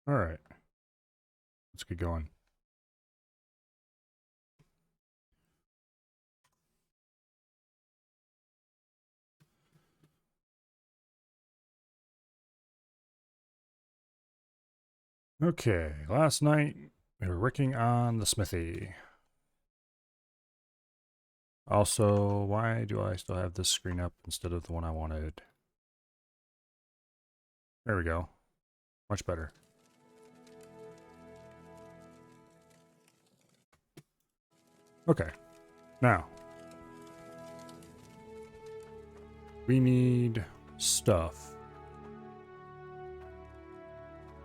All right. Let's get going. Okay, last night we were working on the smithy. Also, why do I still have this screen up instead of the one I wanted? There we go. Much better. Okay, now we need stuff.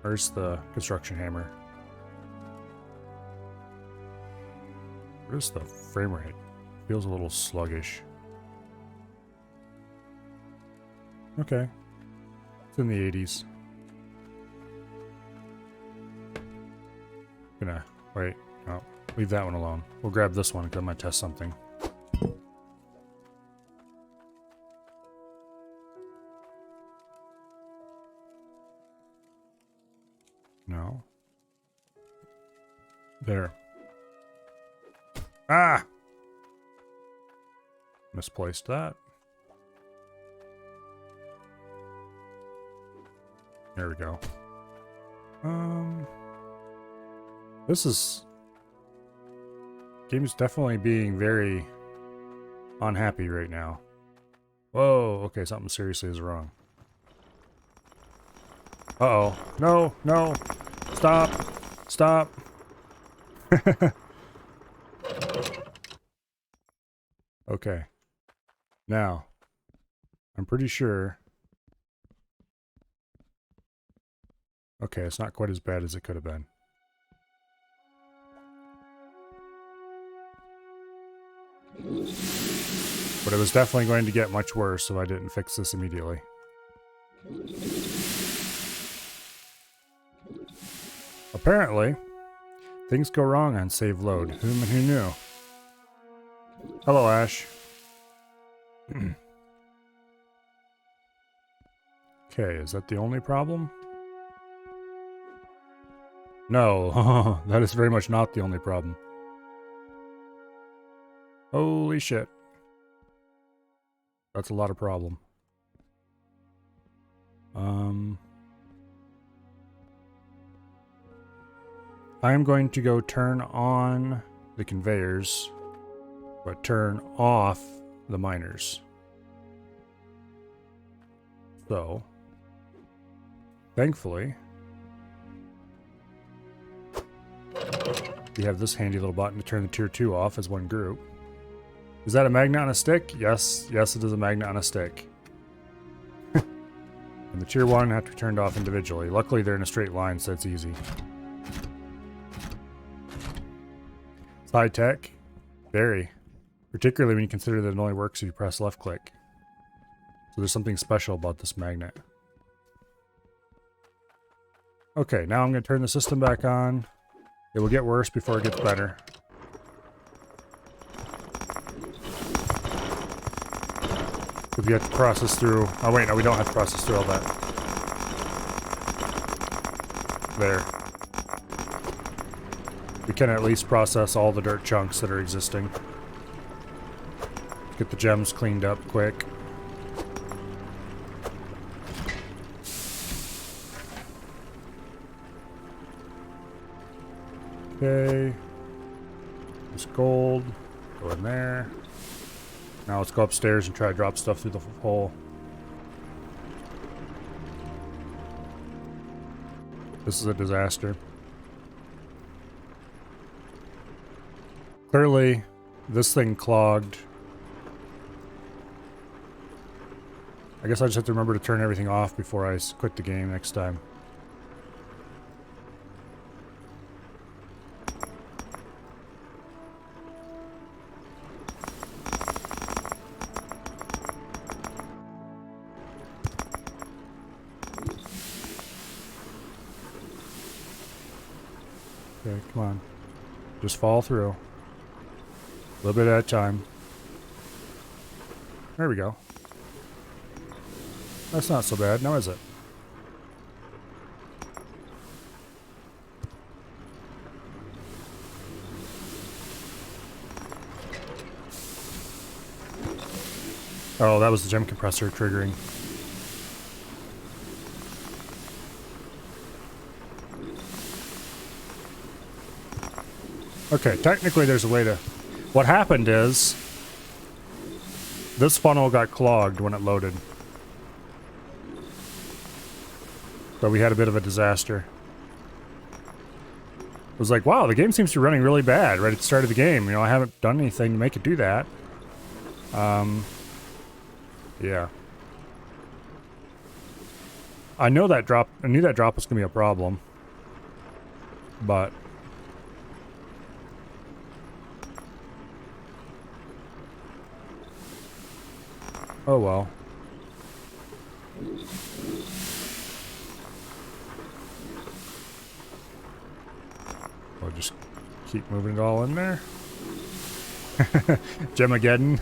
Where's the construction hammer? Where's the frame rate? Feels a little sluggish. Okay, it's in the 80s. Gonna wait. Oh, leave that one alone. We'll grab this one because I'm gonna test something. No. There. Ah! Misplaced that. There we go. This is... Game's definitely being very unhappy right now. Whoa, okay, something seriously is wrong. Uh-oh. No, no! Stop! Stop! Okay. Now, I'm pretty sure... Okay, it's not quite as bad as it could have been. But it was definitely going to get much worse if I didn't fix this immediately. Apparently, things go wrong on save load. Who knew? Hello, Ash. Okay, is that the only problem? No, that is very much not the only problem. Holy shit. That's a lot of problem. I'm going to go turn on the conveyors, but turn off the miners. So, thankfully, we have this handy little button to turn the tier 2 off as one group. Is that a magnet on a stick? Yes, yes it is a magnet on a stick. And the tier 1 have to be turned off individually. Luckily they're in a straight line, so it's easy. It's high tech. Very. Particularly when you consider that it only works if you press left click. So there's something special about this magnet. Okay, now I'm going to turn the system back on. It will get worse before it gets better. Because we have to process through... Oh wait, no, we don't have to process through all that. There. We can at least process all the dirt chunks that are existing. Get the gems cleaned up quick. Okay. This gold. Go in there. Now let's go upstairs and try to drop stuff through the hole. This is a disaster. Clearly, this thing clogged. I guess I just have to remember to turn everything off before I quit the game next time. Okay, come on. Just fall through. A little bit at a time. There we go. That's not so bad, now is it? Oh, that was the gem compressor triggering. Okay, technically there's a way to... What happened is... This funnel got clogged when it loaded. So we had a bit of a disaster. It was like, wow, the game seems to be running really bad right at the start of the game. You know, I haven't done anything to make it do that. Yeah. I knew that drop was gonna be a problem. But oh well. We'll just keep moving it all in there. Gemageddon.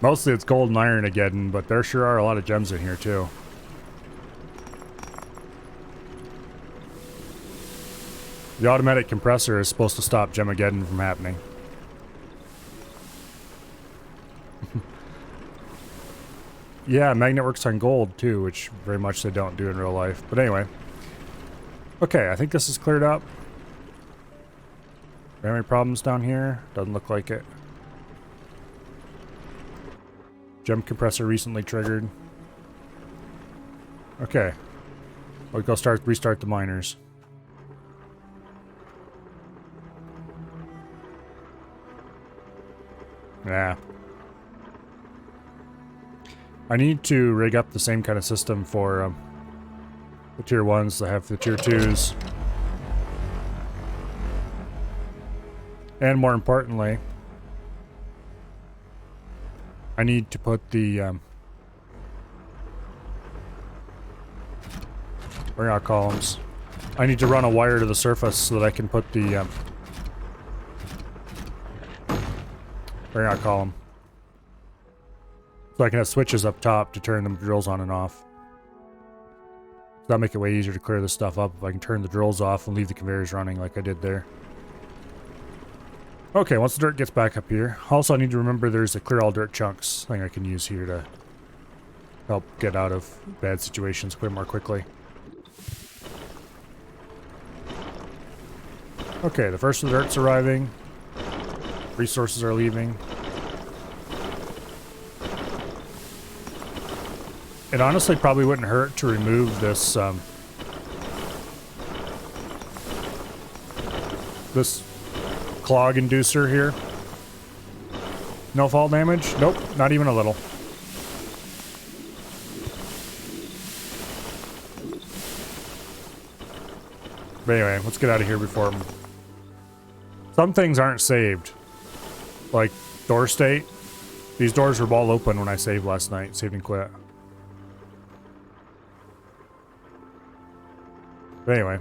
Mostly it's gold and iron again, but there sure are a lot of gems in here too. The automatic compressor is supposed to stop Gemageddon from happening. Yeah, magnet works on gold too, which very much they don't do in real life. But anyway. Okay, I think this is cleared up. Do we have any problems down here? Doesn't look like it. Gem compressor recently triggered. Okay. We'll go restart the miners. Yeah. I need to rig up the same kind of system for the tier 1s that have the tier 2s. And more importantly, I need to put the burnout columns. I need to run a wire to the surface so that I can put the burnout column. So I can have switches up top to turn the drills on and off. That'll make it way easier to clear this stuff up if I can turn the drills off and leave the conveyors running like I did there. Okay, once the dirt gets back up here. Also, I need to remember there's a clear all dirt chunks thing I can use here to help get out of bad situations quite more quickly. Okay, the first of the dirt's arriving. Resources are leaving. It honestly probably wouldn't hurt to remove this this clog inducer here. No fall damage? Nope, not even a little. But anyway, let's get out of here before... Some things aren't saved. Like door state. These doors were all open when I saved last night. Saved and quit. But anyway.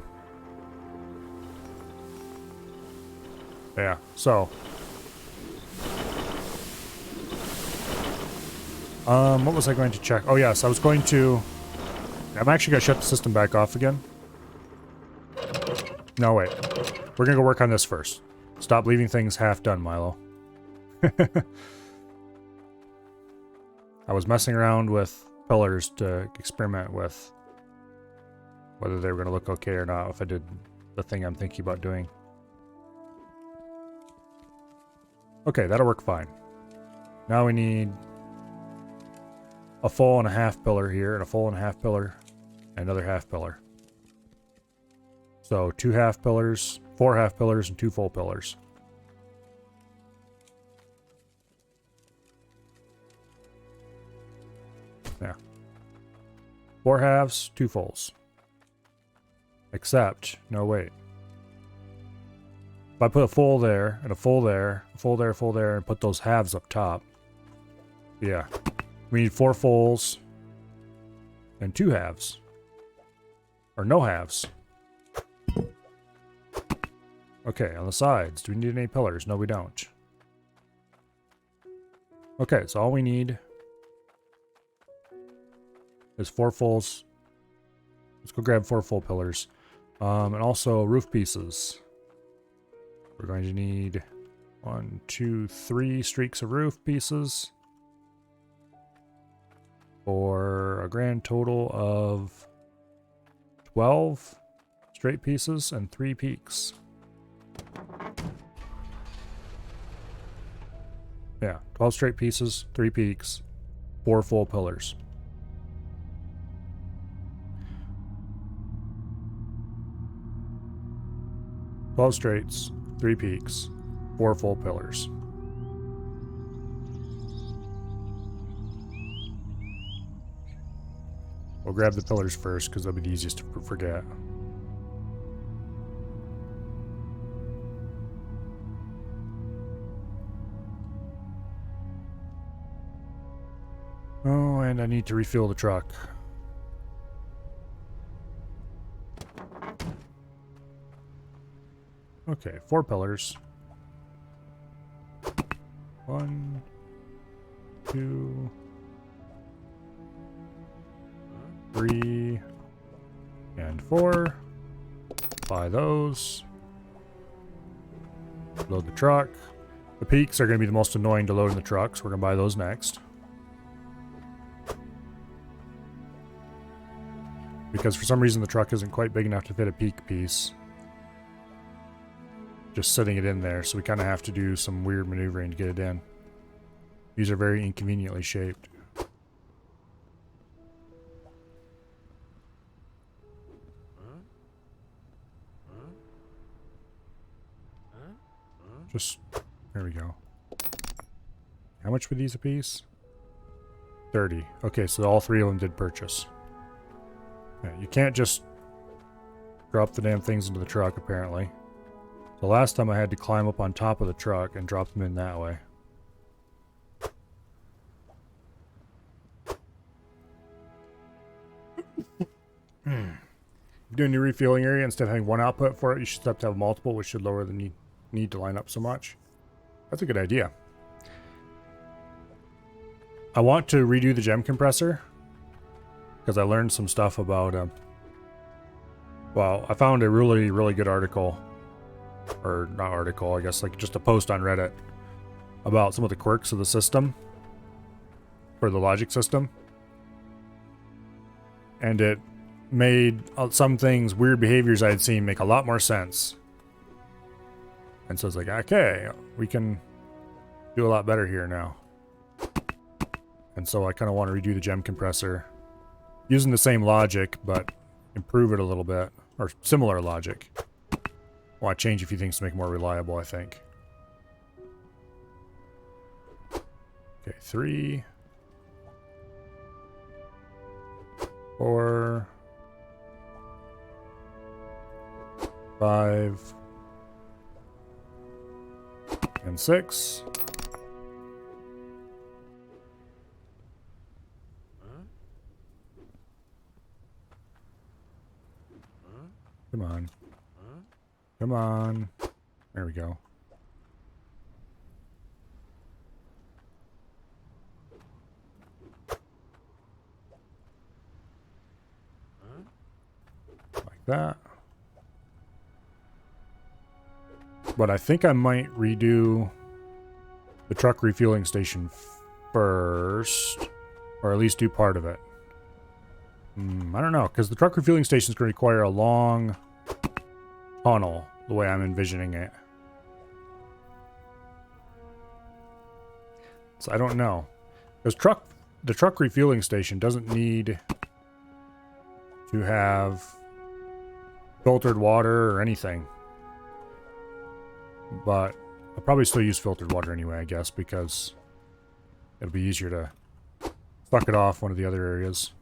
Yeah, so. What was I going to check? Oh yes, I was going to... I'm actually going to shut the system back off again. No, wait. We're going to go work on this first. Stop leaving things half done, Milo. I was messing around with pillars to experiment with whether they were going to look okay or not if I did the thing I'm thinking about doing. Okay, that'll work fine. Now we need a full and a half pillar here, and a full and a half pillar, and another half pillar. So 2 half pillars, 4 half pillars, and 2 full pillars. Yeah. 4 halves, 2 fulls. Except, no wait. If I put a full there, and a full there, a full there, a full there, and put those halves up top. Yeah. We need 4 fulls and 2 halves. Or no halves. Okay, on the sides, do we need any pillars? No, we don't. Okay, so all we need is 4 fulls. Let's go grab 4 full pillars. And also roof pieces. We're going to need 1, 2, 3 streaks of roof pieces. For a grand total of 12 straight pieces and 3 peaks. Yeah, 12 straight pieces, 3 peaks, 4 full pillars. Twelve straights, 3 peaks, 4 full pillars. We'll grab the pillars first because they'll be the easiest to forget. Oh, and I need to refuel the truck. Okay, 4 pillars. 1, 2, 3, and 4. Buy those. Load the truck. The peaks are going to be the most annoying to load in the truck, so we're going to buy those next. Because for some reason the truck isn't quite big enough to fit a peak piece. Just setting it in there, so we kind of have to do some weird maneuvering to get it in. These are very inconveniently shaped. Just, there we go. How much were these a piece? 30. Okay, so all 3 of them did purchase. Yeah, you can't just drop the damn things into the truck, apparently. The last time I had to climb up on top of the truck and drop them in that way. Doing the refueling area, instead of having one output for it, you should have to have multiple, which should lower the need to line up so much. That's a good idea. I want to redo the gem compressor because I learned some stuff about well, I found a really, really good article, or not article, I guess, like just a post on Reddit about some of the quirks of the system for the logic system, and it made some things, weird behaviors I had seen, make a lot more sense. And so it's like, okay, we can do a lot better here now. And so I kind of want to redo the gem compressor using the same logic, but improve it a little bit, or similar logic. I want to change a few things to make it more reliable, I think. Okay, 3, 4, 5, and 6. Come on. Come on. There we go. Like that. But I think I might redo the truck refueling station first, or at least do part of it. I don't know, because the truck refueling station is going to require a long tunnel, the way I'm envisioning it. So I don't know. Because the truck refueling station doesn't need to have filtered water or anything. But I'll probably still use filtered water anyway, I guess, because it'll be easier to suck it off one of the other areas.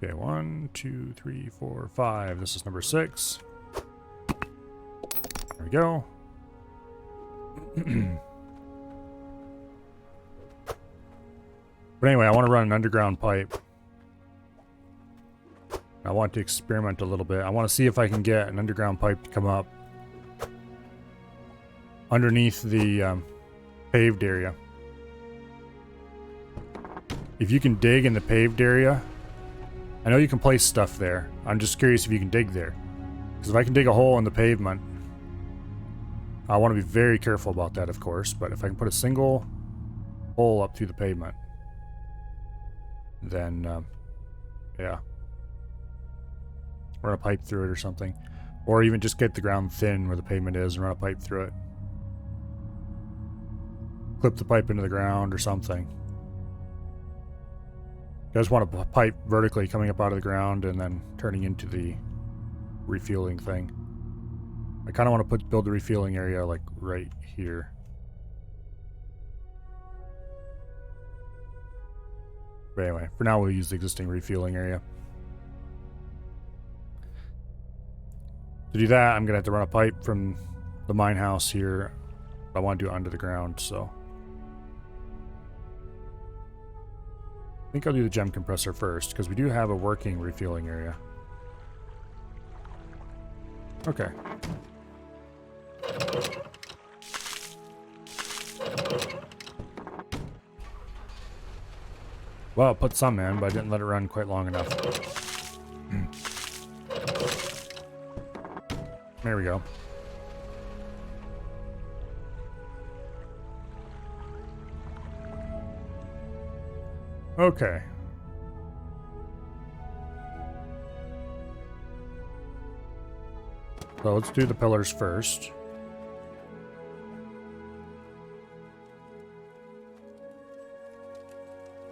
Okay, 1, 2, 3, 4, 5. This is number 6. There we go. But anyway, I want to run an underground pipe. I want to experiment a little bit. I want to see if I can get an underground pipe to come up underneath the paved area. If you can dig in the paved area, I know you can place stuff there. I'm just curious if you can dig there. Because if I can dig a hole in the pavement, I want to be very careful about that, of course, but if I can put a single hole up through the pavement, then, yeah. Run a pipe through it or something. Or even just get the ground thin where the pavement is and run a pipe through it. Clip the pipe into the ground or something. You guys want a pipe vertically coming up out of the ground and then turning into the refueling thing. I kind of want to build the refueling area like right here. But anyway, for now we'll use the existing refueling area. To do that, I'm going to have to run a pipe from the mine house here. I want to do it under the ground, so. I think I'll do the gem compressor first, because we do have a working refueling area. Okay. Well, it put some in, but I didn't let it run quite long enough. There we go. Okay. So let's do the pillars first.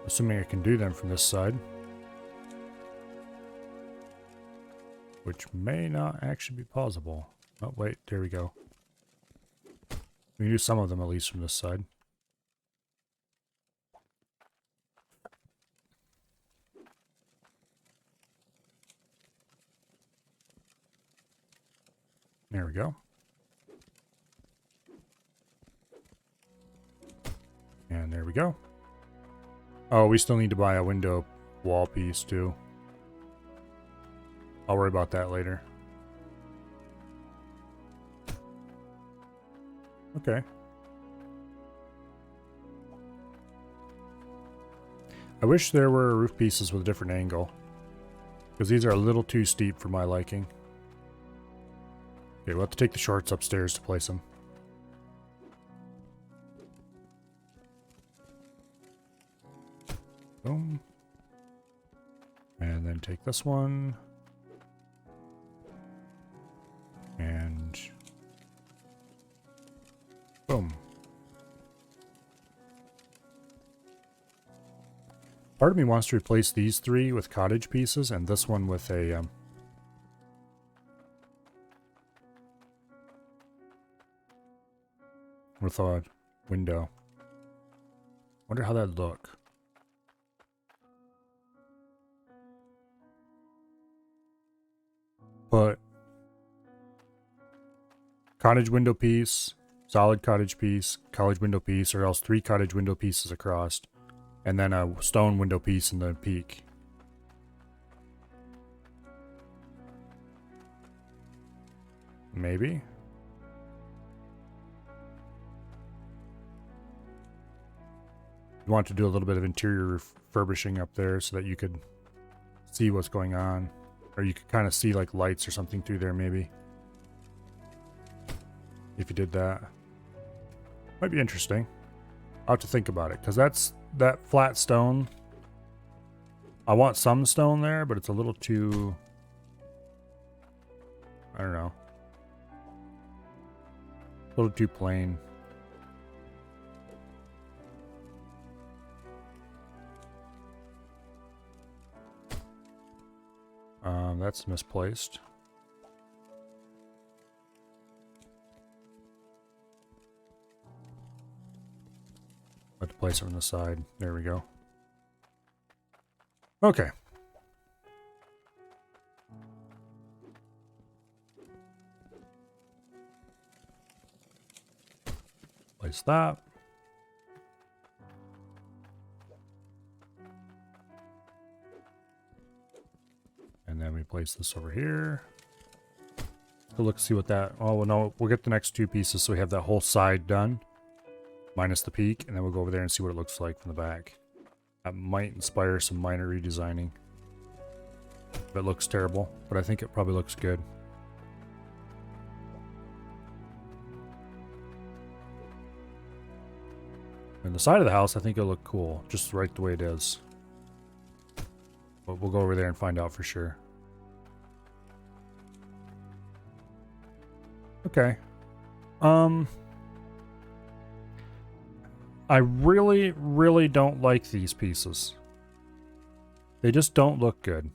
Assuming I can do them from this side. Which may not actually be possible. Oh, wait, there we go. We can do some of them at least from this side. There we go. And there we go. Oh, we still need to buy a window wall piece too. I'll worry about that later. Okay. I wish there were roof pieces with a different angle, because these are a little too steep for my liking. Okay, we'll have to take the shorts upstairs to place them. Boom. And then take this one. And boom. Part of me wants to replace these three with cottage pieces and this one with a window. Wonder how that'd look. But cottage window piece, solid cottage piece, cottage window piece, or else 3 cottage window pieces across, and then a stone window piece in the peak. Maybe? You want to do a little bit of interior refurbishing up there so that you could see what's going on. Or you could kind of see like lights or something through there maybe. If you did that. Might be interesting. I'll have to think about it, because that's that flat stone. I want some stone there, but it's a little too, I don't know. A little too plain. That's misplaced. Have to place it on the side. There we go. Okay. Place that. And then we place this over here. So look, see what that... Oh, well, no, we'll get the next 2 pieces so we have that whole side done. Minus the peak, and then we'll go over there and see what it looks like from the back. That might inspire some minor redesigning. If it looks terrible, but I think it probably looks good. And the side of the house, I think it'll look cool, just right the way it is. But we'll go over there and find out for sure. Okay. I really, really don't like these pieces. They just don't look good.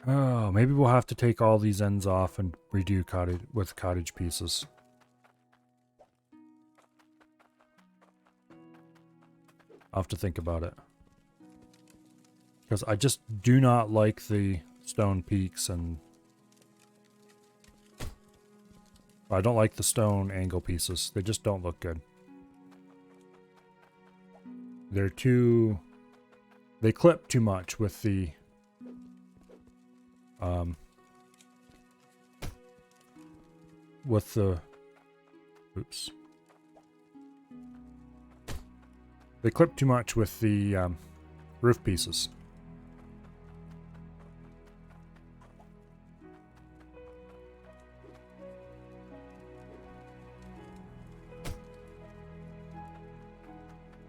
Oh, maybe we'll have to take all these ends off and redo cottage with cottage pieces. I'll have to think about it. Because I just do not like the stone peaks, and I don't like the stone angle pieces. They just don't look good. They're too... They clip too much with the... Oops. They clip too much with the roof pieces.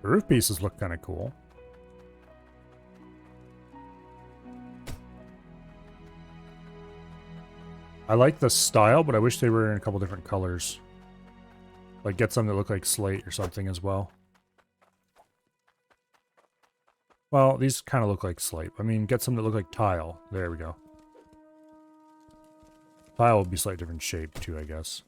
The roof pieces look kind of cool. I like the style, but I wish they were in a couple different colors. Like get some that look like slate or something as well. Well, these kind of look like slate. I mean, get some that look like tile. There we go. Tile would be slightly different shape too, I guess.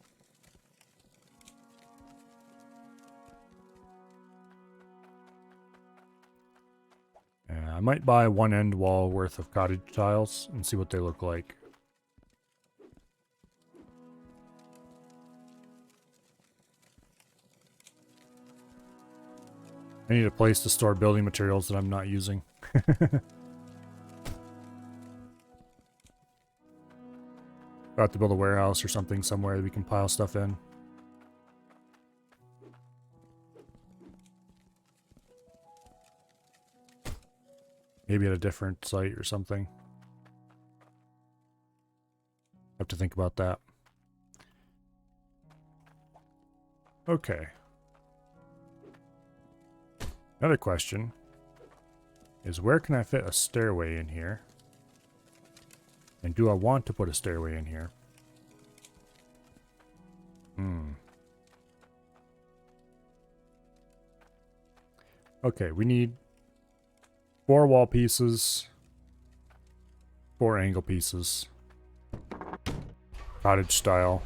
Yeah, I might buy one end wall worth of cottage tiles and see what they look like. I need a place to store building materials that I'm not using. I'll have to build a warehouse or something somewhere that we can pile stuff in. Maybe at a different site or something. Have to think about that. Okay. Another question is, where can I fit a stairway in here? And do I want to put a stairway in here? Okay, we need 4 wall pieces, 4 angle pieces, cottage style.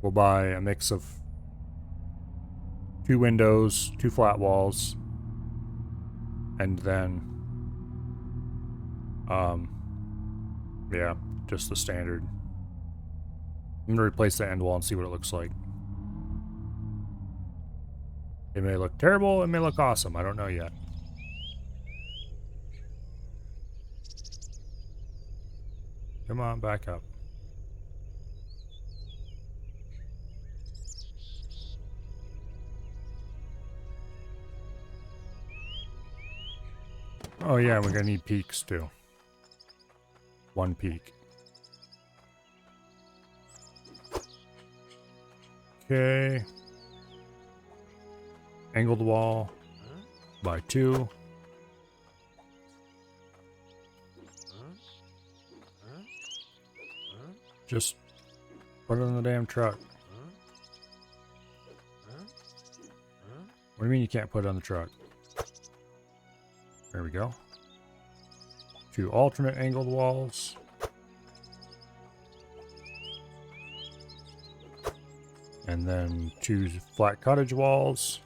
We'll buy a mix of 2 windows, 2 flat walls, and then, yeah, just the standard. I'm gonna replace the end wall and see what it looks like. It may look terrible, it may look awesome, I don't know yet. Come on, back up. Oh yeah, we're gonna need peaks too. 1 peak. Okay. Angled wall by 2. Just put it in the damn truck. What do you mean you can't put it on the truck? There we go. 2 alternate angled walls. And then 2 flat cottage walls.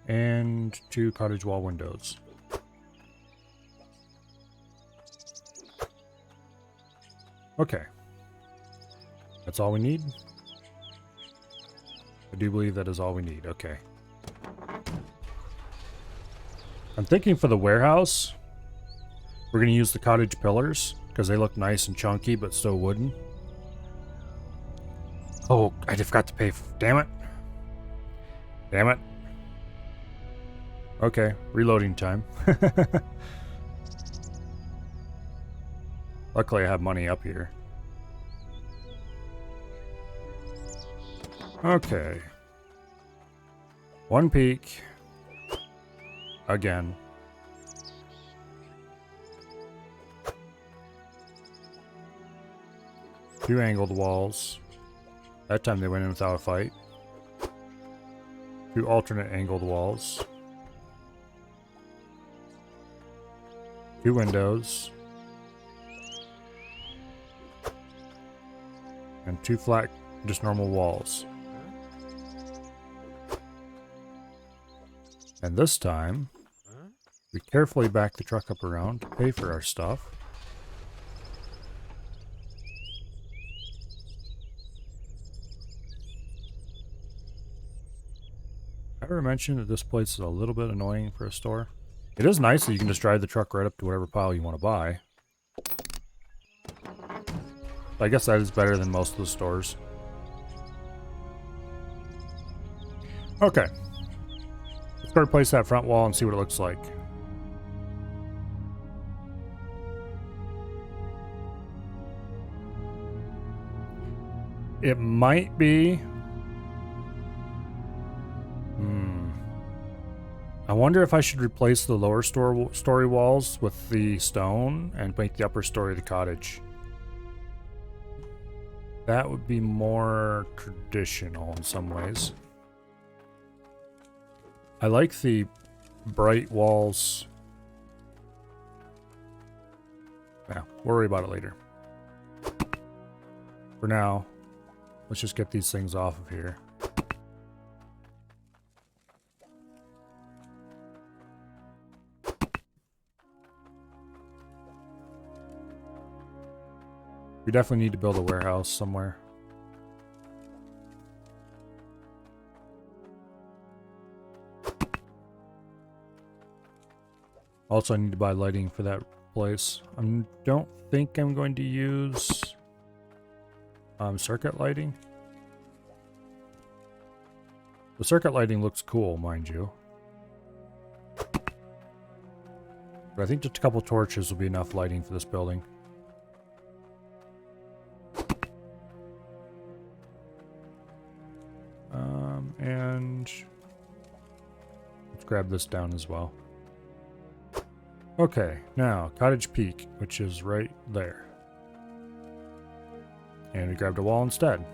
And 2 cottage wall windows. Okay. That's all we need? I do believe that is all we need. Okay. I'm thinking for the warehouse, we're going to use the cottage pillars because they look nice and chunky but still wooden. Oh, I forgot to pay. Damn it. Damn it. Okay, reloading time. Luckily I have money up here. Okay. One peak. Again. Two angled walls. That time they went in without a fight. Two alternate angled walls. Two windows. And two flat, just normal walls. And this time, we carefully back the truck up around to pay for our stuff. I ever mentioned that this place is a little bit annoying for a store? It is nice that you can just drive the truck right up to whatever pile you want to buy. I guess that is better than most of the stores. Okay. Let's go replace that front wall and see what it looks like. It might be... I wonder if I should replace the lower story walls with the stone and make the upper story the cottage. That would be more traditional in some ways. I like the bright walls. Yeah, we'll worry about it later. For now, let's just get these things off of here. We definitely need to build a warehouse somewhere. Also, I need to buy lighting for that place. I don't think I'm going to use circuit lighting. The circuit lighting looks cool, mind you. But I think just a couple torches will be enough lighting for this building. And let's grab this down as well. Okay, now Cottage Peak, which is right there. And we grabbed a wall instead.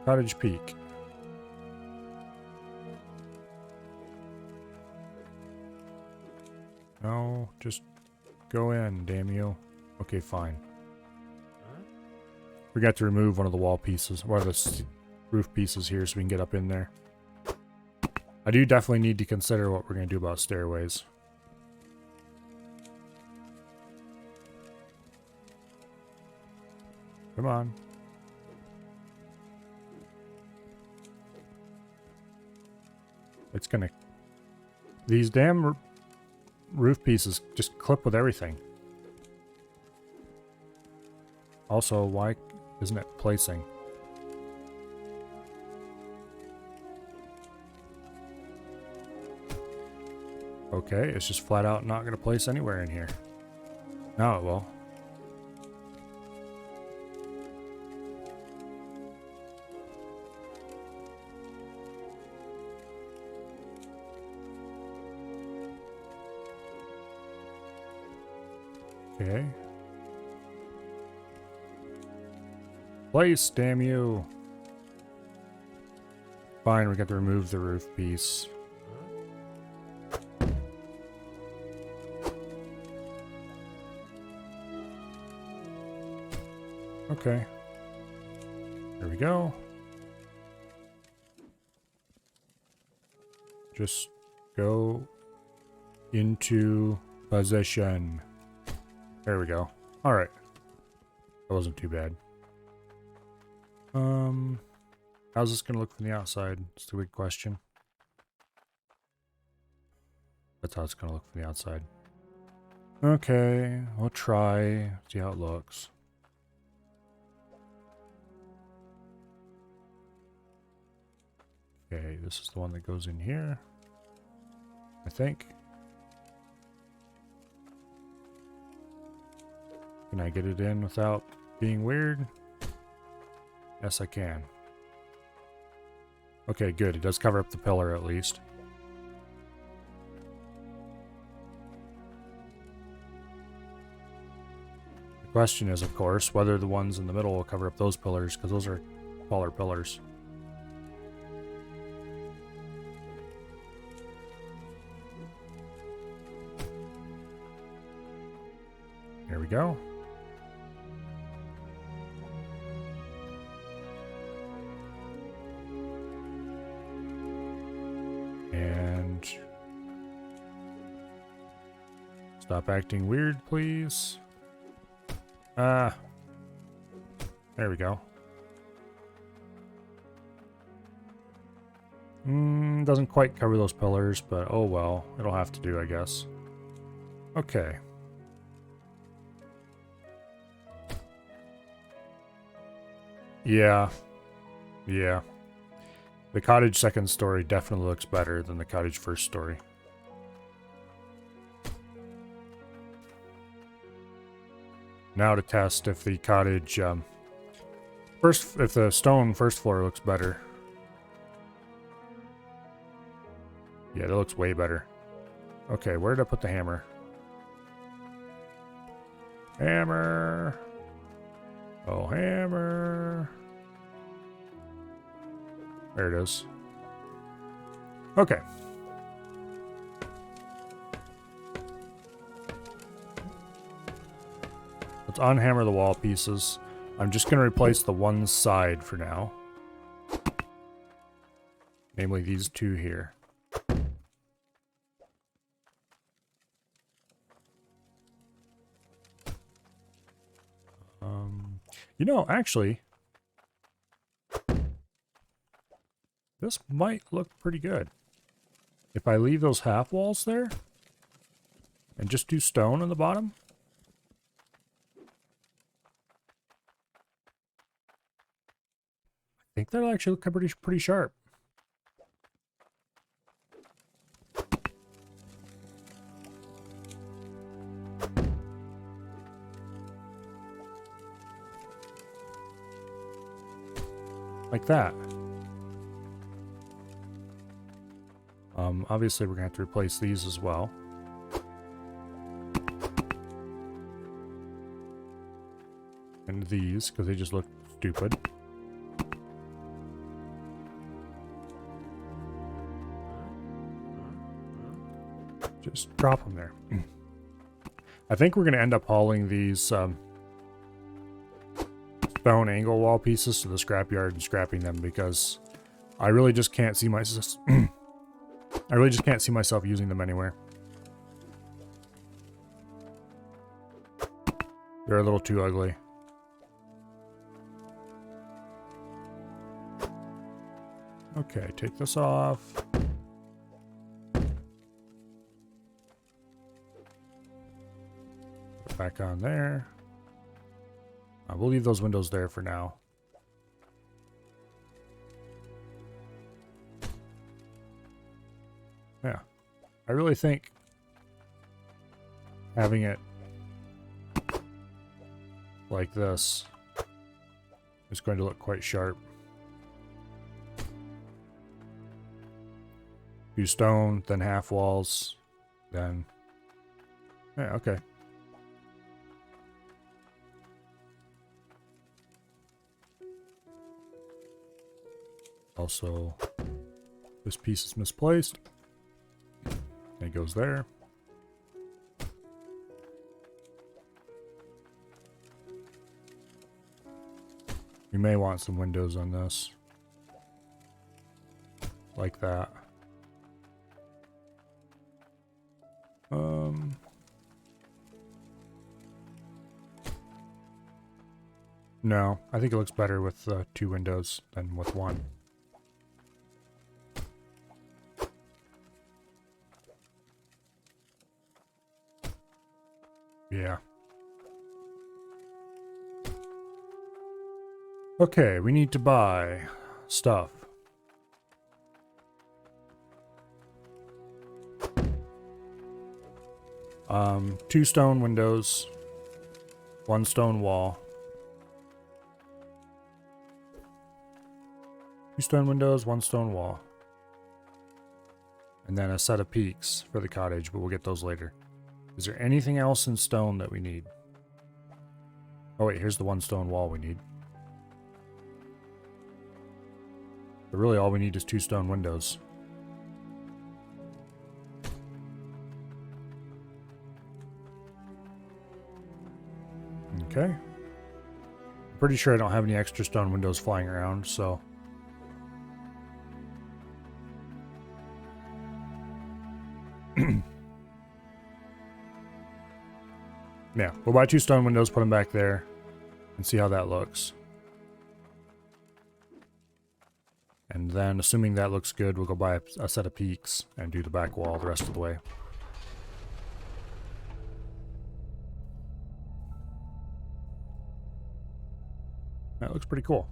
Cottage Peak. No, just go in, damn you. Okay, fine. We got to remove one of the wall pieces, one of the roof pieces here so we can get up in there. I do definitely need to consider what we're going to do about stairways. Come on. It's going to... These damn roof pieces just clip with everything. Also, why isn't it placing? Okay, it's just flat out not going to place anywhere in here. Now it will. Okay. Place, damn you. Fine, we got to remove the roof piece. Okay. There we go. Just go into position. There we go. Alright. That wasn't too bad. How's this gonna look from the outside? It's the big question. That's how it's gonna look from the outside. Okay, we'll try, see how it looks. Okay, this is the one that goes in here, I think. Can I get it in without being weird? Yes, I can. Okay, good. It does cover up the pillar at least. The question is, of course, whether the ones in the middle will cover up those pillars, because those are taller pillars. There we go. And stop acting weird, please. There we go. Doesn't quite cover those pillars, but oh well. It'll have to do, I guess. Okay. Yeah. Yeah. The cottage second story definitely looks better than the cottage first story. Now to test if the cottage, if the stone first floor looks better. Yeah, that looks way better. Okay, where did I put the hammer? Hammer! Oh, hammer! There it is. Okay. Let's unhammer the wall pieces. I'm just going to replace the one side for now. Namely these two here. You know, actually, this might look pretty good. If I leave those half walls there and just do stone on the bottom. I think that'll actually look pretty sharp. Like that. Obviously we're gonna have to replace these as well. And these, because they just look stupid. Just drop them there. I think we're gonna end up hauling these stone angle wall pieces to the scrapyard and scrapping them because I really just can't see myself. I really just can't see myself using them anywhere. They're a little too ugly. Okay, take this off. Put it back on there. We'll leave those windows there for now. Yeah. I really think having it like this is going to look quite sharp. Do stone, then half walls, then... Yeah, okay. Also, this piece is misplaced. It goes there. We may want some windows on this. Like that. No, I think it looks better with 2 windows than with 1. Yeah. Okay, we need to buy stuff. Two stone windows. One stone wall. 2 stone windows, 1 stone wall. And then a set of peaks for the cottage, but we'll get those later. Is there anything else in stone that we need? Oh wait, here's the 1 stone wall we need. But really all we need is 2 stone windows. Okay. I'm pretty sure I don't have any extra stone windows flying around, so... yeah, we'll buy 2 stone windows, put them back there, and see how that looks. And then, assuming that looks good, we'll go buy a set of peaks and do the back wall the rest of the way. That looks pretty cool.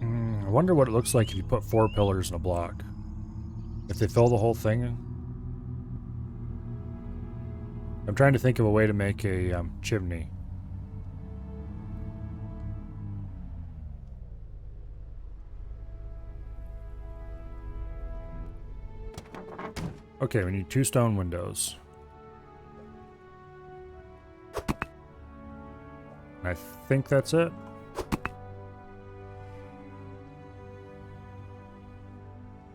I wonder what it looks like if you put 4 pillars in a block. If they fill the whole thing. I'm trying to think of a way to make a chimney. Okay, we need 2 stone windows. I think that's it.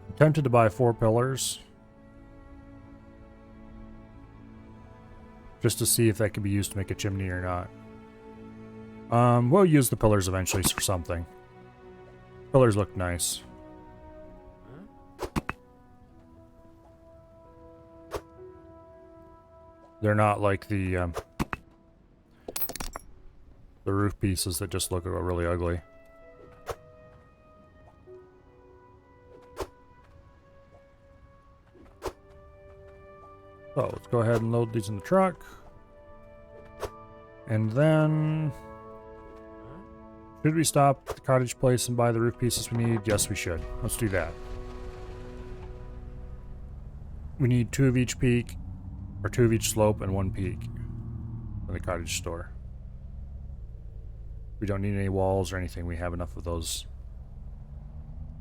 I'm tempted to buy 4 pillars. Just to see if that can be used to make a chimney or not. We'll use the pillars eventually for something. Pillars look nice. They're not like the roof pieces that just look really ugly. So let's go ahead and load these in the truck. And then... should we stop at the cottage place and buy the roof pieces we need? Yes, we should. Let's do that. We need 2 of each peak, or 2 of each slope and 1 peak for the cottage store. We don't need any walls or anything. We have enough of those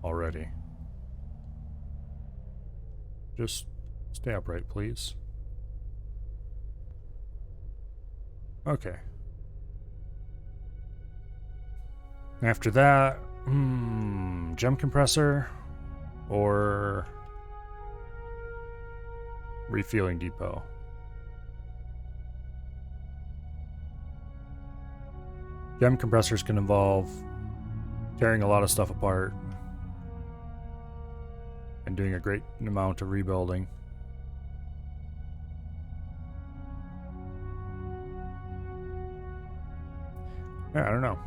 already. Just stay upright, please. Okay. After that, gem compressor or refueling depot. Gem compressors can involve tearing a lot of stuff apart and doing a great amount of rebuilding. Yeah, I don't know.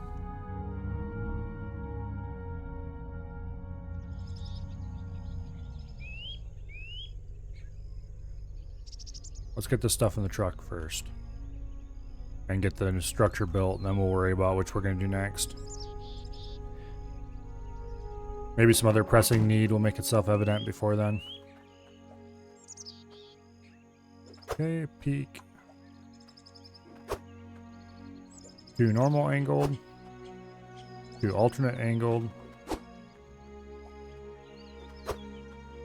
Let's get this stuff in the truck first. And get the structure built, and then we'll worry about which we're going to do next. Maybe some other pressing need will make itself evident before then. Okay, peak. 2 normal angled. 2 alternate angled.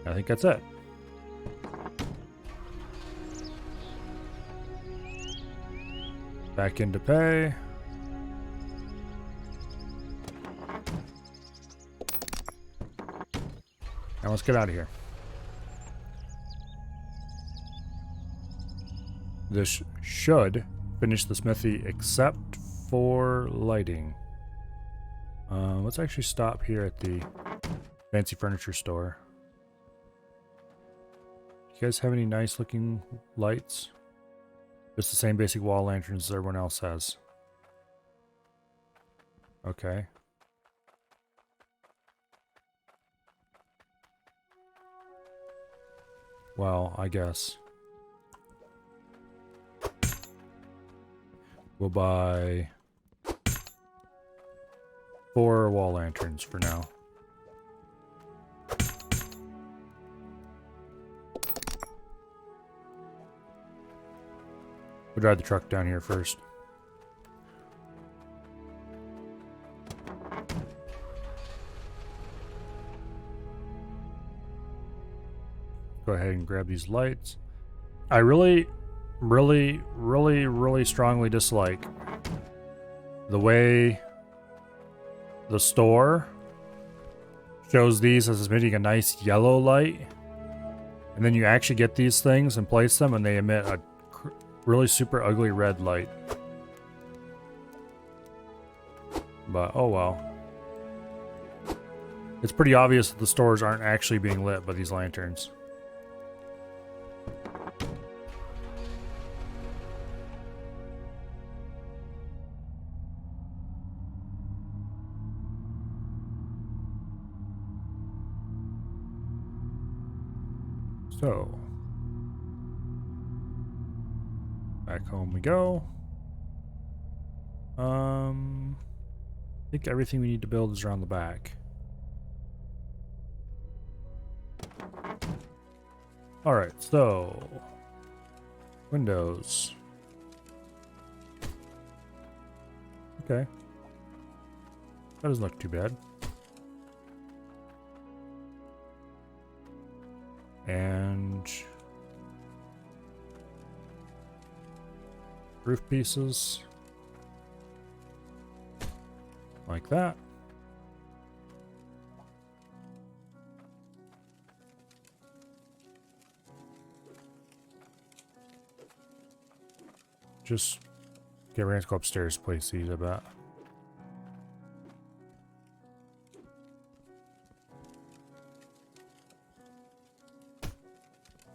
I think that's it. Back into pay. Now let's get out of here. This should finish the smithy except for lighting. Let's actually stop here at the fancy furniture store. You guys have any nice looking lights? Just the same basic wall lanterns as everyone else has. Okay. Well, I guess. We'll buy 4 wall lanterns for now. We'll drive the truck down here first. Go ahead and grab these lights. I really strongly dislike the way the store shows these as emitting a nice yellow light, and then you actually get these things and place them and they emit a really super ugly red light. But oh well. It's pretty obvious that the stores aren't actually being lit by these lanterns. So, back home we go. I think everything we need to build is around the back. Alright, so windows. Okay. That doesn't look too bad. And roof pieces like that. Just get ready to go upstairs, place these, I bet.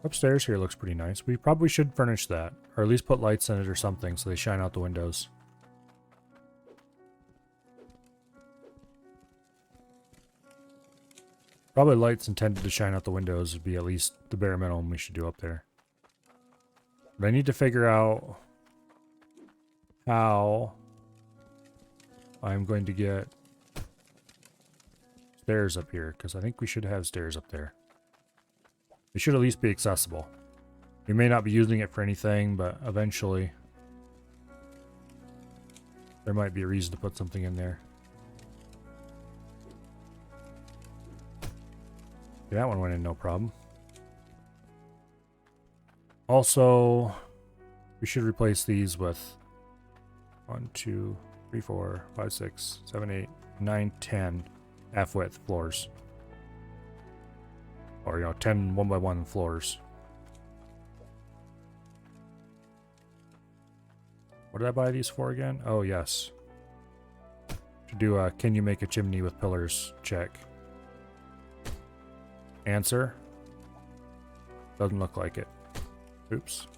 Upstairs here looks pretty nice. We probably should furnish that, or at least put lights in it or something so they shine out the windows. Probably lights intended to shine out the windows would be at least the bare minimum we should do up there. But I need to figure out how I'm going to get stairs up here, because I think we should have stairs up there. They should at least be accessible. We may not be using it for anything, but eventually there might be a reason to put something in there. That one went in no problem. Also, we should replace these with 1, 2, 3, 4, 5, 6, 7, 8, 9, 10 half-width floors. Or, 10 1x1 floors. What did I buy these for again? Oh, yes. To do a can you make a chimney with pillars check. Answer. Doesn't look like it. Oops.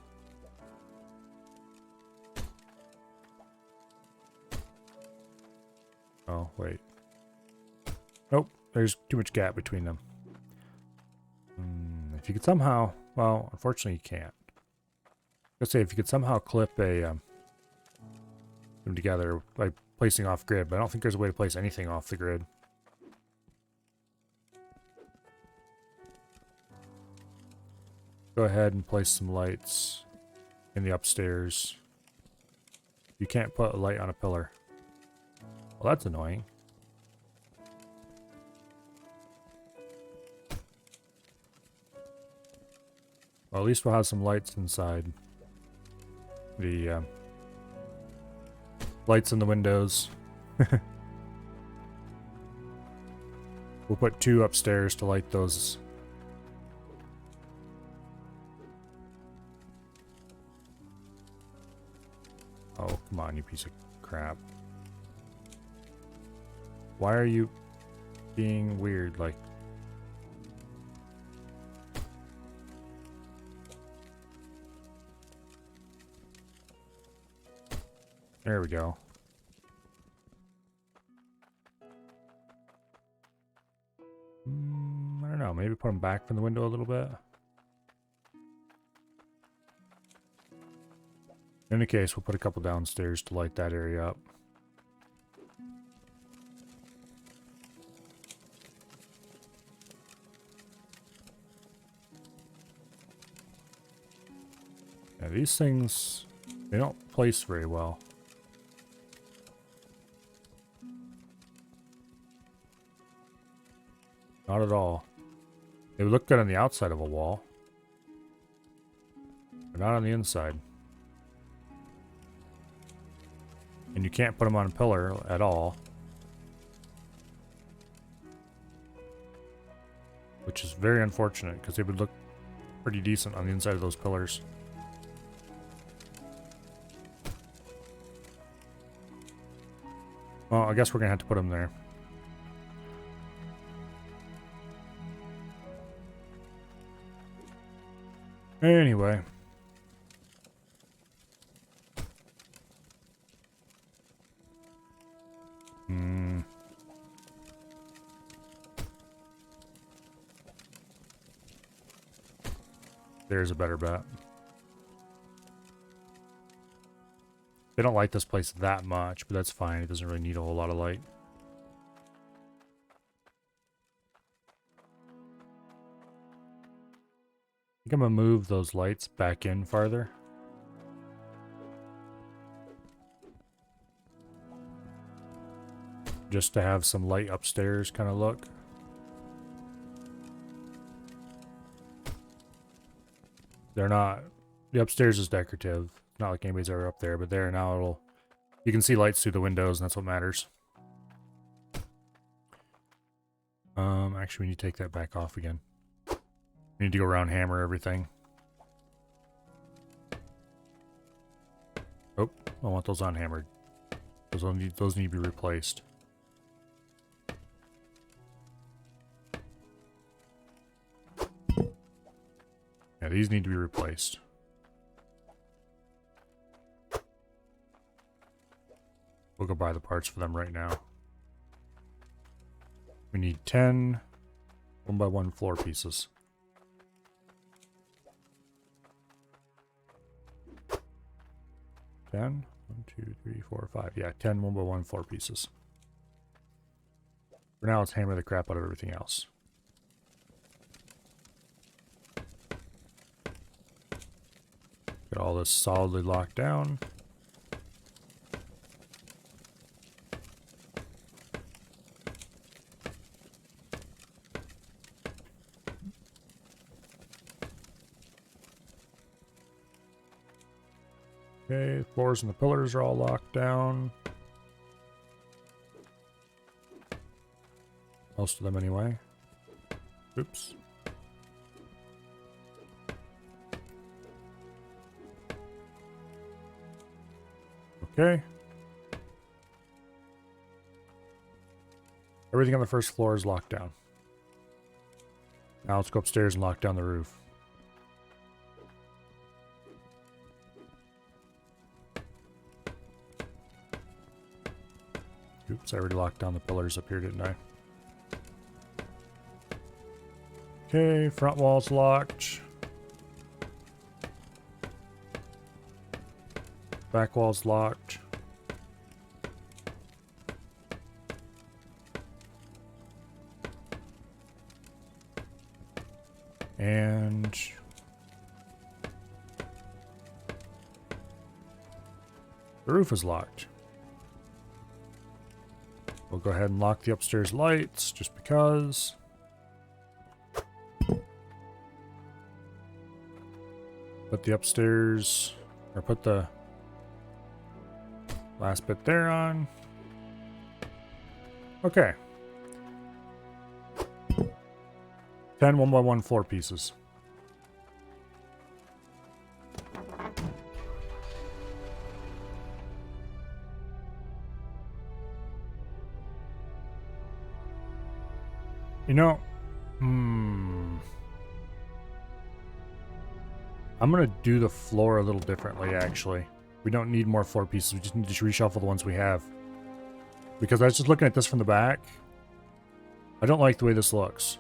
Oh, wait. Nope, there's too much gap between them. If you could somehow... Well, unfortunately you can't. Let's say if you could somehow clip them together by placing off grid, but I don't think there's a way to place anything off the grid. Go ahead and place some lights in the upstairs. You can't put a light on a pillar. Well, that's annoying. Well, at least we'll have some lights inside. The lights in the windows. We'll put 2 upstairs to light those. Oh, come on, you piece of crap. Why are you being weird? Like, there we go. I don't know, maybe put them back from the window a little bit. In any case, we'll put a couple downstairs to light that area up. Yeah, these things, they don't place very well. Not at all. They would look good on the outside of a wall, but not on the inside. And you can't put them on a pillar at all, which is very unfortunate because they would look pretty decent on the inside of those pillars. Well, I guess we're gonna have to put them there. Anyway. There's a better bet. They don't light this place that much, but that's fine. It doesn't really need a whole lot of light. I think I'm gonna move those lights back in farther. Just to have some light upstairs kind of look. They're not, the upstairs is decorative. Not like anybody's ever up there, but there now it'll, you can see lights through the windows and that's what matters. Actually we need to take that back off again. We need to go around, hammer everything. Oh, I want those unhammered. Those need to be replaced. Yeah, these need to be replaced. We'll go buy the parts for them right now. We need 10 1x1 floor pieces. 10? 1, 2, 3, 4, 5. Yeah, 10 1x1 floor pieces. For now, let's hammer the crap out of everything else. Get all this solidly locked down. Okay, floors and the pillars are all locked down. Most of them anyway. Oops. Okay. Everything on the first floor is locked down. Now let's go upstairs and lock down the roof. Oops, I already locked down the pillars up here, didn't I? Okay, front wall's locked. Back wall's locked. And the roof is locked. We'll go ahead and lock the upstairs lights just because. Put the upstairs, or put the last bit there on. Okay. 10 1x1 floor pieces. You know, I'm gonna do the floor a little differently, actually. We don't need more floor pieces, we just need to reshuffle the ones we have. Because I was just looking at this from the back. I don't like the way this looks.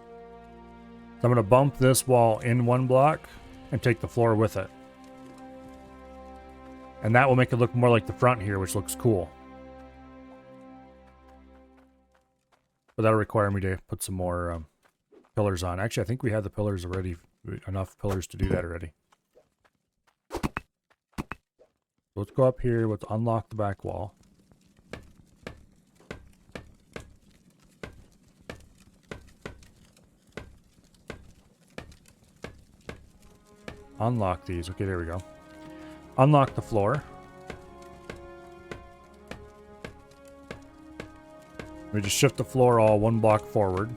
So I'm gonna bump this wall in one block and take the floor with it. And that will make it look more like the front here, which looks cool. But that'll require me to put some more pillars on. Actually, I think we have the pillars already. Enough pillars to do that already. Let's go up here. Let's unlock the back wall. Unlock these. Okay, there we go. Unlock the floor. We just shift the floor all 1 block forward.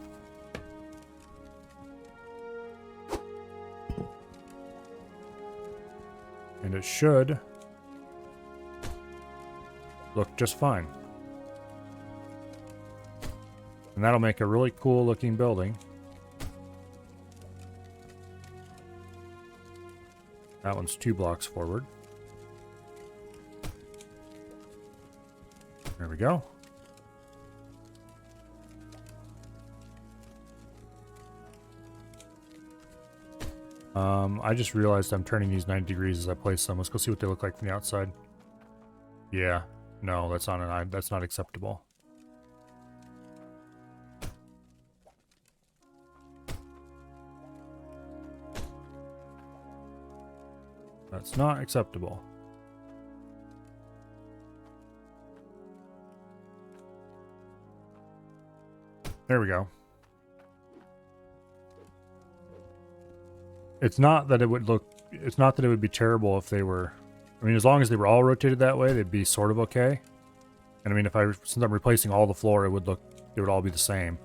And it should look just fine. And that'll make a really cool looking building. That one's 2 blocks forward. There we go. I just realized I'm turning these 90 degrees as I place them. Let's go see what they look like from the outside. Yeah, no, that's not acceptable. That's not acceptable. There we go. It's not that it would be terrible if they were, I mean, as long as they were all rotated that way, they'd be sort of okay. And I mean, since I'm replacing all the floor, it would all be the same.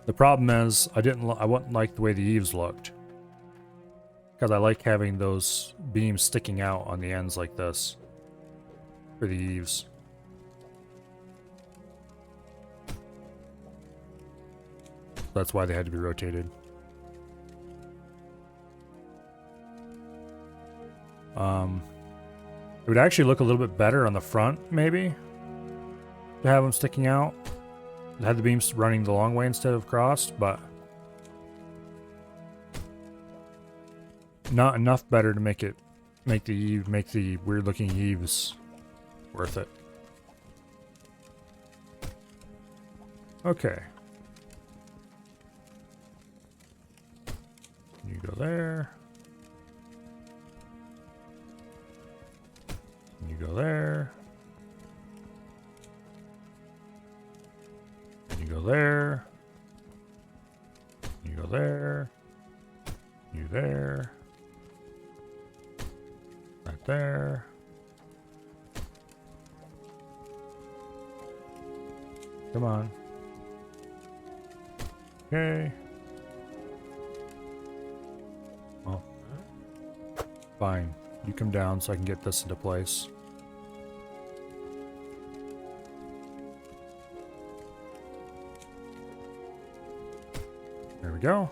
The problem is, I wouldn't like the way the eaves looked. Because I like having those beams sticking out on the ends like this. For the eaves. That's why they had to be rotated. It would actually look a little bit better on the front, maybe, to have them sticking out. It had the beams running the long way instead of crossed, but not enough better to make the weird looking eaves worth it. Okay. You go there. You go there. You go there. You go there. You there. Right there. Come on. Okay. Well, fine. You come down so I can get this into place. There we go.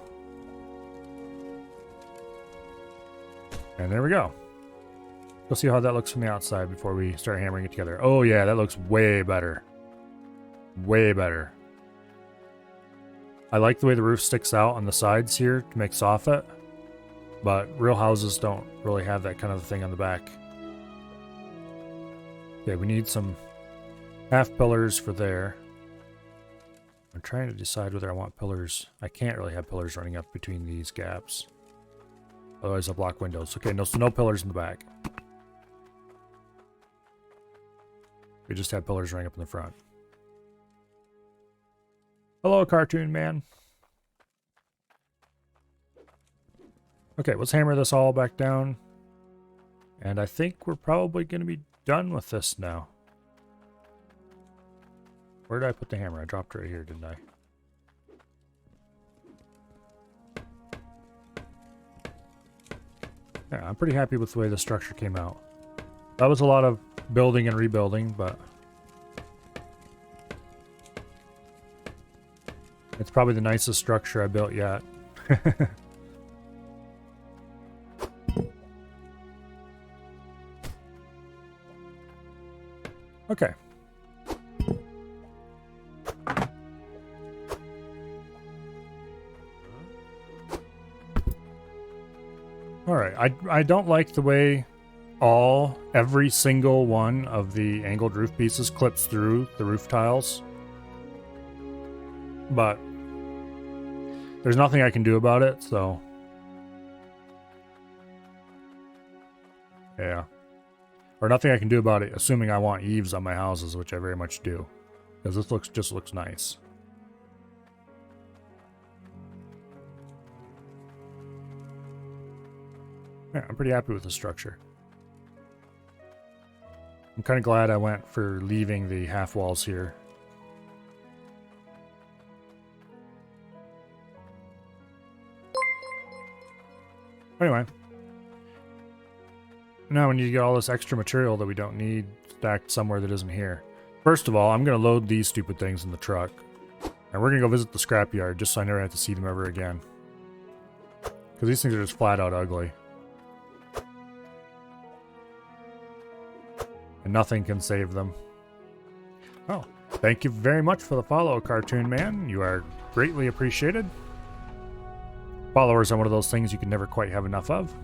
And there we go. We'll see how that looks from the outside before we start hammering it together. Oh yeah, that looks way better. Way better. I like the way the roof sticks out on the sides here to make soffit. But real houses don't really have that kind of thing on the back. Okay, we need some half pillars for there. I'm trying to decide whether I want pillars. I can't really have pillars running up between these gaps. Otherwise I'll block windows. Okay, so no pillars in the back. We just have pillars running up in the front. Hello, cartoon man. Okay, let's hammer this all back down. And I think we're probably going to be done with this now. Where did I put the hammer? I dropped it right here, didn't I? Yeah, I'm pretty happy with the way the structure came out. That was a lot of building and rebuilding, but it's probably the nicest structure I built yet. Okay. Alright, I don't like the way every single one of the angled roof pieces clips through the roof tiles. But there's nothing I can do about it, so yeah. Or nothing I can do about it, assuming I want eaves on my houses, which I very much do. Because this just looks nice. Yeah, I'm pretty happy with the structure. I'm kind of glad I went for leaving the half walls here. Anyway. Now we need to get all this extra material that we don't need stacked somewhere that isn't here. First of all, I'm going to load these stupid things in the truck. And we're going to go visit the scrapyard just so I never have to see them ever again. Because these things are just flat out ugly. And nothing can save them. Oh, thank you very much for the follow, Cartoon Man. You are greatly appreciated. Followers are one of those things you can never quite have enough of.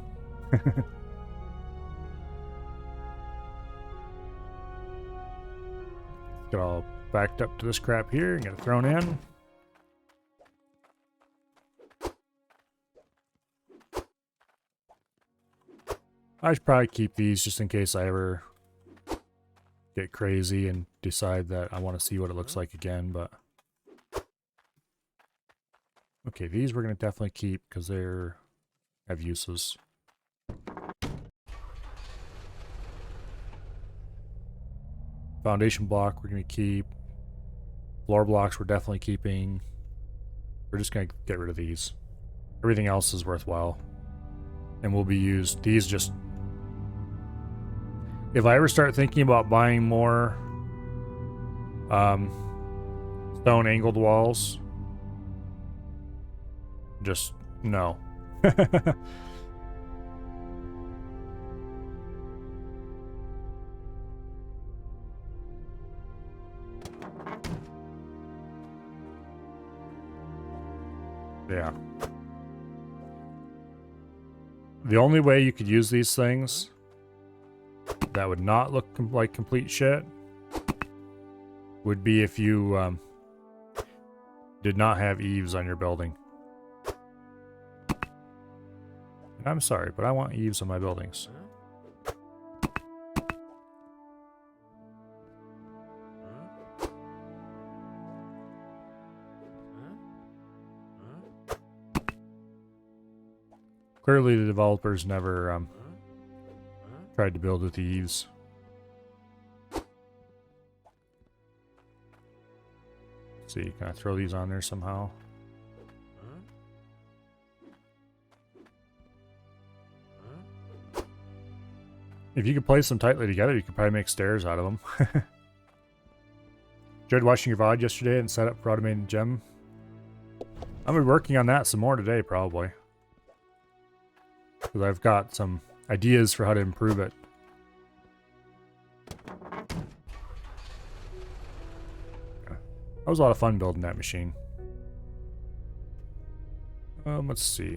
Get all backed up to this crap here and get it thrown in. I should probably keep these just in case I ever get crazy and decide that I want to see what it looks like again, but okay, these we're going to definitely keep because they're have uses. Foundation block we're going to keep. Floor blocks we're definitely keeping. We're just going to get rid of these. Everything else is worthwhile and will be used. These just... If I ever start thinking about buying more stone angled walls, just no. Yeah. The only way you could use these things that would not look like complete shit would be if you did not have eaves on your building. And I'm sorry, but I want eaves on my buildings. Clearly the developers never tried to build with eaves. Let's see, can I throw these on there somehow? If you could place them tightly together, you could probably make stairs out of them. Enjoyed watching your VOD yesterday and set up for automated gem. I'm gonna be working on that some more today, probably. Because I've got some ideas for how to improve it. Yeah. That was a lot of fun building that machine. Let's see.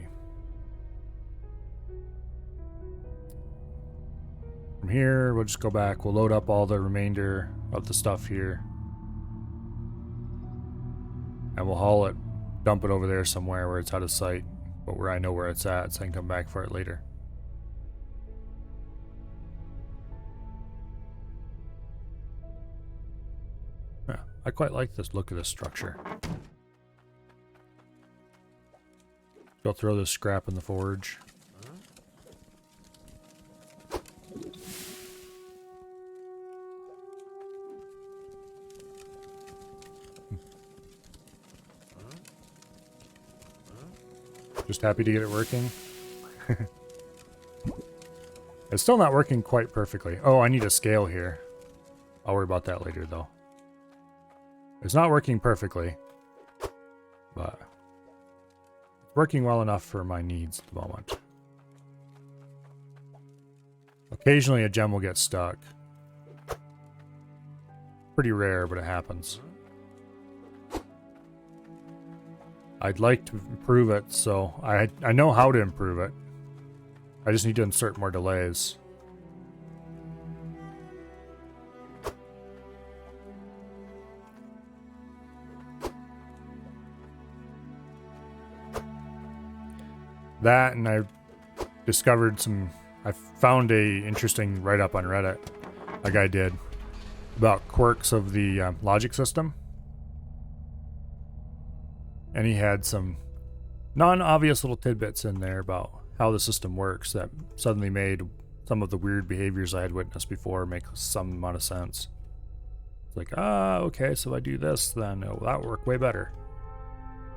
From here, we'll just go back. We'll load up all the remainder of the stuff here. And we'll haul it, dump it over there somewhere where it's out of sight. But where I know where it's at, so I can come back for it later. Yeah, I quite like this look of this structure. Go throw this scrap in the forge. Just happy to get it working. It's still not working quite perfectly. Oh, I need a scale here. I'll worry about that later, though. It's not working perfectly, but it's working well enough for my needs at the moment. Occasionally a gem will get stuck. Pretty rare, but it happens. I'd like to improve it, so I know how to improve it. I just need to insert more delays. That, and I discovered some I found a interesting write-up on Reddit a guy did about quirks of the logic system. And he had some non-obvious little tidbits in there about how the system works that suddenly made some of the weird behaviors I had witnessed before make some amount of sense. It's like, okay, so if I do this, then that'll work way better.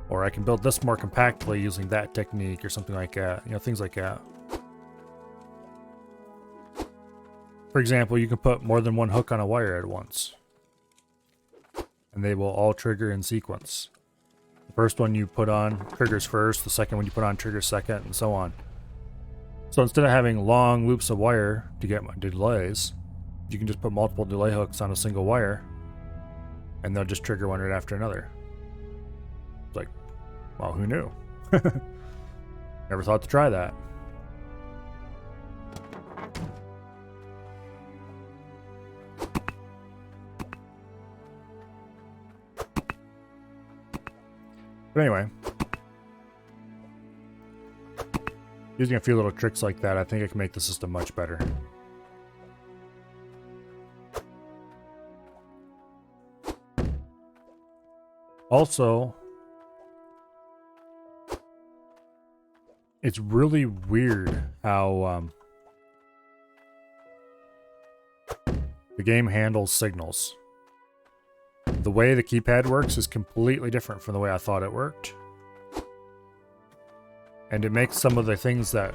Or I can build this more compactly using that technique or something like that. You know, things like that. For example, you can put more than one hook on a wire at once. And they will all trigger in sequence. The first one you put on triggers first, the second one you put on triggers second, and so on. So instead of having long loops of wire to get delays, you can just put multiple delay hooks on a single wire, and they'll just trigger one right after another. It's like, well, who knew? Never thought to try that. But anyway, using a few little tricks like that, I think I can make the system much better. Also, it's really weird how the game handles signals. The way the keypad works is completely different from the way I thought it worked. And it makes some of the things that...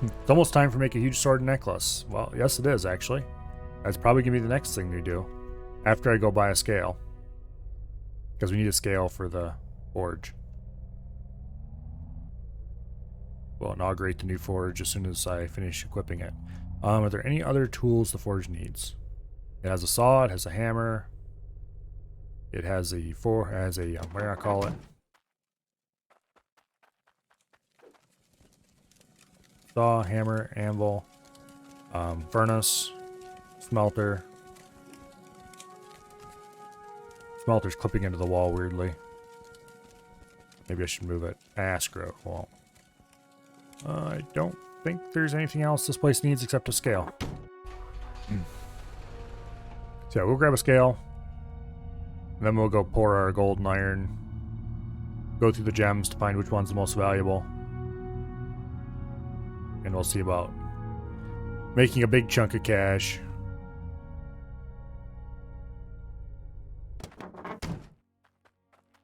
It's almost time for make a huge sword and necklace. Well, yes it is, actually. That's probably going to be the next thing we do. After I go buy a scale. Because we need a scale for the forge. We'll inaugurate the new forge as soon as I finish equipping it. Are there any other tools the forge needs? It has a saw, it has a hammer... It has a what do I call it? Saw, hammer, anvil, furnace, smelter. Smelter's clipping into the wall weirdly. Maybe I should move it. Screw it. Well, I don't think there's anything else this place needs except a scale. So yeah, we'll grab a scale. Then we'll go pour our gold and iron, go through the gems to find which one's the most valuable. And we'll see about making a big chunk of cash.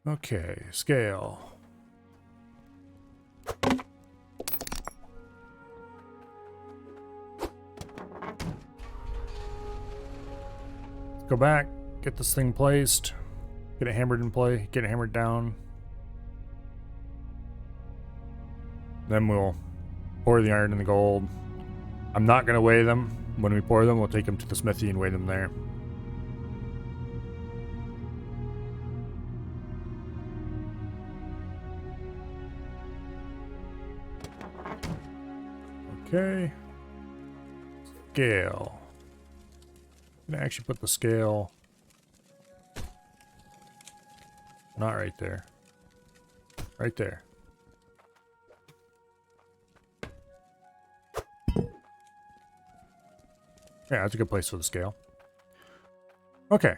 Okay, scale. Go back, get this thing placed. Get it hammered in play, get it hammered down. Then we'll pour the iron and the gold. I'm not going to weigh them. When we pour them, we'll take them to the smithy and weigh them there. Okay. Scale. I'm going to actually put the scale... Not right there. Right there. Yeah, that's a good place for the scale. Okay.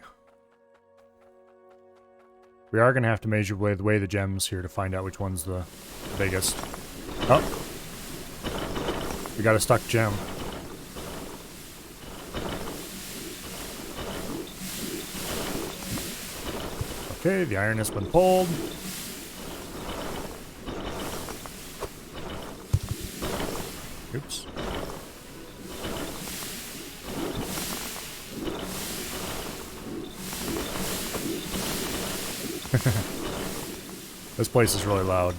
We are going to have to measure weigh the gems here to find out which one's the biggest. Oh. We got a stuck gem. Okay, the iron has been pulled. Oops. This place is really loud.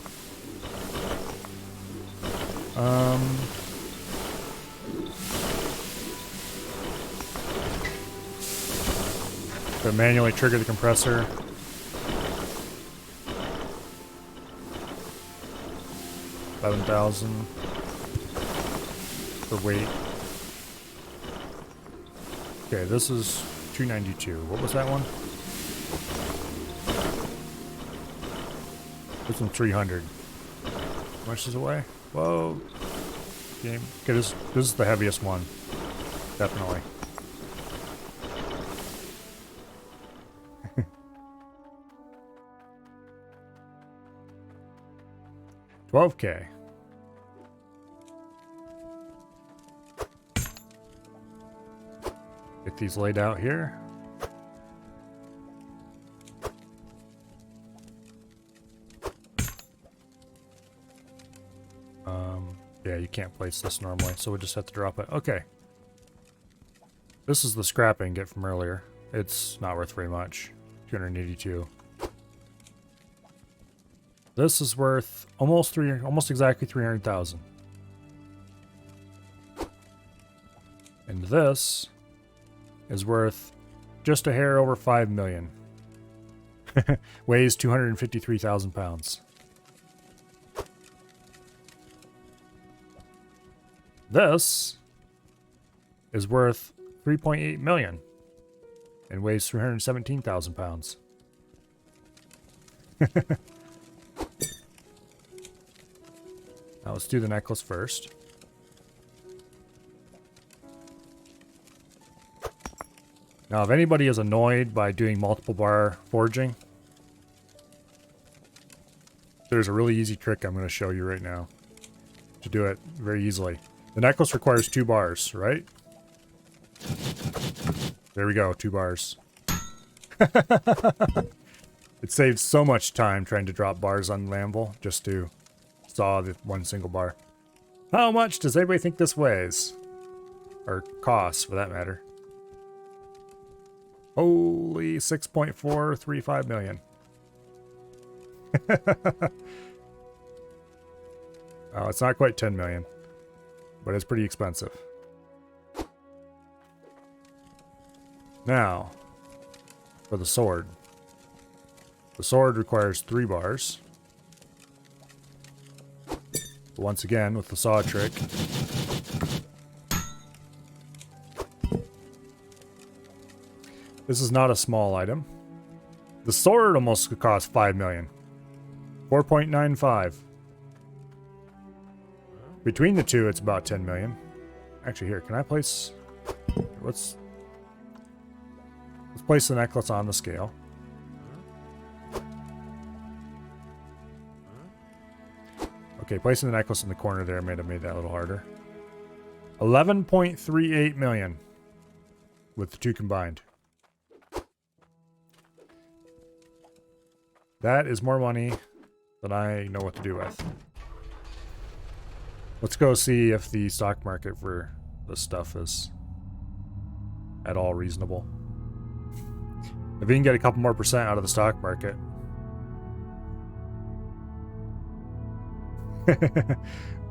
So manually trigger the compressor. $11,000 for weight. Okay, this is 292. What was that one? This one's 300. How much does it weigh? Whoa. game. Okay, this is the heaviest one. Definitely. $12K. Get these laid out here. Yeah, you can't place this normally, so we just have to drop it. Okay. This is the scrap ingot from earlier. It's not worth very much. 282. This is worth almost exactly 300,000. And this is worth just a hair over 5 million. Weighs 253,000 pounds. This is worth 3.8 million and weighs 317,000 pounds. Now let's do the necklace first. Now, if anybody is annoyed by doing multiple bar forging, there's a really easy trick I'm going to show you right now to do it very easily. The necklace requires 2 bars, right? There we go, 2 bars. It saves so much time trying to drop bars on the anvil just to saw the one single bar. How much does everybody think this weighs? Or costs, for that matter. Holy 6.435 million. Oh, it's not quite 10 million, but it's pretty expensive. Now, for the sword. The sword requires 3 bars. Once again, with the saw trick. This is not a small item. The sword almost could cost 5 million. 4.95. Between the two, it's about 10 million. Actually, here, can I place... Let's place the necklace on the scale. Okay, placing the necklace in the corner there may have made that a little harder. 11.38 million with the two combined. That is more money than I know what to do with. Let's go see if the stock market for this stuff is at all reasonable. If we can get a couple more % out of the stock market.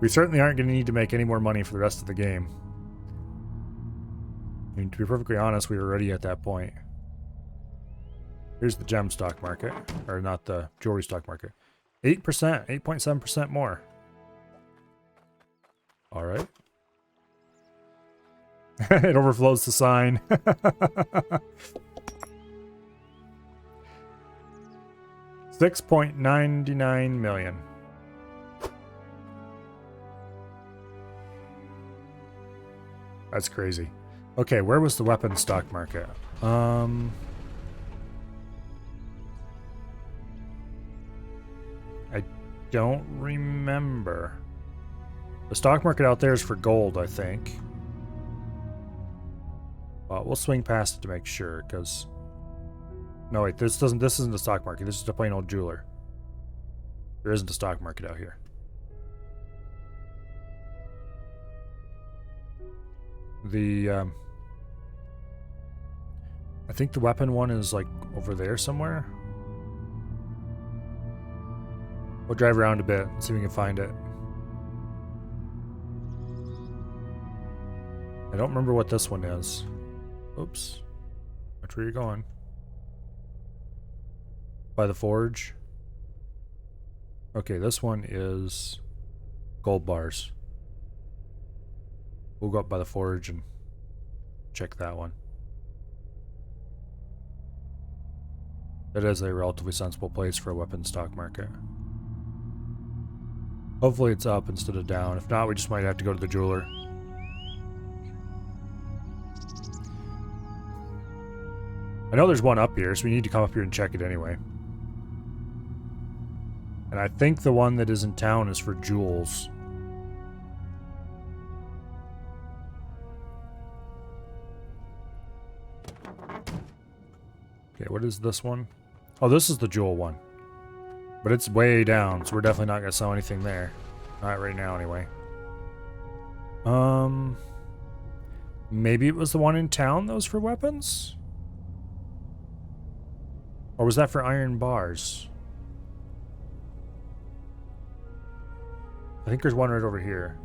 We certainly aren't going to need to make any more money for the rest of the game. I mean, to be perfectly honest, we were already at that point. Here's the gem stock market. Or not the jewelry stock market. 8%, 8.7% more. Alright. It overflows the sign. $6.99 million. That's crazy. Okay, where was the weapon stock market? I don't remember. The stock market out there is for gold, I think. Well, we'll swing past it to make sure, because... No, wait, this isn't the stock market. This is a plain old jeweler. There isn't a stock market out here. I think the weapon one is like over there somewhere. We'll drive around a bit and see if we can find it. I don't remember what this one is. Oops. Watch where you're going. By the forge. Okay, this one is gold bars. We'll go up by the forge and check that one. It is a relatively sensible place for a weapon stock market. Hopefully it's up instead of down. If not, we just might have to go to the jeweler. I know there's one up here, so we need to come up here and check it anyway. And I think the one that is in town is for jewels. Okay, what is this one? Oh, this is the jewel one. But it's way down, so we're definitely not going to sell anything there. Not right now, anyway. Maybe it was the one in town that was for weapons? Or was that for iron bars? I think there's one right over here.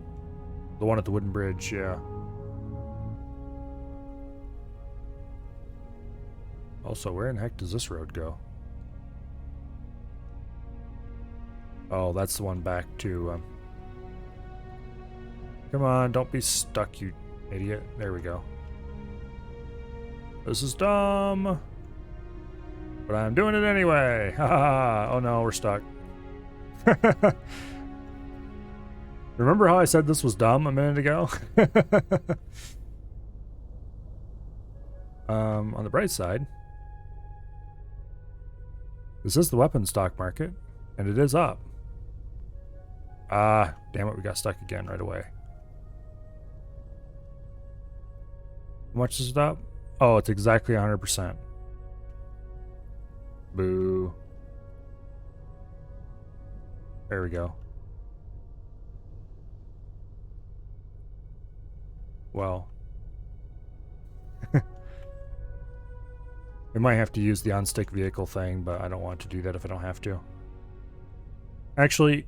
The one at the wooden bridge, yeah. Also, where in the heck does this road go? Oh, that's the one back to... Come on, don't be stuck, you idiot. There we go. This is dumb. But I'm doing it anyway. Haha. Oh no, we're stuck. Remember how I said this was dumb a minute ago? On the bright side, this is the weapons stock market, and it is up. Ah, damn it, we got stuck again right away. How much is it up? Oh, it's exactly 100%. Boo. There we go. Well. We might have to use the unstick vehicle thing, but I don't want to do that if I don't have to. Actually,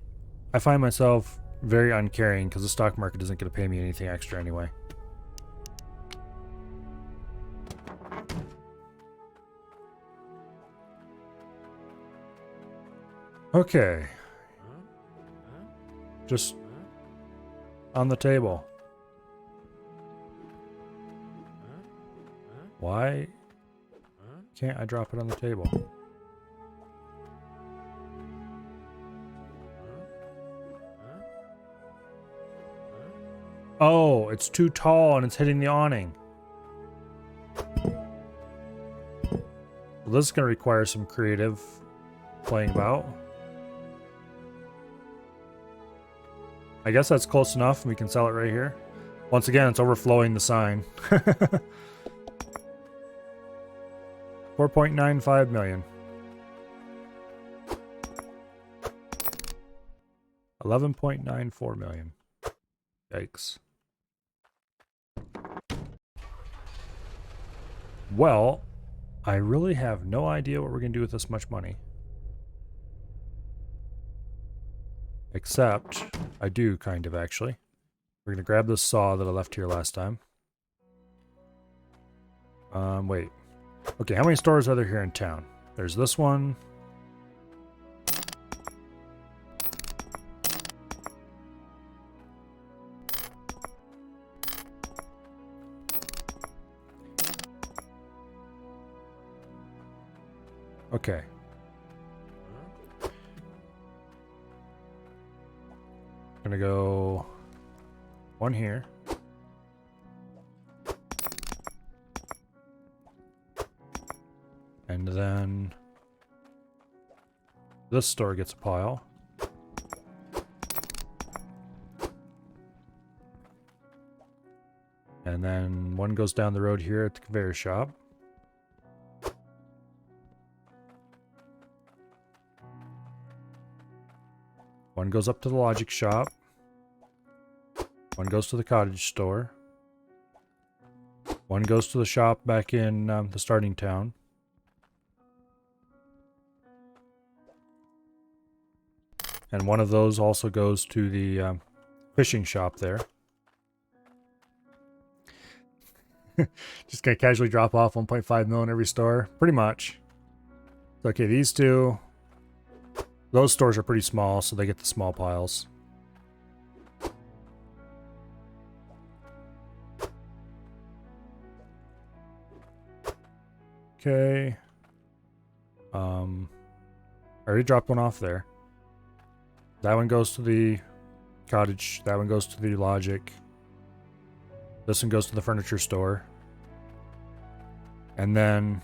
I find myself very uncaring because the stock market isn't going to pay me anything extra anyway. Okay. Just on the table. Why can't I drop it on the table? Oh, it's too tall and it's hitting the awning. Well, this is going to require some creative playing about. I guess that's close enough and we can sell it right here. Once again, it's overflowing the sign. 4.95 million. 11.94 million. Yikes. Well, I really have no idea what we're going to do with this much money. Except, I do kind of actually. We're going to grab this saw that I left here last time. Wait. Okay, how many stores are there here in town? There's this one. Okay. Gonna go one here. And then this store gets a pile. And then one goes down the road here at the conveyor shop. One goes up to the logic shop. One goes to the cottage store. One goes to the shop back in the starting town. And one of those also goes to the fishing shop there. Just gonna casually drop off 1.5 mil in every store. Pretty much. Okay, these two. Those stores are pretty small, so they get the small piles. Okay. I already dropped one off there. That one goes to the cottage. That one goes to the logic. This one goes to the furniture store. And then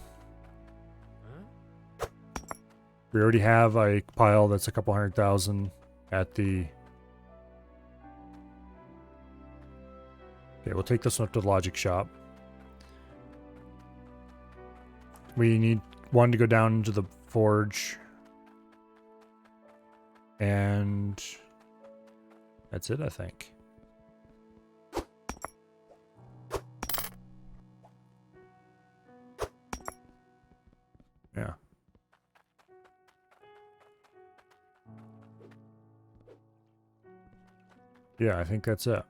we already have a pile that's a couple 100,000 at the... Okay, we'll take this one up to the logic shop. We need one to go down to the forge. And that's it, I think. Yeah. Yeah, I think that's it.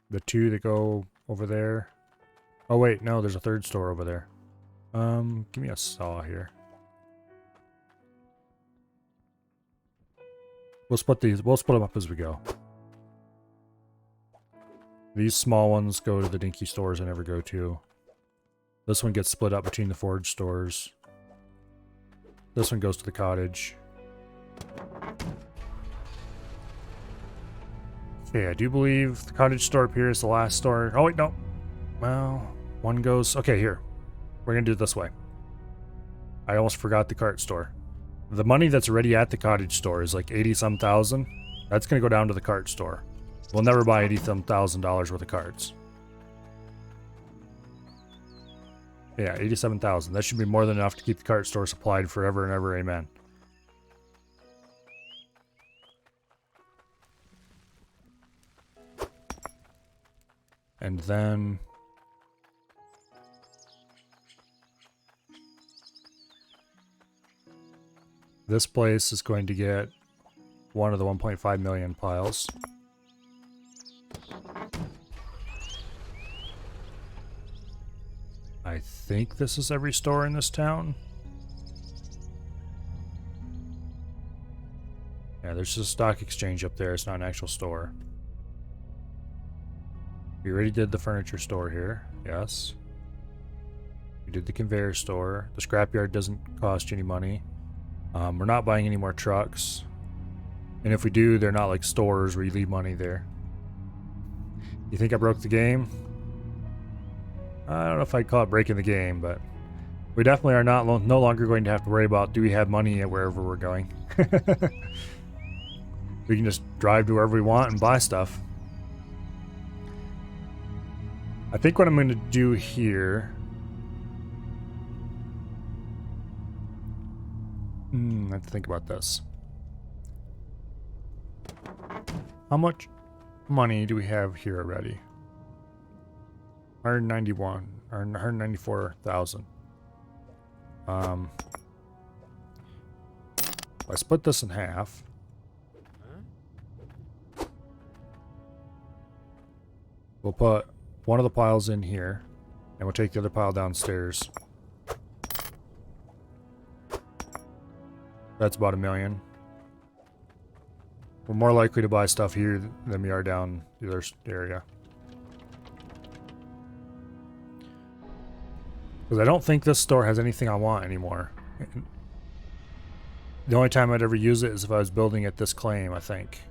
The two that go over there. Oh wait, no, there's a third store over there. Give me a saw here. We'll split them up as we go. These small ones go to the dinky stores I never go to. This one gets split up between the forge stores. This one goes to the cottage. Okay, I do believe the cottage store up here is the last store. Oh wait, no. Well, one goes... Okay, here. We're gonna do it this way. I almost forgot the cart store. The money that's already at the cottage store is like 80-some thousand. That's gonna go down to the cart store. We'll never buy $80-some thousand worth of carts. Yeah, 87,000. That should be more than enough to keep the cart store supplied forever and ever. Amen. And then... this place is going to get one of the 1.5 million piles. I think this is every store in this town. Yeah, there's just a stock exchange up there. It's not an actual store. We already did the furniture store here. Yes. We did the conveyor store. The scrapyard doesn't cost you any money. We're not buying any more trucks. And if we do, they're not like stores where you leave money there. You think I broke the game? I don't know if I'd call it breaking the game, but we definitely are no longer going to have to worry about do we have money at wherever we're going. We can just drive to wherever we want and buy stuff. I think what I'm going to do here... I have to think about this. How much money do we have here already? 191 or 194,000. I split this in half. We'll put one of the piles in here, and we'll take the other pile downstairs. That's about $1 million. We're more likely to buy stuff here than we are down the other area. Because I don't think this store has anything I want anymore. The only time I'd ever use it is if I was building at this claim, I think.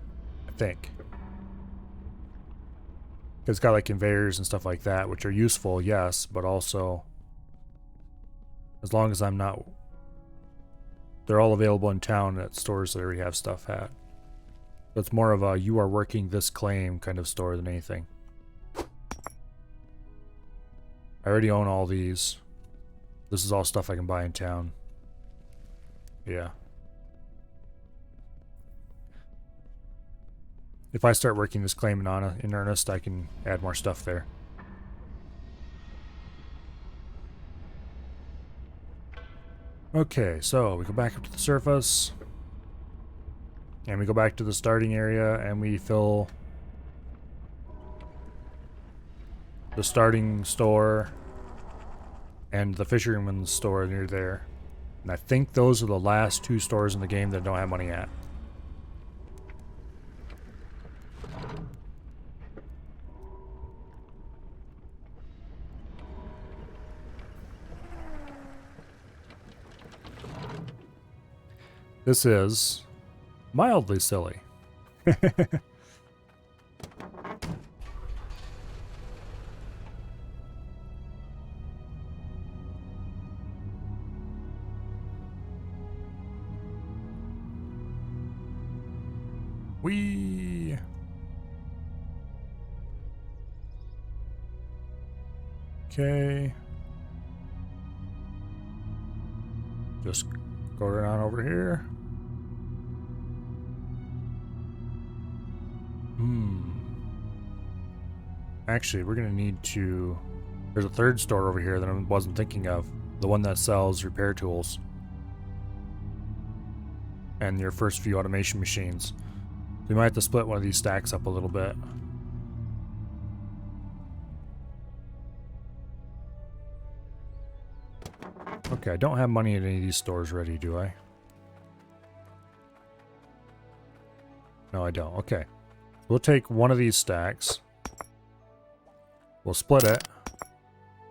It's got like conveyors and stuff like that, which are useful, yes, but also as long as I'm not... They're all available in town at stores that already have stuff at. So it's more of a you are working this claim kind of store than anything. I already own all these. This is all stuff I can buy in town. Yeah. If I start working this claim in earnest, I can add more stuff there. Okay, so we go back up to the surface. And we go back to the starting area and we fill the starting store and the fisherman's store near there. And I think those are the last two stores in the game that don't have money at. This is mildly silly. Whee! Okay. Just go around over here. Actually, we're gonna need to... There's a third store over here that I wasn't thinking of. The one that sells repair tools. And your first few automation machines. So we might have to split one of these stacks up a little bit. Okay, I don't have money at any of these stores ready, do I? No, I don't. Okay. We'll take one of these stacks. We'll split it.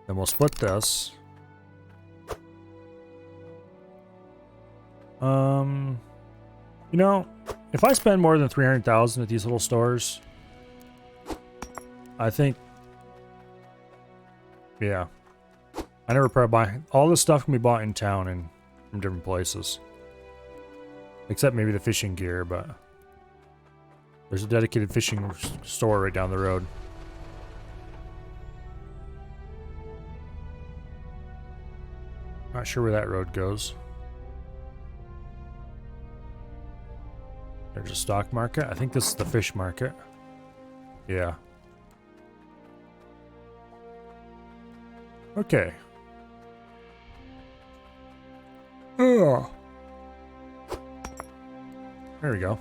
Then we'll split this. You know, if I spend more than 300,000 at these little stores, I think, yeah. I never probably buy, all this stuff can be bought in town and from different places. Except maybe the fishing gear, but there's a dedicated fishing store right down the road. Not sure where that road goes. There's a stock market. I think this is the fish market. Yeah. Okay. Oh. There we go.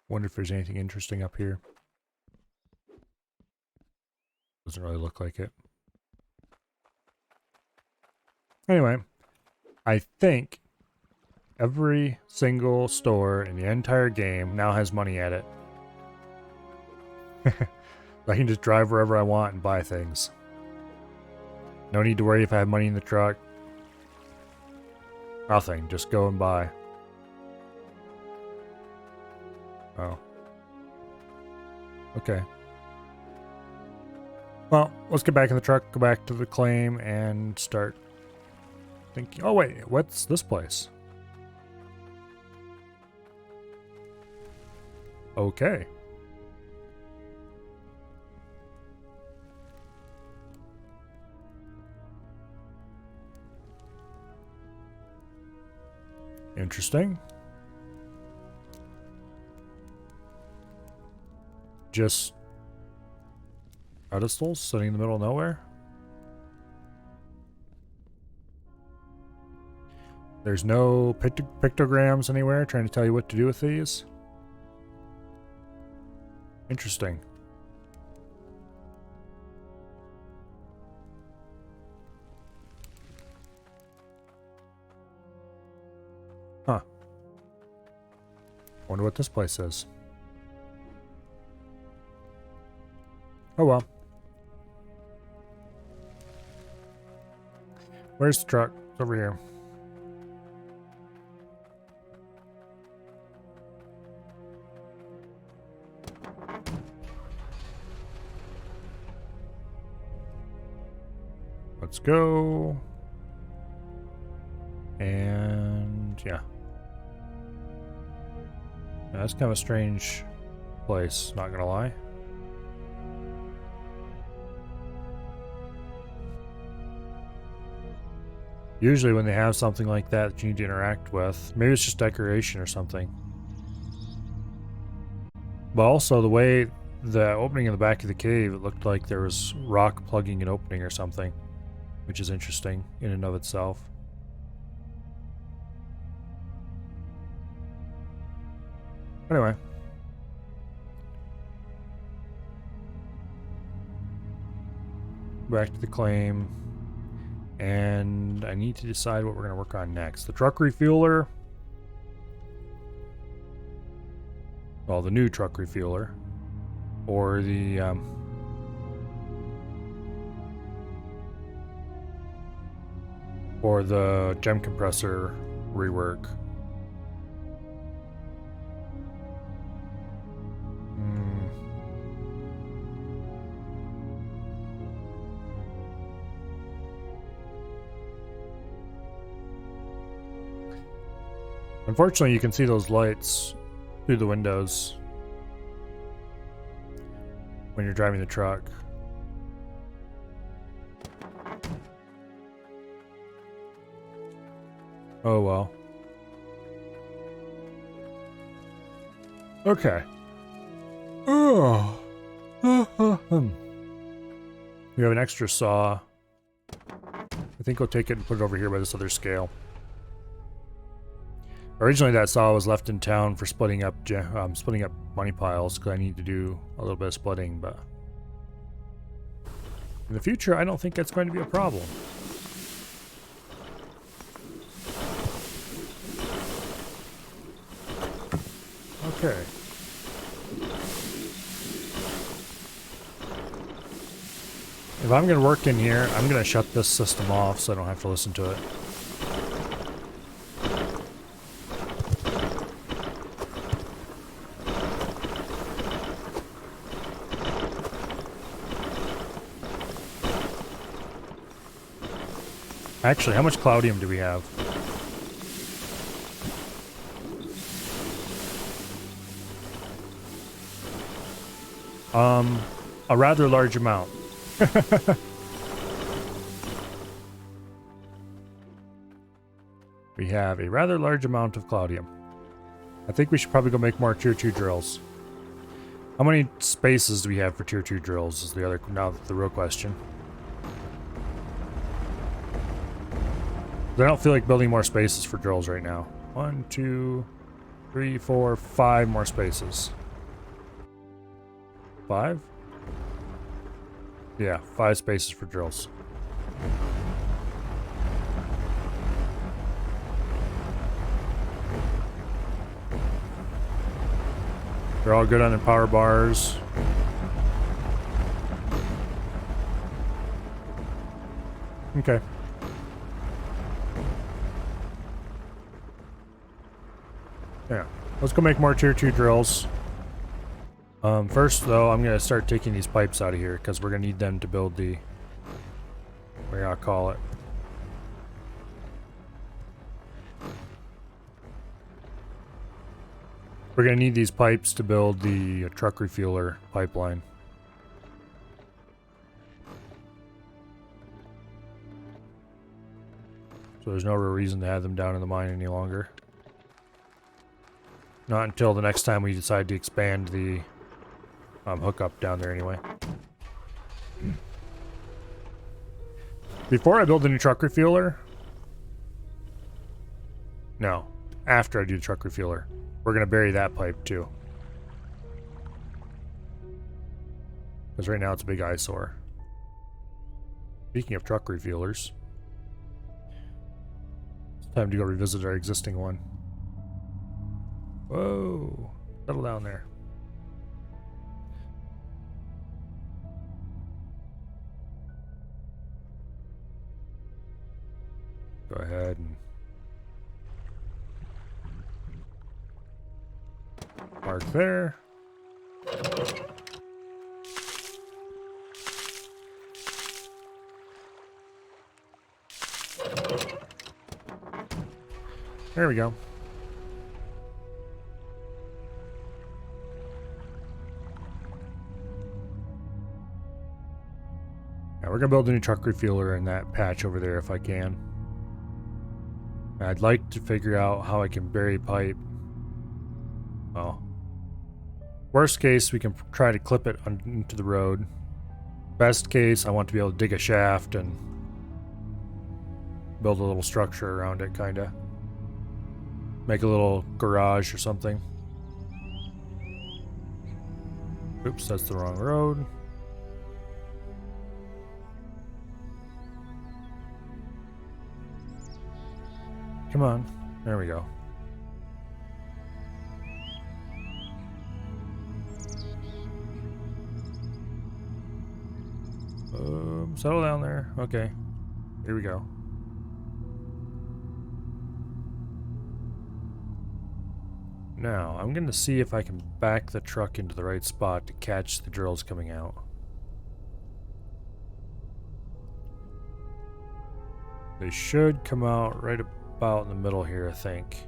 Wonder if there's anything interesting up here. Doesn't really look like it. Anyway, I think every single store in the entire game now has money at it. I can just drive wherever I want and buy things. No need to worry if I have money in the truck. Nothing, just go and buy. Oh. Okay. Well, let's get back in the truck, go back to the claim, and start thinking... Oh wait, what's this place? Okay. Interesting. Just pedestals sitting in the middle of nowhere. There's no pictograms anywhere trying to tell you what to do with these. Interesting. Huh. Wonder what this place is. Oh well. Where's the truck? It's over here. Let's go. And yeah. That's kind of a strange place, not gonna lie. Usually when they have something like that you need to interact with, maybe it's just decoration or something. But also the way the opening in the back of the cave, it looked like there was rock plugging an opening or something, which is interesting in and of itself. Anyway. Back to the claim. And I need to decide what we're going to work on next. The truck refueler. Well, the new truck refueler. Or the... or the gem compressor rework. Unfortunately, you can see those lights through the windows when you're driving the truck. Oh well. Okay. Oh. We have an extra saw. I think we'll take it and put it over here by this other scale. Originally, that saw was left in town for splitting up money piles because I need to do a little bit of splitting, but in the future, I don't think that's going to be a problem. Okay. If I'm going to work in here, I'm going to shut this system off so I don't have to listen to it. Actually, how much cloudium do we have? A rather large amount. We have a rather large amount of cloudium. I think we should probably go make more tier 2 drills. How many spaces do we have for tier 2 drills is the real question. I don't feel like building more spaces for drills right now. 1, 2, 3, 4, 5 more spaces. 5? Yeah, 5 spaces for drills. They're all good on the power bars. Okay. Yeah, let's go make more tier 2 drills. First though, I'm gonna start taking these pipes out of here because we're gonna need them to build the, what do I call it? We're gonna need these pipes to build the truck refueler pipeline. So there's no real reason to have them down in the mine any longer. Not until the next time we decide to expand the hookup down there anyway. Before I build a new truck refueler... No. After I do the truck refueler. We're going to bury that pipe too. Because right now it's a big eyesore. Speaking of truck refuelers... It's time to go revisit our existing one. Whoa! Settle down there. Go ahead and mark there. There we go. Now we're gonna build a new truck refueler in that patch over there if I can. I'd like to figure out how I can bury pipe. Well, worst case, we can try to clip it into the road. Best case, I want to be able to dig a shaft and build a little structure around it, kinda. Make a little garage or something. Oops, that's the wrong road. Come on. There we go. Settle down there. Okay. Here we go. Now, I'm going to see if I can back the truck into the right spot to catch the drills coming out. They should come out right about in the middle here, I think.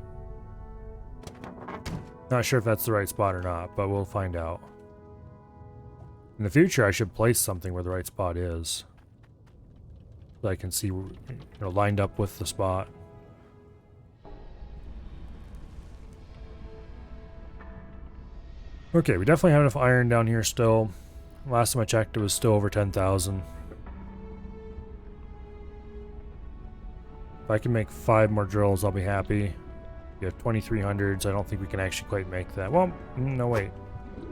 Not sure if that's the right spot or not, but we'll find out. In the future, I should place something where the right spot is. So I can see, lined up with the spot. Okay, we definitely have enough iron down here still. Last time I checked, it was still over 10,000. If I can make 5 more drills, I'll be happy. We have 2,300s. I don't think we can actually quite make that. Well, no, wait.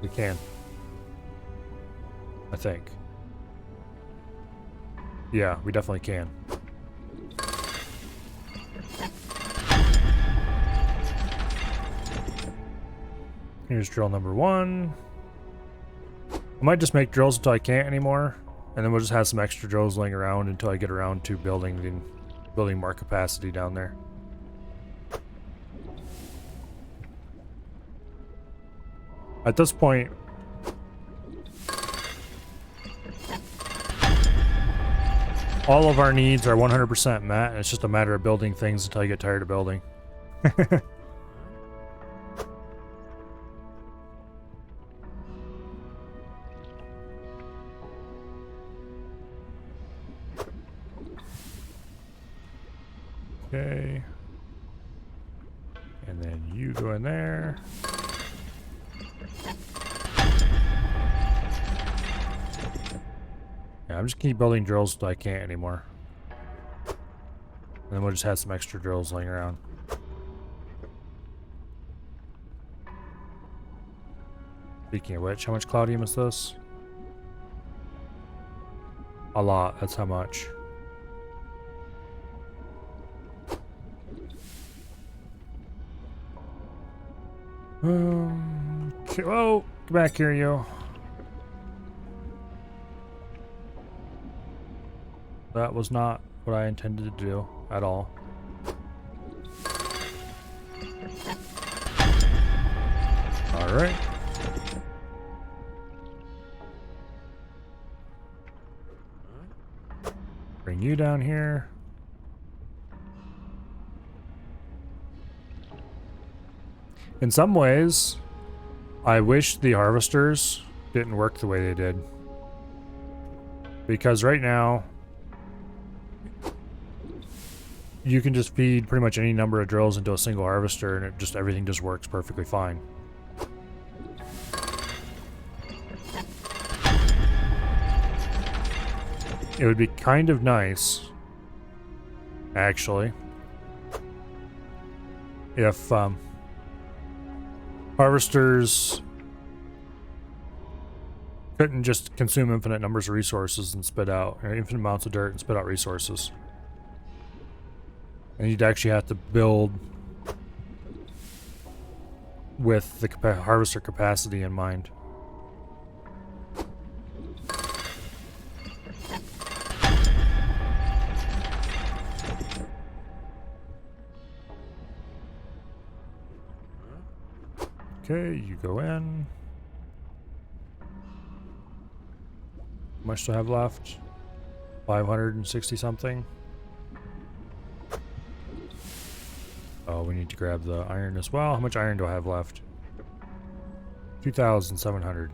We can. I think. Yeah, we definitely can. Here's drill number 1. I might just make drills until I can't anymore, and then we'll just have some extra drills laying around until I get around to building more capacity down there. At this point, all of our needs are 100% met, and it's just a matter of building things until I get tired of building. Okay. And then you go in there. Yeah, I'm just gonna keep building drills until I can't anymore. And then we'll just have some extra drills laying around. Speaking of which, how much cloudium is this? A lot, that's how much. Okay, whoa, get back here, you. That was not what I intended to do at all. Alright. Bring you down here. In some ways, I wish the harvesters didn't work the way they did. Because right now, you can just feed pretty much any number of drills into a single harvester and everything just works perfectly fine. It would be kind of nice, actually, if harvesters couldn't just consume infinite numbers of resources and spit out, or infinite amounts of dirt and spit out resources. And you'd actually have to build with the harvester capacity in mind. Okay, you go in. How much do I have left? 560 something. Oh, we need to grab the iron as well. How much iron do I have left? 2,700.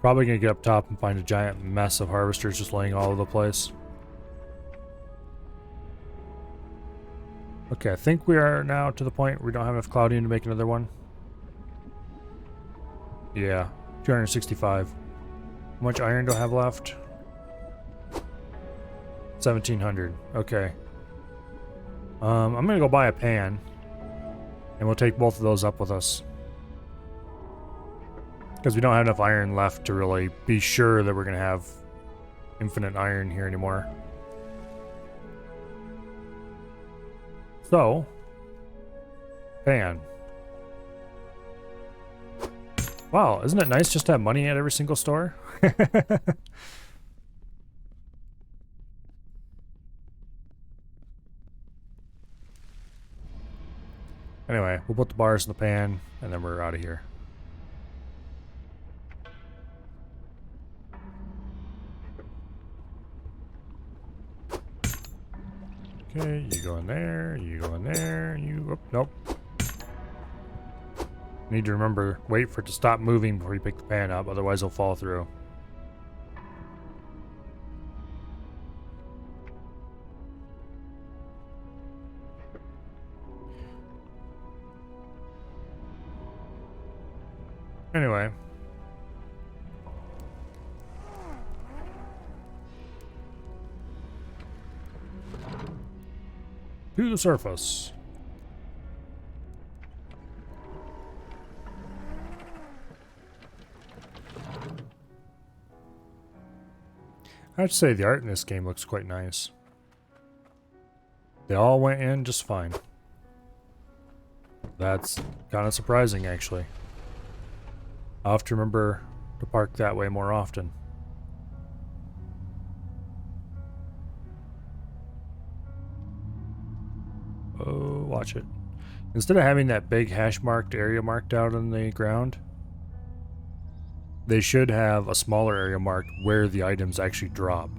Probably gonna get up top and find a giant mess of harvesters just laying all over the place. Okay, I think we are now to the point where we don't have enough cloudium to make another one. Yeah, 265. How much iron do I have left? 1,700. Okay. I'm gonna go buy a pan, and we'll take both of those up with us. Because we don't have enough iron left to really be sure that we're gonna have infinite iron here anymore. So, pan. Wow, isn't it nice just to have money at every single store? Anyway, we'll put the bars in the pan, and then we're out of here. Okay, you go in there, you go in there, you... Oh, nope. Need to remember, wait for it to stop moving before you pick the pan up, otherwise it'll fall through. Anyway. To the surface. I have to say the art in this game looks quite nice. They all went in just fine. That's kind of surprising, actually. I'll have to remember to park that way more often. Oh, watch it. Instead of having that big hash marked area marked out on the ground, they should have a smaller area marked where the items actually drop.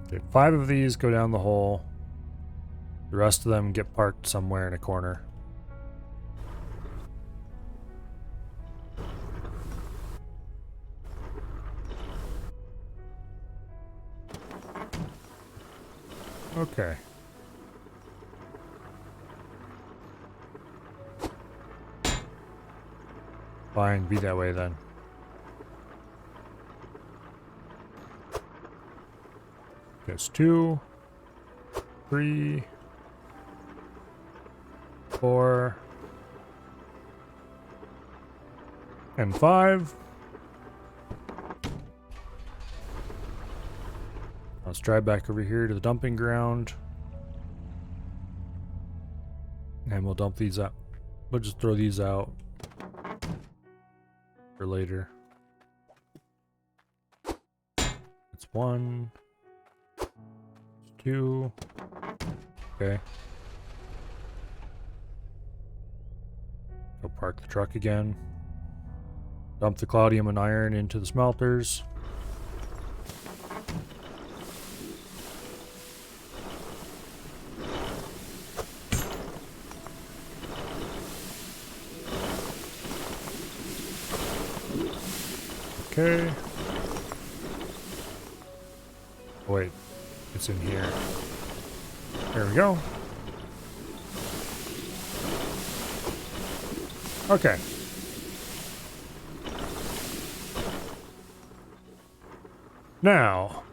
Okay, 5 of these go down the hole. The rest of them get parked somewhere in a corner. Okay. Fine, be that way then. There's 2, 3, 4, and 5. Let's drive back over here to the dumping ground. And we'll dump these out. We'll just throw these out for later. It's 1. It's 2. Okay. Go park the truck again. Dump the calcium and iron into the smelters. Okay. Oh, wait, it's in here. There we go. Okay. Now,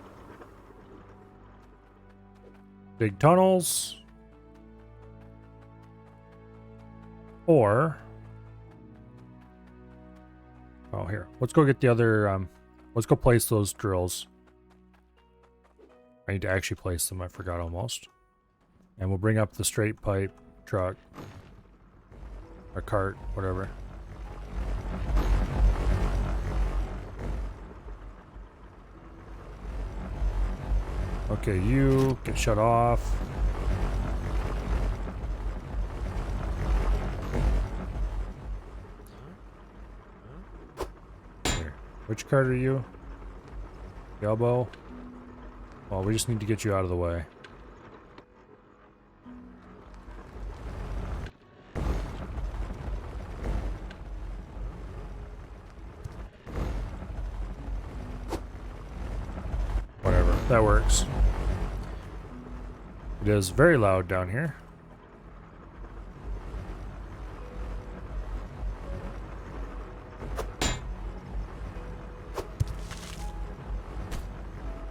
big tunnels, or oh, here. Let's go get the other, let's go place those drills. I need to actually place them, I forgot almost. And we'll bring up the straight pipe truck. Or cart, whatever. Okay, you get shut off. Here. Which cart are you? The elbow? Well, we just need to get you out of the way. Whatever, that works. It is very loud down here.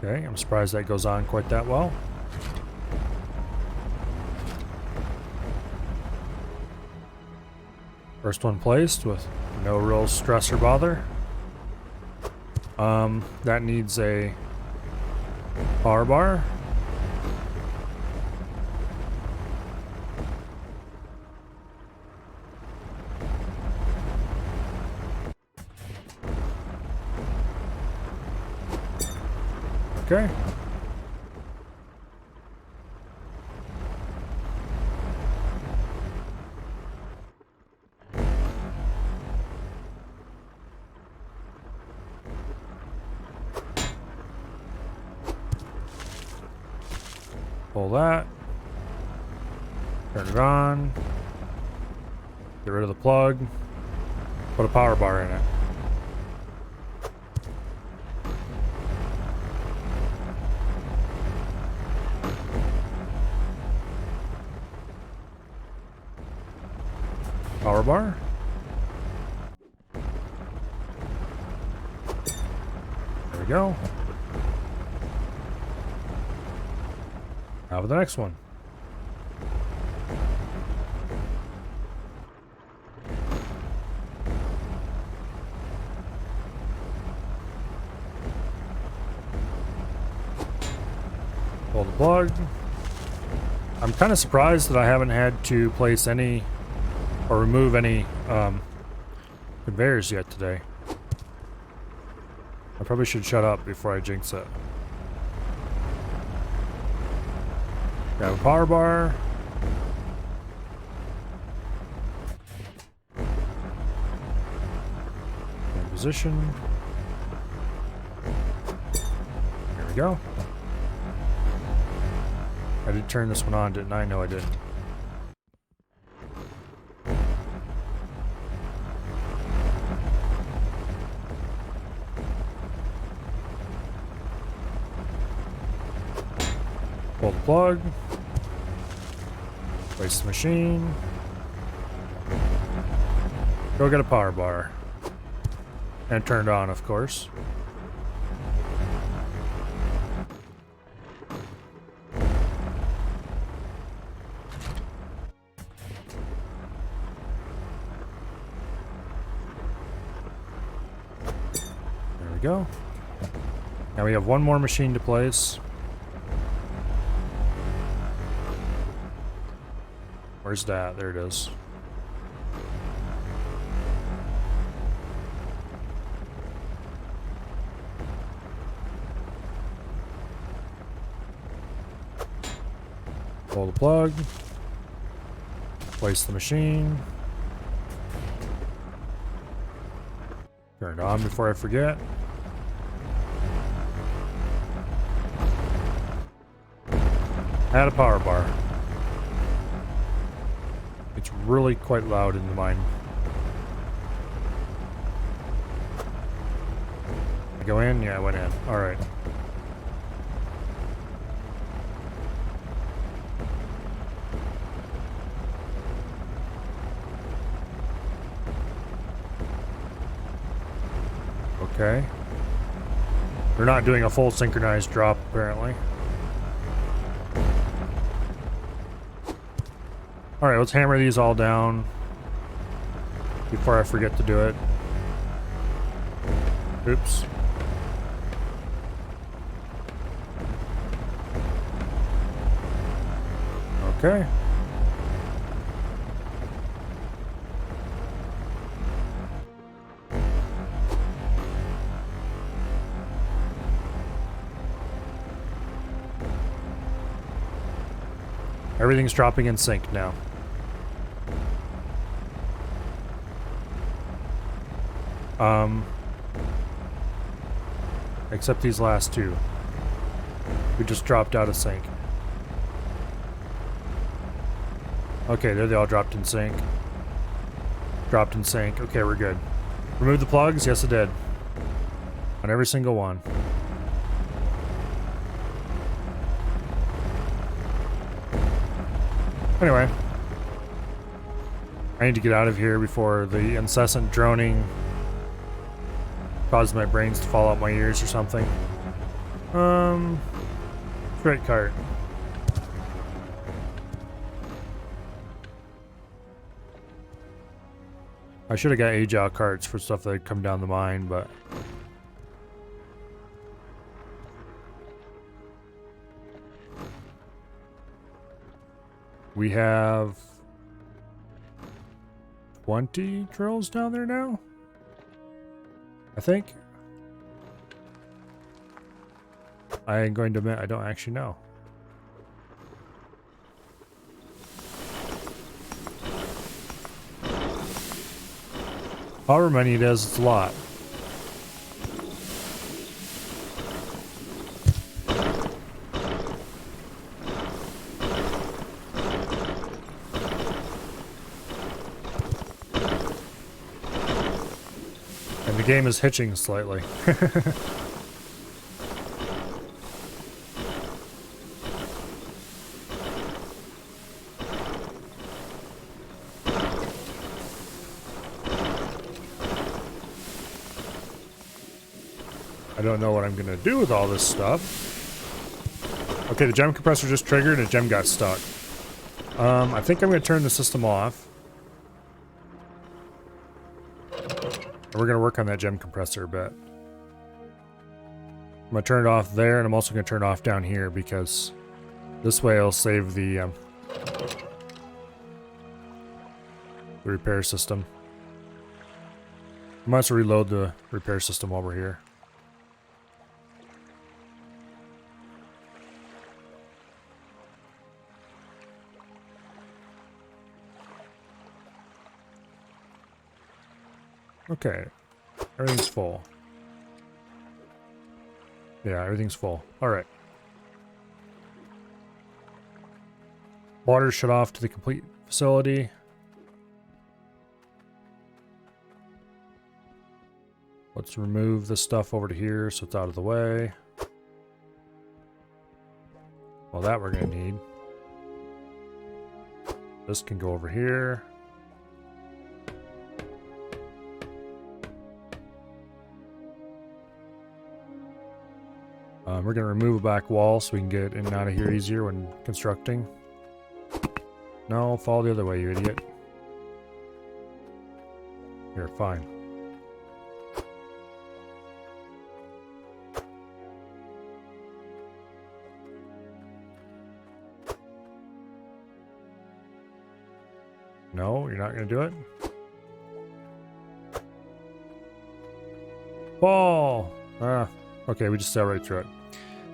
Okay, I'm surprised that goes on quite that well. First one placed with no real stress or bother. That needs a power bar. Okay. Pull that. Turn it on. Get rid of the plug. Put a power bar in it. Power bar. There we go. Now for the next one. Pull the plug. I'm kind of surprised that I haven't had to place any or remove any conveyors yet today. I probably should shut up before I jinx it. Grab a power bar. In position. There we go. I did turn this one on, didn't I? No, I didn't. Pull the plug. Place the machine. Go get a power bar. And turn it on, of course. There we go. Now we have one more machine to place. Where's that? There it is. Pull the plug. Place the machine. Turn it on before I forget. Add a power bar. It's really quite loud in the mine. I go in? Yeah, I went in. Alright. Okay. They're not doing a full synchronized drop, apparently. Alright, let's hammer these all down before I forget to do it. Oops. Okay. Everything's dropping in sync now. Except these last two. We just dropped out of sync. Okay, there they all dropped in sync. Dropped in sync. Okay, we're good. Remove the plugs? Yes, it did. On every single one. Anyway. I need to get out of here before the incessant droning causes my brains to fall out my ears or something. Freight cart. I should have got age-out carts for stuff that come down the mine, but... We have... 20 drills down there now? I think. I am going to admit I don't actually know. However many it is, it's a lot. And the game is hitching slightly. I don't know what I'm gonna do with all this stuff. Okay, the gem compressor just triggered and a gem got stuck. I think I'm gonna turn the system off. And we're gonna work on that gem compressor a bit. I'm gonna turn it off there, and I'm also gonna turn it off down here because this way I'll save the repair system. I might as well reload the repair system while we're here. Okay, everything's full. Yeah, everything's full. Alright. Water shut off to the complete facility. Let's remove this stuff over to here so it's out of the way. Well, that we're going to need. This can go over here. We're going to remove a back wall so we can get in and out of here easier when constructing. No, fall the other way, you idiot. Here, fine. No, you're not going to do it? Fall! Ah, okay, we just sailed right through it.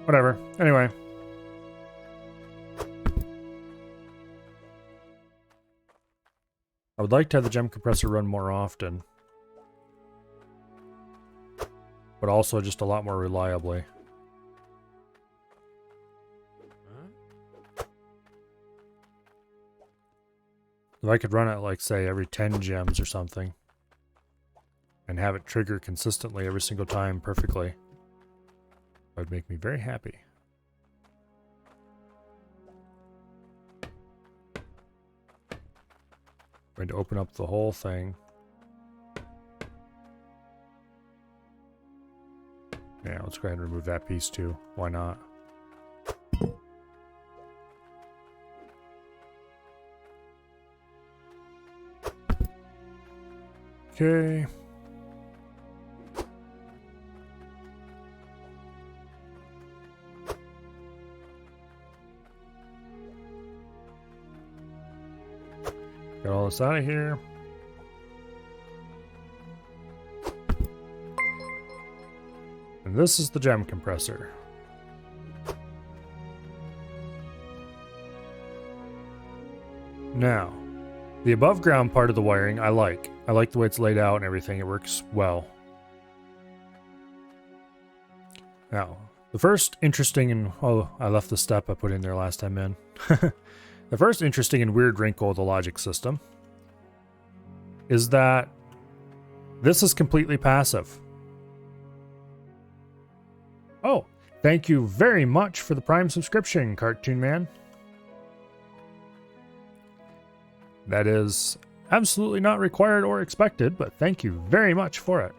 Whatever. Anyway. I would like to have the gem compressor run more often. But also just a lot more reliably. If I could run it like, say, every 10 gems or something. And have it trigger consistently every single time perfectly. That would make me very happy. Going to open up the whole thing. Yeah, let's go ahead and remove that piece too. Why not? Okay. Get all this out of here. And this is the gem compressor. Now, the above ground part of the wiring I like. I like the way it's laid out and everything. It works well. Now, the first interesting and... Oh, I left the step I put in there last time in. The first interesting and weird wrinkle of the logic system is that this is completely passive. Oh, thank you very much for the Prime subscription, Cartoon Man. That is absolutely not required or expected, but thank you very much for it.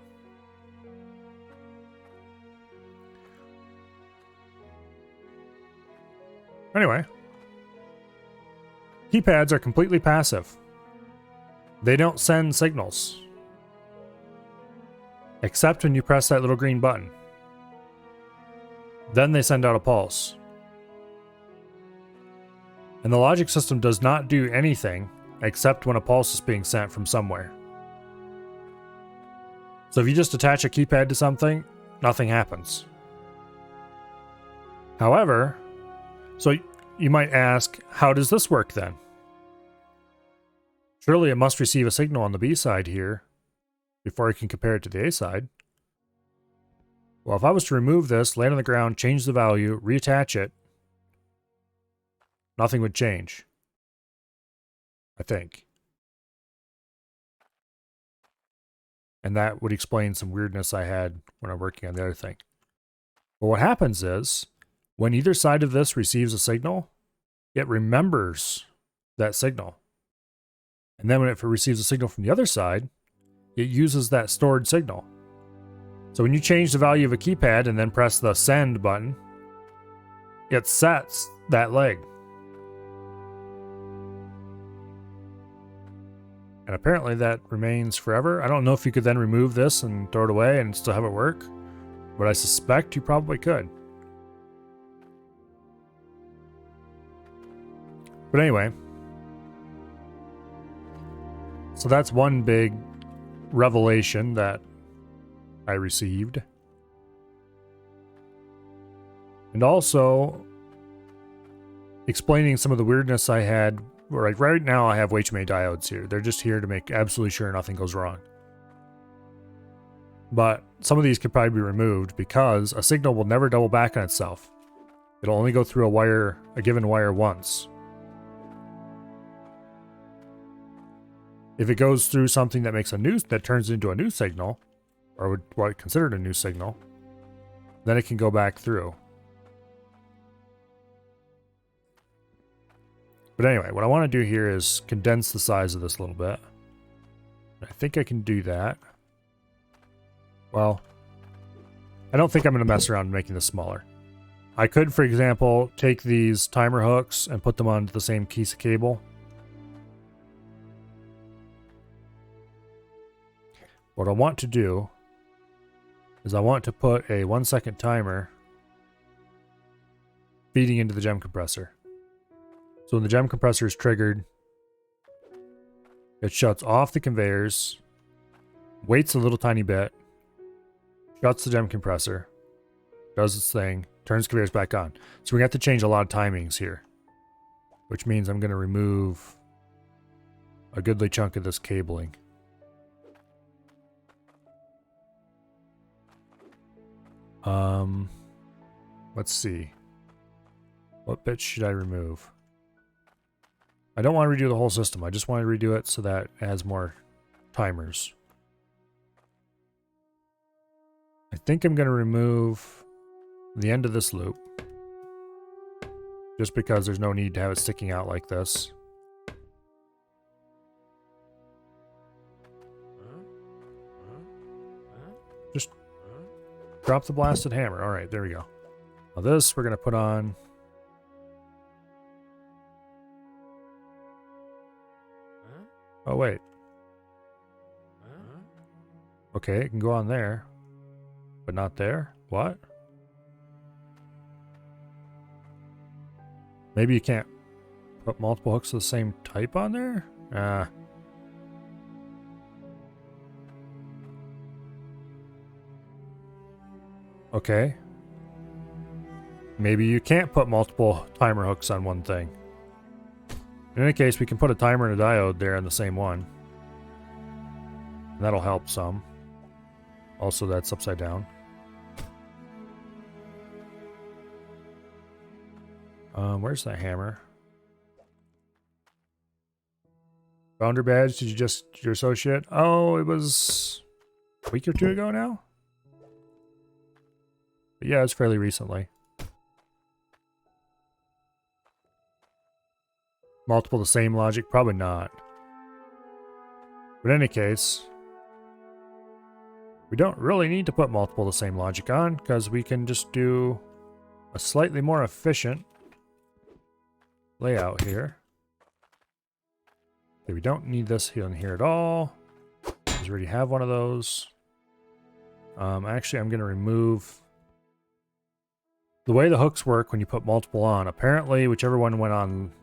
Anyway. Keypads are completely passive. They don't send signals. Except when you press that little green button. Then they send out a pulse. And the logic system does not do anything except when a pulse is being sent from somewhere. So if you just attach a keypad to something, nothing happens. However, so you might ask, how does this work then? Surely it must receive a signal on the B side here before I can compare it to the A side. Well, if I was to remove this, land on the ground, change the value, reattach it, nothing would change. I think. And that would explain some weirdness I had when I'm working on the other thing. But what happens is, when either side of this receives a signal, it remembers that signal. And then when it receives a signal from the other side, it uses that stored signal. So when you change the value of a keypad and then press the send button, it sets that leg. And apparently that remains forever. I don't know if you could then remove this and throw it away and still have it work, but I suspect you probably could. But anyway, so that's one big revelation that I received. And also explaining some of the weirdness I had. Right now I have way too many diodes here. They're just here to make absolutely sure nothing goes wrong. But some of these could probably be removed because a signal will never double back on itself. It'll only go through a given wire once. If it goes through something that turns into a new signal, or what I considered a new signal, then it can go back through. But anyway, what I want to do here is condense the size of this a little bit. I think I can do that. Well, I don't think I'm going to mess around making this smaller. I could, for example, take these timer hooks and put them onto the same piece of cable. What I want to do is I want to put a 1-second timer feeding into the gem compressor. So when the gem compressor is triggered, it shuts off the conveyors, waits a little tiny bit, shuts the gem compressor, does its thing, turns conveyors back on. So we have to change a lot of timings here, which means I'm going to remove a goodly chunk of this cabling. Let's see. What bits should I remove? I don't want to redo the whole system. I just want to redo it so that it has more timers. I think I'm going to remove the end of this loop. Just because there's no need to have it sticking out like this. Just drop the blasted hammer. Alright, there we go. Now this we're going to put on. Oh, wait. Okay, it can go on there. But not there? What? Maybe you can't put multiple hooks of the same type on there? Okay. Maybe you can't put multiple timer hooks on one thing. In any case, we can put a timer and a diode there on the same one. And that'll help some. Also, that's upside down. Where's that hammer? Founder badge, did you just your associate? Oh, it was a week or two ago now? But yeah, it's fairly recently. Multiple the same logic? Probably not. But in any case, we don't really need to put multiple the same logic on, because we can just do a slightly more efficient layout here. Okay, we don't need this in here at all, because we already have one of those. Actually, I'm going to remove the way the hooks work when you put multiple on. Apparently, whichever one went on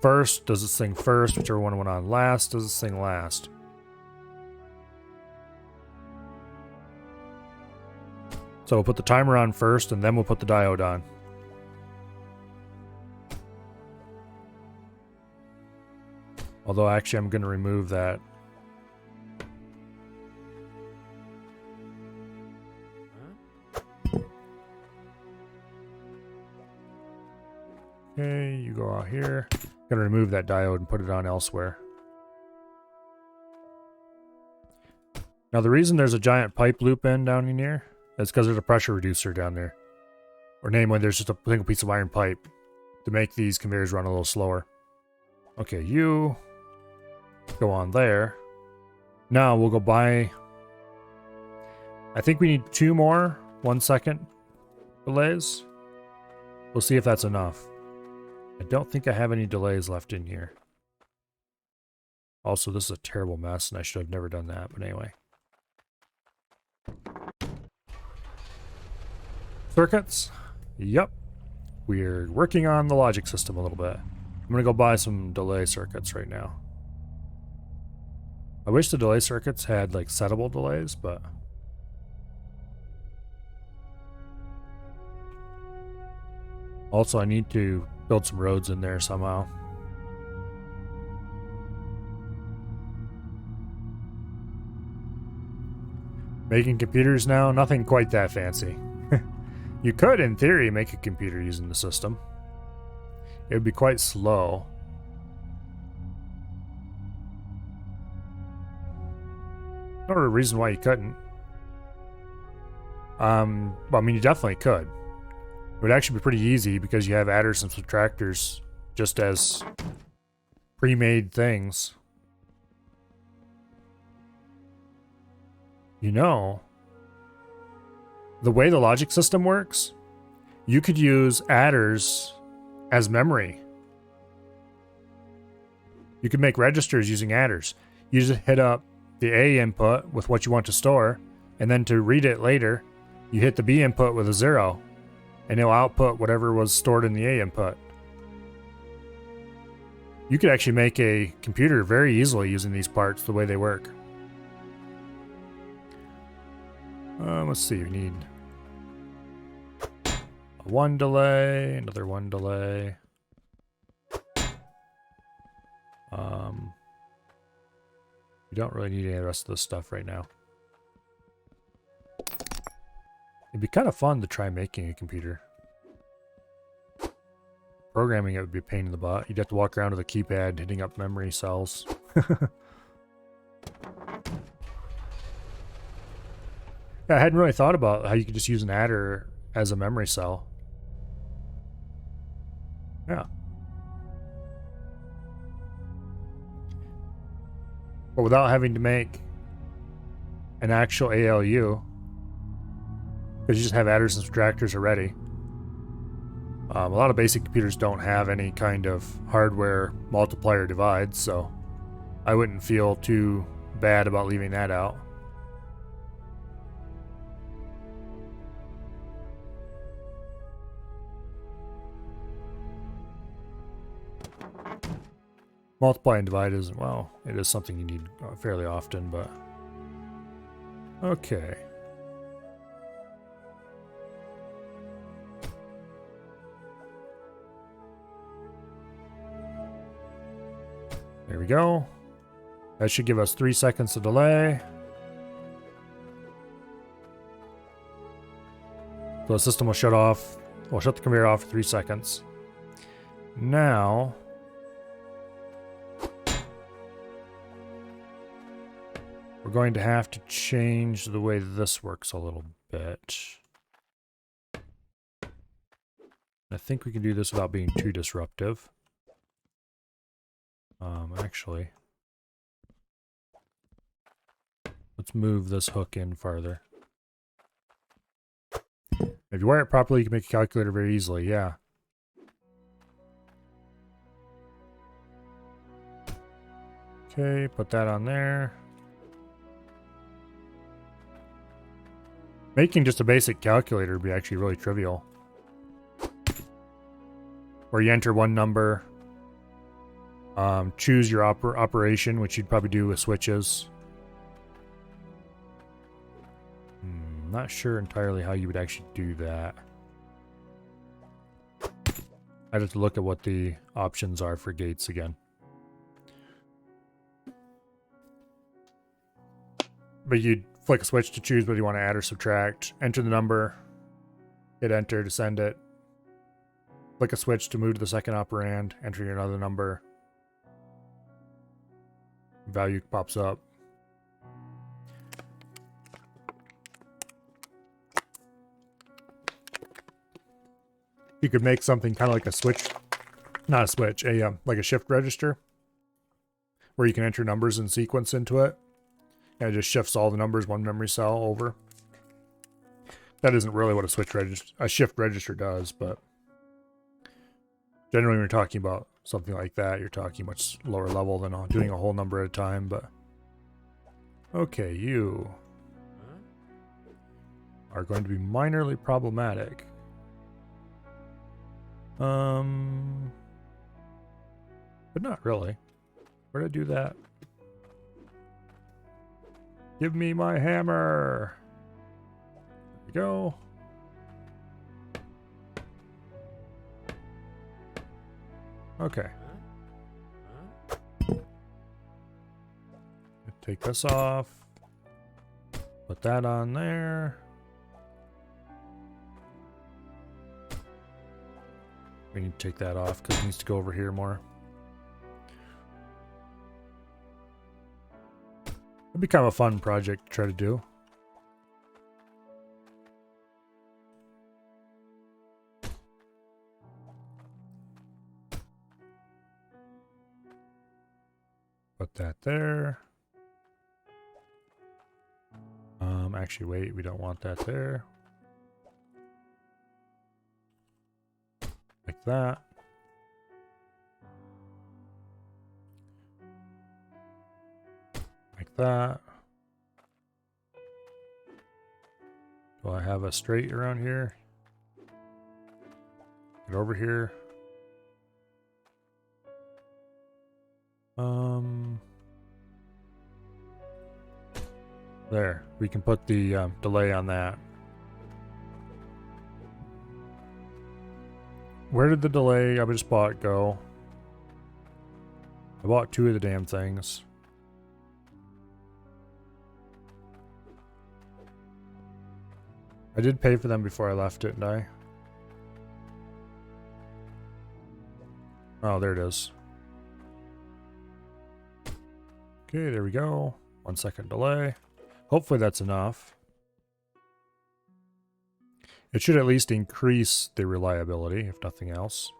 first does this thing first, whichever one went on last does this thing last. So we'll put the timer on first, and then we'll put the diode on. Although actually I'm going to remove that. Okay, you go out here. Going to remove that diode and put it on elsewhere. Now the reason there's a giant pipe loop in down in here is because there's a pressure reducer down there. Or namely, there's just a single piece of iron pipe to make these conveyors run a little slower. Okay, you go on there. Now we'll go buy... I think we need 2 more 1-second delays. We'll see if that's enough. I don't think I have any delays left in here. Also, this is a terrible mess, and I should have never done that, but anyway. Circuits? Yep. We're working on the logic system a little bit. I'm gonna go buy some delay circuits right now. I wish the delay circuits had, like, settable delays, but... Also, I need to build some roads in there somehow. Making computers now? Nothing quite that fancy. You could, in theory, make a computer using the system. It would be quite slow. No reason why you couldn't. Well, I mean, you definitely could. It would actually be pretty easy because you have adders and subtractors just as pre-made things. You know, the way the logic system works, you could use adders as memory. You could make registers using adders. You just hit up the A input with what you want to store, and then to read it later, you hit the B input with a 0, and it'll output whatever was stored in the A input. You could actually make a computer very easily using these parts the way they work. Let's see, we need a 1 delay, another 1 delay. We don't really need any of the rest of this stuff right now. It'd be kind of fun to try making a computer. Programming it would be a pain in the butt. You'd have to walk around with a keypad hitting up memory cells. Yeah, I hadn't really thought about how you could just use an adder as a memory cell. Yeah. But without having to make an actual ALU, because you just have adders and subtractors already. A lot of basic computers don't have any kind of hardware multiplier divide, so I wouldn't feel too bad about leaving that out. Multiply and divide isn't, well, it is something you need fairly often, but... Okay. There we go. That should give us 3 seconds of delay. So the system will shut off. We'll shut the conveyor off for 3 seconds. Now... we're going to have to change the way this works a little bit. I think we can do this without being too disruptive. Actually, let's move this hook in farther. If you wire it properly, you can make a calculator very easily, yeah. Okay, put that on there. Making just a basic calculator would be actually really trivial. Where you enter one number, choose your operation, which you'd probably do with switches. Not sure entirely how you would actually do that. I'd have to look at what the options are for gates again. But you'd flick a switch to choose whether you want to add or subtract. Enter the number. Hit enter to send it. Flick a switch to move to the second operand. Enter another number. Value pops up. You could make something kind of like a switch, not a switch, like a shift register, where you can enter numbers in sequence into it, and it just shifts all the numbers one memory cell over. That isn't really what a shift register does, but generally when you're talking about something like that, you're talking much lower level than doing a whole number at a time. But okay, you are going to be minorly problematic. But not really. Where did I do that? Give me my hammer. There we go. Okay. Take this off. Put that on there. We need to take that off because it needs to go over here more. It'd be kind of a fun project to try to do. Put that there. Actually, wait, we don't want that there. Like that. Like that. Do I have a straight around here? Get over here. There. We can put the delay on that. Where did the delay I just bought go? I bought 2 of the damn things. I did pay for them before I left, didn't I? Oh, there it is. Okay, there we go. 1 second delay. Hopefully that's enough. It should at least increase the reliability, if nothing else.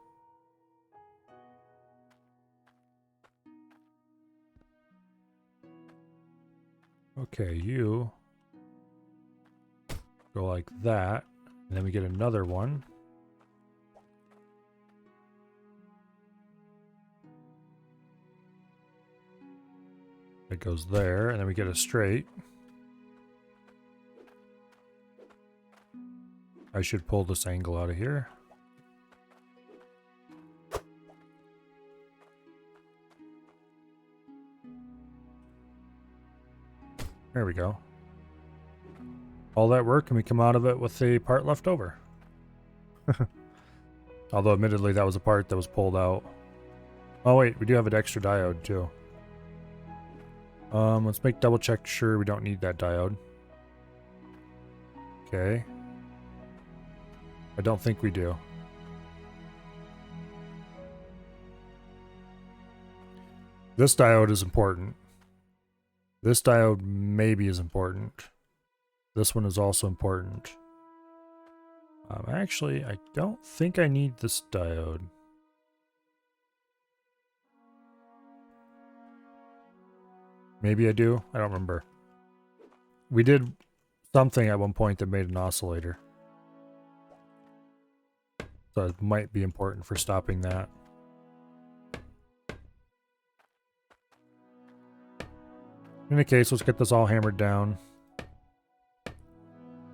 Okay, you go like that, and then we get another one. It goes there, and then we get a straight. I should pull this angle out of here. There we go. All that work, and we come out of it with a part left over. Although admittedly that was a part that was pulled out. Oh wait, we do have an extra diode too. Let's make double check sure we don't need that diode. Okay. I don't think we do. This diode is important. This diode maybe is important. This one is also important. Actually, I don't think I need this diode. Maybe I do. I don't remember. We did something at one point that made an oscillator. So it might be important for stopping that. In any case, let's get this all hammered down.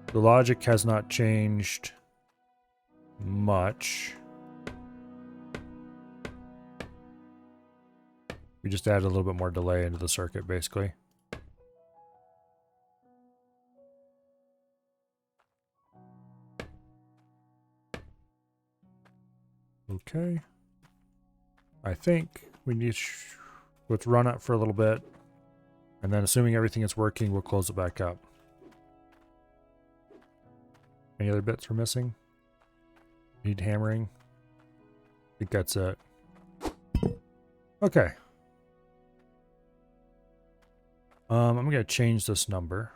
The logic has not changed much. We just added a little bit more delay into the circuit, basically. Okay. I think we need let's run it for a little bit. And then assuming everything is working, we'll close it back up. Any other bits we're missing? Need hammering? I think that's it. Okay. I'm going to change this number.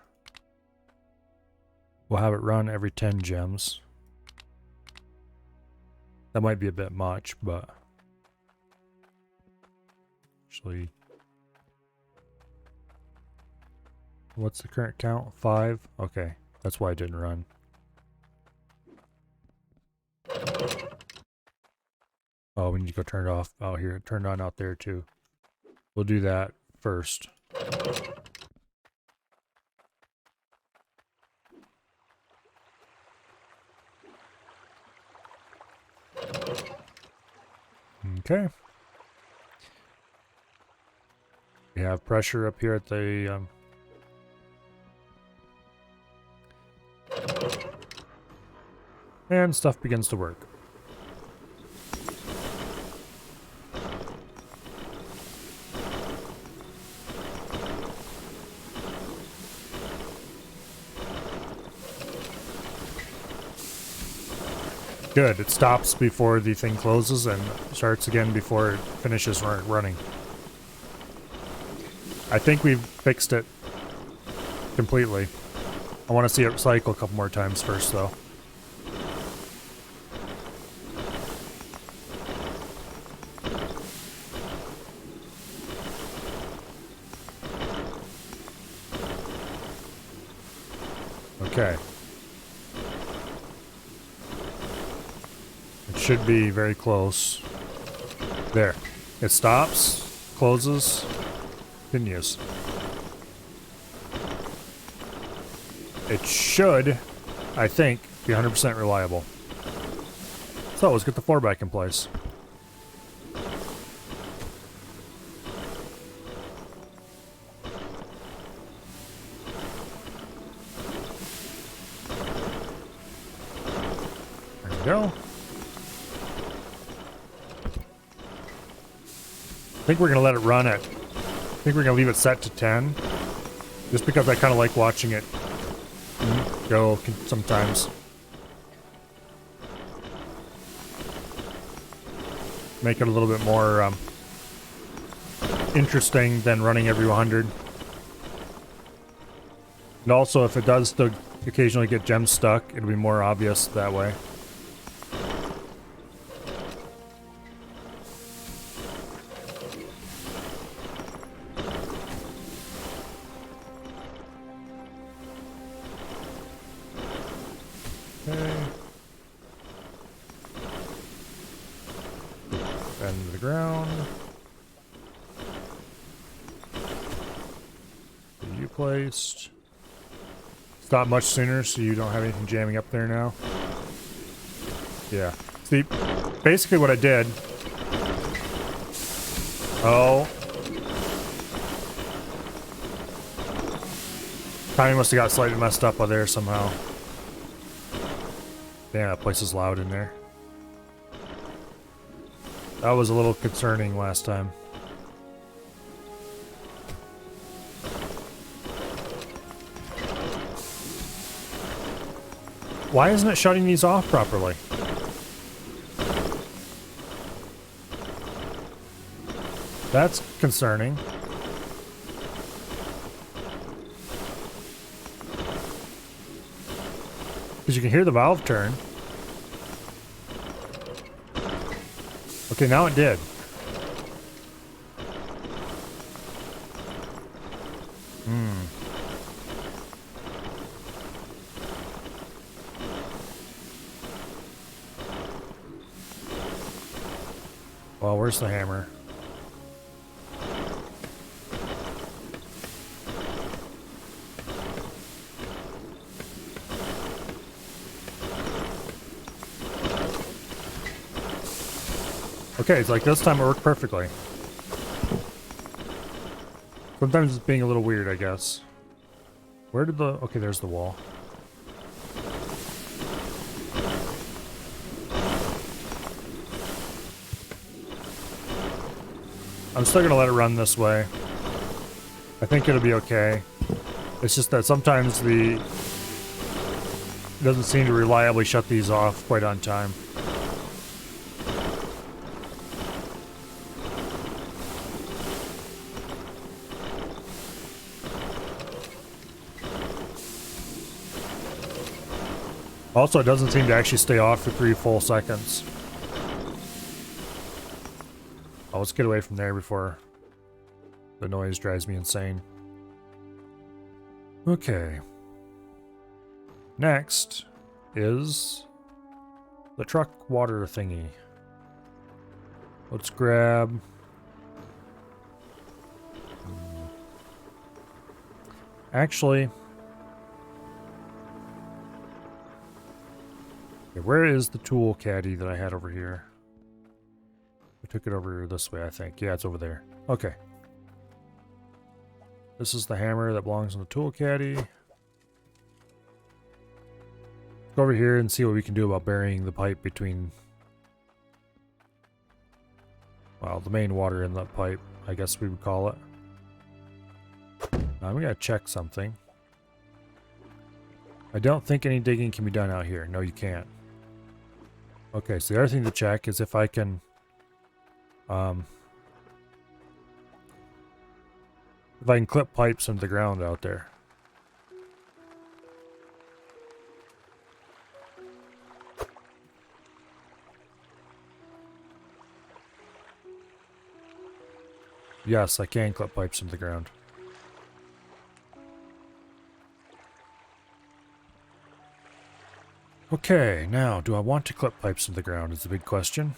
We'll have it run every 10 gems. That might be a bit much, but actually, what's the current count? 5? Okay, that's why I didn't run. Oh, we need to go turn it off out here. Turn it on out there too. We'll do that first. Okay. We have pressure up here at the and stuff begins to work. Good, it stops before the thing closes and starts again before it finishes running. I think we've fixed it completely. I want to see it cycle a couple more times first, though. Okay. It should be very close. There. It stops, closes, continues. It should, I think, be 100% reliable. So let's get the floor back in place. There we go. I think we're going to let it run at, I think we're going to leave it set to 10. Just because I kind of like watching it go sometimes. Make it a little bit more interesting than running every 100. And also, if it does still occasionally get gems stuck, it'll be more obvious that way. Bend to the ground. You placed. Stop much sooner so you don't have anything jamming up there now. Yeah. See, basically what I did. Oh. Timing must have got slightly messed up by there somehow. Damn, that place is loud in there. That was a little concerning last time. Why isn't it shutting these off properly? That's concerning. Because you can hear the valve turn. Okay, now it did. Well, where's the hammer? Okay, it's like this time it worked perfectly. Sometimes it's being a little weird, I guess. Where did the... Okay, there's the wall. I'm still gonna let it run this way. I think it'll be okay. It's just that sometimes it doesn't seem to reliably shut these off quite on time. Also, it doesn't seem to actually stay off for 3 full seconds. Oh, let's get away from there before the noise drives me insane. Okay. Next is the truck water thingy. Let's grab... Actually... Okay, where is the tool caddy that I had over here? I took it over this way, I think. Yeah, it's over there. Okay. This is the hammer that belongs in the tool caddy. Go over here and see what we can do about burying the pipe between... Well, the main water in that pipe, I guess we would call it. Now we gotta check something. I don't think any digging can be done out here. No, you can't. Okay, so the other thing to check is if I can... if I can clip pipes into the ground out there. Yes, I can clip pipes into the ground. Okay, now, do I want to clip pipes into the ground is the big question.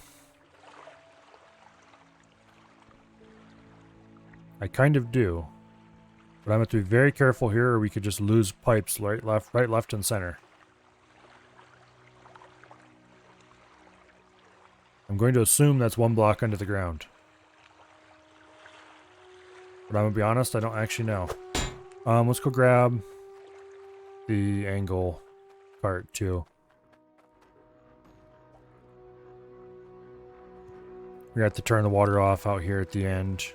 I kind of do. But I'm going to be very careful here or we could just lose pipes right, left, and center. I'm going to assume that's one block under the ground. But I'm going to be honest, I don't actually know. Let's go grab the angle cart too. We have to turn the water off out here at the end.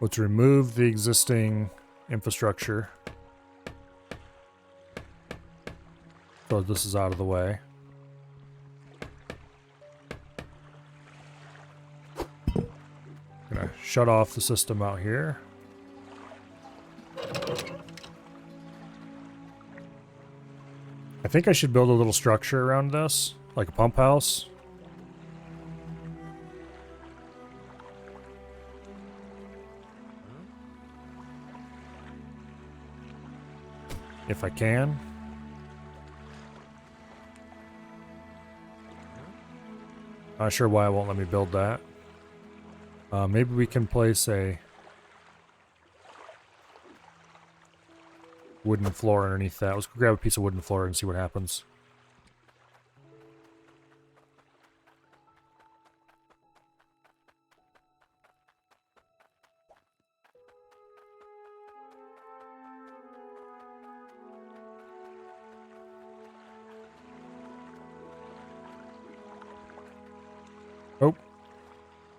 Let's remove the existing infrastructure. So this is out of the way. Gonna shut off the system out here. I think I should build a little structure around this, like a pump house. If I can. Not sure why it won't let me build that. Maybe we can place a wooden floor underneath that. Let's go grab a piece of wooden floor and see what happens. Oh.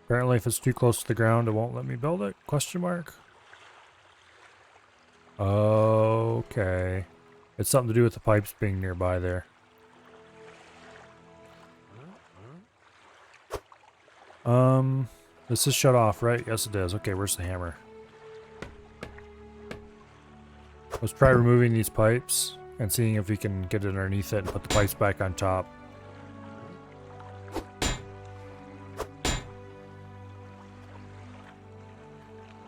Apparently if it's too close to the ground, it won't let me build it? Question mark? Okay. It's something to do with the pipes being nearby there. This is shut off, right? Yes, it is. Okay, where's the hammer? Let's try removing these pipes and seeing if we can get it underneath it and put the pipes back on top.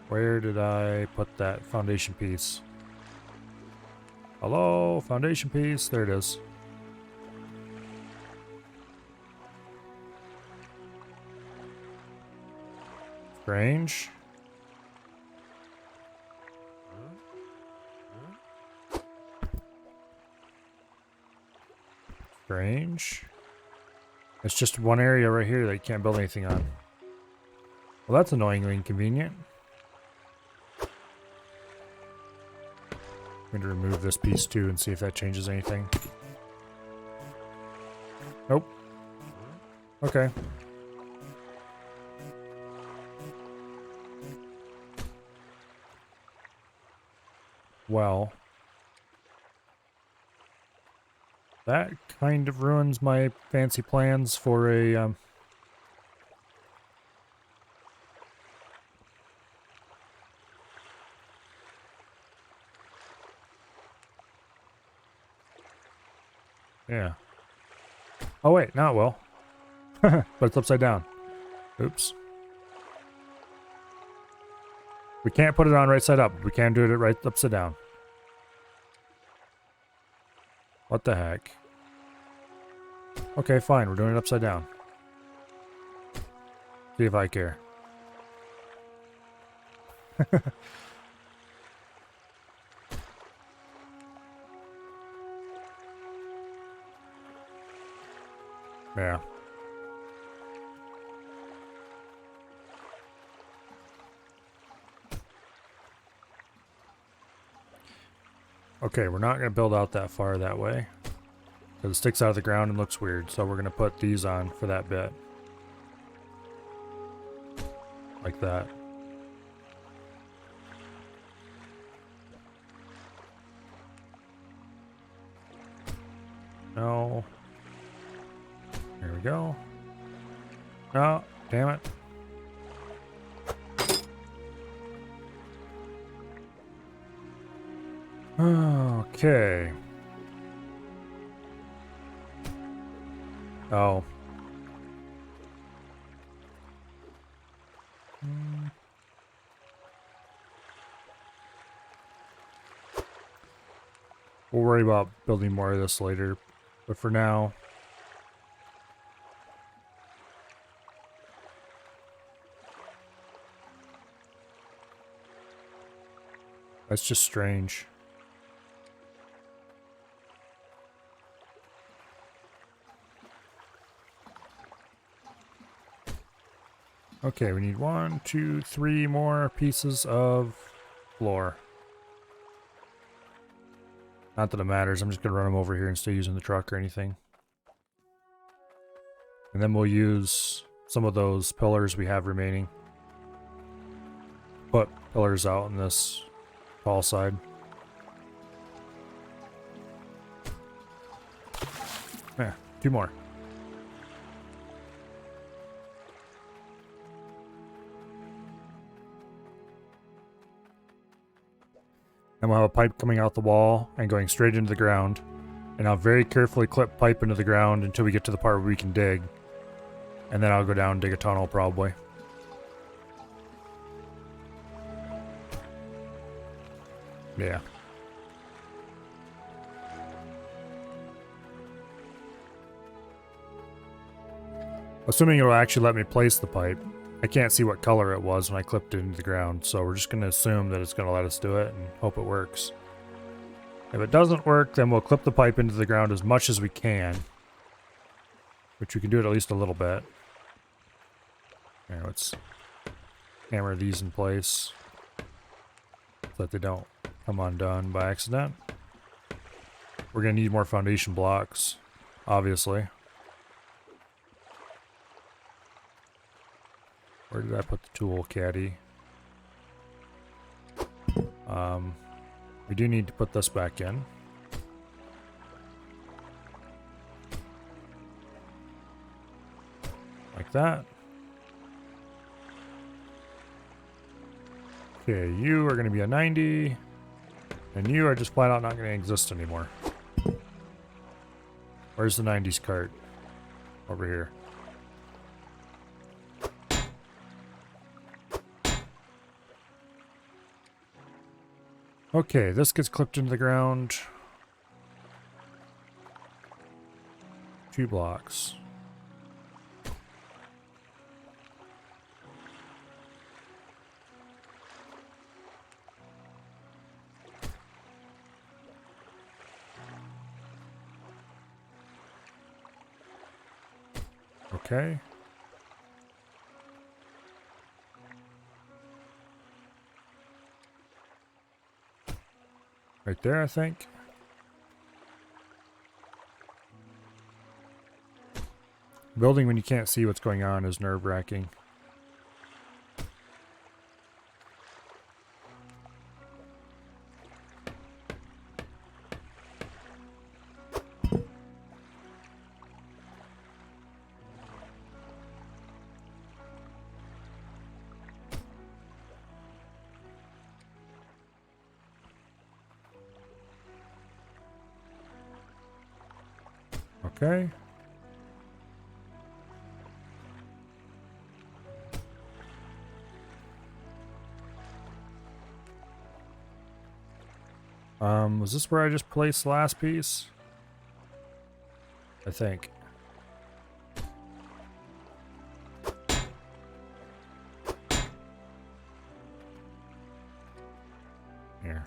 Where did I put that foundation piece? Hello, foundation piece. There it is. Strange. Strange. It's just one area right here that you can't build anything on. Well, that's annoyingly inconvenient. I'm going to remove this piece too and see if that changes anything. Nope. Okay. Well, that kind of ruins my fancy plans for a yeah. Oh wait, now it will. But it's upside down. Oops. We can't put it on right side up. We can do it right upside down. What the heck? Okay, fine. We're doing it upside down. See if I care. Yeah. Okay, we're not going to build out that far that way. Because it sticks out of the ground and looks weird. So we're going to put these on for that bit. Like that. No. There we go. Oh, damn it. Okay. Oh. We'll worry about building more of this later. But for now... That's just strange. Okay, we need 1, 2, 3 more pieces of floor. Not that it matters, I'm just going to run them over here instead of using the truck or anything. And then we'll use some of those pillars we have remaining. Put pillars out on this tall side. Yeah, 2 more. And we'll have a pipe coming out the wall and going straight into the ground. And I'll very carefully clip pipe into the ground until we get to the part where we can dig. And then I'll go down and dig a tunnel probably. Yeah. Assuming it'll actually let me place the pipe. I can't see what color it was when I clipped it into the ground, so we're just going to assume that it's going to let us do it and hope it works. If it doesn't work, then we'll clip the pipe into the ground as much as we can. Which we can do it at least a little bit. Here, let's hammer these in place so that they don't come undone by accident. We're going to need more foundation blocks, obviously. Where did I put the tool caddy? We do need to put this back in. Like that. Okay, you are going to be a 90. And you are just flat out not going to exist anymore. Where's the 90s cart? Over here. Okay, this gets clipped into the ground. 2 blocks. Okay. Right there, I think. Building when you can't see what's going on is nerve-wracking. Okay. Was this where I just placed the last piece? I think. Here.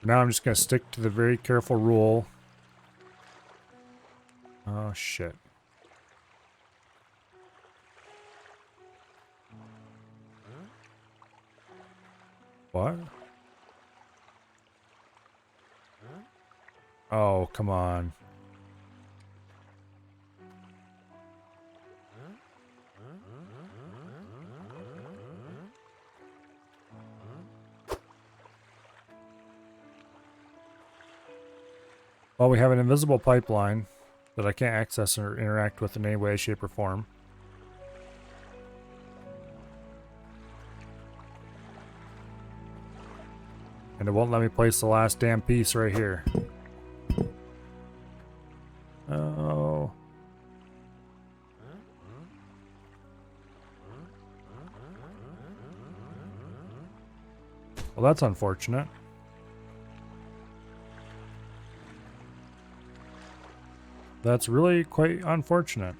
Now I'm just going to stick to the very careful rule. Oh, shit. What? Oh, come on. Well, we have an invisible pipeline that I can't access or interact with in any way, shape, or form. And it won't let me place the last damn piece right here. Oh. Well, that's unfortunate. That's really quite unfortunate.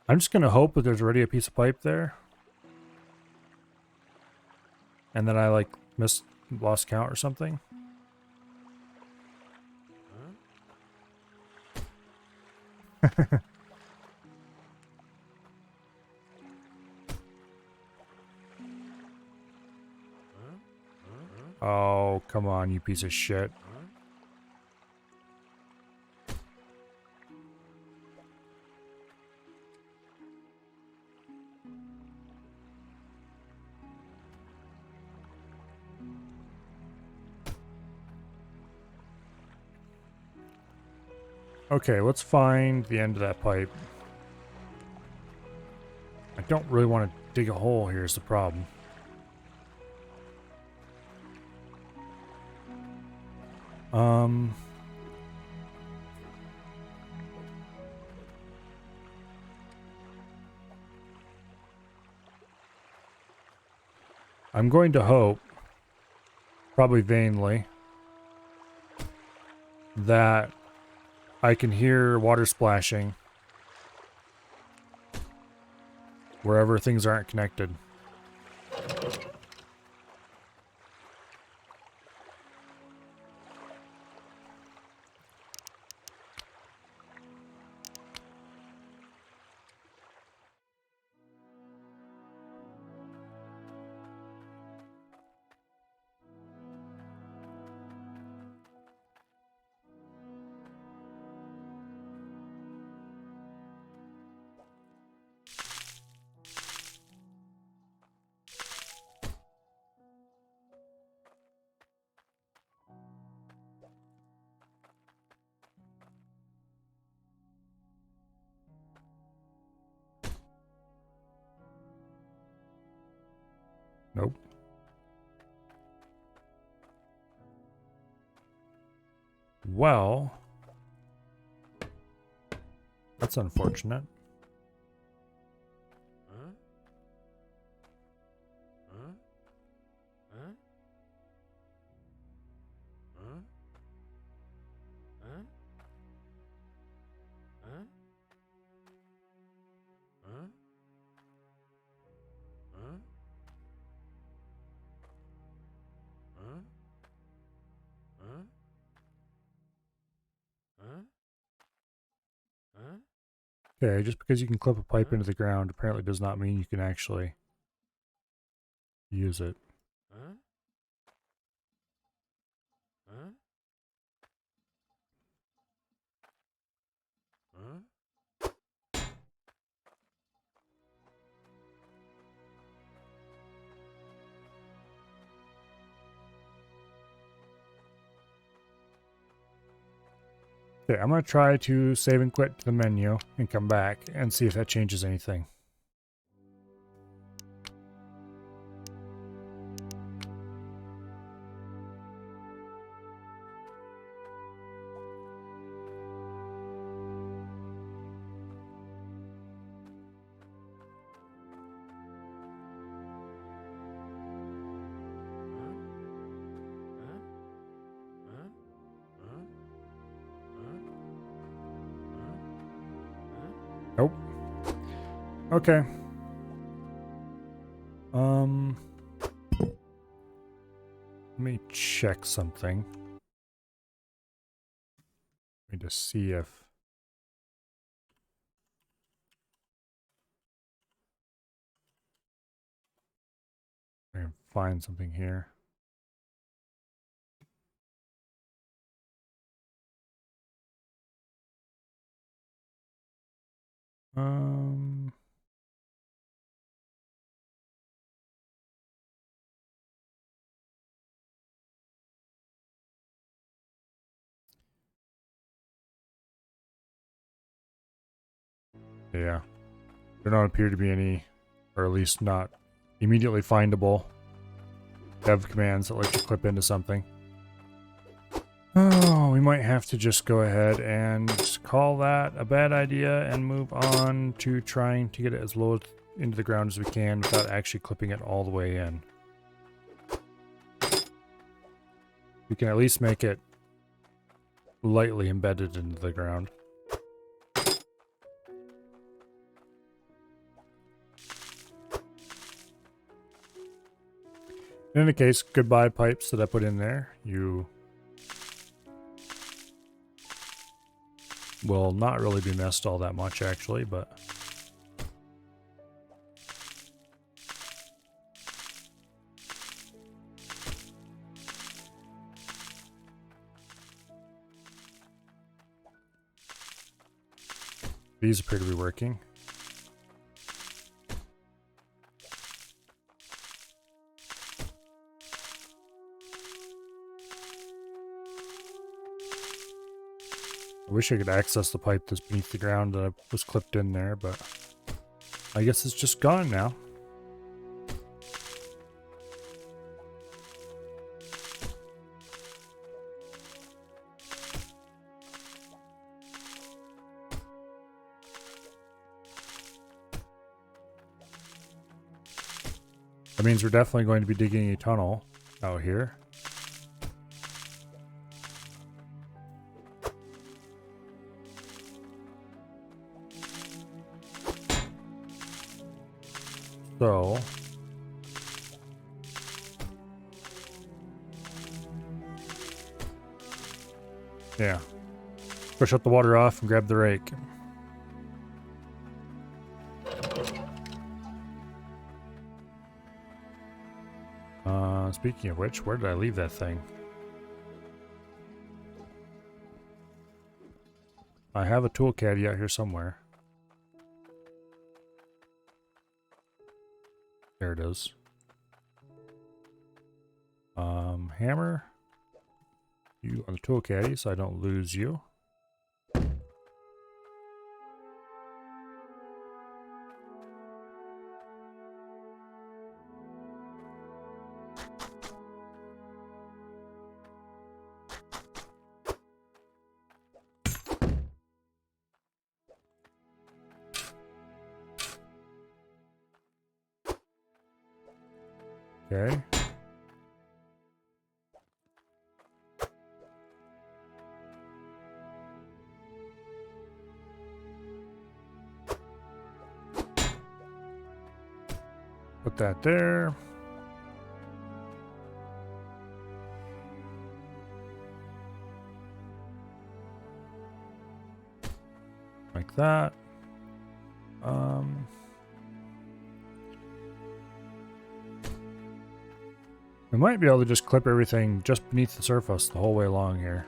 I'm just going to hope that there's already a piece of pipe there. And then I, like, lost count or something. Oh, come on, you piece of shit. Okay, let's find the end of that pipe. I don't really want to dig a hole here is the problem. I'm going to hope, probably vainly, that I can hear water splashing wherever things aren't connected. Nope. Well, that's unfortunate. Okay, just because you can clip a pipe into the ground apparently does not mean you can actually use it. Okay, I'm going to try to save and quit to the menu and come back and see if that changes anything. Nope. Okay. Let me check something. Let me just see if I can find something here. Um, yeah. There don't appear to be any, or at least not immediately findable dev commands that let you clip into something. Oh, we might have to just go ahead and call that a bad idea and move on to trying to get it as low into the ground as we can without actually clipping it all the way in. We can at least make it lightly embedded into the ground. In any case, goodbye pipes that I put in there. You will not really be missed all that much, actually, but these appear to be working. I wish I could access the pipe that's beneath the ground that was clipped in there, but I guess it's just gone now. That means we're definitely going to be digging a tunnel out here. So yeah. Go shut the water off and grab the rake. Speaking of which, where did I leave that thing? I have a tool caddy out here somewhere. There it is. Hammer. You on the tool caddy so I don't lose you. Okay. Put that there. Like that. We might be able to just clip everything just beneath the surface the whole way along here.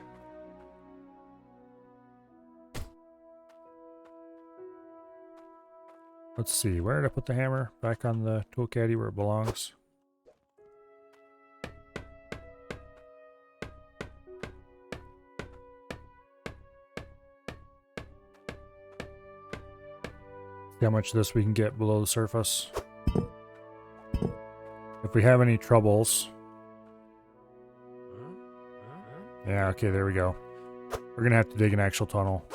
Let's see, where did I put the hammer? Back on the tool caddy where it belongs. See how much of this we can get below the surface. If we have any troubles. Yeah, okay, there we go. We're gonna have to dig an actual tunnel.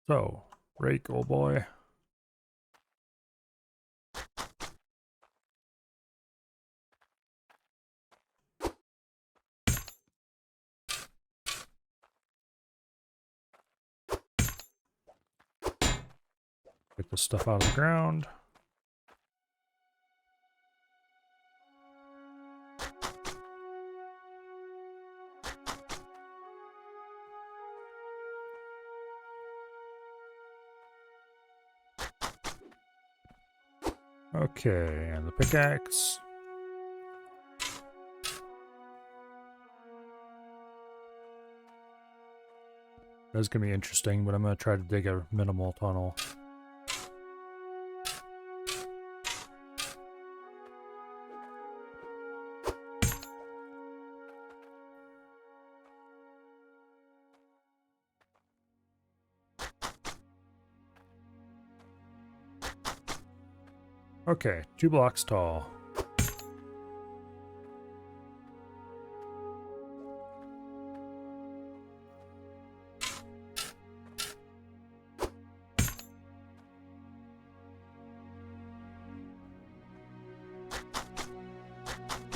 So, rake, old boy. Get this stuff out of the ground. Okay, and the pickaxe. That's gonna be interesting, but I'm gonna try to dig a minimal tunnel. Okay, 2 blocks tall.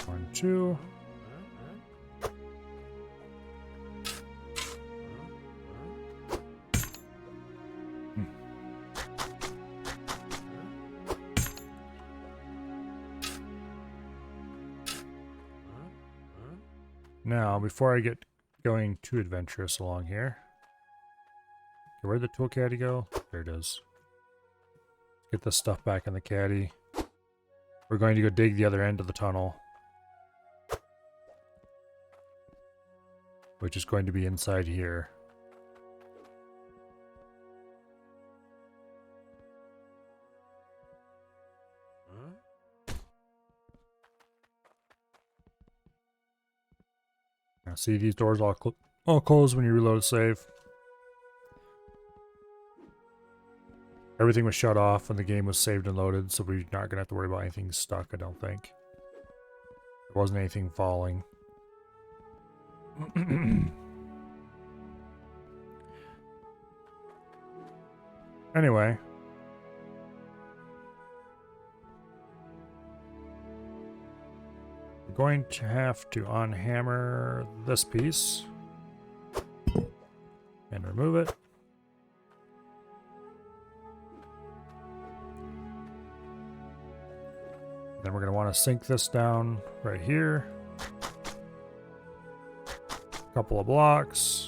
One, two. Now, before I get going too adventurous along here, okay, where'd the tool caddy go? There it is. Let's get this stuff back in the caddy. We're going to go dig the other end of the tunnel, which is going to be inside here. Now, see, these doors all close when you reload a save. Everything was shut off when the game was saved and loaded, so we're not going to have to worry about anything stuck, I don't think. There wasn't anything falling. Anyway. We're going to have to unhammer this piece. And remove it. Then we're going to want to sink this down right here. A couple of blocks.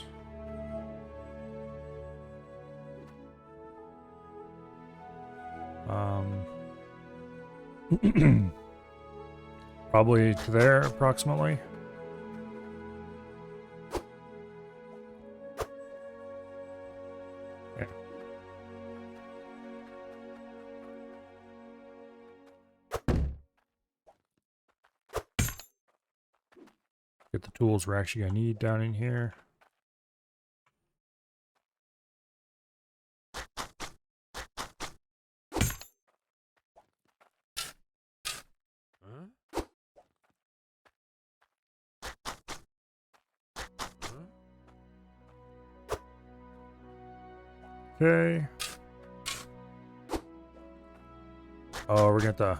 Probably to there, approximately. Yeah. Get the tools we're actually going to need down in here. Okay. Oh, we're going to have to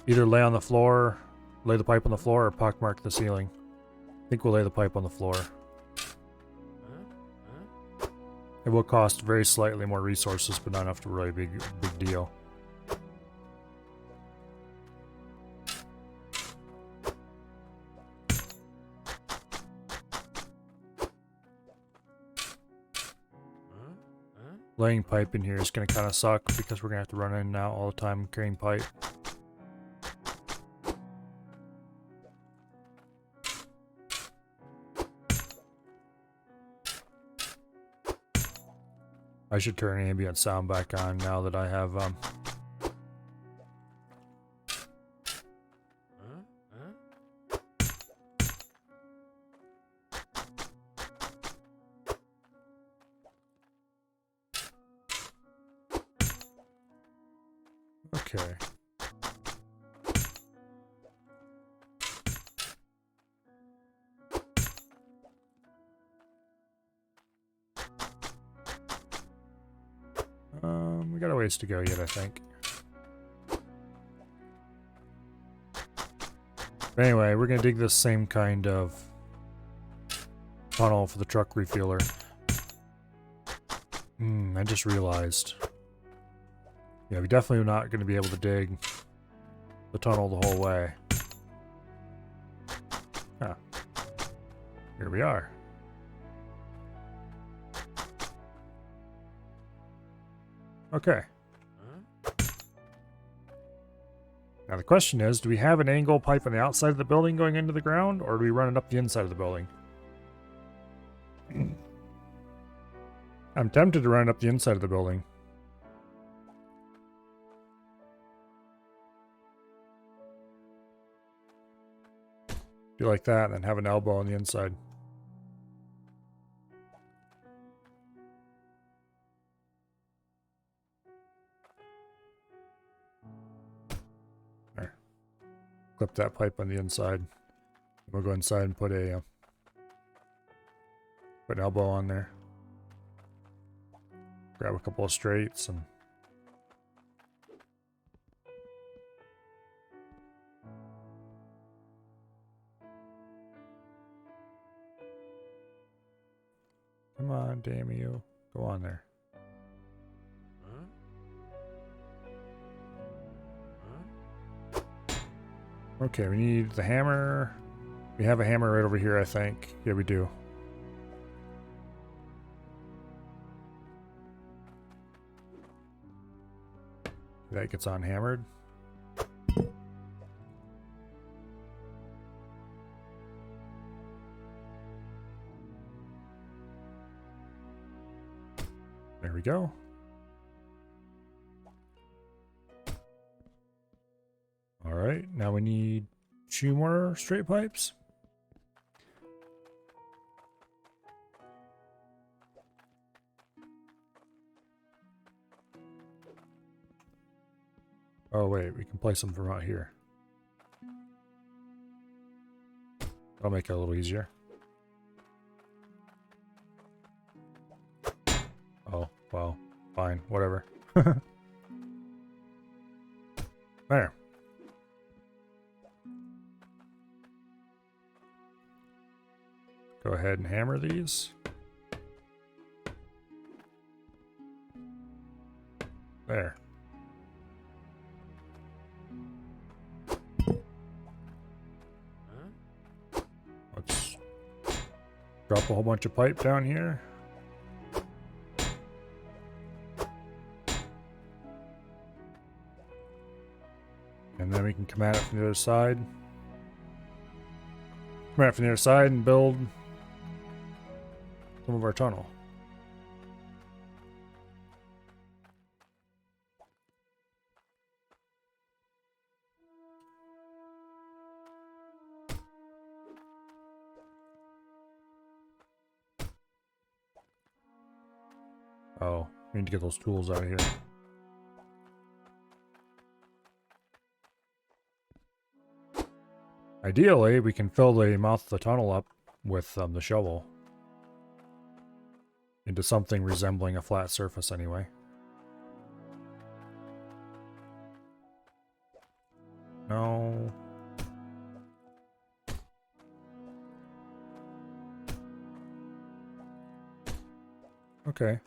either lay on the floor, lay the pipe on the floor, or pockmark the ceiling. I think we'll lay the pipe on the floor. It will cost very slightly more resources, but not enough to really be a big deal. Laying pipe in here is going to kind of suck because we're going to have to run in and out all the time carrying pipe. I should turn ambient sound back on now that I have okay. We got a ways to go yet, I think. But anyway, we're gonna dig this same kind of tunnel for the truck refueler. I just realized Yeah, we definitely are not going to be able to dig the tunnel the whole way. Huh. Here we are. Okay. Now the question is, do we have an angle pipe on the outside of the building going into the ground, or do we run it up the inside of the building? I'm tempted to run it up the inside of the building. Do like that, and then have an elbow on the inside. There. Clip that pipe on the inside. We'll go inside and put an elbow on there. Grab a couple of straights and come on, damn you. Go on there. Okay, we need the hammer. We have a hammer right over here, I think. Yeah, we do. That gets on hammered. There we go. All right, now we need 2 more straight pipes. Oh wait, we can place them from out here. That'll make it a little easier. Oh, well, fine, whatever. There. Go ahead and hammer these. There. Let's drop a whole bunch of pipe down here. And then we can come at it from the other side. Come at it from the other side and build some of our tunnel. Oh, we need to get those tools out of here. Ideally, we can fill the mouth of the tunnel up with the shovel. Into something resembling a flat surface anyway. No. Okay.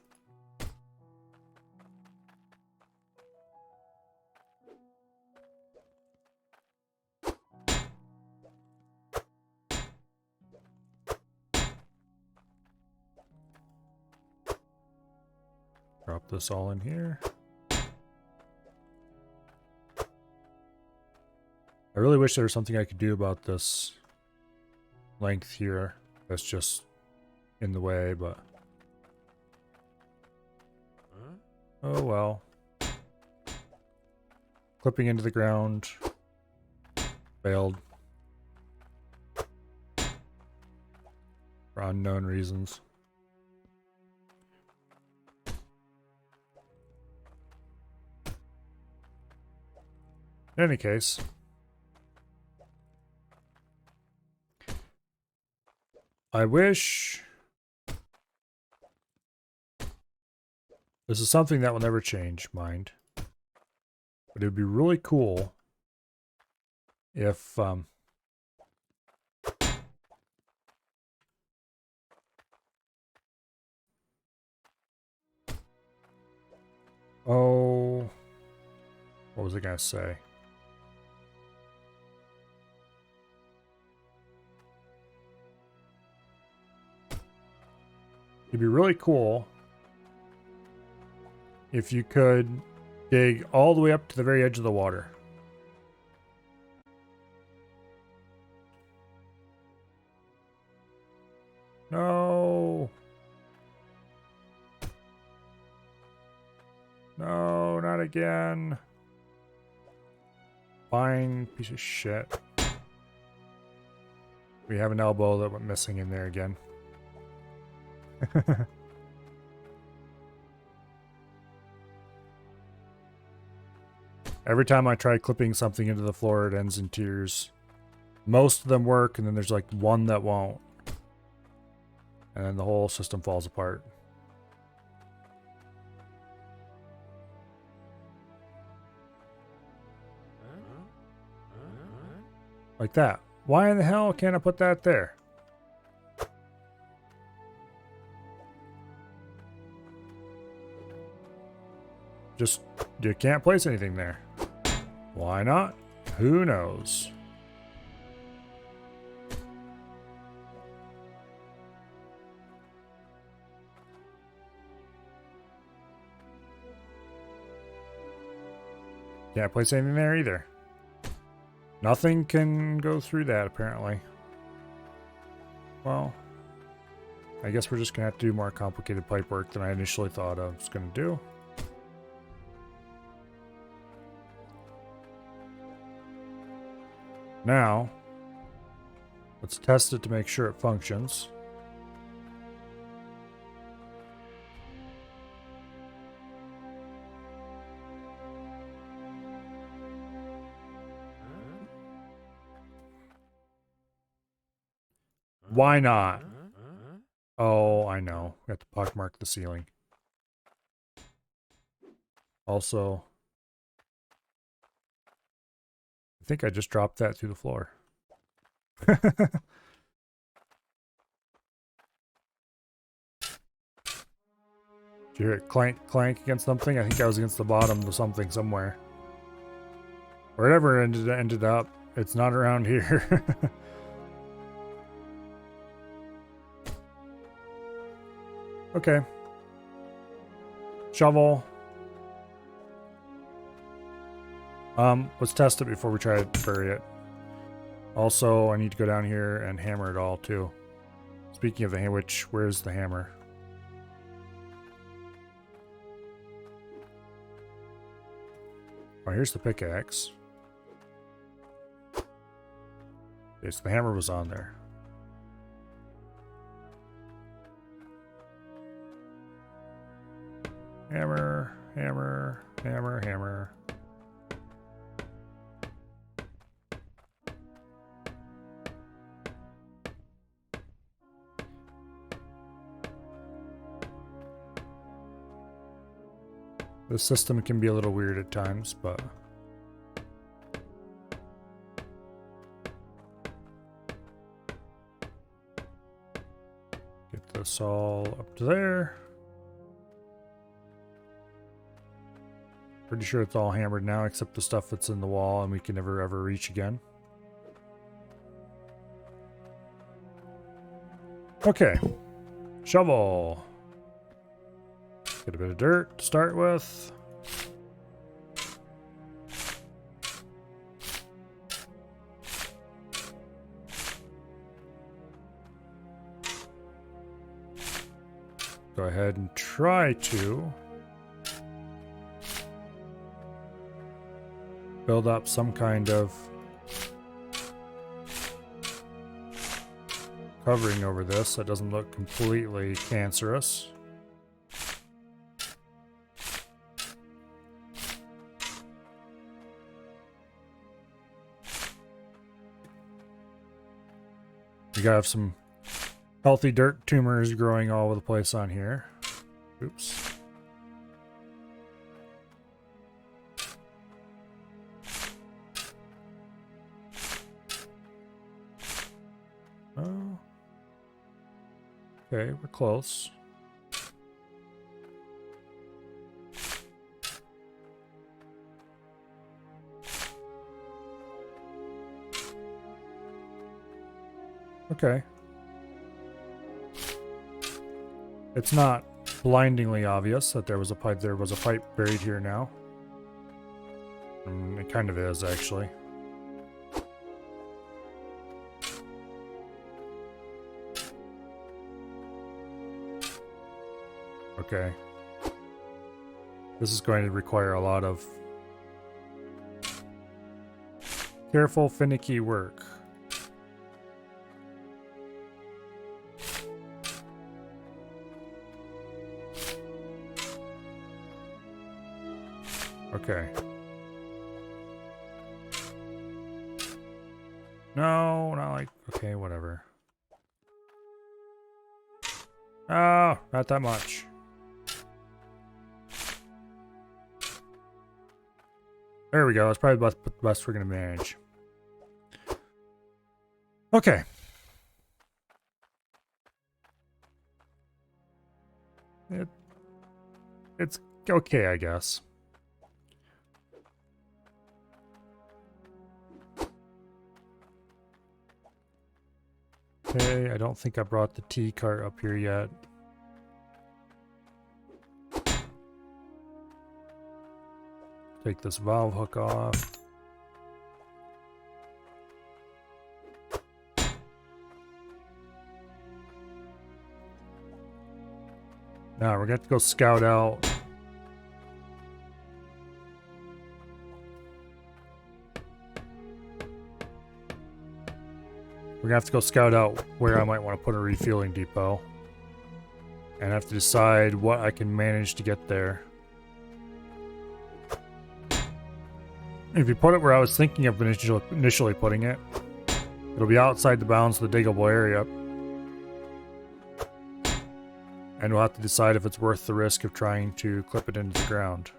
Drop this all in here. I really wish there was something I could do about this length here that's just in the way, but oh well. Clipping into the ground. Failed. For unknown reasons. In any case, I wish this is something that will never change, mind. But it would be really cool if oh, was I gonna say? It'd be really cool if you could dig all the way up to the very edge of the water. No. No, not again. Fine piece of shit. We have an elbow that went missing in there again. Every time I try clipping something into the floor, it ends in tears. Most of them work, and then there's like one that won't. And then the whole system falls apart. Like that. Why in the hell can't I put that there? Just, you can't place anything there. Why not? Who knows? Can't place anything there either. Nothing can go through that, apparently. Well, I guess we're just going to have to do more complicated pipe work than I initially thought I was going to do. Now, let's test it to make sure it functions. Why not? Oh, I know. We have to pockmark the ceiling. Also, I think I just dropped that through the floor. Did you hear it clank, clank against something? I think I was against the bottom of something somewhere. Wherever it ended up, it's not around here. Okay. Shovel. Let's test it before we try to bury it. Also, I need to go down here and hammer it all too. Speaking of the hammer, where's the hammer? Oh, here's the pickaxe. Okay, so the hammer was on there. Hammer, hammer, hammer, hammer. The system can be a little weird at times, but get this all up to there. Pretty sure it's all hammered now, except the stuff that's in the wall and we can never ever reach again. Okay. Shovel. Get a bit of dirt to start with. Go ahead and try to build up some kind of covering over this that doesn't look completely cancerous. We gotta have some healthy dirt tumors growing all over the place on here. Oops. Oh. Okay, we're close. Okay. It's not blindingly obvious that there was a pipe. There was a pipe buried here now. It kind of is, actually. Okay. This is going to require a lot of careful, finicky work. Okay. No, not like... Okay, whatever. Oh, not that much. There we go. That's probably the best we're going to manage. Okay. It's okay, I guess. Okay, I don't think I brought the T cart up here yet. Take this valve hook off. Now we're going to have to go scout out. We're going to have to go scout out where I might want to put a refueling depot. And have to decide what I can manage to get there. If you put it where I was thinking of initially putting it, it'll be outside the bounds of the diggable area. And we'll have to decide if it's worth the risk of trying to clip it into the ground.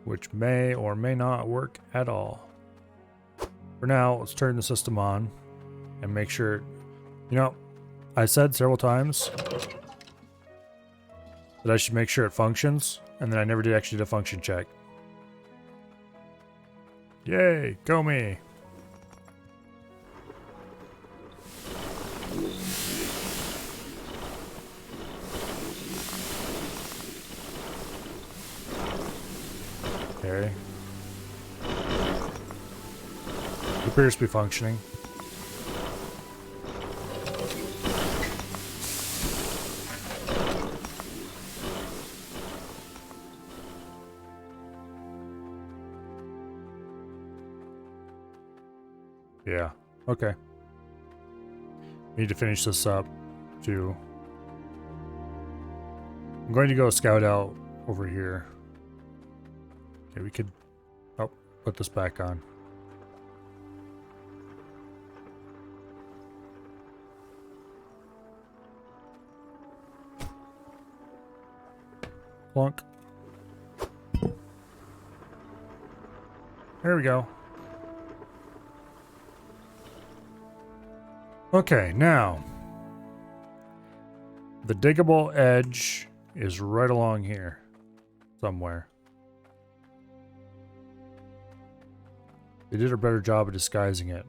Which may or may not work at all. For now, let's turn the system on and make sure... You know, I said several times that I should make sure it functions, and then I never did actually do a function check. Yay, go me! Okay. It appears to be functioning. Yeah, okay. Need to finish this up, too. I'm going to go scout out over here. Okay, we could... Oh, put this back on. Plunk. There we go. Okay, now. The diggable edge is right along here. Somewhere. They did a better job of disguising it.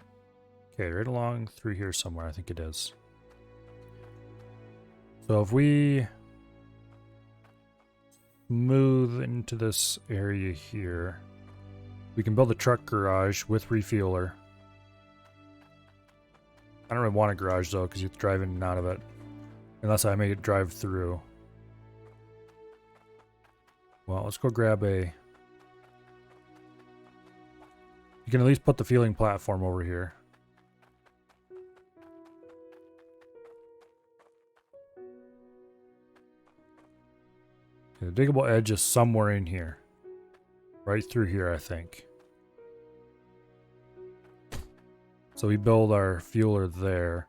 Okay, right along through here somewhere, I think it is. So if we move into this area here, we can build a truck garage with refueler. I don't really want a garage though, because you have to drive in and out of it. Unless I make it drive through. Well, let's go grab a... You can at least put the fueling platform over here. Okay, the diggable edge is somewhere in here. Right through here, I think. So we build our fueler there.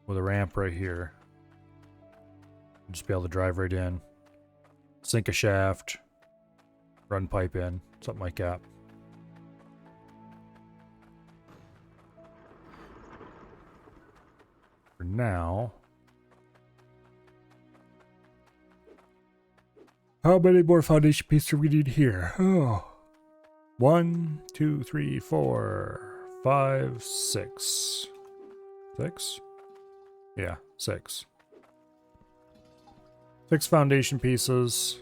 With a ramp right here. Just be able to drive right in. Sink a shaft. Run pipe in. Something like that. For now. How many more foundation pieces do we need here? Oh. 1, 2, 3, 4, 5, 6. 6? Yeah, 6. 6 foundation pieces.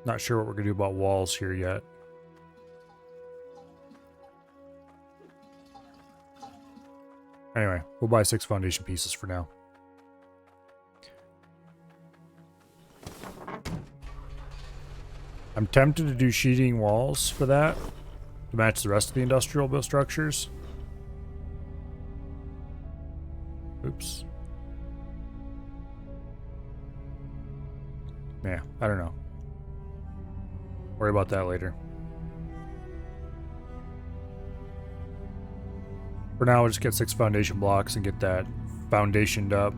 Not sure what we're going to do about walls here yet. Anyway, we'll buy 6 foundation pieces for now. I'm tempted to do sheeting walls for that to match the rest of the industrial build structures. Oops. Yeah, I don't know. Worry about that later. For now, we'll just get 6 foundation blocks and get that foundationed up.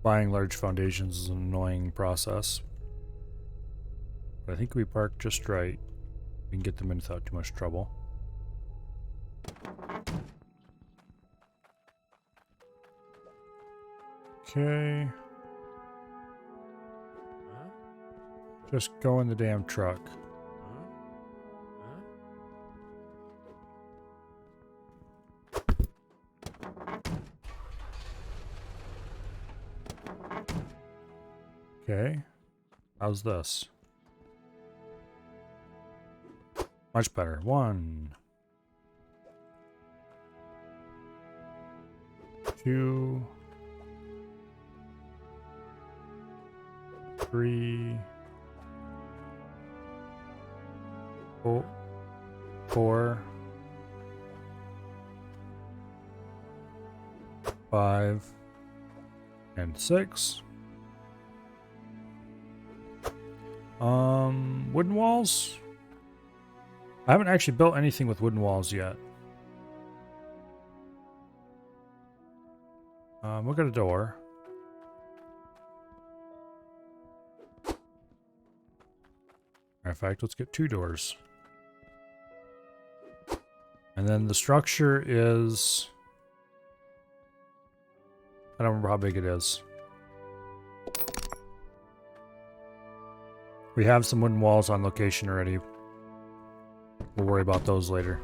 Buying large foundations is an annoying process. But I think we parked just right. We can get them in without too much trouble. Okay. Just go in the damn truck. Okay. How's this? Much better. 1, 2, 3, 4, 5, and 6. Wooden walls? I haven't actually built anything with wooden walls yet. We'll get a door. In fact, let's get 2 doors. And then the structure is... I don't remember how big it is. We have some wooden walls on location already. We'll worry about those later.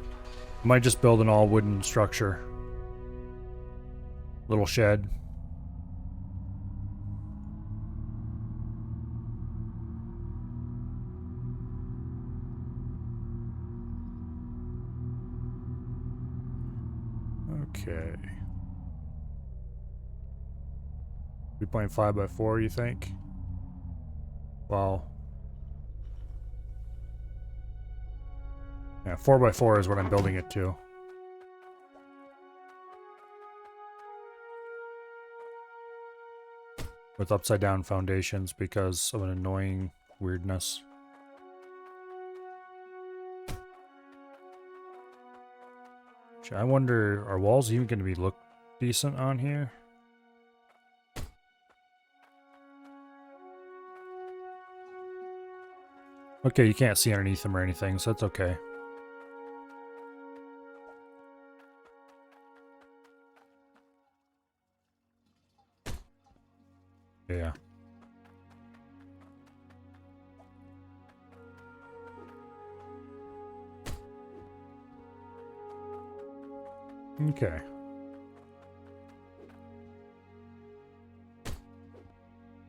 I might just build an all wooden structure. Little shed. Okay. We playing 5x4, you think? Well... yeah, 4x4 is what I'm building it to. With upside down foundations because of an annoying weirdness. I wonder, are walls even going to be look decent on here? Okay, you can't see underneath them or anything, so that's okay. Yeah. Okay.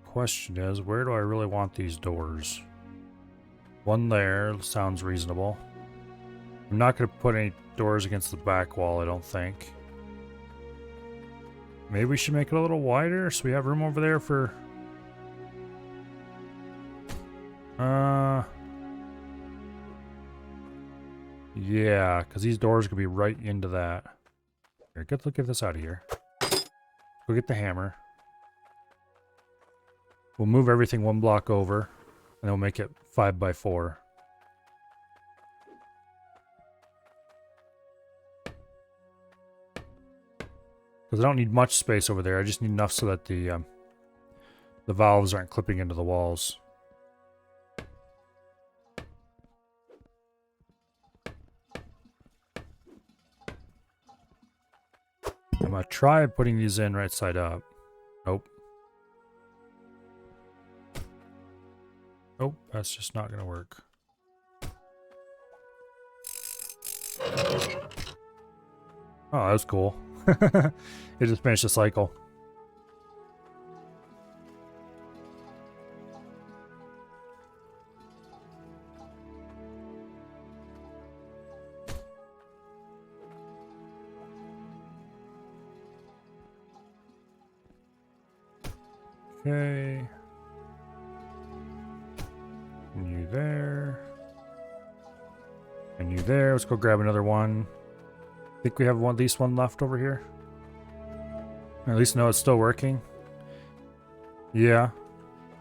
Question is, where do I really want these doors? One there sounds reasonable. I'm not going to put any doors against the back wall, I don't think. Maybe we should make it a little wider so we have room over there for... yeah, because these doors could be right into that. Here, let's get this out of here. Go get the hammer. We'll move everything 1 block over, and then we'll make it 5x4. Because I don't need much space over there. I just need enough so that the valves aren't clipping into the walls. gonna try putting these in right side up. Nope. Nope, that's just not gonna work. Oh, that was cool. It just finished the cycle. Okay. And you there. And you there. Let's go grab another one. I think we have at least one left over here. Or at least know it's still working. Yeah.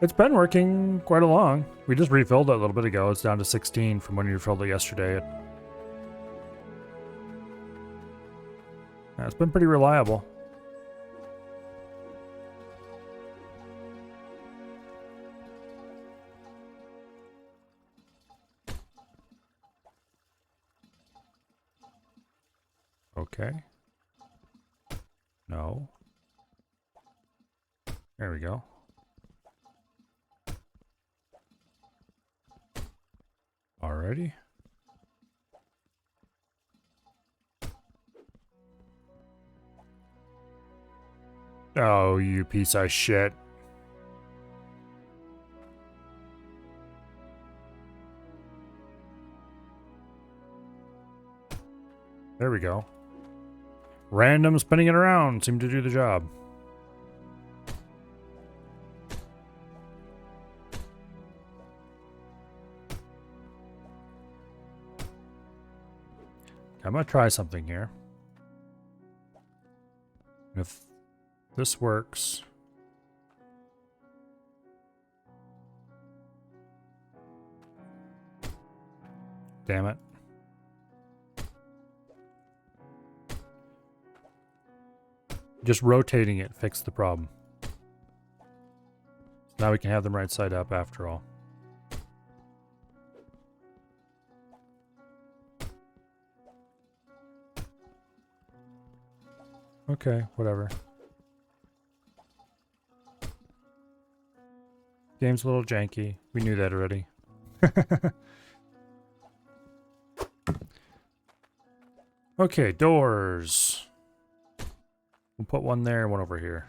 It's been working quite along. We just refilled it a little bit ago. It's down to 16 from when we refilled it yesterday. Yeah, it's been pretty reliable. Okay. No. There we go. Alrighty. Oh, you piece of shit. There we go. Random spinning it around seemed to do the job. I'm gonna try something here. If this works. Damn it. Just rotating it fixed the problem. Now we can have them right side up after all. Okay, whatever. Game's a little janky. We knew that already. Okay, doors. We'll put one there and one over here.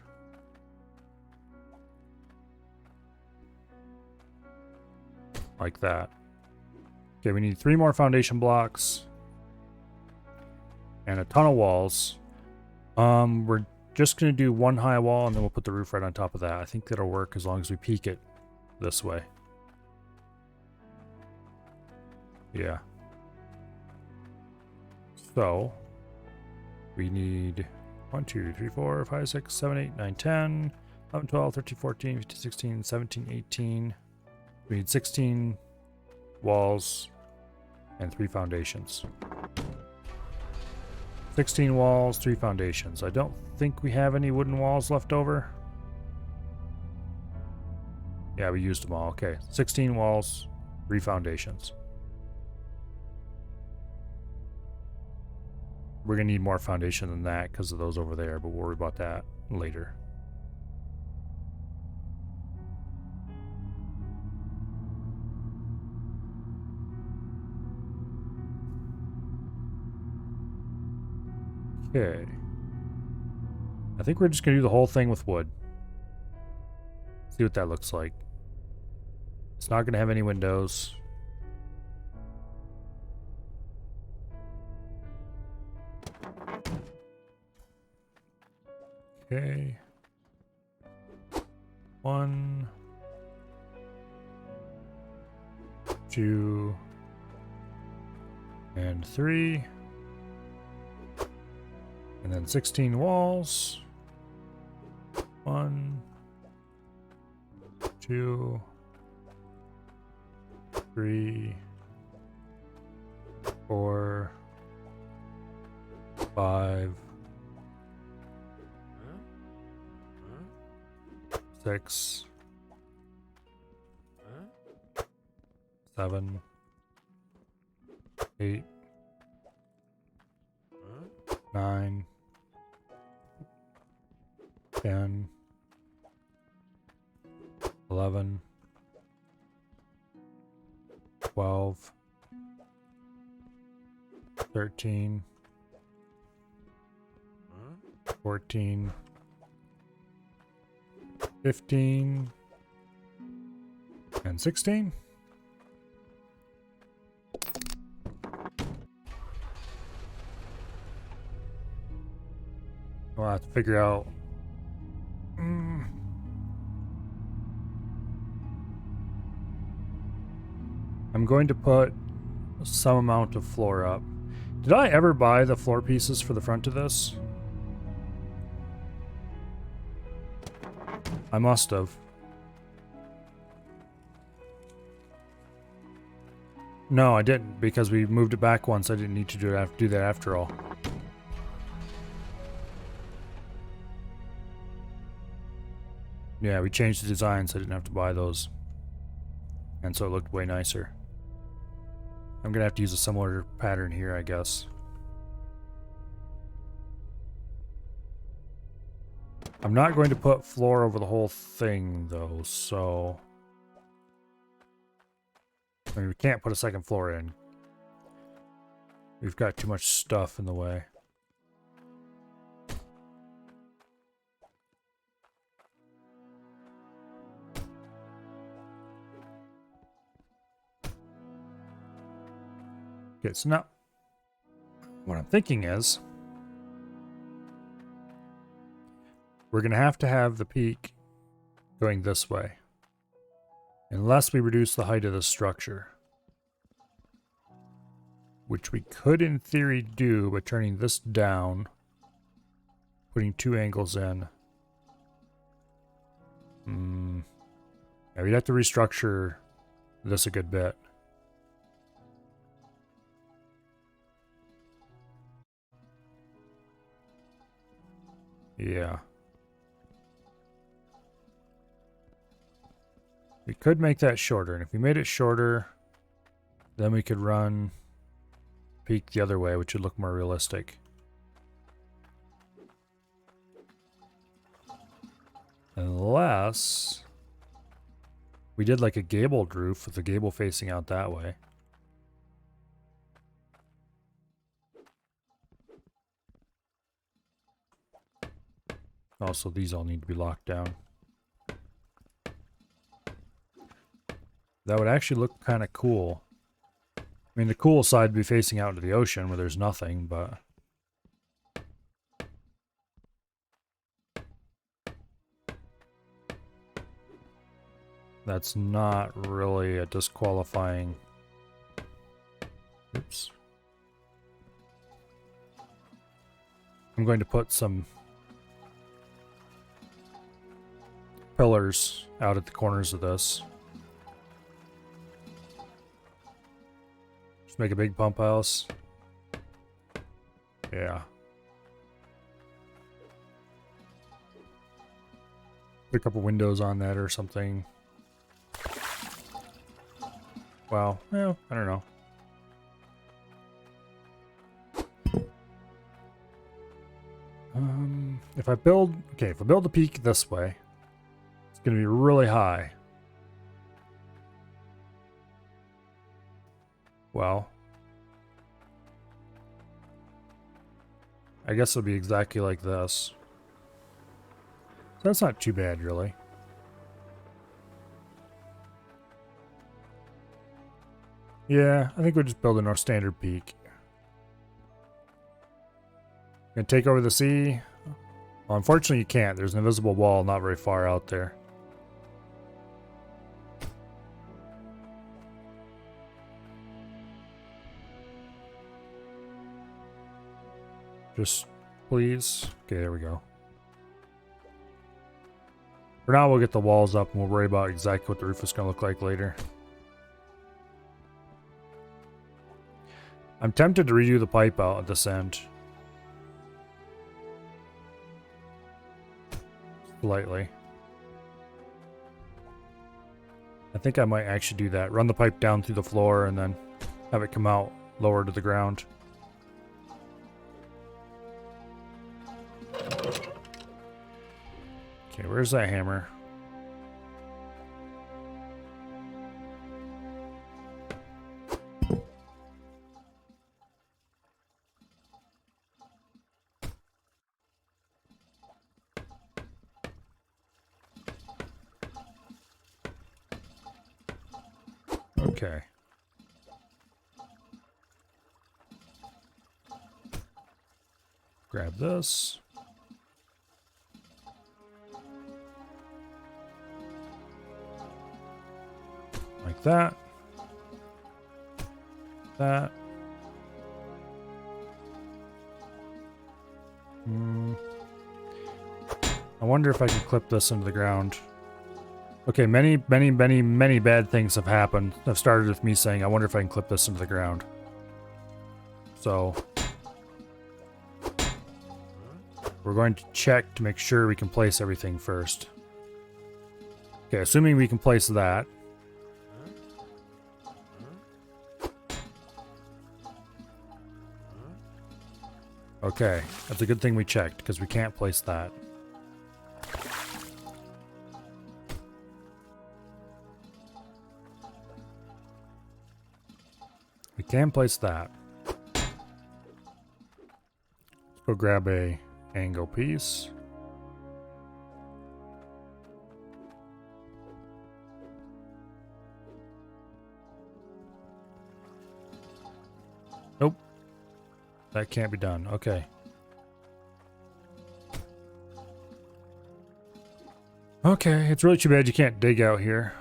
Like that. Okay, we need 3 more foundation blocks. And a ton of walls. We're just going to do 1 high wall and then we'll put the roof right on top of that. I think that'll work as long as we peek it this way. Yeah. So, we need 1, 2, 3, 4, 5, 6, 7, 8, 9, 10, 11, 12, 13, 14, 15, 16, 17, 18. We need 16 walls and 3 foundations. 16 walls, 3 foundations. I don't think we have any wooden walls left over. Yeah, we used them all. Okay, 16 walls, 3 foundations. We're going to need more foundation than that because of those over there, but we'll worry about that later. Okay. I think we're just going to do the whole thing with wood. See what that looks like. It's not going to have any windows. Okay. 1, 2, and 3. And then 16 walls. 1, 2, 3, 4, 5, 6, 7, 8, 9, 10, 11, 12, 13, 14, 15, and 16. We'll have to figure out. I'm going to put some amount of floor up. Did I ever buy the floor pieces for the front of this? I must have. No, I didn't, because we moved it back once. I didn't need to do that after all. Yeah, we changed the design so I didn't have to buy those. And so it looked way nicer. I'm gonna have to use a similar pattern here, I guess. I'm not going to put floor over the whole thing, though, so... I mean, we can't put a second floor in. We've got too much stuff in the way. Okay, so now what I'm thinking is we're going to have the peak going this way unless we reduce the height of the structure, which we could in theory do by turning this down, putting 2 angles in. Yeah, we'd have to restructure this a good bit. Yeah. We could make that shorter, and if we made it shorter, then we could run peak the other way, which would look more realistic. Unless we did like a gabled roof with the gable facing out that way. Also, these all need to be locked down. That would actually look kind of cool. I mean, the cool side would be facing out into the ocean where there's nothing, but... that's not really a disqualifying... Oops. I'm going to put some pillars out at the corners of this. Just make a big pump house. Yeah. Put a couple windows on that or something. Wow. Well, I don't know. If I build the peak this way, it's going to be really high. Well, I guess it'll be exactly like this. So that's not too bad, really. Yeah, I think we'll just build a more standard peak. Gonna take over the sea? Well, unfortunately you can't. There's an invisible wall not very far out there. Just please. Okay, there we go. For now, we'll get the walls up and we'll worry about exactly what the roof is going to look like later. I'm tempted to redo the pipe out at this end. Slightly. I think I might actually do that. Run the pipe down through the floor and then have it come out lower to the ground. Okay, where's that hammer? Okay. Grab this. Like that. That. I wonder if I can clip this into the ground. Okay, many bad things have happened. I've started with me saying, I wonder if I can clip this into the ground. So, we're going to check to make sure we can place everything first. Okay, assuming we can place that. Okay, that's a good thing we checked, because we can't place that. We can place that. Let's go grab a angle piece. Nope. That can't be done. Okay. Okay, it's really too bad you can't dig out here.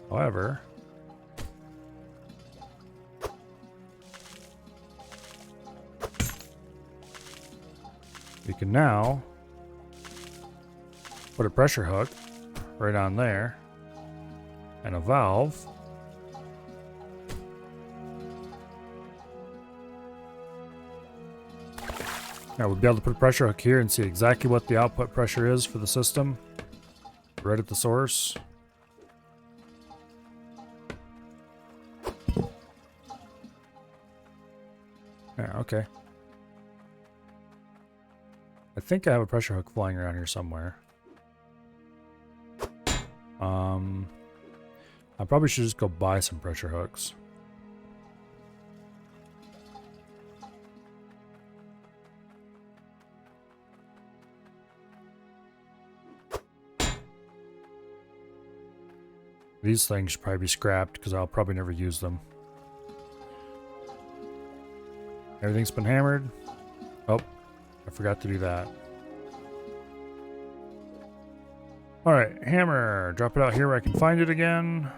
However, we can now put a pressure hook right on there and a valve. Now we'll be able to put a pressure hook here and see exactly what the output pressure is for the system right at the source. Yeah, okay. I think I have a pressure hook flying around here somewhere. I probably should just go buy some pressure hooks. These things should probably be scrapped because I'll probably never use them. Everything's been hammered. Oh, I forgot to do that. Alright, hammer. Drop it out here where I can find it again.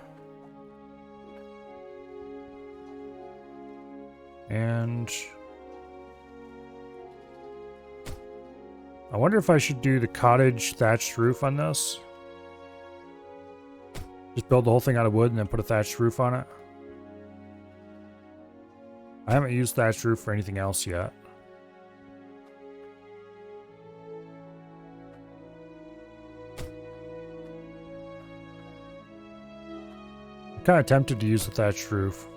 And I wonder if I should do the cottage thatched roof on this. Just build the whole thing out of wood and then put a thatched roof on it. I haven't used thatched roof for anything else yet. I'm kind of tempted to use the thatched roof.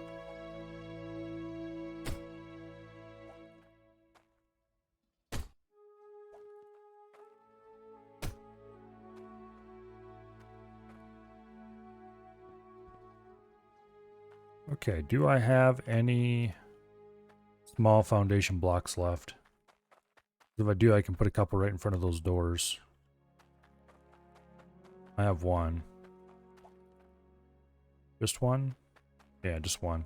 Okay, do I have any small foundation blocks left? If I do, I can put a couple right in front of those doors. I have one. Just one? Yeah, just one.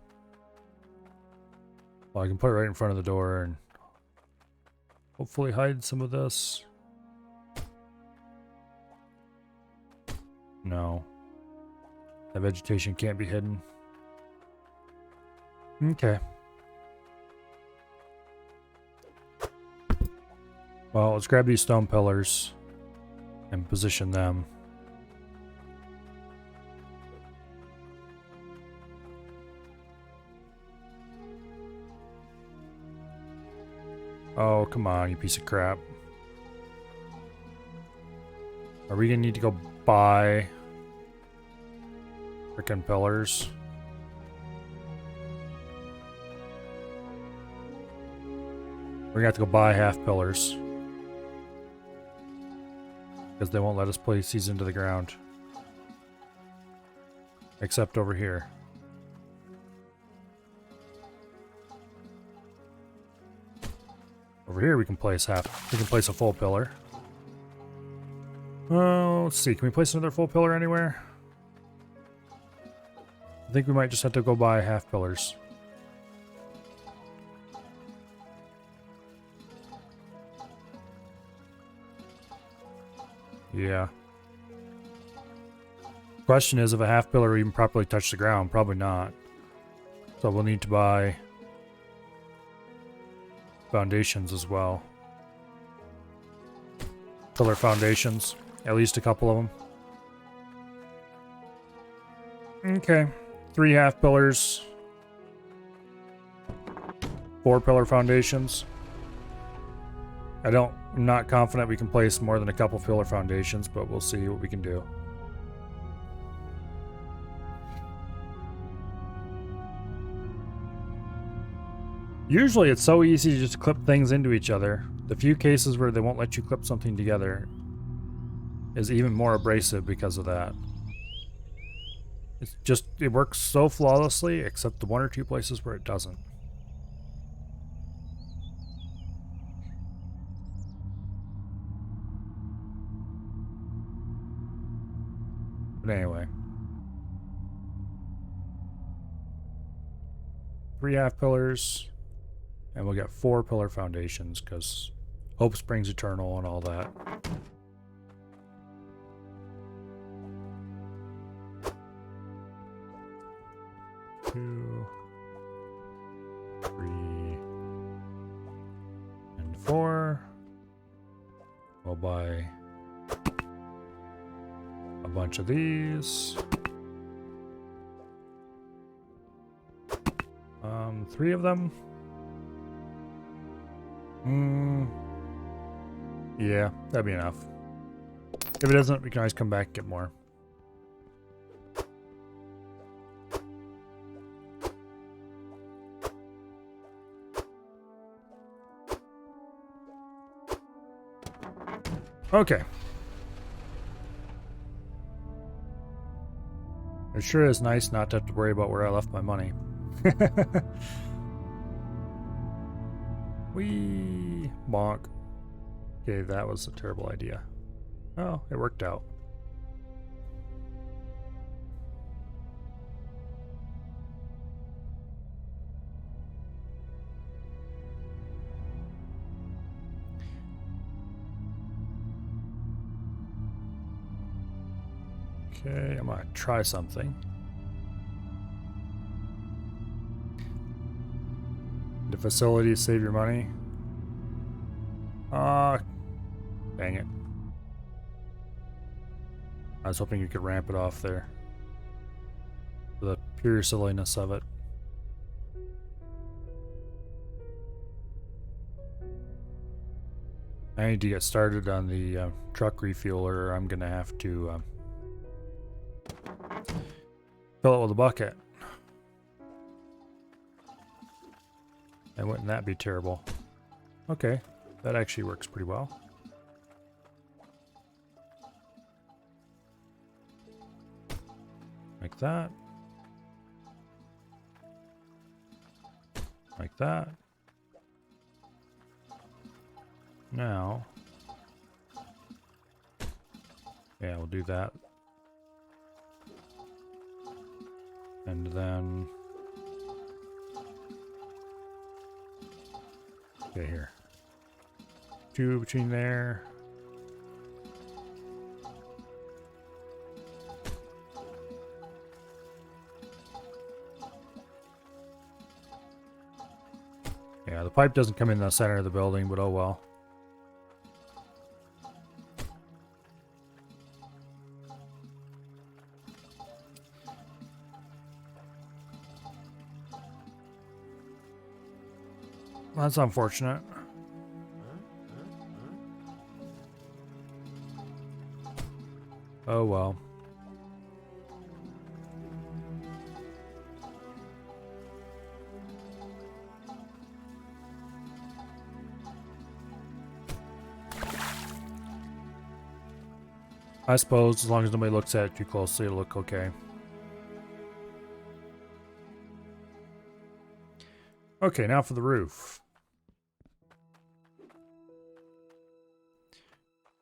Well, I can put it right in front of the door and hopefully hide some of this. No. That vegetation can't be hidden. Okay. Well, let's grab these stone pillars and position them. Oh, come on, you piece of crap. Are we gonna need to go buy frickin' pillars? We're gonna have to go buy half pillars. Because they won't let us place these into the ground. Except over here. Over here we can place a full pillar. Oh, let's see, can we place another full pillar anywhere? I think we might just have to go buy half pillars. Yeah. Question is if a half pillar even properly touch the ground. Probably not. So we'll need to buy foundations as well. Pillar foundations. At least a couple of them. Okay. 3 half pillars. 4 pillar foundations. I'm not confident we can place more than a couple pillar foundations, but we'll see what we can do. Usually it's so easy to just clip things into each other. The few cases where they won't let you clip something together is even more abrasive because of that. It works so flawlessly, except the 1 or 2 places where it doesn't. But anyway. 3 half pillars. And we'll get 4 pillar foundations, because hope springs eternal and all that. Two, 3, and 4. We'll buy a bunch of these. 3 of them. Yeah, that'd be enough. If it doesn't, we can always come back and get more. Okay. It sure is nice not to have to worry about where I left my money. Whee! Bonk. Okay, that was a terrible idea. Oh, it worked out. Okay, I'm gonna try something. The facilities save your money. Dang it. I was hoping you could ramp it off there. For the pure silliness of it. I need to get started on the truck refueler, or I'm gonna have to fill it with a bucket. And wouldn't that be terrible? Okay, that actually works pretty well. Like that. Like that. Now, yeah, we'll do that. And then, okay, here. 2 between there. Yeah, the pipe doesn't come in the center of the building, but oh well. That's unfortunate. Oh well. I suppose as long as nobody looks at it too closely, it'll look okay. Okay, now for the roof.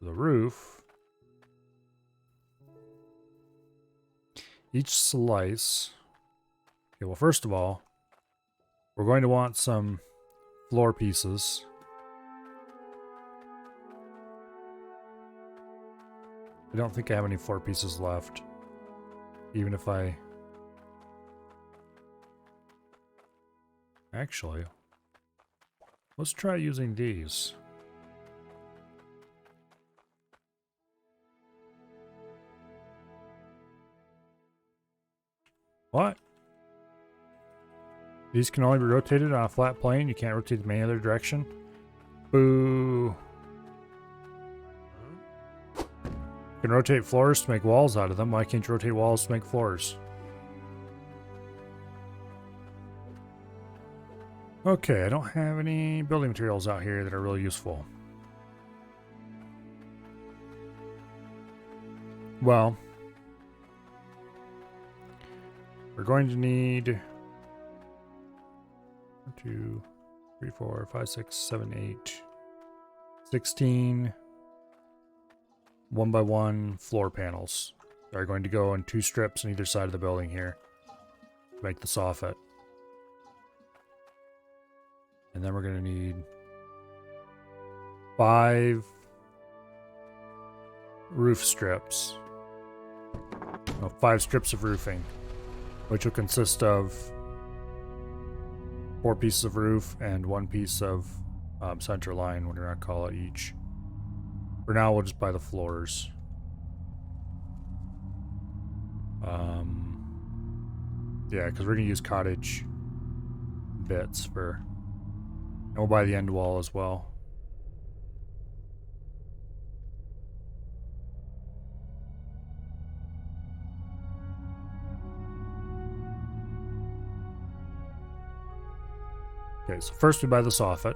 The roof. Each slice. Okay, well, first of all, we're going to want some floor pieces. I don't think I have any floor pieces left. Even if I... Actually, let's try using these. What? These can only be rotated on a flat plane. You can't rotate them any other direction. Boo. You can rotate floors to make walls out of them. Why can't you rotate walls to make floors? Okay, I don't have any building materials out here that are really useful. Well, we're going to need 1, 2, 3, 4, 5, 6, 7, 8, 16 1x1 floor panels. They're going to go in 2 strips on either side of the building here to make the soffit. And then we're going to need 5 roof strips. No, 5 strips of roofing, which will consist of 4 pieces of roof and 1 piece of center line, whatever I call it each. For now, we'll just buy the floors. Yeah, because we're going to use cottage bits for... And we'll buy the end wall as well. Okay, so first we buy the soffit.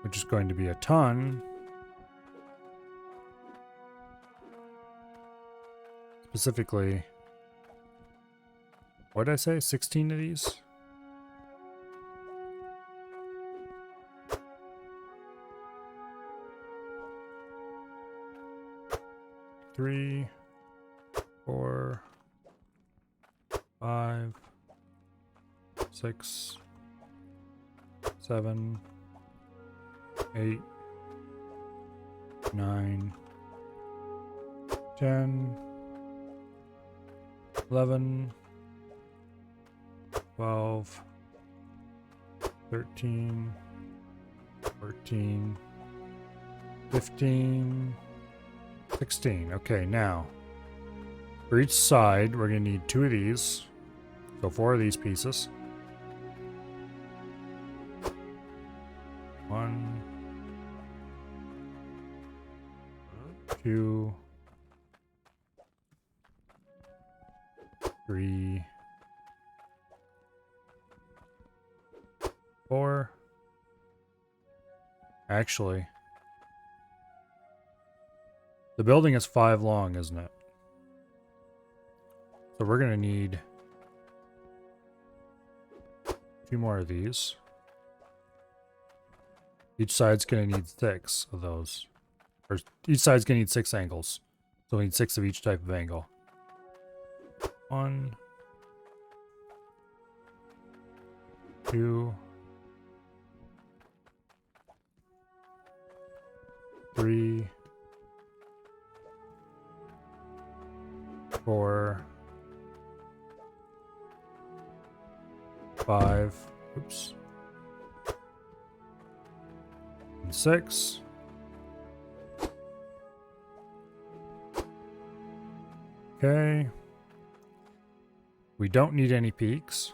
Which is going to be a ton. Specifically, what did I say? 16 of these? Three, 4, 5, 6, 7, 8, 9, 10, 11, 12, 13, 14, 15, 16. Okay, now, for each side, we're going to need 2 of these. So 4 of these pieces. 1, 2, 3, 4. Actually, the building is 5 long, isn't it? So we're going to need a few more of these. Each side's going to need 6 of those. Or each side's going to need 6 angles. So we need 6 of each type of angle. 1, 2, 3, 4, 5, oops, and 6. Okay. We don't need any peaks.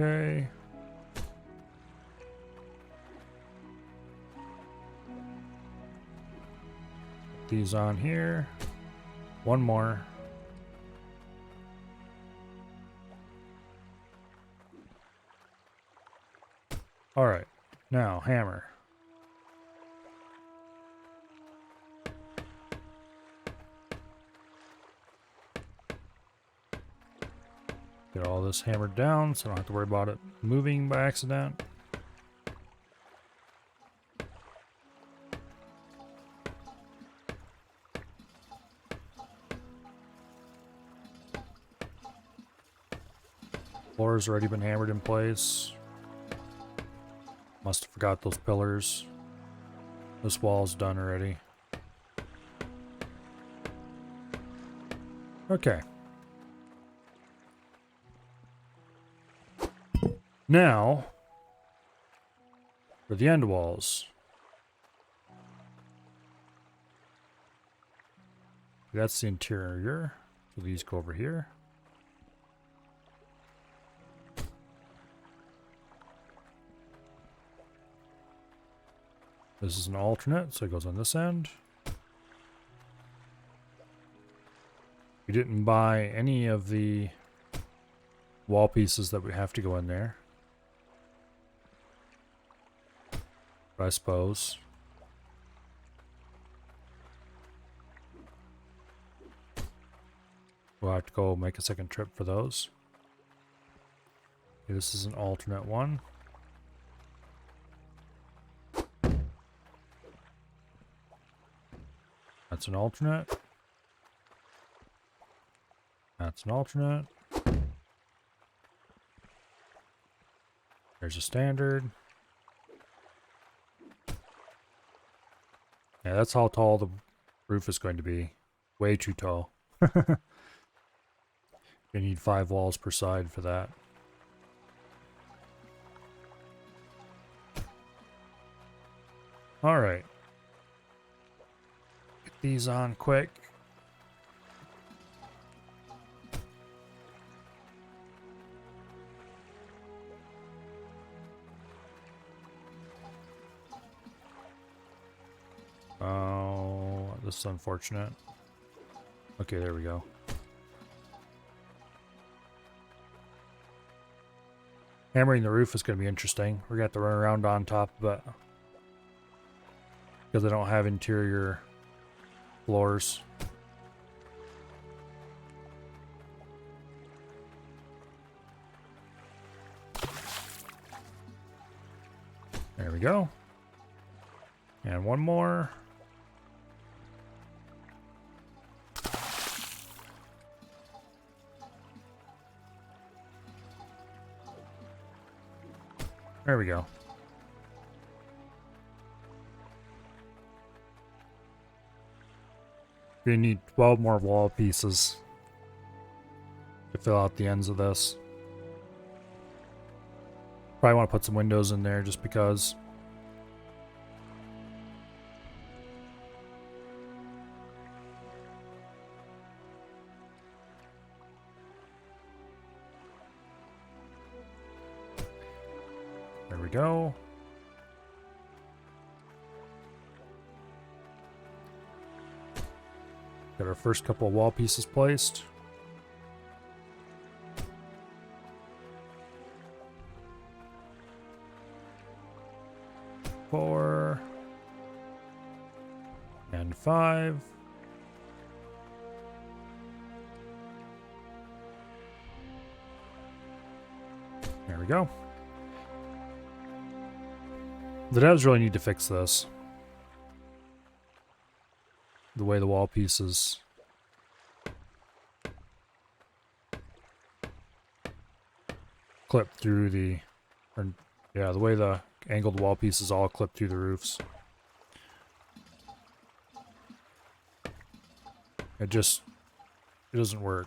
Okay. These on here. One more. All right. Now, hammer. Get all this hammered down so I don't have to worry about it moving by accident. Floor's already been hammered in place. Must have forgot those pillars. This wall's done already. Okay. Now, for the end walls. That's the interior. So these go over here. This is an alternate, so it goes on this end. We didn't buy any of the wall pieces that we have to go in there. But I suppose. We'll have to go make a second trip for those. Okay, this is an alternate one. That's an alternate. That's an alternate. There's a standard. Yeah, that's how tall the roof is going to be. Way too tall. You need 5 walls per side for that. Alright. Get these on quick. Oh, this is unfortunate. Okay, there we go. Hammering the roof is going to be interesting. We're going to have to run around on top of it. Because I don't have interior floors. There we go. And one more. There we go. We need 12 more wall pieces to fill out the ends of this. Probably want to put some windows in there just because. There we go. Got our first couple of wall pieces placed. Four. And 5. There we go. The devs really need to fix this. The way the wall pieces clip through the, the way the angled wall pieces all clip through the roofs. It doesn't work.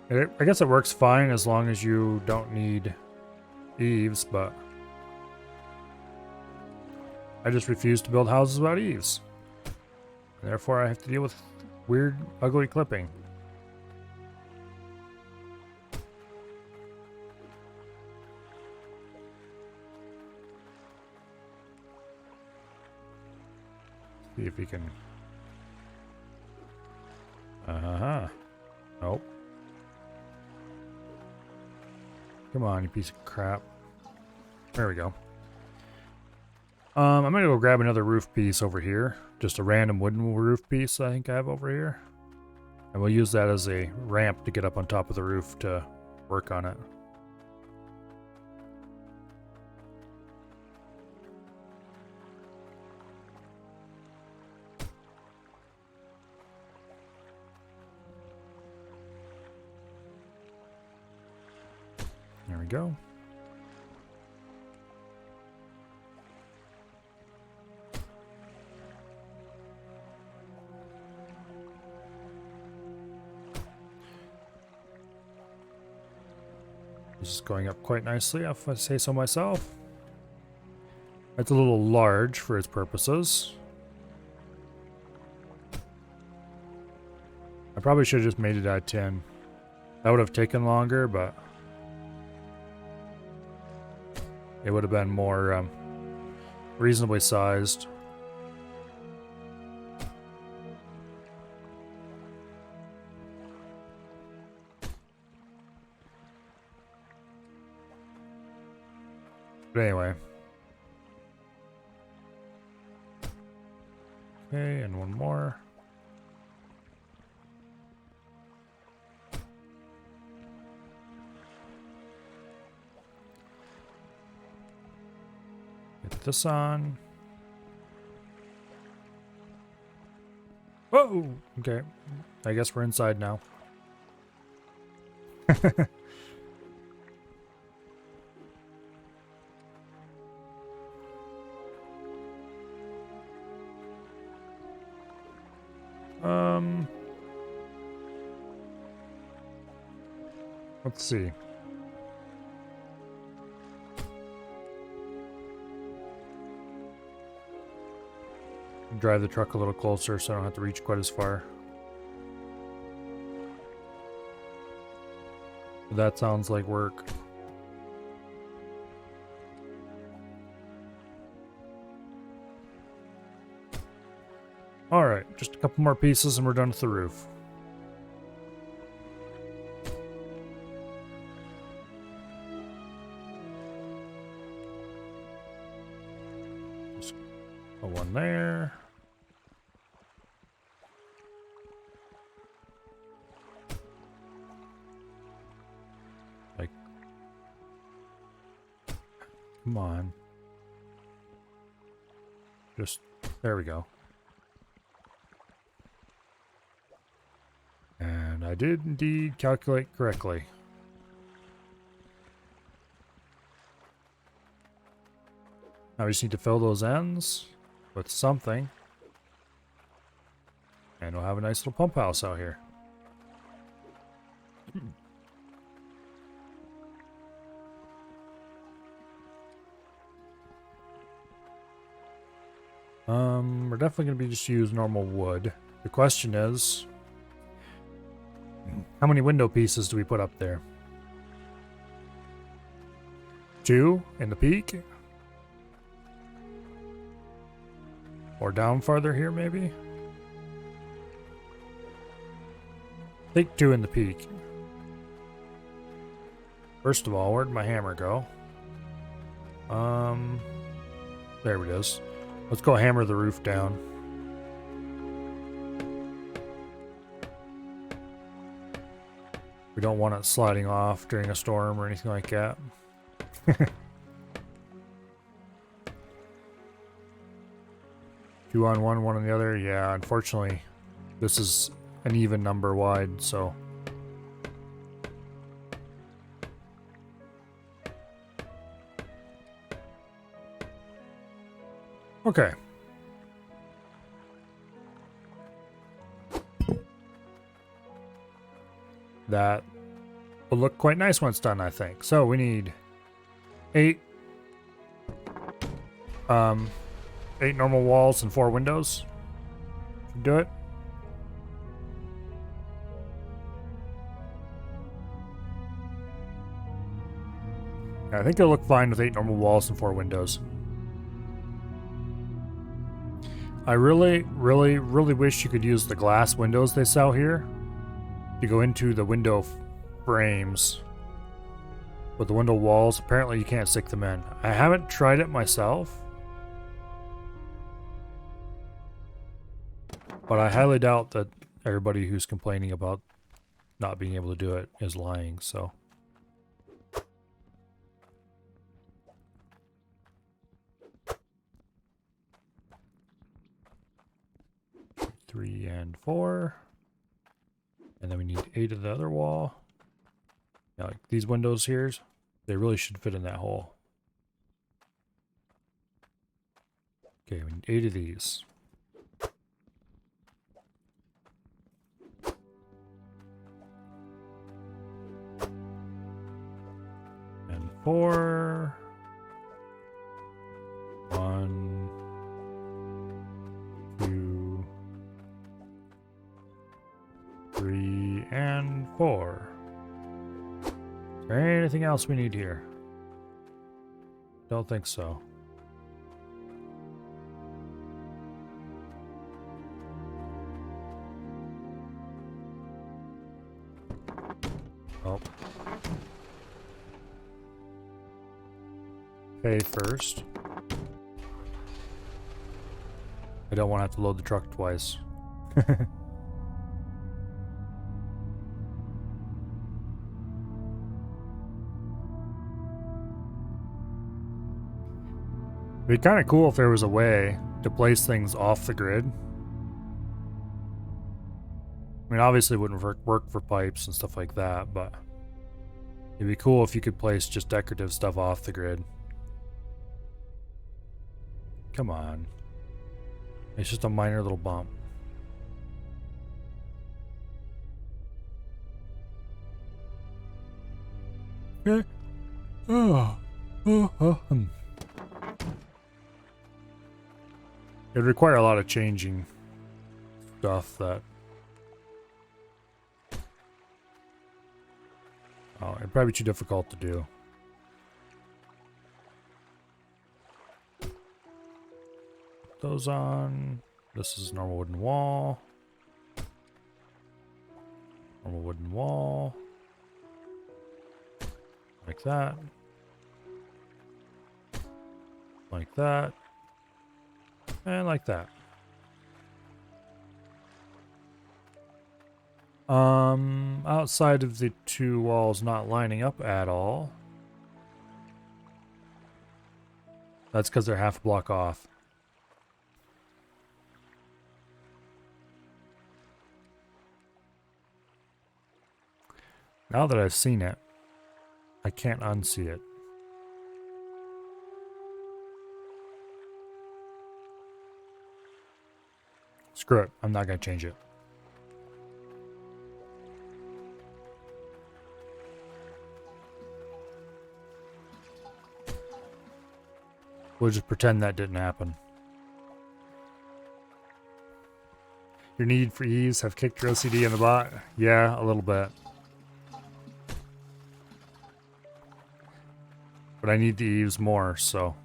I guess it works fine as long as you don't need eaves, but I just refuse to build houses without eaves. And therefore, I have to deal with weird, ugly clipping. See if he can. Nope. Come on, you piece of crap. There we go. I'm gonna go grab another roof piece over here. Just a random wooden roof piece I think I have over here. And we'll use that as a ramp to get up on top of the roof to work on it. There we go. This is going up quite nicely, if I say so myself. It's a little large for its purposes. I probably should have just made it out of tin. That would have taken longer, but it would have been more reasonably sized. But anyway. Okay, and one more. Get this on. Whoa! Okay. I guess we're inside now. Let's see. Drive the truck a little closer so I don't have to reach quite as far. That sounds like work. Alright, just a couple more pieces and we're done with the roof. Just put one there. Like, come on. Just, there we go. And I did indeed calculate correctly. Now we just need to fill those ends with something. And we'll have a nice little pump house out here. We're definitely going to be just use normal wood. The question is, how many window pieces do we put up there? 2 in the peak? Or down farther here, maybe? Take 2 in the peak. First of all, where'd my hammer go? There it is. Let's go hammer the roof down. We don't want it sliding off during a storm or anything like that. 2 on one, 1 on the other. Yeah, unfortunately, this is an even number wide, so. Okay. That will look quite nice when it's done, I think. So we need 8 normal walls and 4 windows. Should do it. I think it'll look fine with 8 normal walls and 4 windows. I really wish you could use the glass windows they sell here to go into the window frames. With the window walls, apparently you can't stick them in. I haven't tried it myself, but I highly doubt that everybody who's complaining about not being able to do it is lying, so. Three and 4. And then we need 8 of the other wall. Now, like these windows here, they really should fit in that hole. Okay, we need 8 of these. And 4. 1, 2, 3, and 4. Is there anything else we need here? Don't think so. Oh. Pay first. I don't want to have to load the truck twice. It'd be kind of cool if there was a way to place things off the grid. I mean, obviously it wouldn't work for pipes and stuff like that, but it'd be cool if you could place just decorative stuff off the grid. Come on. It's just a minor little bump. Okay. It'd require a lot of changing stuff that... Oh, it'd probably be too difficult to do. Put those on. This is normal wooden wall. Normal wooden wall. Like that. Like that. And like that. Outside of the 2 walls not lining up at all. That's because they're half a block off. Now that I've seen it, I can't unsee it. Screw it. I'm not going to change it. We'll just pretend that didn't happen. Your need for ease have kicked your OCD in the butt? Yeah, a little bit. But I need the eaves more, so...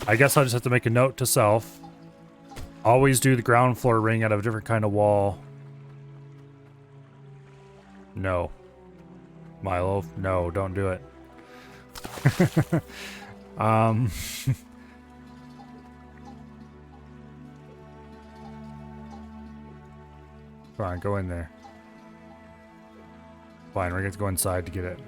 I guess I'll just have to make a note to self. Always do the ground floor ring out of a different kind of wall. No. Milo, no, don't do it. Come on, go in there. Fine, we're going to go inside to get it.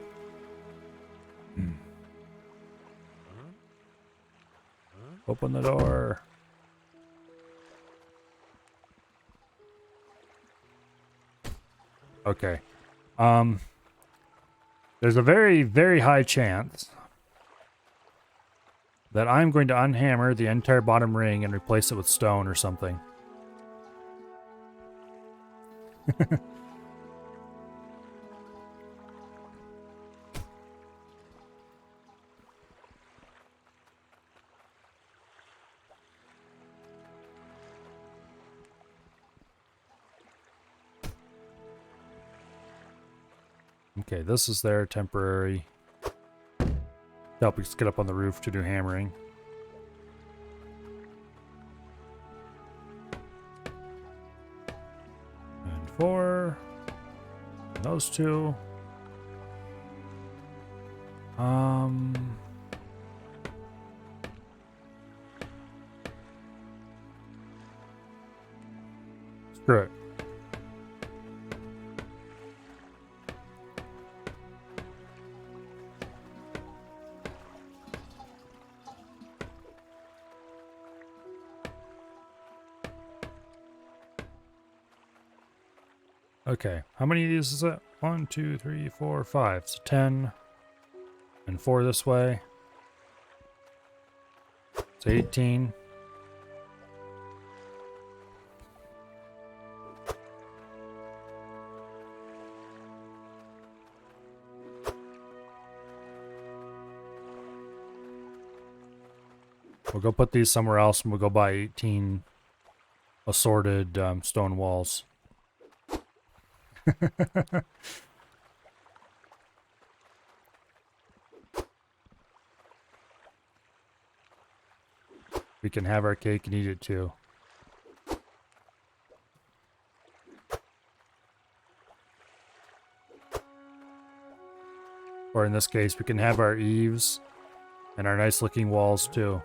Open the door. Okay. There's a very, very high chance that I'm going to unhammer the entire bottom ring and replace it with stone or something. Okay, this is their temporary. Help us get up on the roof to do hammering. And 4. And those 2. Screw it. Okay, how many of these is it? 1, 2, 3, 4, 5. So 10. And 4 this way. It's 18. We'll go put these somewhere else and we'll go buy 18 assorted stone walls. We can have our cake and eat it too. Or in this case, we can have our eaves and our nice looking walls too.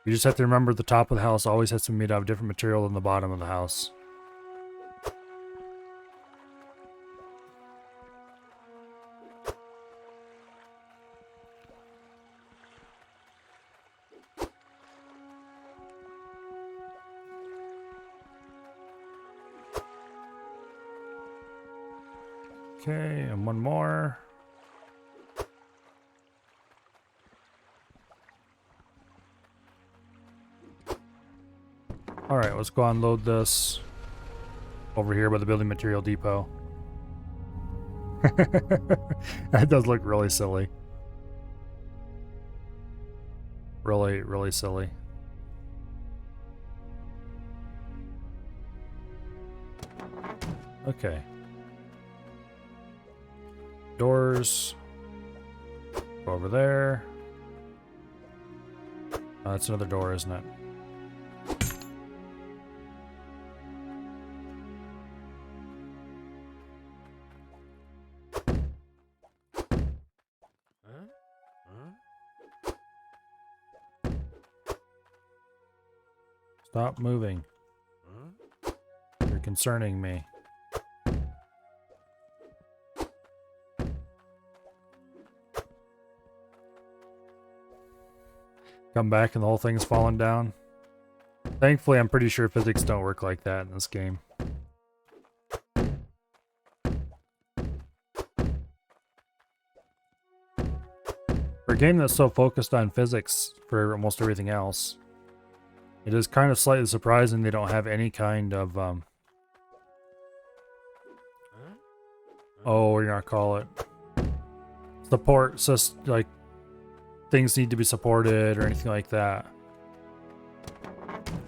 You just have to remember the top of the house always has to be made out of different material than the bottom of the house. Okay, and one more. Alright, let's go unload this over here by the building material depot. That does look really silly. Really, really silly. Okay. Doors. Go over there. Oh, that's another door, isn't it? Stop moving. You're concerning me. Come back and the whole thing's fallen down. Thankfully, I'm pretty sure physics don't work like that in this game. For a game that's so focused on physics for almost everything else, it is kind of slightly surprising they don't have any kind of, oh, what do you not call it? Support, just like, things need to be supported or anything like that.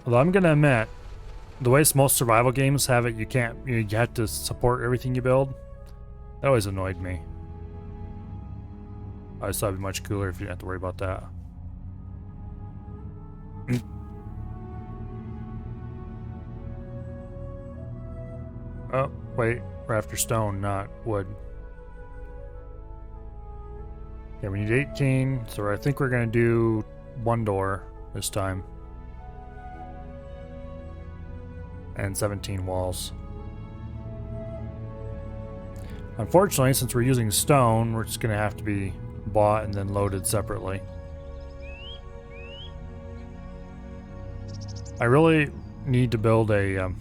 Although I'm gonna admit, the way most survival games have it, you have to support everything you build. That always annoyed me. I just thought it'd be much cooler if you didn't have to worry about that. Oh, wait. We're after stone, not wood. Okay, we need 18, so I think we're going to do one door this time. And 17 walls. Unfortunately, since we're using stone, we're just going to have to be bought and then loaded separately. I really need to build a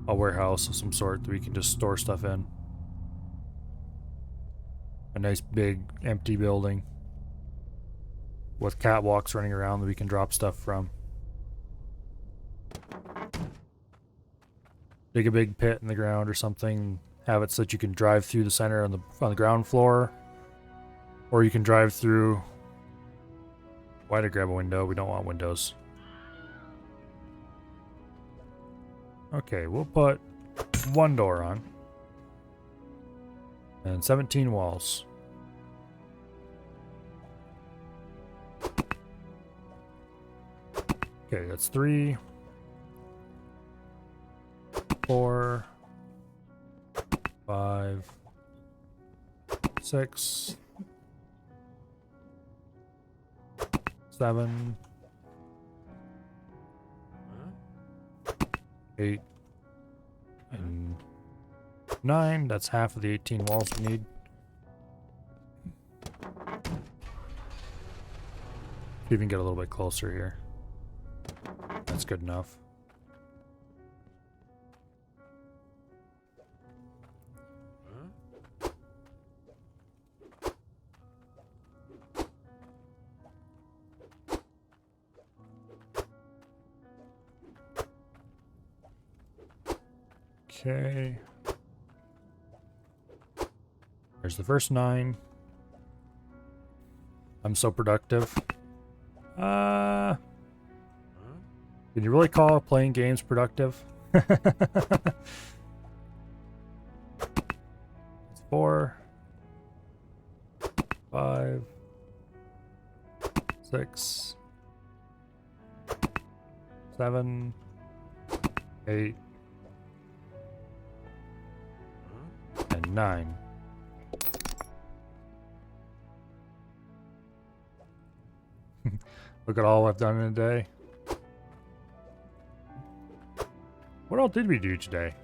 warehouse of some sort that we can just store stuff in. A nice big empty building with catwalks running around that we can drop stuff from. Dig a big pit in the ground or something. Have it so that you can drive through the center on the ground floor, or you can drive through. Why to grab a window? We don't want windows. Okay, we'll put one door on. And 17 walls. Okay, that's 3, 4, 5, 6, 7, 8, and 9. That's half of the 18 walls we need. Even get a little bit closer here. That's good enough. Okay. There's the first 9. I'm so productive. Can you really call playing games productive? It's 4, 5, 6, 7, 8, and 9. Look at all I've done in a day. What all did we do today?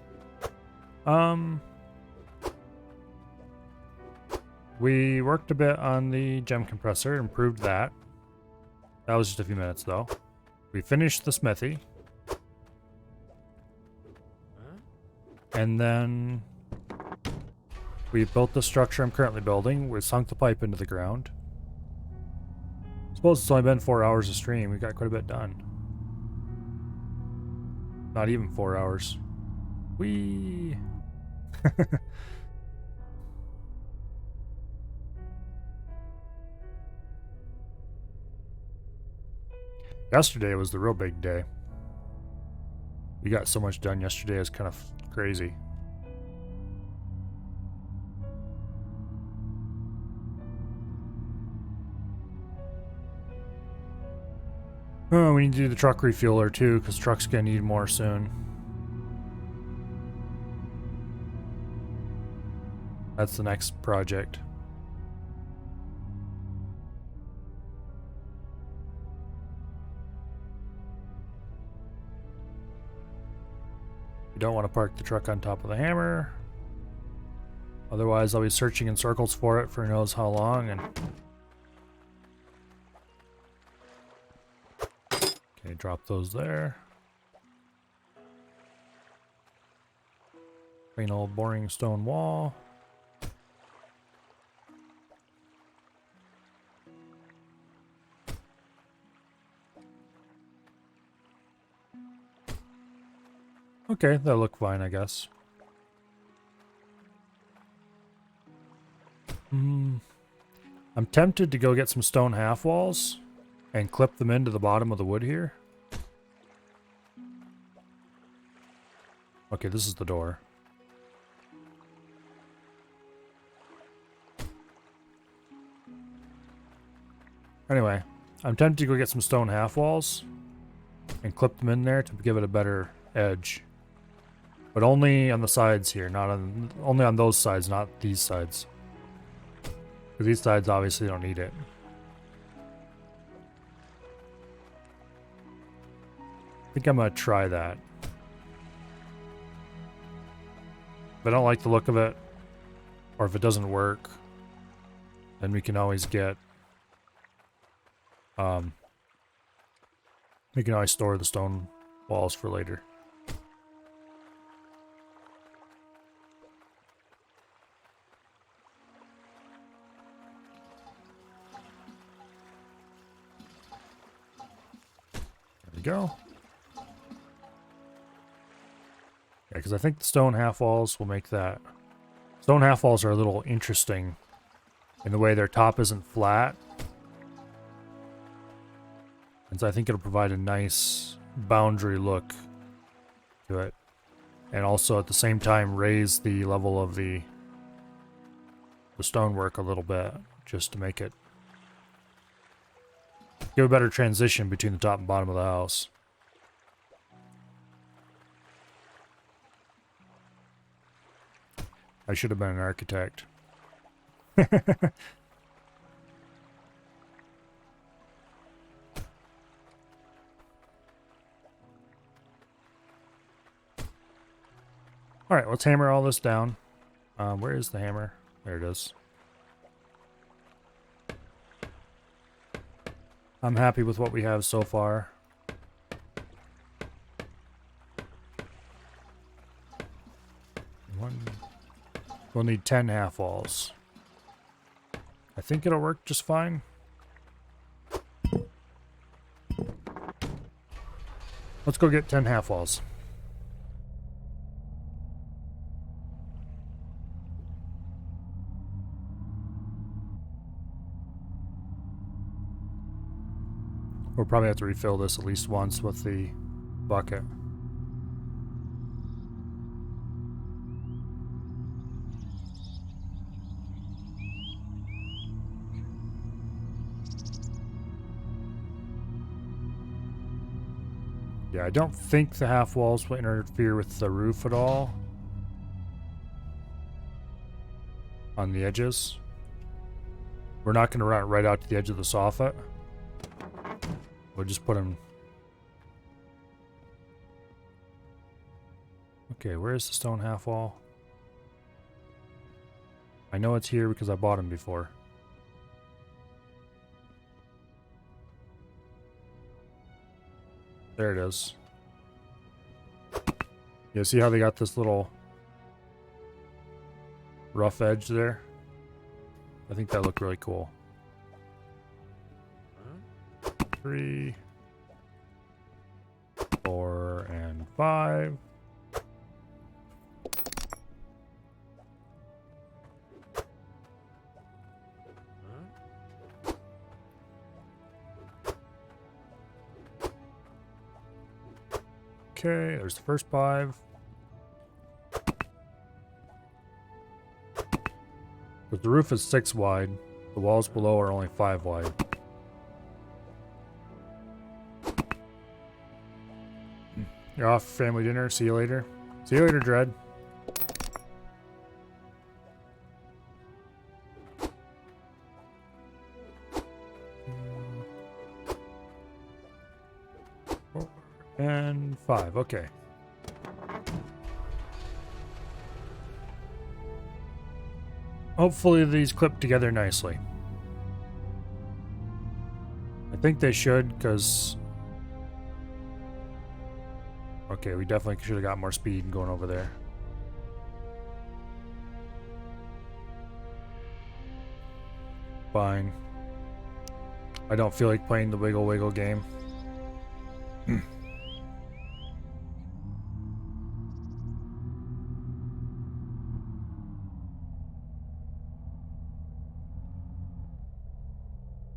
We worked a bit on the gem compressor, improved that. That was just a few minutes though. We finished the smithy. And then we built the structure I'm currently building. We sunk the pipe into the ground. I suppose it's only been 4 hours of stream. We got quite a bit done. Not even 4 hours. Whee! Yesterday was the real big day. We got so much done yesterday, it's kind of crazy. Oh, we need to do the truck refueler too, because truck's gonna need more soon. That's the next project. You don't want to park the truck on top of the hammer. Otherwise, I'll be searching in circles for it for who knows how long. And okay, drop those there. Plain old boring stone wall. Okay, that'll look fine, I guess. I'm tempted to go get some stone half walls and clip them into the bottom of the wood here. Okay, this is the door. Anyway, I'm tempted to go get some stone half walls and clip them in there to give it a better edge. But only on the sides here, only on those sides, not these sides. Because these sides obviously don't need it. I think I'm gonna try that. If I don't like the look of it, or if it doesn't work, then we can always get we can always store the stone walls for later. Go. Yeah, because I think the stone half walls will make that. Stone half walls are a little interesting in the way their top isn't flat. And so I think it'll provide a nice boundary look to it. And also at the same time raise the level of the stonework a little bit, just to make it give a better transition between the top and bottom of the house. I should have been an architect. Alright, let's hammer all this down. Where is the hammer? There it is. I'm happy with what we have so far. We'll need 10 half walls. I think it'll work just fine. Let's go get 10 half walls. We'll probably have to refill this at least once with the bucket. Yeah, I don't think the half walls will interfere with the roof at all. On the edges. We're not going to run it right out to the edge of the soffit. We'll just put them... Okay, where's the stone half wall? I know it's here because I bought them before. There it is. Yeah, see how they got this little rough edge there? I think that looked really cool. 3, 4, and 5. Okay, there's the first 5. But the roof is 6 wide. The walls below are only 5 wide. You're off for family dinner. See you later. See you later, Dread. And 5. Okay. Hopefully these clip together nicely. I think they should, because... Okay, we definitely should have got more speed going over there. Fine. I don't feel like playing the wiggle wiggle game.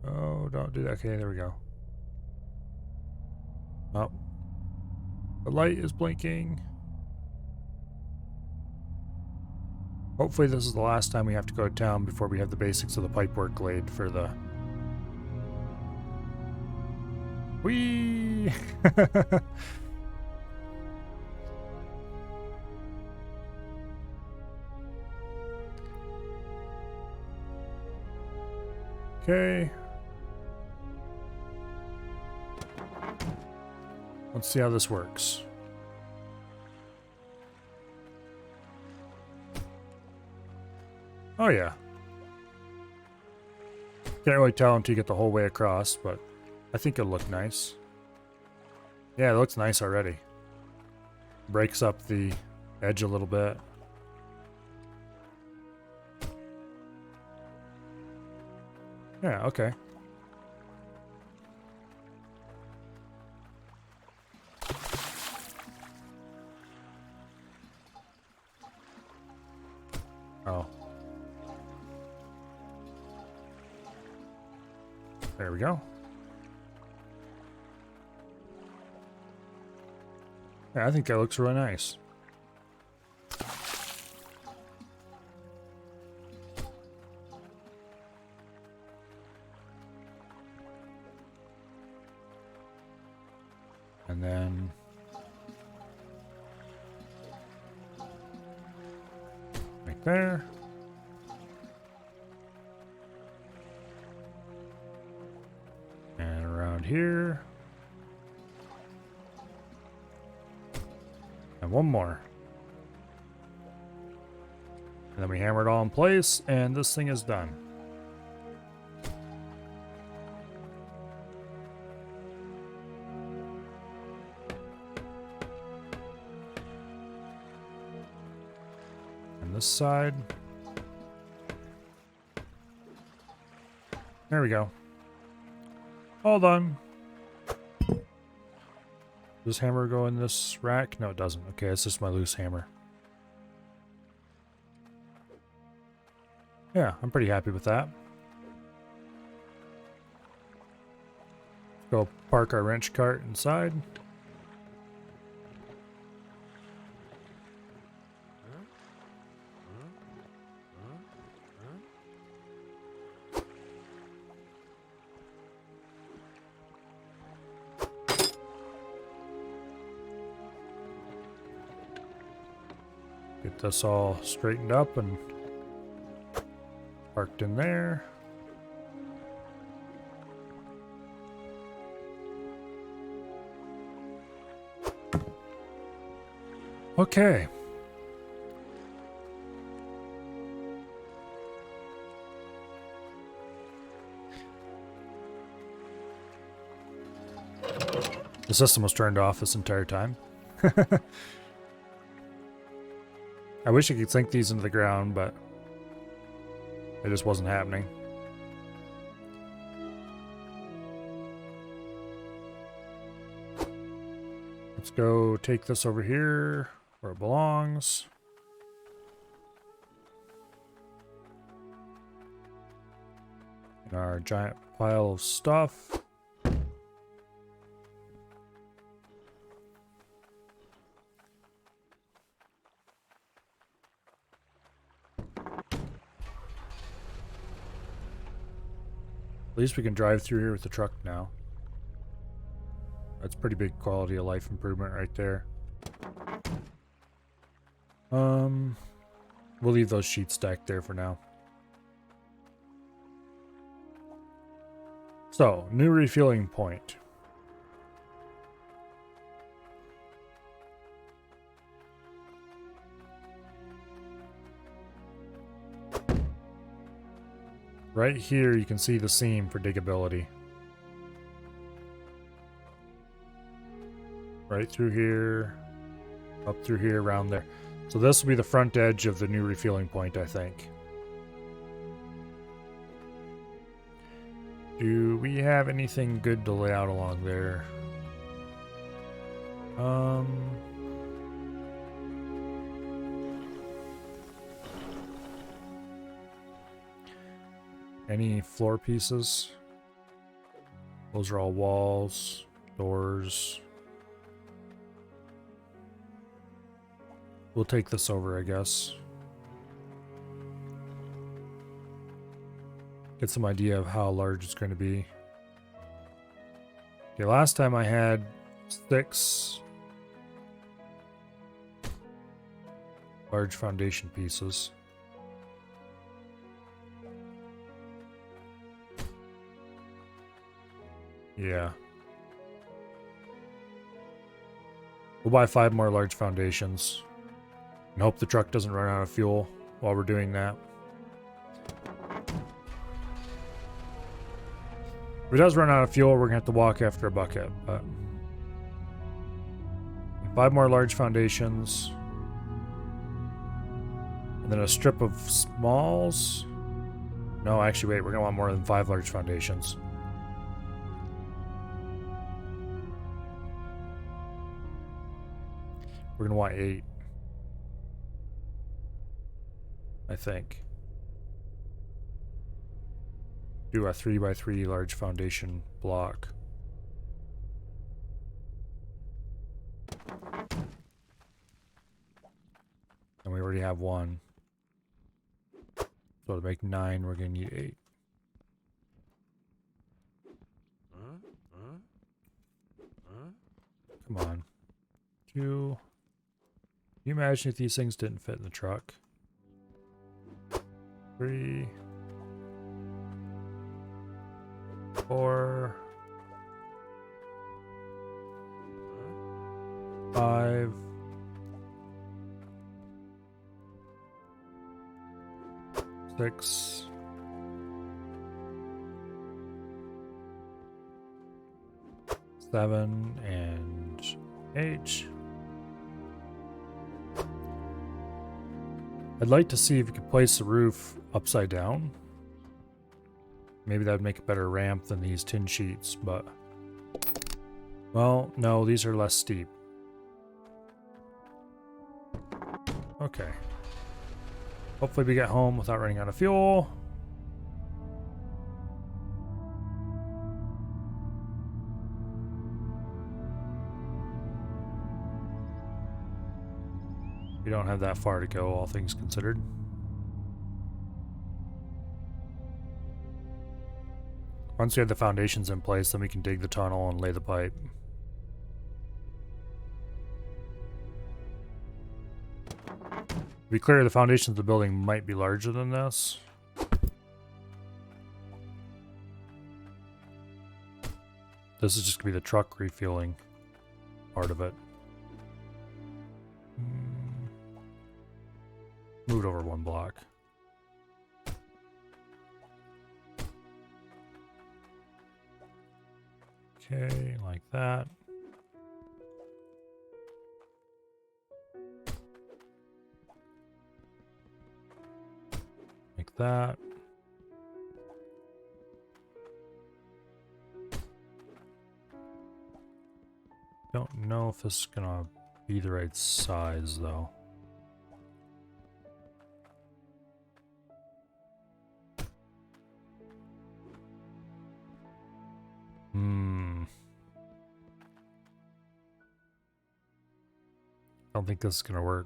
Oh, don't do that. Okay, there we go. Oh. The light is blinking. Hopefully this is the last time we have to go to town before we have the basics of the pipework laid for the... Whee! Okay. Let's see how this works. Oh yeah. Can't really tell until you get the whole way across, but I think it'll look nice. Yeah, it looks nice already. Breaks up the edge a little bit. Yeah, okay. Oh. There we go. Yeah, I think that looks really nice. And then right there. And around here. And one more. And then we hammer it all in place, and this thing is done. And this side. There we go. All done. Does this hammer go in this rack? No, it doesn't. Okay, it's just my loose hammer. Yeah, I'm pretty happy with that. Go park our wrench cart inside. Get this all straightened up and parked in there. Okay. The system was turned off this entire time. I wish I could sink these into the ground, but it just wasn't happening. Let's go take this over here where it belongs. In our giant pile of stuff. At least we can drive through here with the truck now. That's pretty big quality of life improvement right there. We'll leave those sheets stacked there for now. So, new refueling point. Right here you can see the seam for diggability. Right through here, up through here, around there. So this will be the front edge of the new refueling point, I think. Do we have anything good to lay out along there? Any floor pieces? Those are all walls, doors. We'll take this over, I guess. Get some idea of how large it's going to be. Okay, last time I had 6 large foundation pieces. Yeah. We'll buy 5 more large foundations. And hope the truck doesn't run out of fuel while we're doing that. If it does run out of fuel, we're going to have to walk after a bucket. But 5 more large foundations. And then a strip of smalls. No, actually, wait. We're going to want more than 5 large foundations. We're going to want 8. I think. Do a 3x3 large foundation block. And we already have 1. So to make 9, we're going to need 8. Come on. 2. Can you imagine if these things didn't fit in the truck? 3. 4. 5. 6. 7 and 8. I'd like to see if you could place the roof upside down. Maybe that would make a better ramp than these tin sheets, but... Well, no, these are less steep. Okay. Hopefully we get home without running out of fuel. We don't have that far to go, all things considered. Once we have the foundations in place, then we can dig the tunnel and lay the pipe. To be clear, the foundations of the building might be larger than this. This is just going to be the truck refueling part of it. Move it over 1 block. Okay, like that. Like that. Don't know if this is gonna be the right size though. I don't think this is gonna work.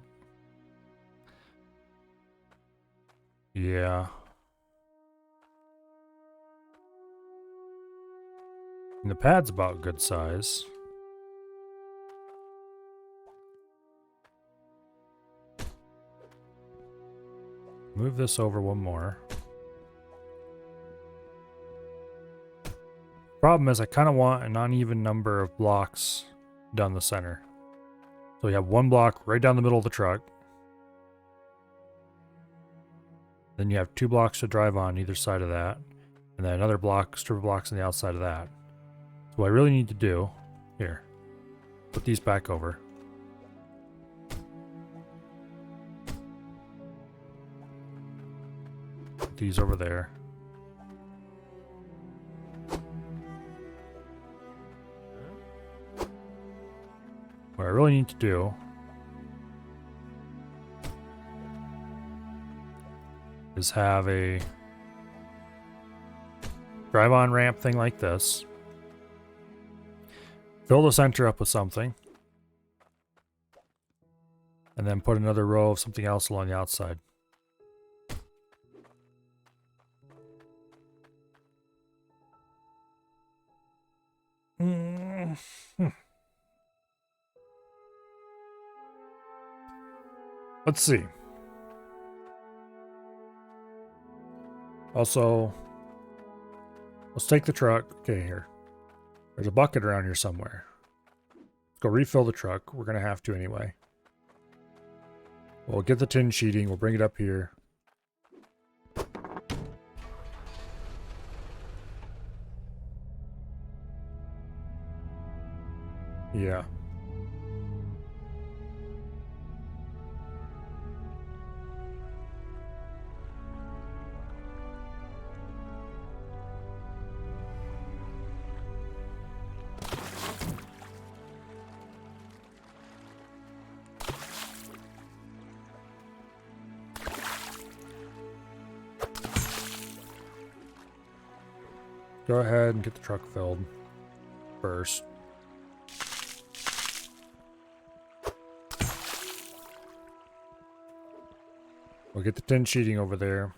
Yeah. And the pad's about good size. Move this over 1 more. Problem is I kind of want an uneven number of blocks down the center. So we have 1 block right down the middle of the truck. Then you have 2 blocks to drive on either side of that. And then another block, strip of blocks on the outside of that. So what I really need to do, here, put these back over. Put these over there. What I really need to do is have a drive-on ramp thing like this. Fill the center up with something. And then put another row of something else along the outside. Let's see. Also, let's take the truck. Okay, here. There's a bucket around here somewhere. Let's go refill the truck. We're going to have to anyway. We'll get the tin sheeting. We'll bring it up here. Yeah. Go ahead and get the truck filled first. We'll get the tin sheeting over there.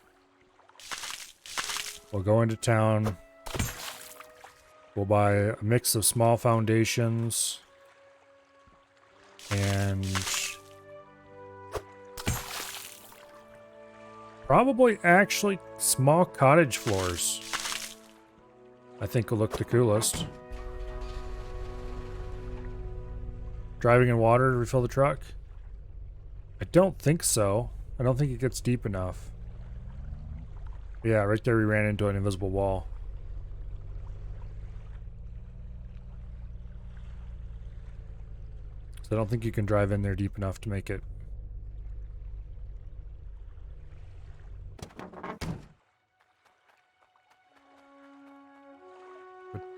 We'll go into town. We'll buy a mix of small foundations And probably actually small cottage floors, I think, will look the coolest. Driving in water to refill the truck? I don't think so. I don't think it gets deep enough. Yeah, right there we ran into an invisible wall. So I don't think you can drive in there deep enough to make it.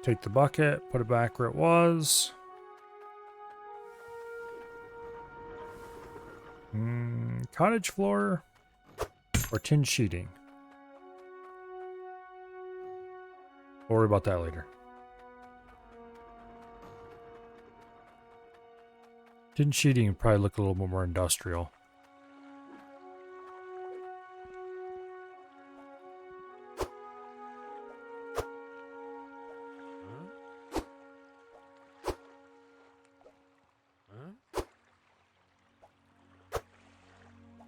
Take the bucket, put it back where it was. Cottage floor or tin sheeting? We'll worry about that later. Tin sheeting would probably look a little bit more industrial.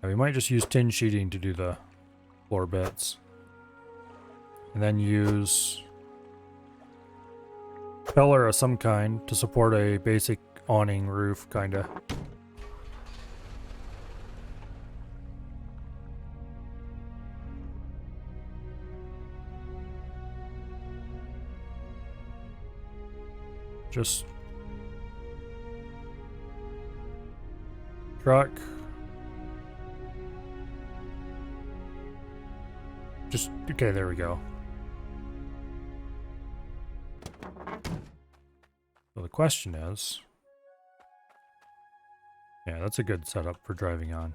Now we might just use tin sheeting to do the floor bits. And then use pillar of some kind to support a basic awning roof, kinda. Just truck. Just, okay, there we go. So the question is, yeah, that's a good setup for driving on.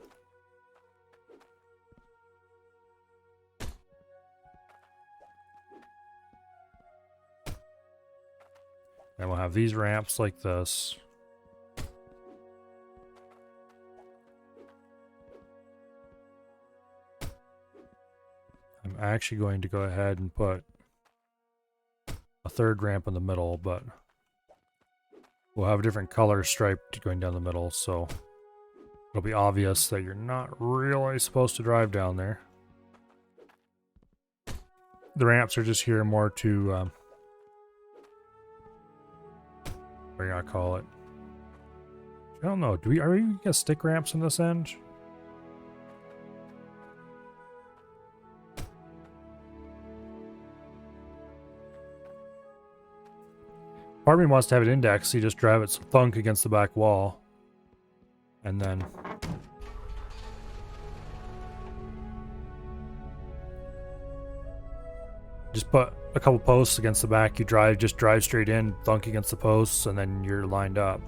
And we'll have these ramps like this. I'm actually going to go ahead and put a third ramp in the middle, but we'll have a different color stripe going down the middle, so it'll be obvious that you're not really supposed to drive down there. The ramps are just here more to, what are you gonna call it? I don't know. Are we gonna get stick ramps on this end? Part of me wants to have it indexed, so you just drive its thunk against the back wall. And then just put a couple posts against the back, you just drive straight in, thunk against the posts, and then you're lined up.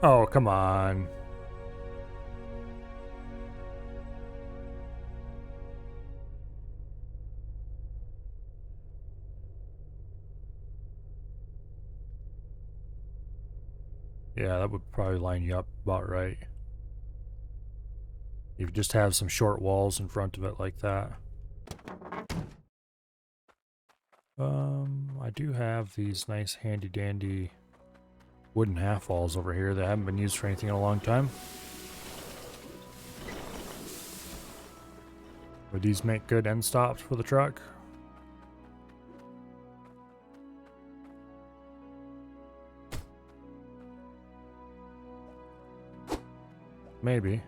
Oh, come on. Yeah, that would probably line you up about right. You just have some short walls in front of it like that. I do have these nice handy dandy wooden half walls over here that haven't been used for anything in a long time. Would these make good end stops for the truck? Maybe.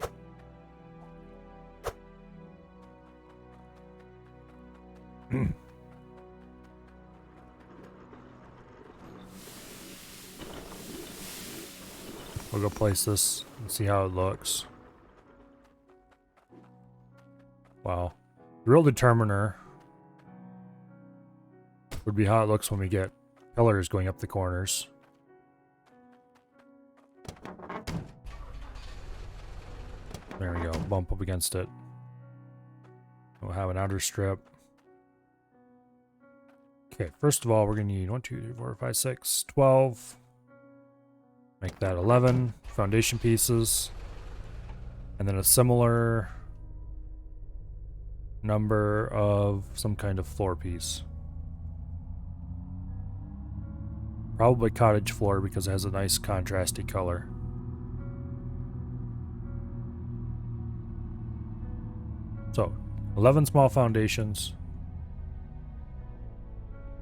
We'll go place this and see how it looks. Wow. The real determiner would be how it looks when we get pillars going up the corners. There we go. Bump up against it. We'll have an outer strip. Okay, first of all, we're going to need 1, 2, 3, 4, 5, 6, 12. Make that 11 foundation pieces. And then a similar number of some kind of floor piece. Probably cottage floor because it has a nice contrasty color. So, 11 small foundations,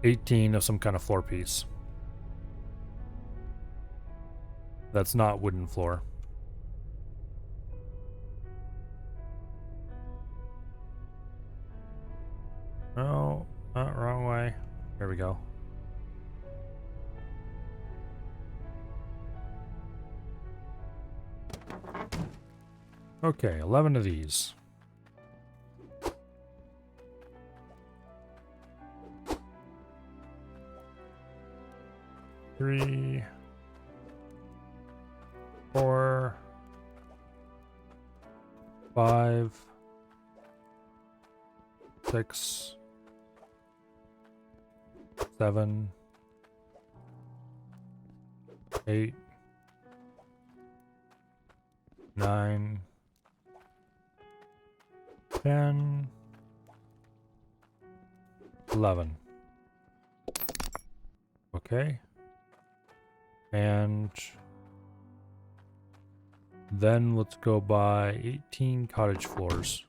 18 of some kind of floor piece. That's not wooden floor. No, not wrong way. There we go. Okay, 11 of these. Three, 4, 5, 6, 7, 8, 9, 10, 11. Okay. And then let's go buy 18 cottage floors.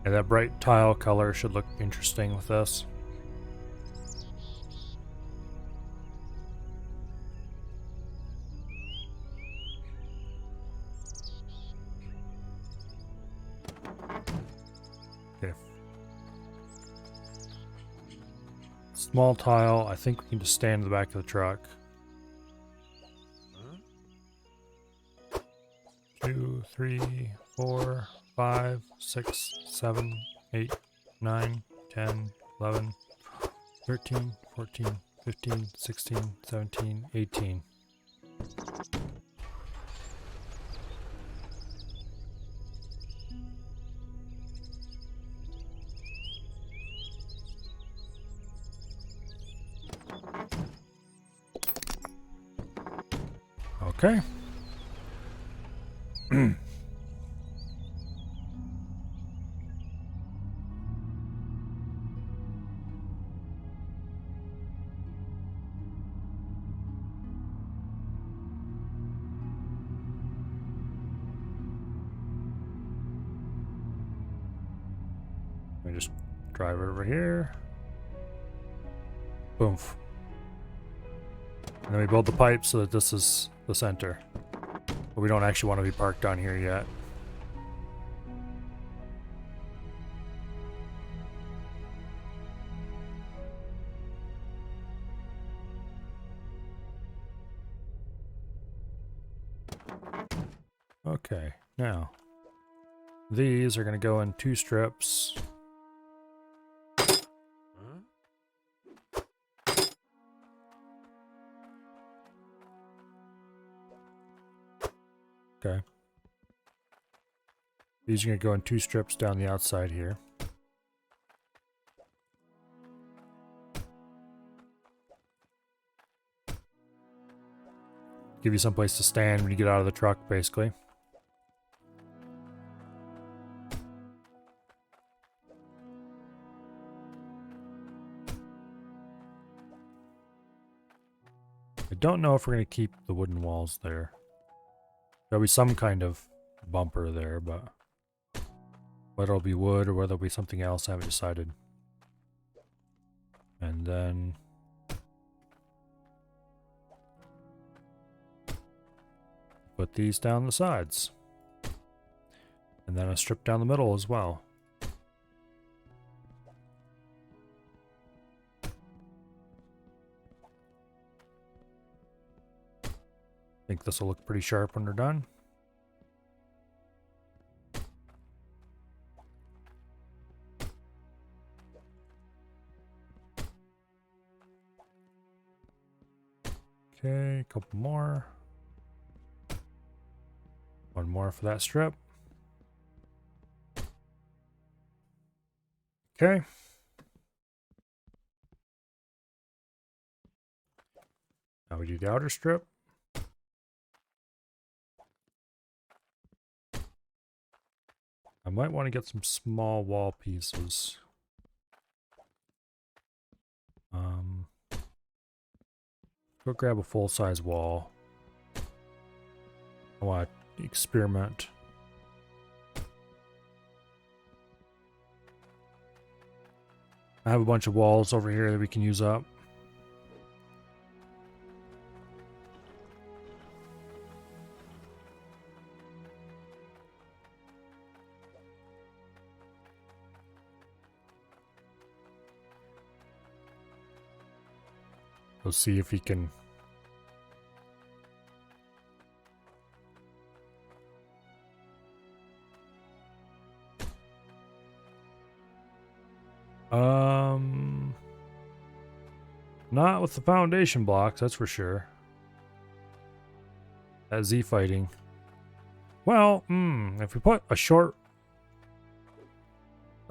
And that bright tile color should look interesting with this. Okay. Small tile, I think we can just stand in the back of the truck. 2, 3, 4, 5, 6, 7, 8, 9, 10, 11, 13, 14, 15, 16, 17, 18. Okay. Let me just drive it over here. Boom. And then we build the pipe so that this is the center. But we don't actually want to be parked on here yet. Okay, now these are going to go in 2 strips. Okay. These are going to go in 2 strips down the outside here. Give you some place to stand when you get out of the truck, basically. I don't know if we're going to keep the wooden walls there. There'll be some kind of bumper there, but whether it'll be wood or whether it'll be something else, I haven't decided. And then put these down the sides. And then a strip down the middle as well. I think this will look pretty sharp when they're done. Okay, a couple more. One more for that strip. Okay. Now we do the outer strip. I might want to get some small wall pieces. Go grab a full-size wall. I want to experiment. I have a bunch of walls over here that we can use up. We'll see if he can. Not with the foundation blocks, that's for sure. That Z fighting. Well, if we put a short...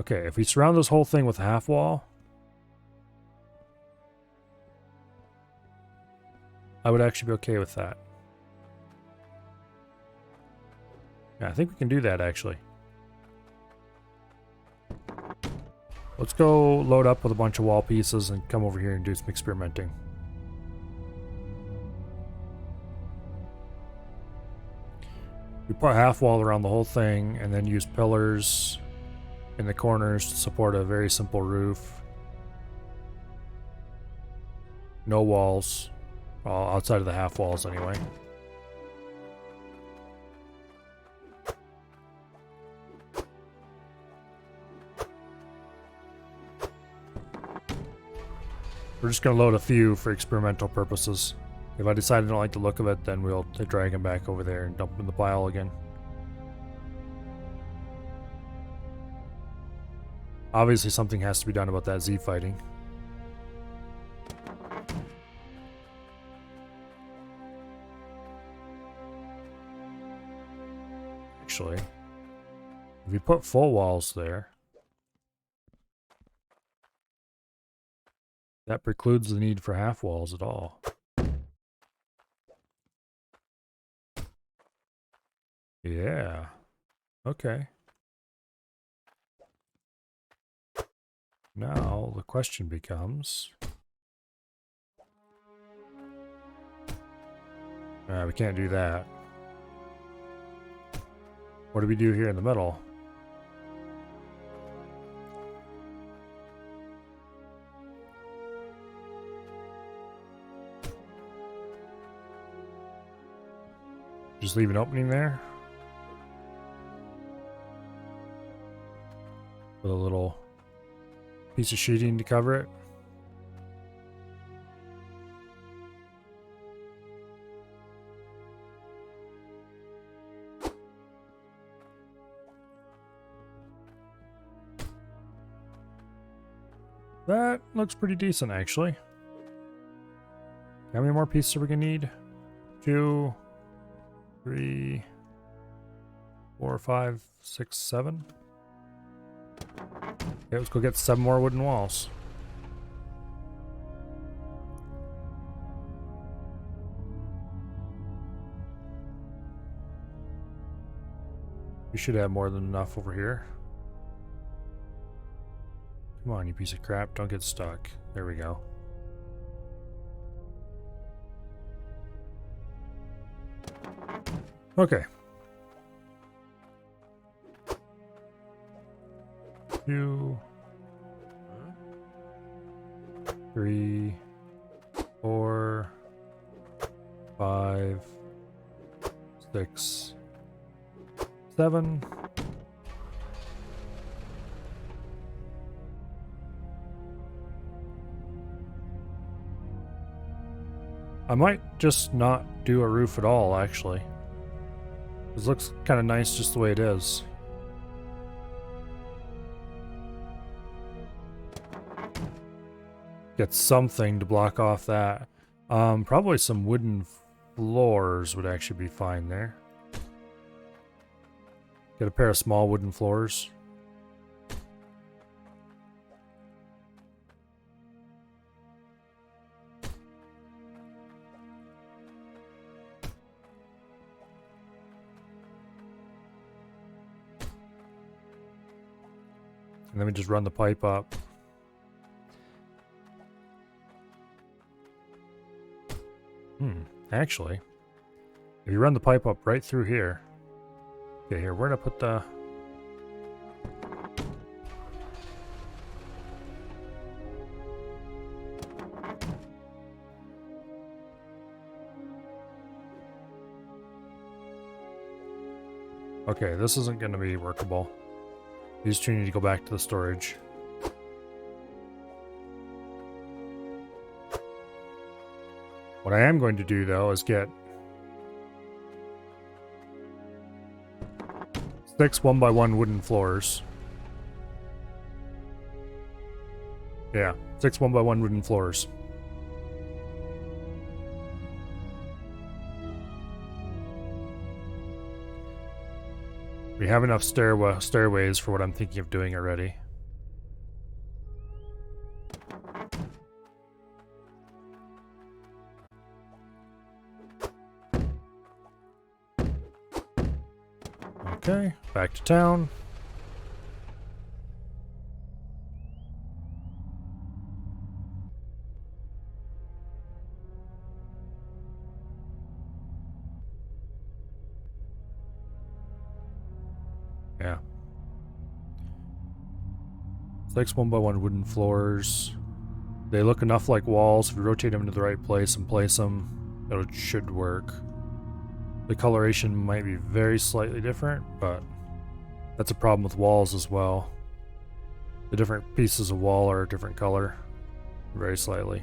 Okay, if we surround this whole thing with a half wall, I would actually be okay with that. Yeah, I think we can do that, actually. Let's go load up with a bunch of wall pieces and come over here and do some experimenting. We put a half wall around the whole thing and then use pillars in the corners to support a very simple roof. No walls. Well, outside of the half walls anyway. We're just going to load a few for experimental purposes. If I decide I don't like the look of it, then we'll drag them back over there and dump them in the pile again. Obviously something has to be done about that Z fighting. Actually, if you put full walls there, that precludes the need for half walls at all. Yeah. Okay. Now the question becomes... we can't do that. What do we do here in the middle? Just leave an opening there? With a little piece of sheeting to cover it? That looks pretty decent, actually. How many more pieces are we gonna need? 2, 3, 4, 5, 6, 7. Okay, let's go get 7 more wooden walls. We should have more than enough over here. Come on, you piece of crap. Don't get stuck. There we go. Okay. 2, 3, 4, 5, 6, 7. I might just not do a roof at all, actually. This looks kind of nice just the way it is. Get something to block off that. Probably some wooden floors would actually be fine there. Get a pair of small wooden floors. And then we just run the pipe up. Actually, if you run the pipe up right through here. Okay, here, where did I put the... Okay, this isn't going to be workable. These two need to go back to the storage. What I am going to do, though, is get 6 1x1 wooden floors. Yeah, 6 1x1 wooden floors. We have enough stairways for what I'm thinking of doing already. Okay, back to town. Yeah. 6 1x1 wooden floors. They look enough like walls. If we rotate them into the right place and place them, it should work. The coloration might be very slightly different, but that's a problem with walls as well. The different pieces of wall are a different color, very slightly.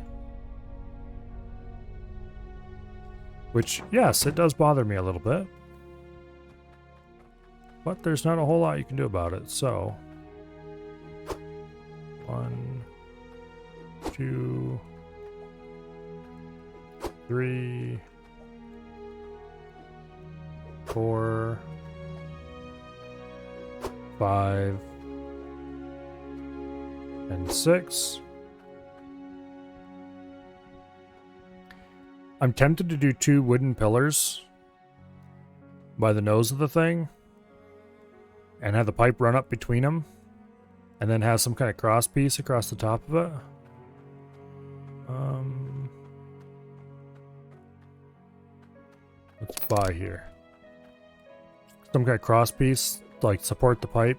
Which, yes, it does bother me a little bit. But there's not a whole lot you can do about it, so... 1, 2, 3, 4, 5, and 6. I'm tempted to do 2 wooden pillars by the nose of the thing and have the pipe run up between them and then have some kind of cross piece across the top of it. Let's buy here. Some kind of cross piece, like support the pipe.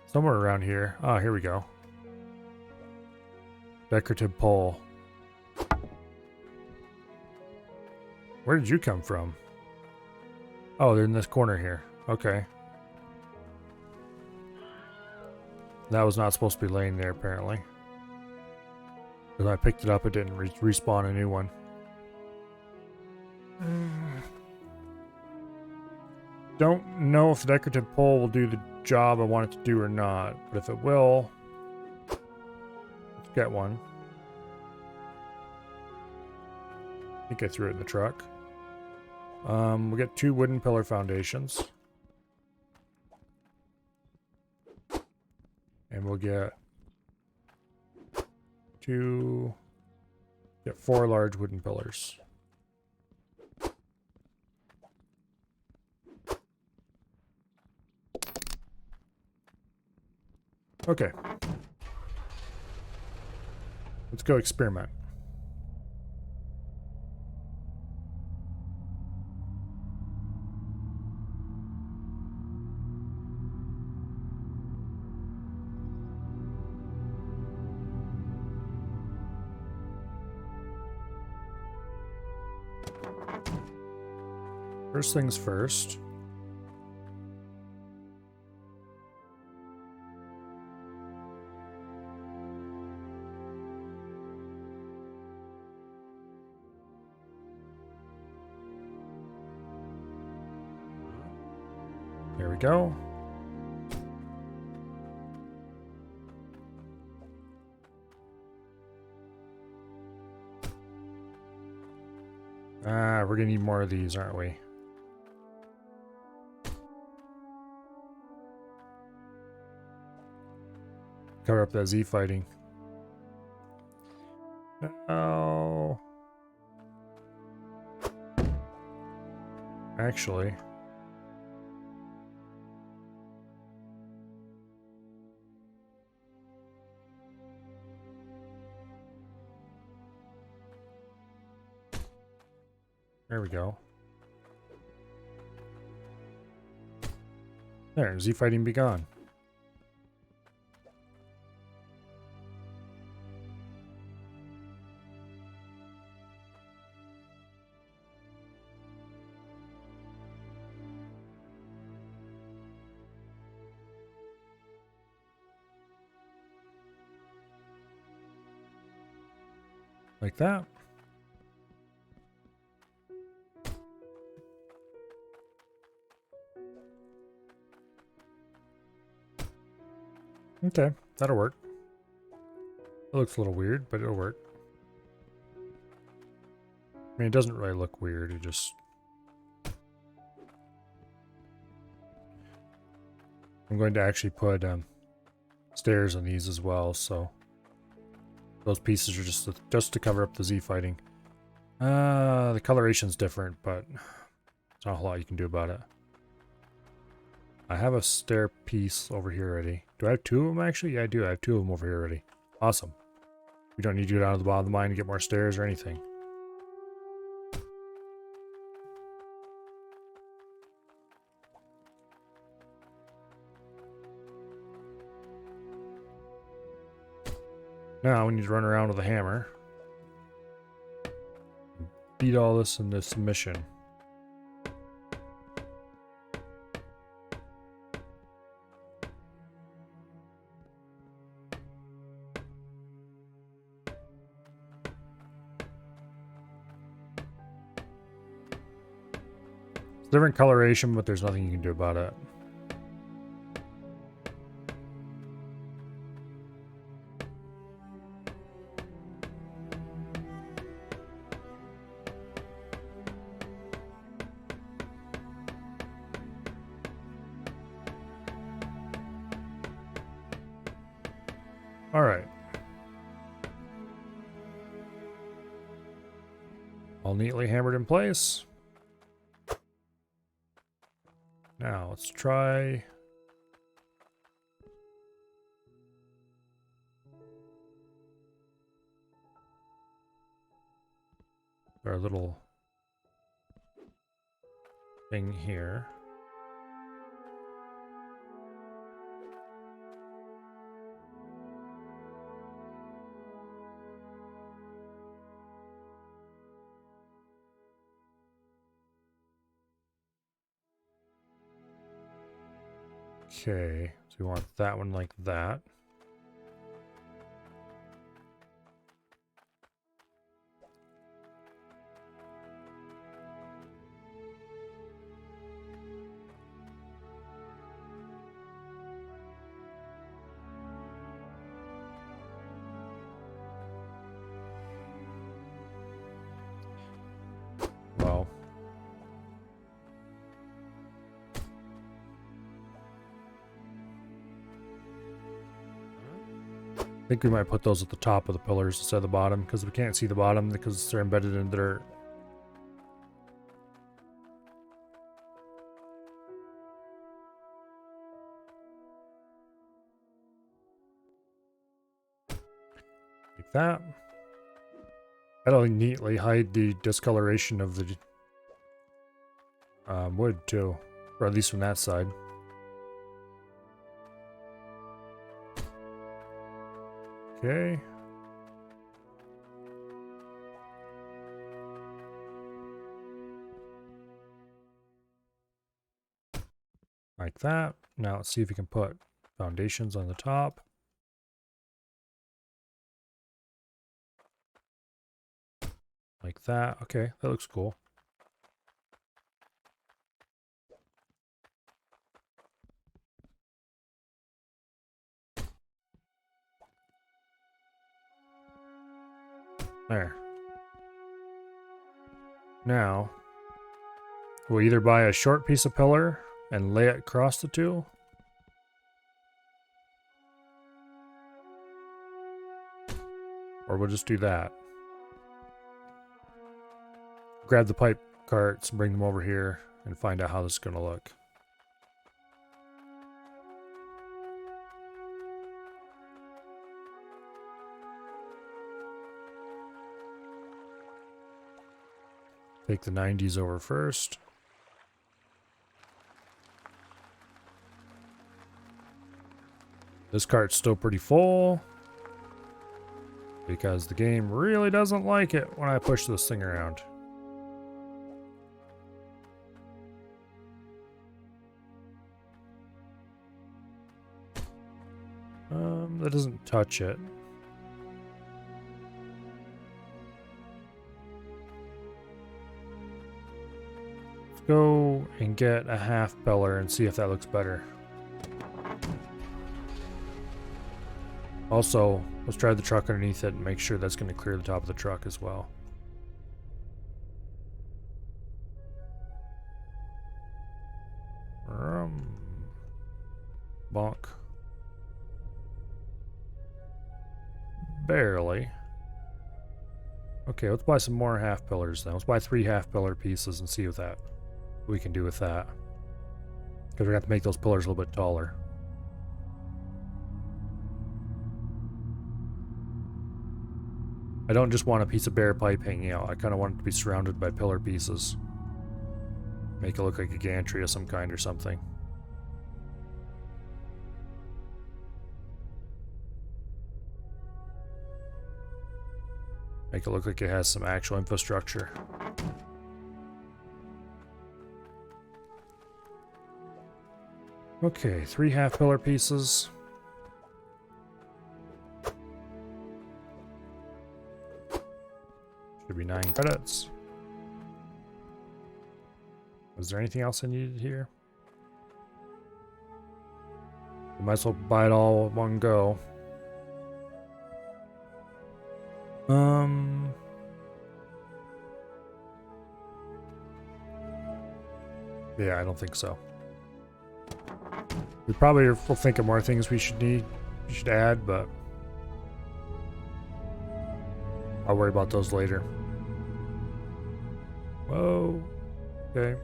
Somewhere around here. Ah, here we go. Decorative pole. Where did you come from? Oh, they're in this corner here. Okay. That was not supposed to be laying there, apparently. Because I picked it up, it didn't respawn a new one. Don't know if the decorative pole will do the job I want it to do or not, but if it will, let's get one. I think I threw it in the truck. We'll get 2 wooden pillar foundations. And we'll get 4 large wooden pillars. Okay. Let's go experiment. First things first. There we go. Ah, we're gonna need more of these, aren't we? Cover up that Z fighting. No. Actually. There we go. There, Z fighting be gone. Like that. Okay, that'll work. It looks a little weird, but it'll work. I mean, it doesn't really look weird, it just... I'm going to actually put stairs on these as well, so... Those pieces are just to cover up the Z fighting. The coloration's different, but there's not a whole lot you can do about it. I have a stair piece over here already. Do I have two of them actually? Yeah, I do. I have two of them over here already. Awesome. We don't need to go down to the bottom of the mine to get more stairs or anything. Now we need to run around with a hammer. Beat all this into submission. It's different coloration, but there's nothing you can do about it. All right. All neatly hammered in place. Now let's try... our little thing here. Okay, so we want that one like that. Well, I think we might put those at the top of the pillars instead of the bottom, because we can't see the bottom because they're embedded in dirt. Like that. That'll neatly hide the discoloration of the wood too, or at least from that side. Okay. Like that. Now let's see if we can put foundations on the top. Like that. Okay, that looks cool. There. Now, we'll either buy a short piece of pillar and lay it across the two. Or we'll just do that. Grab the pipe carts, bring them over here, and find out how this is going to look. Take the 90s over first. This cart's still pretty full because the game really doesn't like it when I push this thing around. That doesn't touch it. Let's go and get a half pillar and see if that looks better. Also, let's drive the truck underneath it and make sure that's going to clear the top of the truck as well. Bonk. Barely. Okay, let's buy some more half pillars then. Let's buy 3 half pillar pieces and see what we can do with that. Because we're going to have to make those pillars a little bit taller. I don't just want a piece of bare pipe hanging out. I kind of want it to be surrounded by pillar pieces. Make it look like a gantry of some kind or something. Make it look like it has some actual infrastructure. Okay, 3 half pillar pieces. Should be 9 credits. Was there anything else I needed here? I might as well buy it all at one go. Yeah, I don't think so. We probably will think of more things we should add, but I'll worry about those later. Whoa. Okay.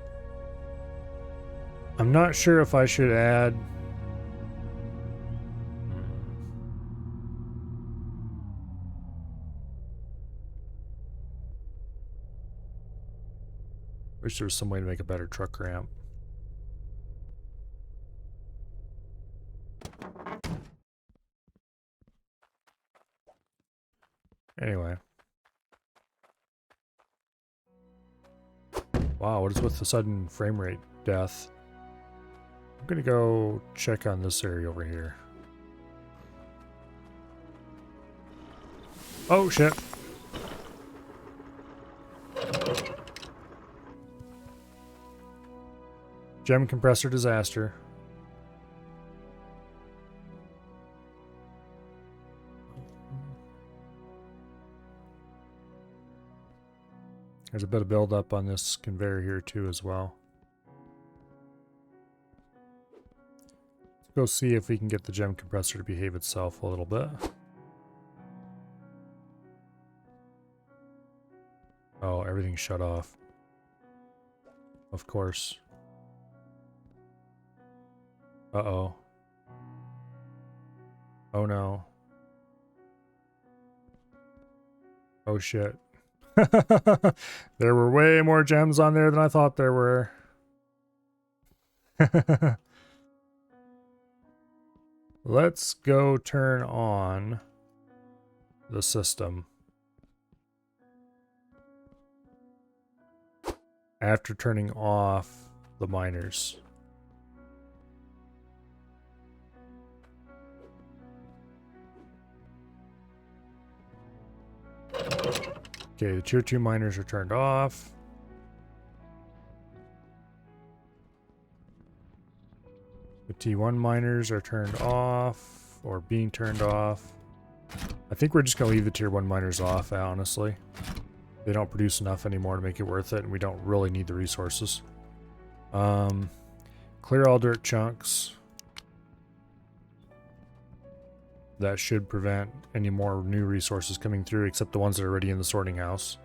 I'm not sure if I should add... Wish there was some way to make a better truck ramp. Anyway. Wow, what is with the sudden frame rate death? I'm gonna go check on this area over here. Oh shit. Gem compressor disaster. There's a bit of buildup on this conveyor here too as well. Let's go see if we can get the gem compressor to behave itself a little bit. Oh, everything's shut off. Of course. Uh-oh. Oh no. Oh shit. There were way more gems on there than I thought there were. Let's go turn on the system. After turning off the miners. Okay, the tier 2 miners are turned off. The T1 miners are turned off, or being turned off. I think we're just going to leave the tier 1 miners off, honestly. They don't produce enough anymore to make it worth it, and we don't really need the resources. Clear all dirt chunks. That should prevent any more new resources coming through, except the ones that are already in the sorting house.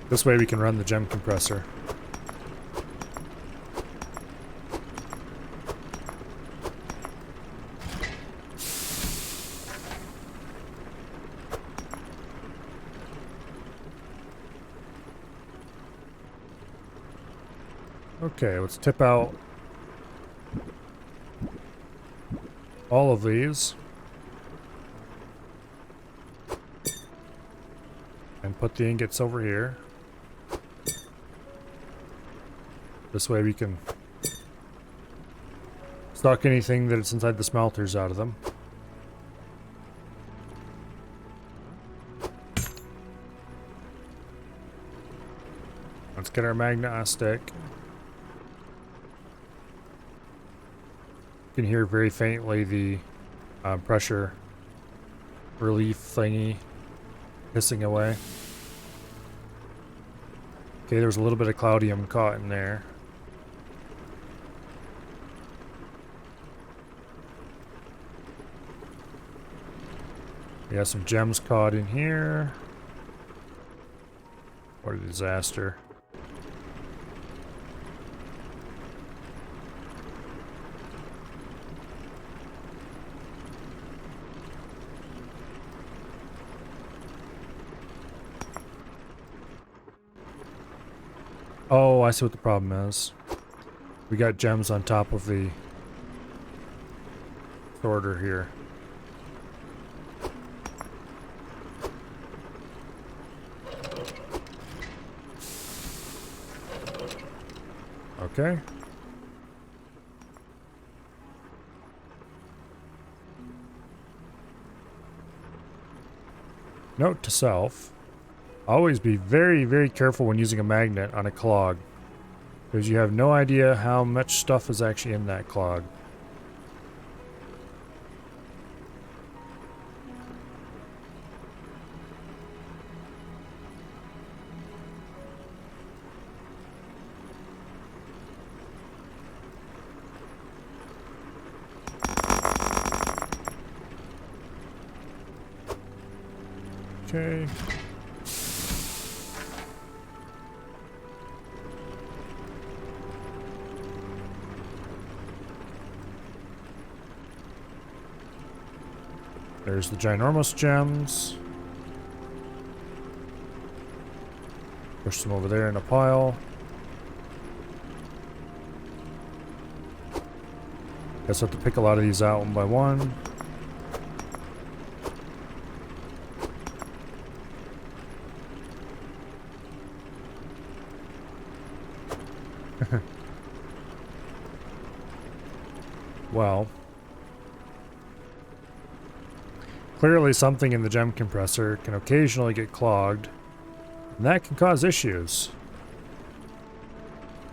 This way we can run the gem compressor. Okay, let's tip out all of these and put the ingots over here. This way we can stock anything that's inside the smelters out of them. Let's get our magnostic. You can hear very faintly the pressure relief thingy hissing away. Okay, there's a little bit of cloudium caught in there. We got some gems caught in here. What a disaster. Oh, I see what the problem is. We got gems on top of the sorter here. Okay. Note to self. Always be very, very careful when using a magnet on a clog, because you have no idea how much stuff is actually in that clog. Okay. There's the ginormous gems. Push them over there in a pile. Guess I have to pick a lot of these out one by one. Well, clearly something in the gem compressor can occasionally get clogged, and that can cause issues.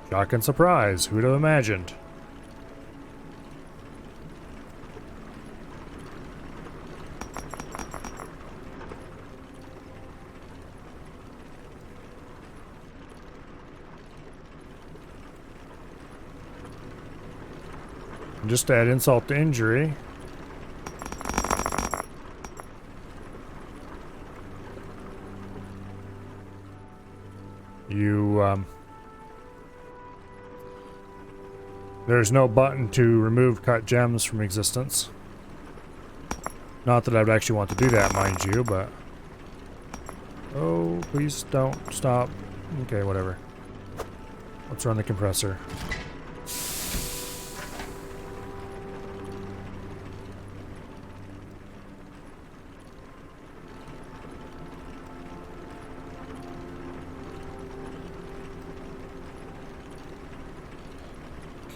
Shock and surprise, who'd have imagined? And just to add insult to injury, there's no button to remove cut gems from existence. Not that I would actually want to do that, mind you, but... Oh, please don't stop. Okay, whatever. Let's run the compressor.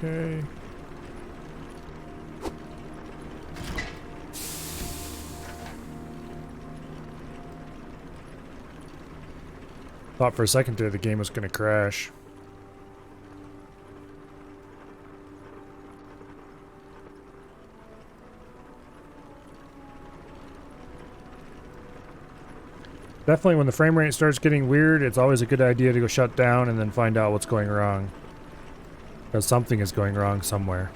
Okay. Thought for a second there the game was going to crash. Definitely when the frame rate starts getting weird, it's always a good idea to go shut down and then find out what's going wrong. Because something is going wrong somewhere.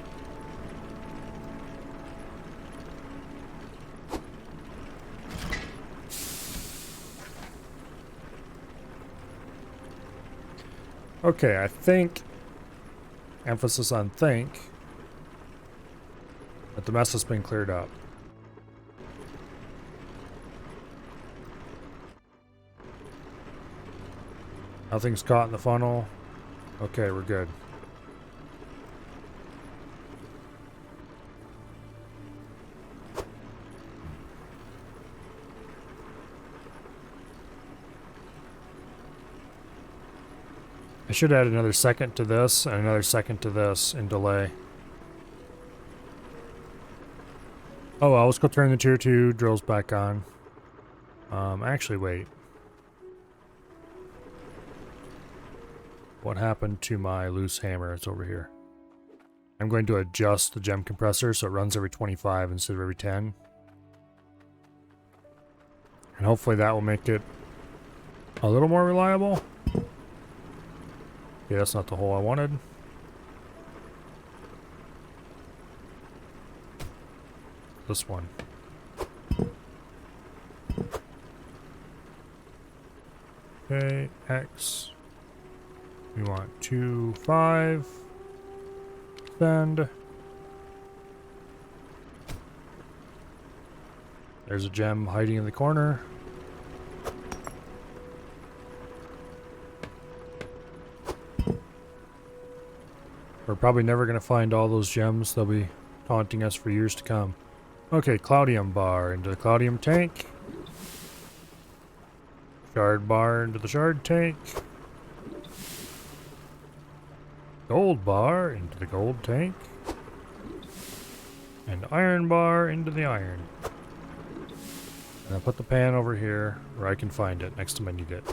Okay, I think, emphasis on think, that the mess has been cleared up. Nothing's caught in the funnel. Okay, we're good. I should add another second to this and another second to this in delay. Oh well, let's go turn the tier 2 drills back on. Actually wait. What happened to my loose hammer? It's over here. I'm going to adjust the gem compressor so it runs every 25 instead of every 10. And hopefully that will make it a little more reliable. Yeah, that's not the hole I wanted. This one. Okay, X. We want 2, 5. Send. There's a gem hiding in the corner. We're probably never going to find all those gems. They'll be taunting us for years to come. Okay, Cloudium bar into the Cloudium tank. Shard bar into the Shard tank. Gold bar into the Gold tank. And Iron bar into the Iron. And I'll put the pan over here where I can find it next time I need it.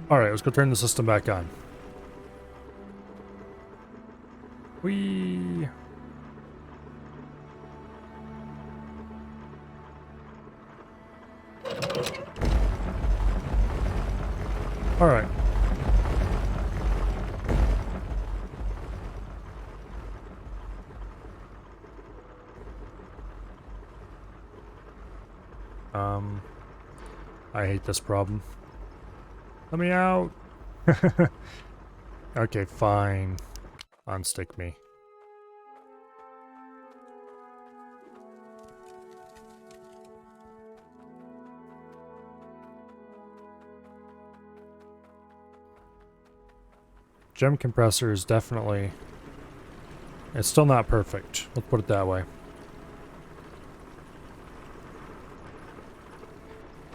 Alright, let's go turn the system back on. Whee! Alright. I hate this problem. Let me out! Okay, fine. Unstick me. Gem compressor is definitely... It's still not perfect. Let's put it that way.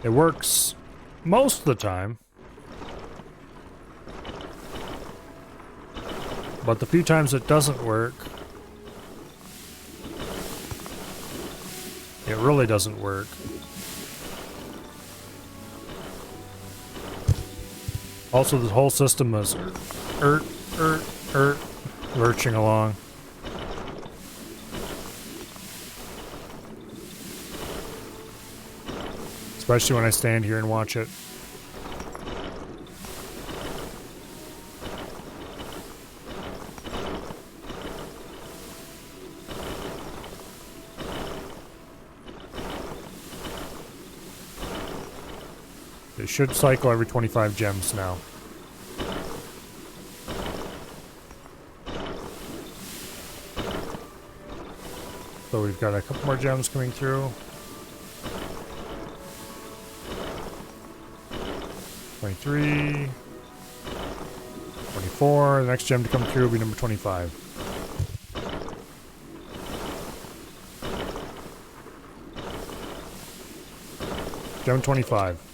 It works most of the time. But the few times it doesn't work, it really doesn't work. Also, the whole system is lurching along. Especially when I stand here and watch it. They should cycle every 25 gems now. So we've got a couple more gems coming through. 23, 24, the next gem to come through will be number 25. Gem 25.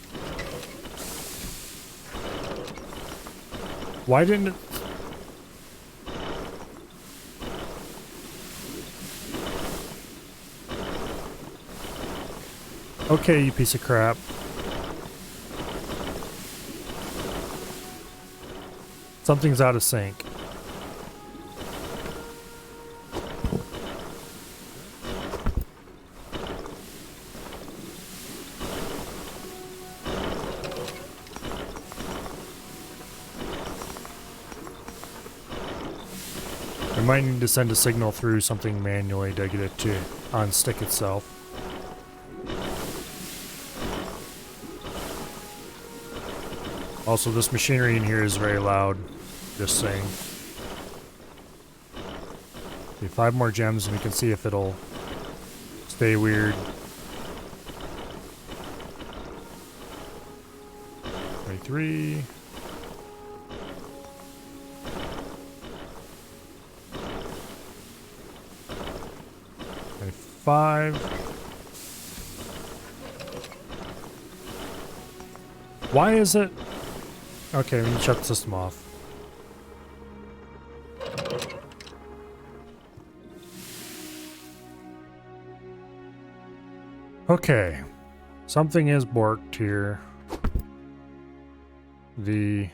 Why didn't it... Okay, you piece of crap. Something's out of sync. We might need to send a signal through something manually to get it to unstick itself. Also, this machinery in here is very loud. Just saying. Okay, 5 more gems and we can see if it'll stay weird. 23. 25. Why is it? Okay, we can shut the system off. Okay. Something is borked here. The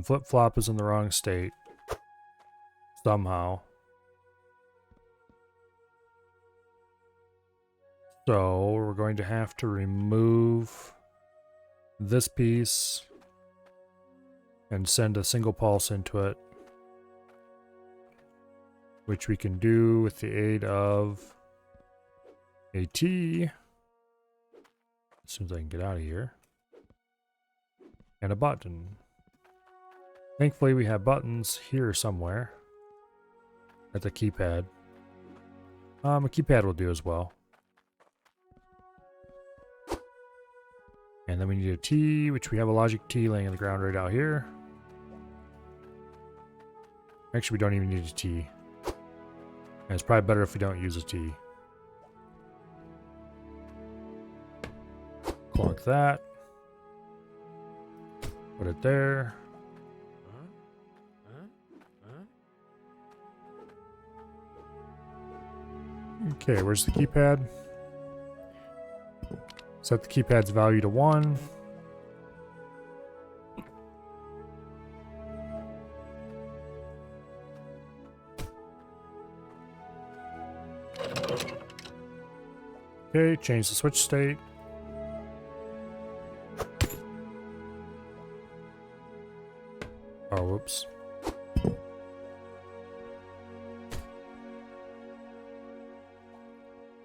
flip-flop is in the wrong state. Somehow. So we're going to have to remove this piece and send a single pulse into it, which we can do with the aid of a T, as soon as I can get out of here, and a button. Thankfully we have buttons here somewhere at the keypad. A keypad will do as well. And then we need a T, which we have a logic T laying on the ground right out here. Actually, we don't even need a T. And it's probably better if we don't use a T. Clunk that. Put it there. Okay, where's the keypad? Set the keypad's value to 1. Okay, change the switch state. Oh, whoops.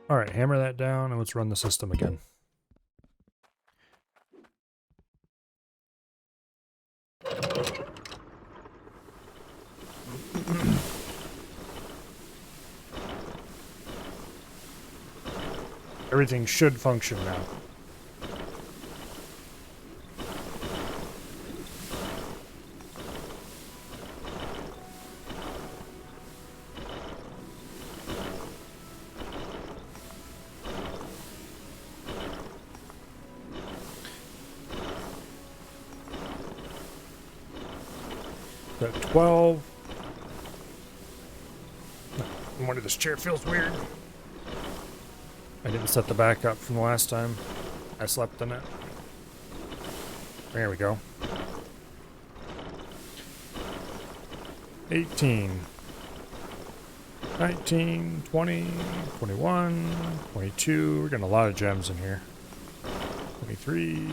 Alright, hammer that down and let's run the system again. Everything should function now. At 12. No wonder this chair feels weird. I didn't set the back up from the last time I slept in it. There we go. 18. 19, 20, 21, 22. We're getting a lot of gems in here. 23.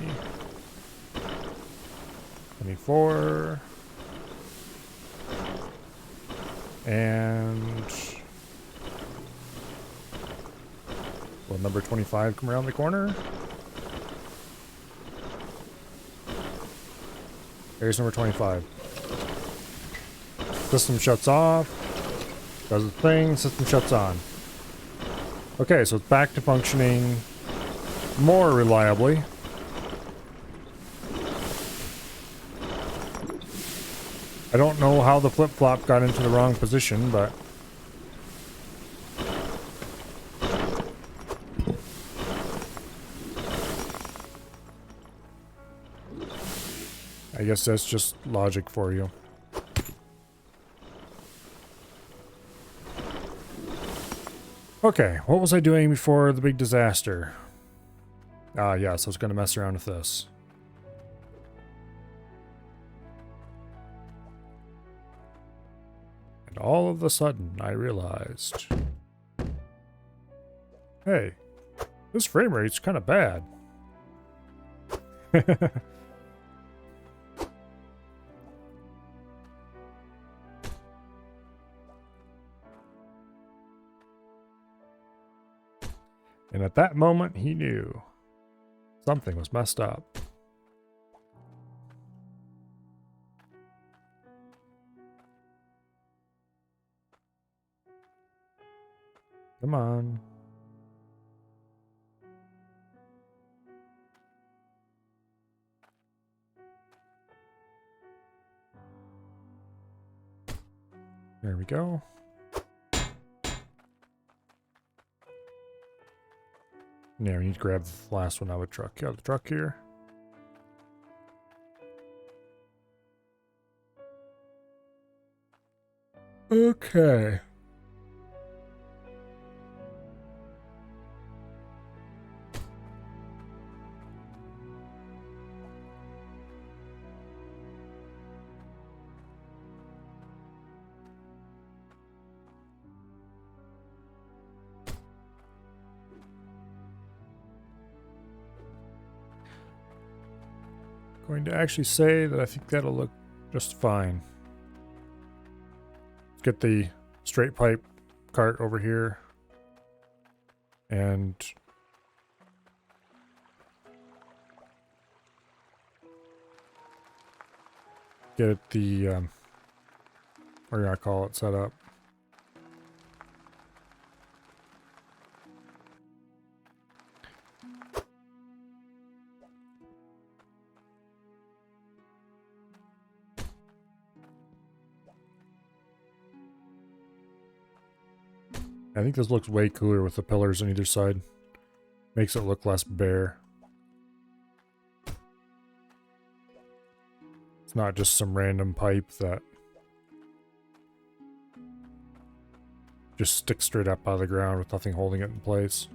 24. And will number 25 come around the corner? There's number 25. System shuts off. Does the thing. System shuts on. Okay, so it's back to functioning more reliably. I don't know how the flip-flop got into the wrong position, but I guess that's just logic for you. Okay, what was I doing before the big disaster? Ah, yes, I was going to mess around with this. And all of a sudden, I realized, hey, this frame rate's kind of bad. And at that moment, he knew something was messed up. Come on. There we go. Yeah, we need to grab the last one out of the truck. Yeah, the truck here. Okay. Going to actually say that I think that'll look just fine. Let's get the straight pipe cart over here. And get the, what do I call it, set up. I think this looks way cooler with the pillars on either side. Makes it look less bare. It's not just some random pipe that just sticks straight up out of the ground with nothing holding it in place.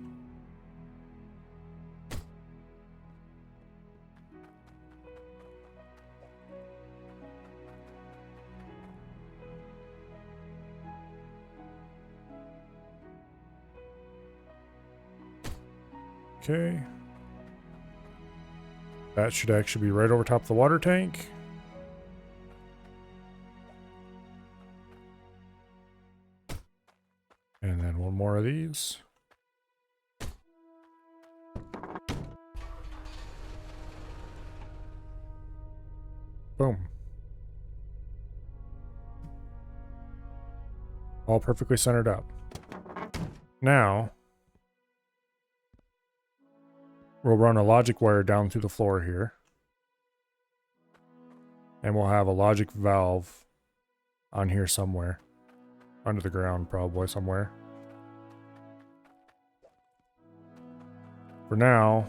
Okay. That should actually be right over top of the water tank. And then one more of these. Boom. All perfectly centered up. Now, we'll run a logic wire down through the floor here. And we'll have a logic valve on here somewhere. Under the ground, probably somewhere. For now,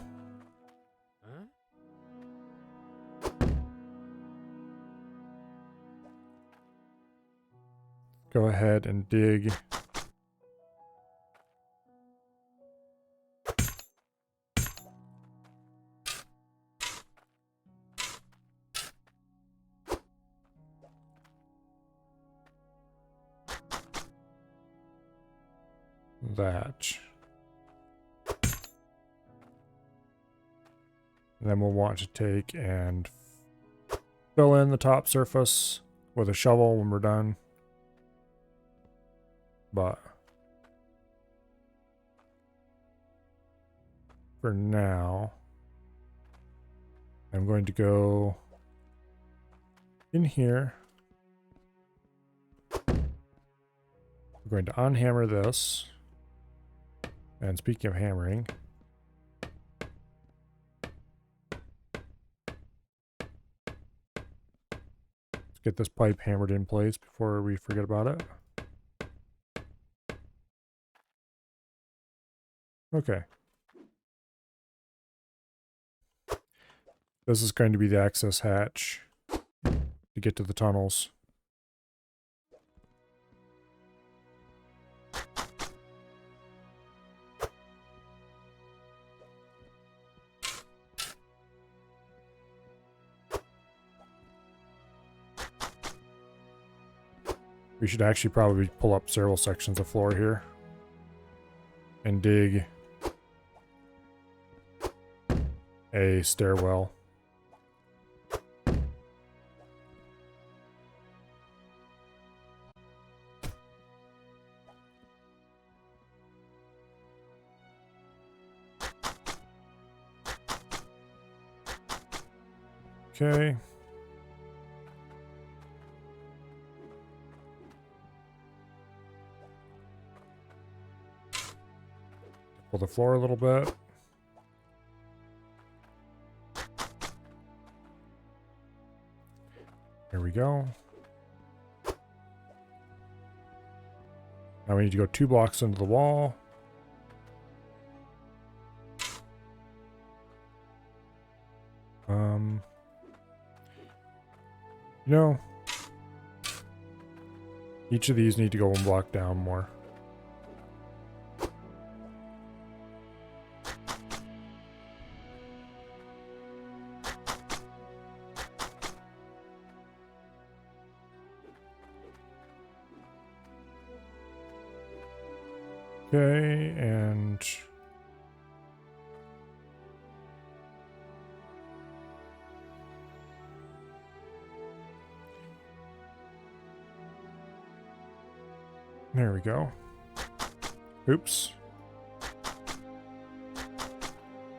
go ahead and dig that. And then we'll want to take and fill in the top surface with a shovel when we're done. But for now, I'm going to go in here. We're going to unhammer this. And speaking of hammering, let's get this pipe hammered in place before we forget about it. Okay. This is going to be the access hatch to get to the tunnels. We should actually probably pull up several sections of floor here. And dig a stairwell. Okay. Pull the floor a little bit. There we go. Now we need to go 2 blocks into the wall. You know, each of these need to go 1 block down more. Okay, and there we go. Oops.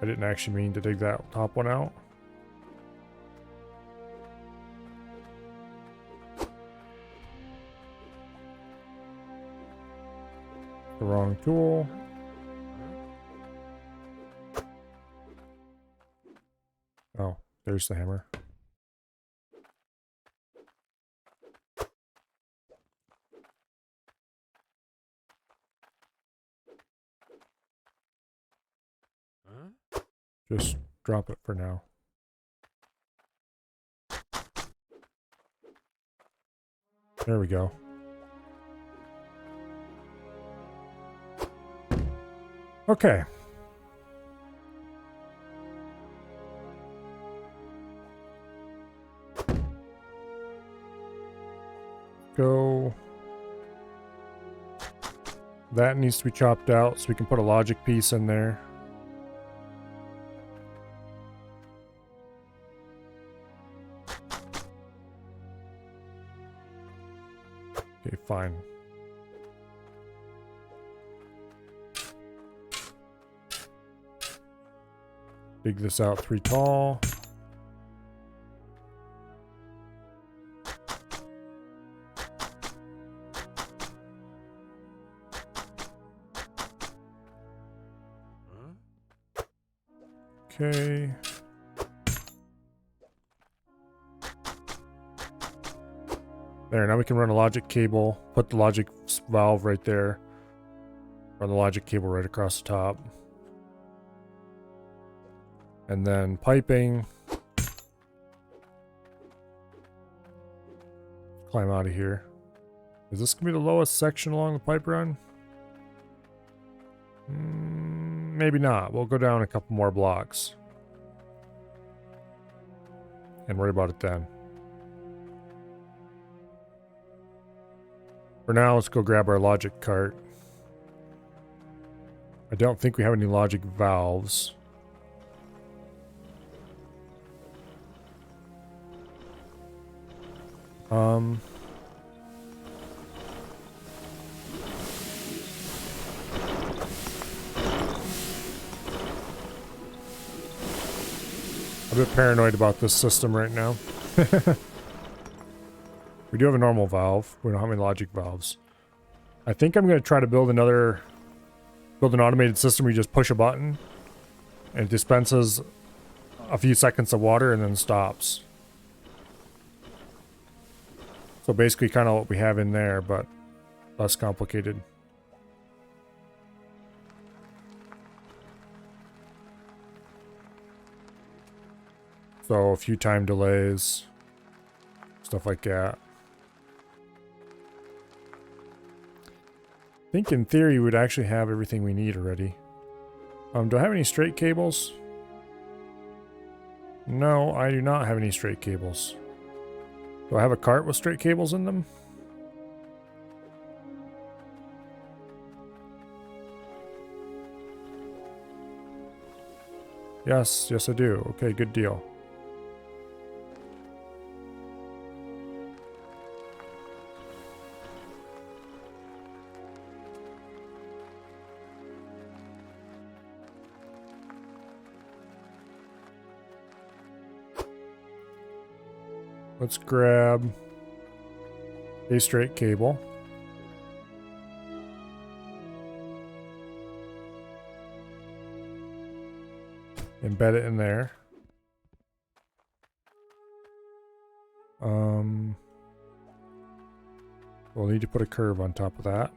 I didn't actually mean to dig that top one out. The wrong tool. Oh, there's the hammer. Just drop it for now. There we go. Okay. Go. That needs to be chopped out so we can put a logic piece in there. Okay, fine. Dig this out 3 tall. Okay. There, now we can run a logic cable, put the logic valve right there. Run the logic cable right across the top. And then piping. Climb out of here. Is this going to be the lowest section along the pipe run? Maybe not. We'll go down a couple more blocks. And worry about it then. For now, let's go grab our logic cart. I don't think we have any logic valves. I'm a bit paranoid about this system right now. We do have a normal valve. We don't have any logic valves. I think I'm going to try to build an automated system where you just push a button and it dispenses a few seconds of water and then stops. So basically kind of what we have in there, but less complicated. So a few time delays, stuff like that. I think in theory we'd actually have everything we need already. Do I have any straight cables? No, I do not have any straight cables. Do I have a cart with straight cables in them? Yes, yes I do. Okay, good deal. Let's grab a straight cable. Embed it in there. We'll need to put a curve on top of that.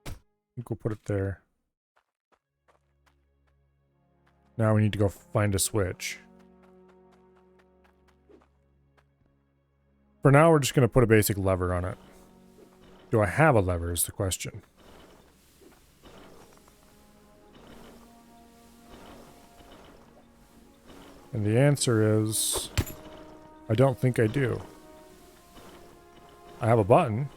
I think we'll put it there. Now we need to go find a switch. For now, we're just going to put a basic lever on it. Do I have a lever is the question. And the answer is, I don't think I do. I have a button.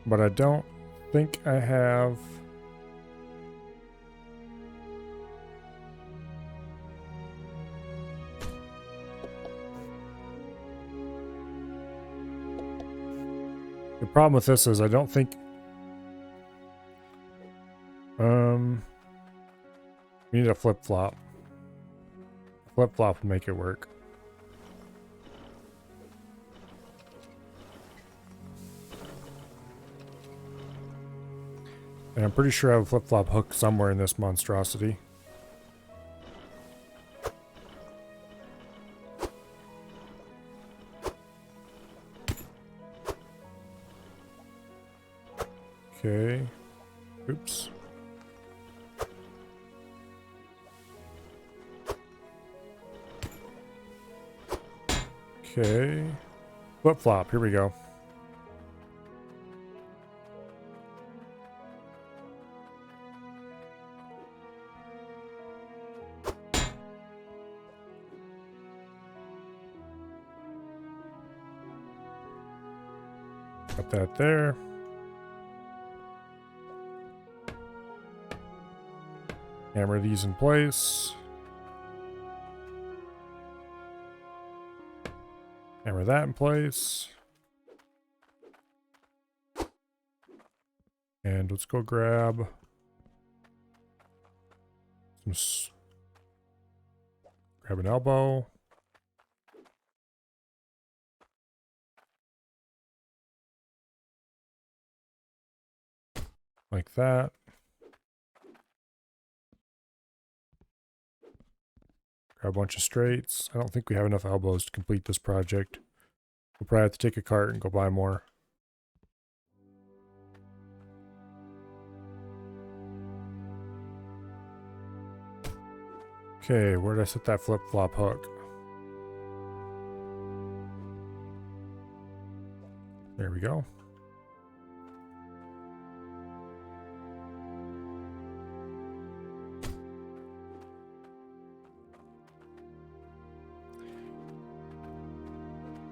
But I don't think I have... The problem with this is I don't think... We need a flip-flop. Flip-flop will make it work. And I'm pretty sure I have a flip-flop hook somewhere in this monstrosity. Okay. Oops. Okay. Flip-flop, here we go. Got that there. Hammer these in place. Hammer that in place. And let's go grab some... Grab an elbow. Like that. Grab a bunch of straights. I don't think we have enough elbows to complete this project. We'll probably have to take a cart and go buy more. Okay, where did I set that flip-flop hook? There we go.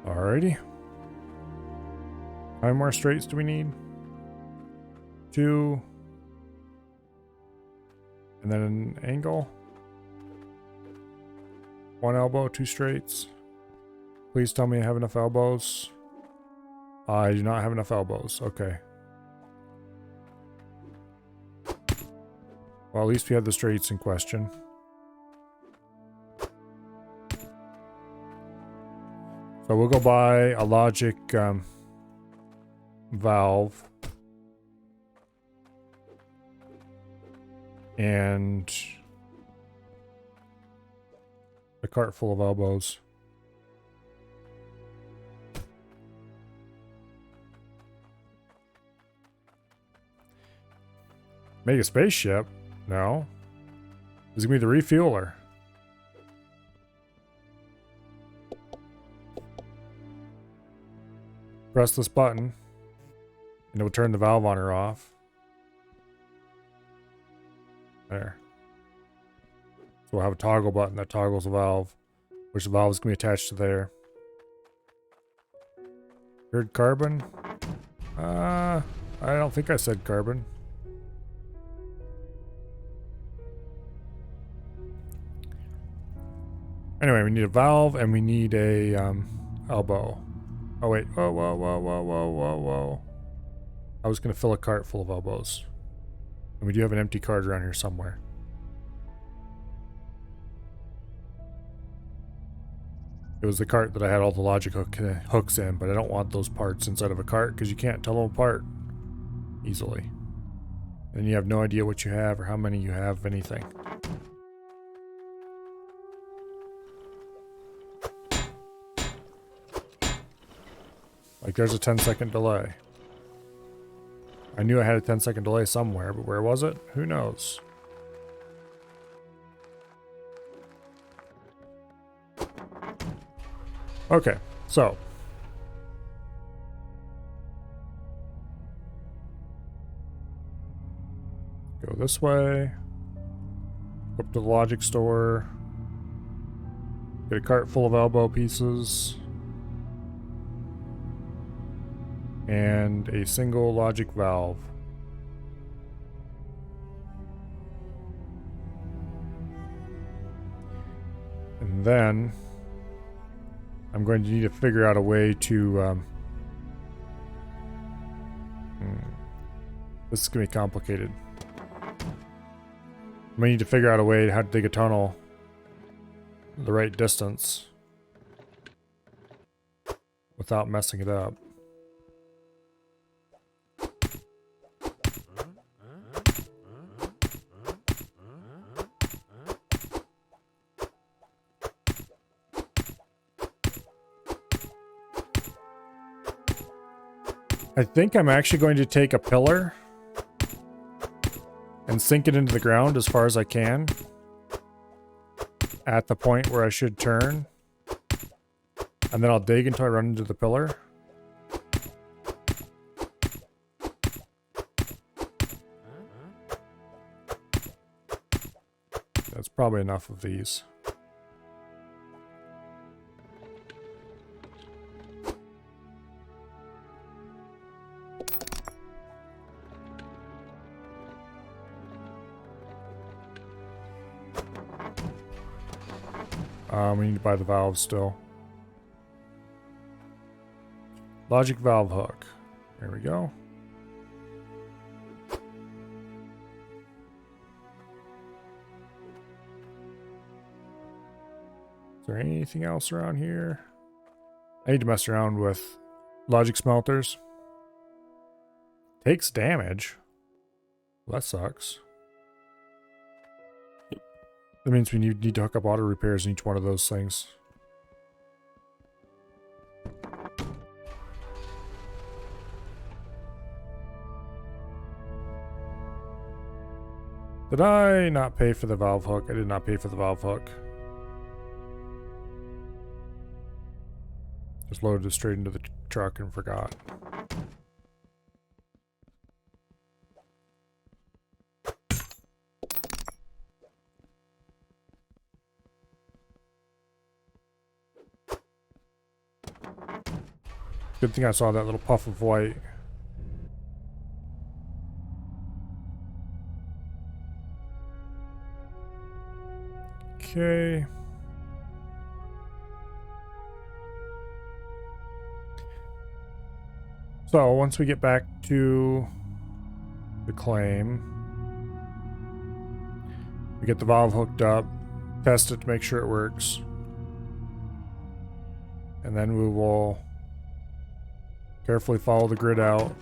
Alrighty. How many more straights do we need? 2. And then an angle. 1 elbow, 2 straights. Please tell me I have enough elbows. I do not have enough elbows. Okay. Well, at least we have the straights in question. So we'll go buy a logic valve. And a cart full of elbows. Make a spaceship? No. This is gonna be the refueler. press this button, and it will turn the valve on or off. There. So we'll have a toggle button that toggles the valve, which the valve is going to be attached to there. Heard carbon? I don't think I said carbon. Anyway, we need a valve and we need a elbow. Oh wait, whoa, whoa, whoa, whoa, whoa, whoa, whoa. I was going to fill a cart full of elbows. And we do have an empty cart around here somewhere. It was the cart that I had all the logic hooks in, but I don't want those parts inside of a cart because you can't tell them apart easily. And you have no idea what you have or how many you have of anything. Like there's a 10-second delay. I knew I had a 10-second delay somewhere, but where was it? Who knows? Okay, so. Go this way. Up to the logic store. Get a cart full of elbow pieces. And a single logic valve. And then I'm going to need to figure out a way to this is going to be complicated. I'm going to need to figure out a way how to dig a tunnel the right distance without messing it up. I think I'm actually going to take a pillar and sink it into the ground as far as I can at the point where I should turn. And then I'll dig until I run into the pillar. That's probably enough of these. We need to buy the valves still. Logic valve hook. There we go. Is there anything else around here? I need to mess around with logic smelters. Takes damage. Well, that sucks. That means we need to hook up auto repairs in each one of those things. Did I not pay for the valve hook? I did not pay for the valve hook. Just loaded it straight into the truck and forgot. Good thing I saw that little puff of white. Okay. So once we get back to the claim, we get the valve hooked up, test it to make sure it works, and then we will carefully follow the grid out.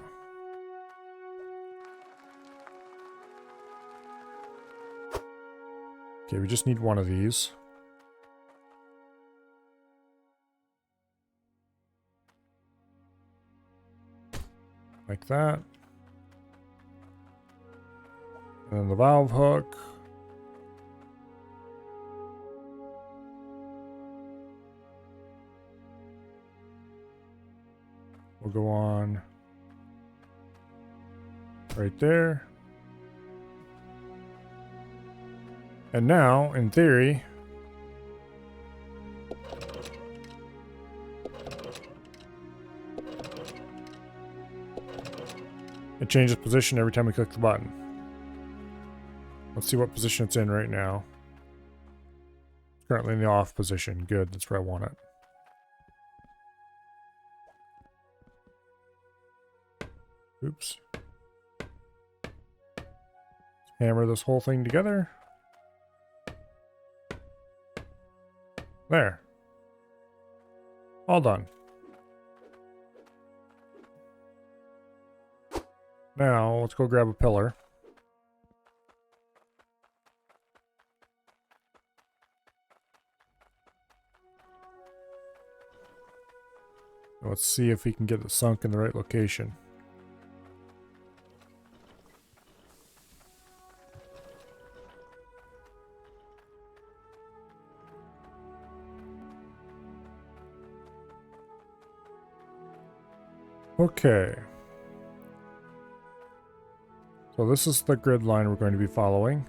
Okay, we just need one of these. Like that. And then the valve hook. will go on right there. And now, in theory, it changes position every time we click the button. Let's see what position it's in right now. It's currently in the off position. Good, that's where I want it. Oops. Let's hammer this whole thing together. There. All done. Now, let's go grab a pillar. Let's see if we can get it sunk in the right location. Okay. So this is the grid line we're going to be following.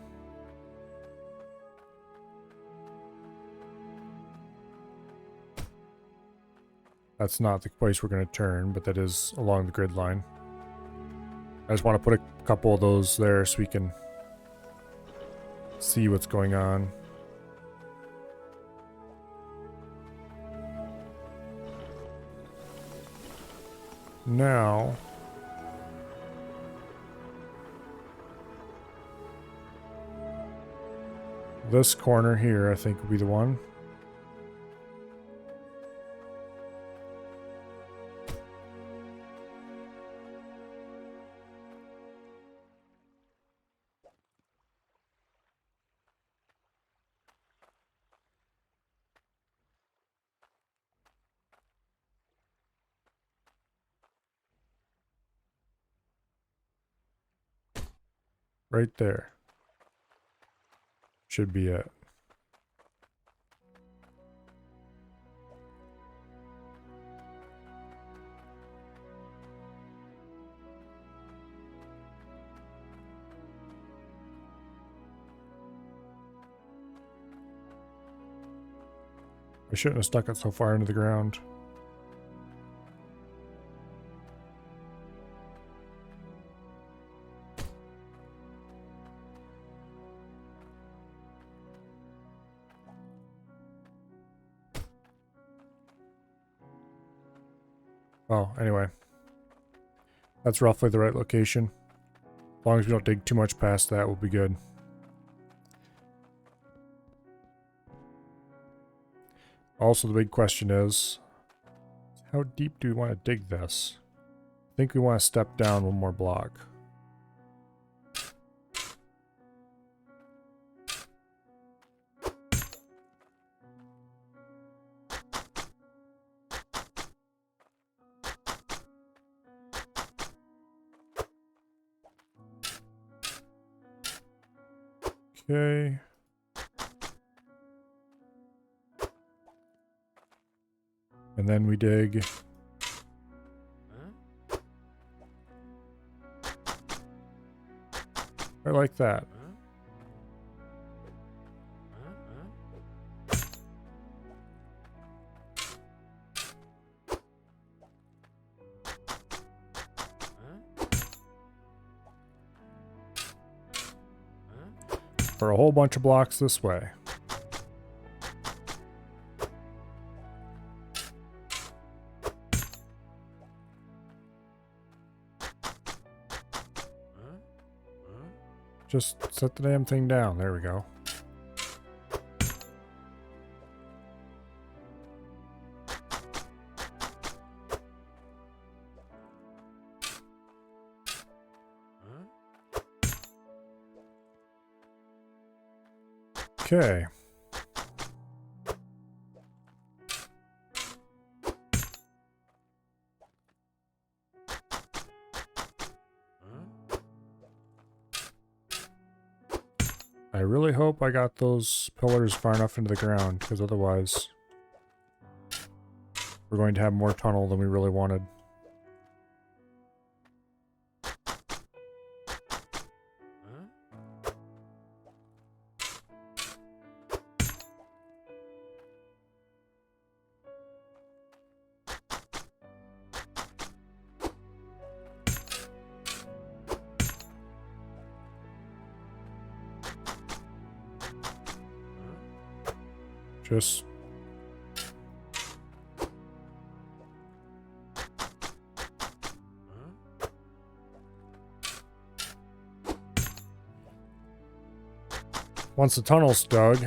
That's not the place we're going to turn, but that is along the grid line. I just want to put a couple of those there so we can see what's going on. Now, this corner here, I think, will be the one. Right there. Should be it. I shouldn't have stuck it so far into the ground. Oh, anyway. That's roughly the right location. As long as we don't dig too much past that, we'll be good. Also, the big question is, how deep do we want to dig this? I think we want to step down one more block. Okay. And then we dig. Right like that. For a whole bunch of blocks this way. Just set the damn thing down. There we go. Okay. I really hope I got those pillars far enough into the ground, because otherwise we're going to have more tunnel than we really wanted. Just... Once the tunnel's dug,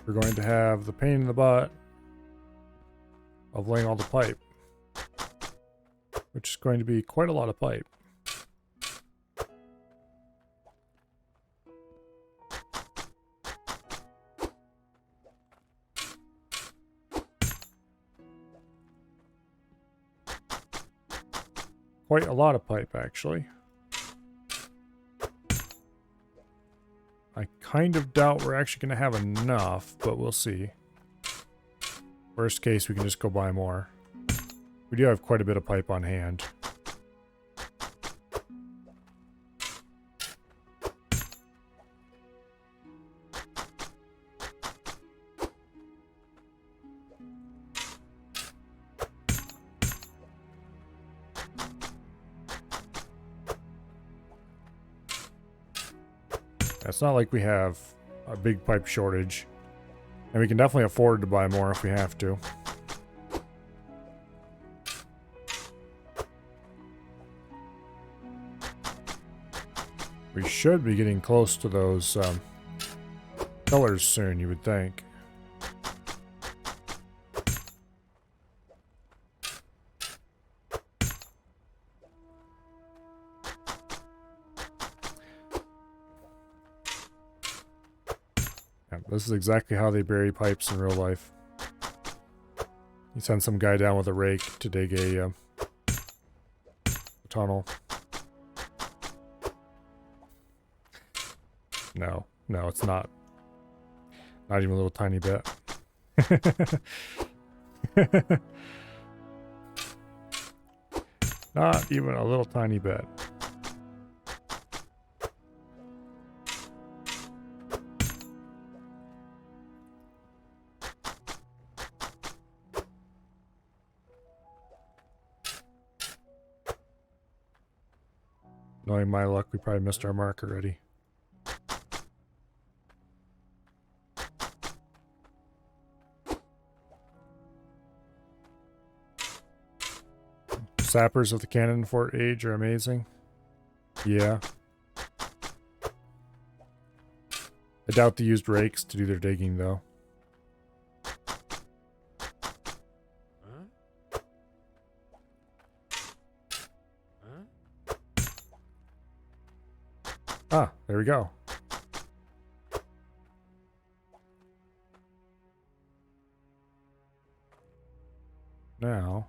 we're going to have the pain in the butt of laying all the pipe, which is going to be quite a lot of pipe. Quite a lot of pipe, actually. I kind of doubt we're actually going to have enough, but we'll see. Worst case, we can just go buy more. We do have quite a bit of pipe on hand. It's not like we have a big pipe shortage. And we can definitely afford to buy more if we have to. We should be getting close to those pillars soon, you would think. This is exactly how they bury pipes in real life. You send some guy down with a rake to dig a tunnel. No, it's not. Not even a little tiny bit. Not even a little tiny bit. Knowing my luck, we probably missed our mark already. Sappers of the Cannon Fort age are amazing. Yeah. I doubt they used rakes to do their digging, though. Ah, there we go. Now,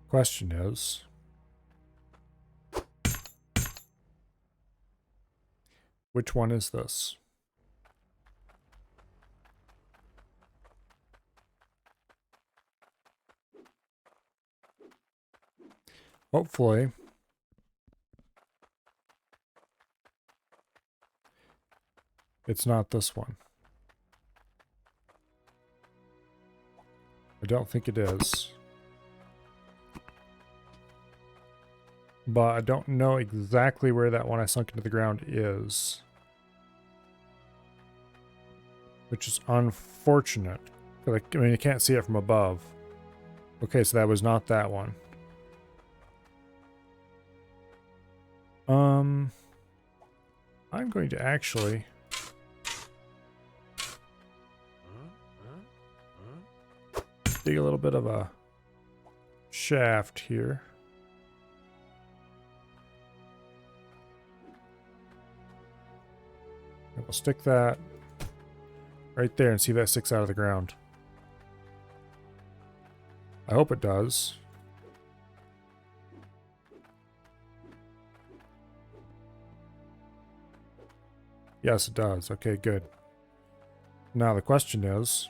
question is, which one is this? Hopefully, it's not this one. I don't think it is. But I don't know exactly where that one I sunk into the ground is. Which is unfortunate. I mean, you can't see it from above. Okay, so that was not that one. I'm going to actually... dig a little bit of a shaft here. And we'll stick that right there and see if that sticks out of the ground. I hope it does. Yes, it does. Okay, good. Now the question is...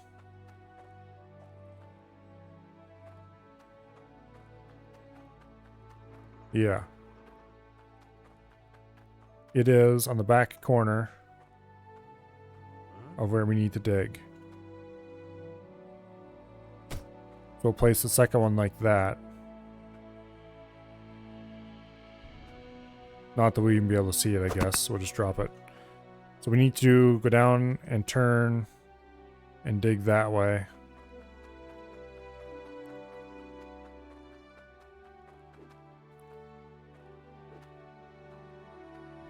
yeah. It is on the back corner of where we need to dig. So we'll place the second one like that. Not that we even be able to see it, I guess. We'll just drop it So we need to go down and turn and dig that way.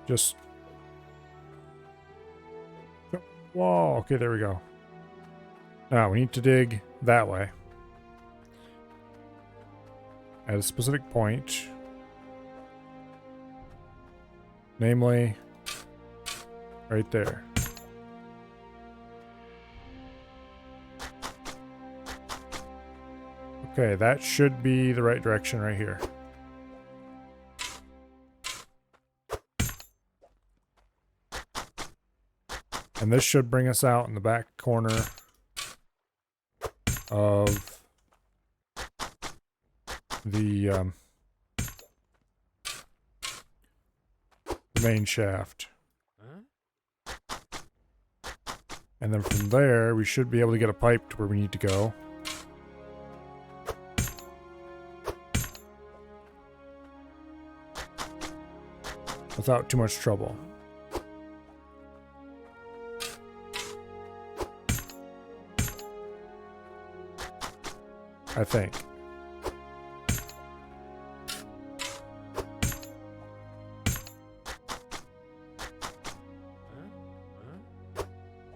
Just... Whoa, okay, there we go. Now we need to dig that way. At a specific point. Namely, right there. Okay, that should be the right direction right here. And this should bring us out in the back corner of the main shaft. And then from there, we should be able to get a pipe to where we need to go. Without too much trouble. I think.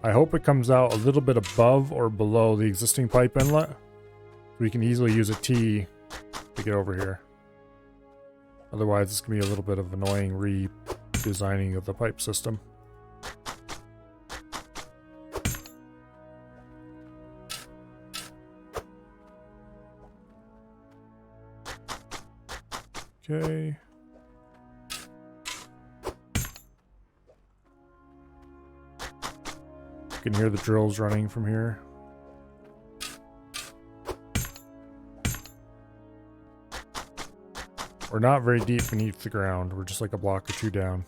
I hope it comes out a little bit above or below the existing pipe inlet. We can easily use a T to get over here. Otherwise, it's going to be a little bit of annoying redesigning of the pipe system. Okay. You can hear the drills running from here. We're not very deep beneath the ground. We're just like a block or two down.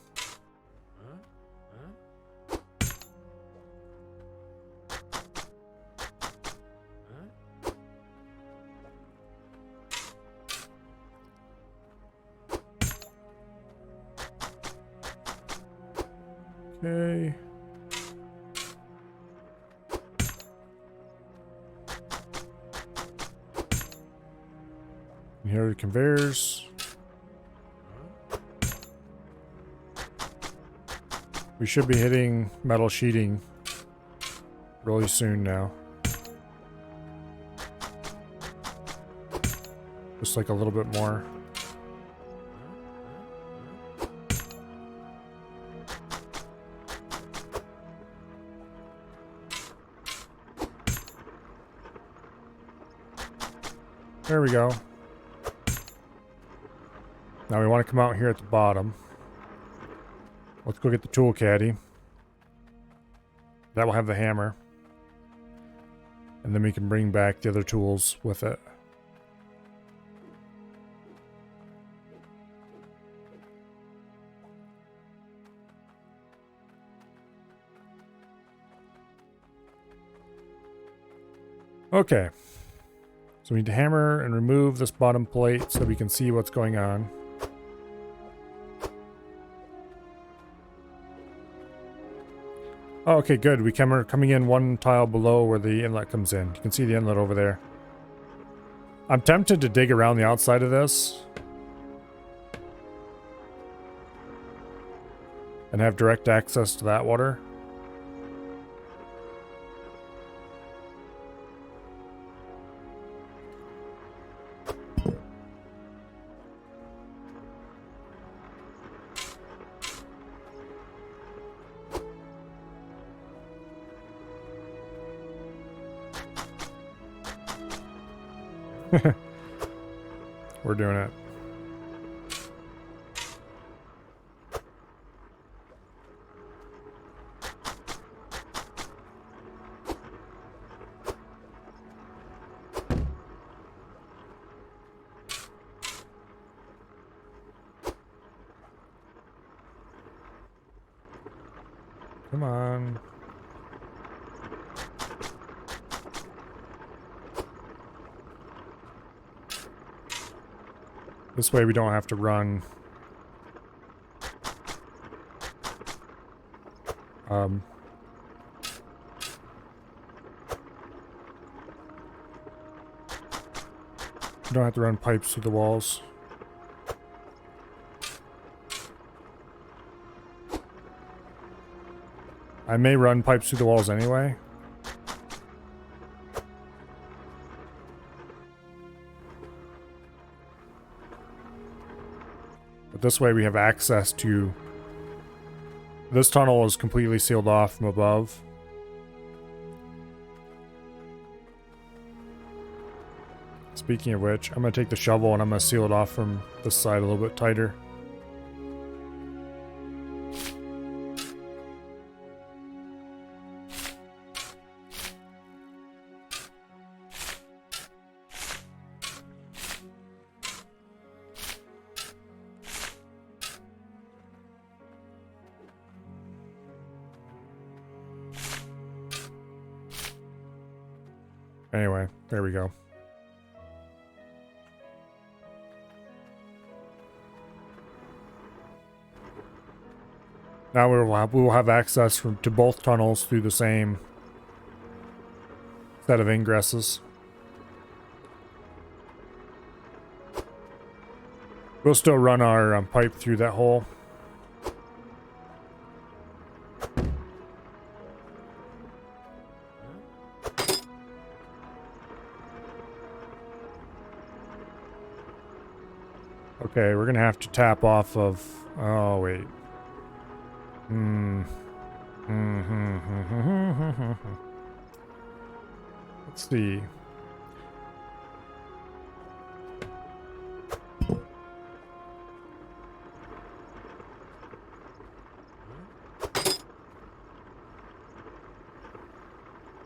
Okay. And here are the conveyors. We should be hitting metal sheeting really soon now. Just like a little bit more. There we go. Now we want to come out here at the bottom. Let's go get the tool caddy. That will have the hammer. And then we can bring back the other tools with it. Okay. So we need to hammer and remove this bottom plate so we can see what's going on. Oh, okay, good. We're coming in one tile below where the inlet comes in. You can see the inlet over there. I'm tempted to dig around the outside of this and have direct access to that water. We're doing it. Come on. This way we don't have to run Um, you don't have to run pipes through the walls. I may run pipes through the walls anyway. But this way we have access to... This tunnel is completely sealed off from above. Speaking of which, I'm going to take the shovel and I'm going to seal it off from this side a little bit tighter. Anyway, there we go. Now we will have access to both tunnels through the same set of ingresses. We'll still run our pipe through that hole. Okay, we're gonna have to tap off of... Oh, wait. Let's see.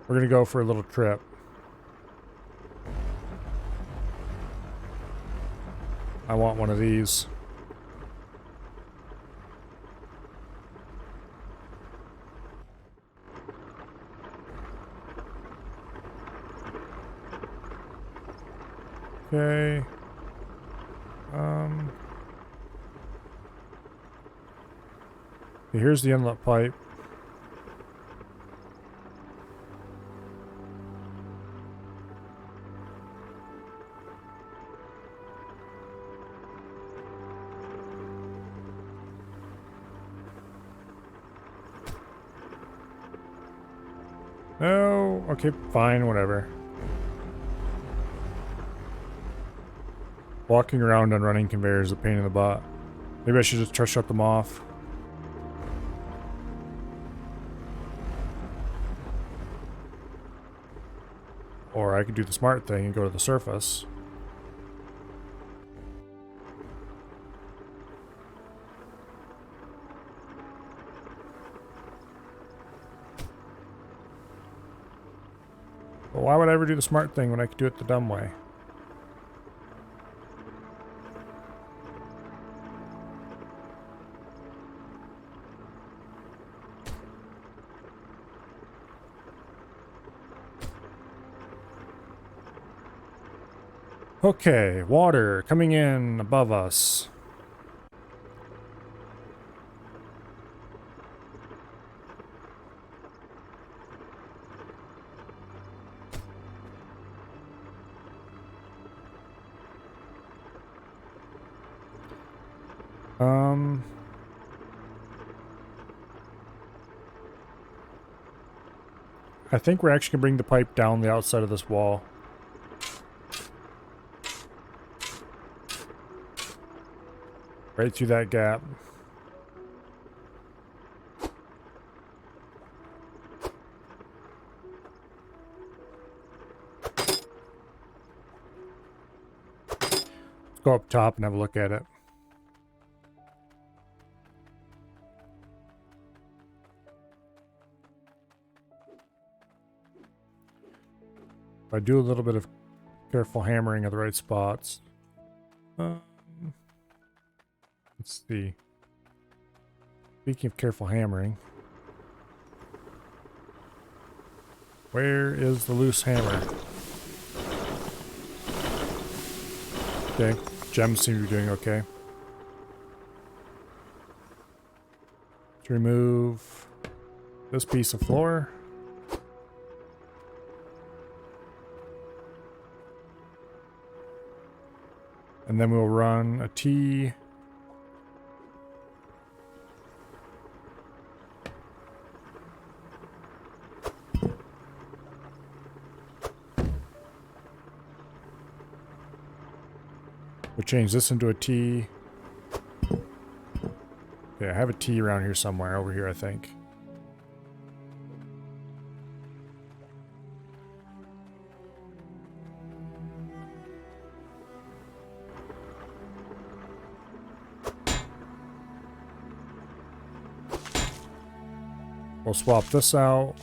We're gonna go for a little trip. I want one of these. Okay. Here's the inlet pipe. No, okay, fine, whatever. Walking around on running conveyors is a pain in the butt. Maybe I should just try to shut them off. Or I could do the smart thing and go to the surface. But why would I ever do the smart thing when I could do it the dumb way? Okay, water coming in above us. I think we're actually gonna bring the pipe down the outside of this wall. Right through that gap. Let's go up top and have a look at it. If I do a little bit of careful hammering at the right spots. Let's see. Speaking of careful hammering. Where is the loose hammer? Okay, gems seem to be doing okay. Let's remove this piece of floor. And then we'll run a T. We'll change this into a T. Okay, I have a T around here somewhere, over here I think. We'll swap this out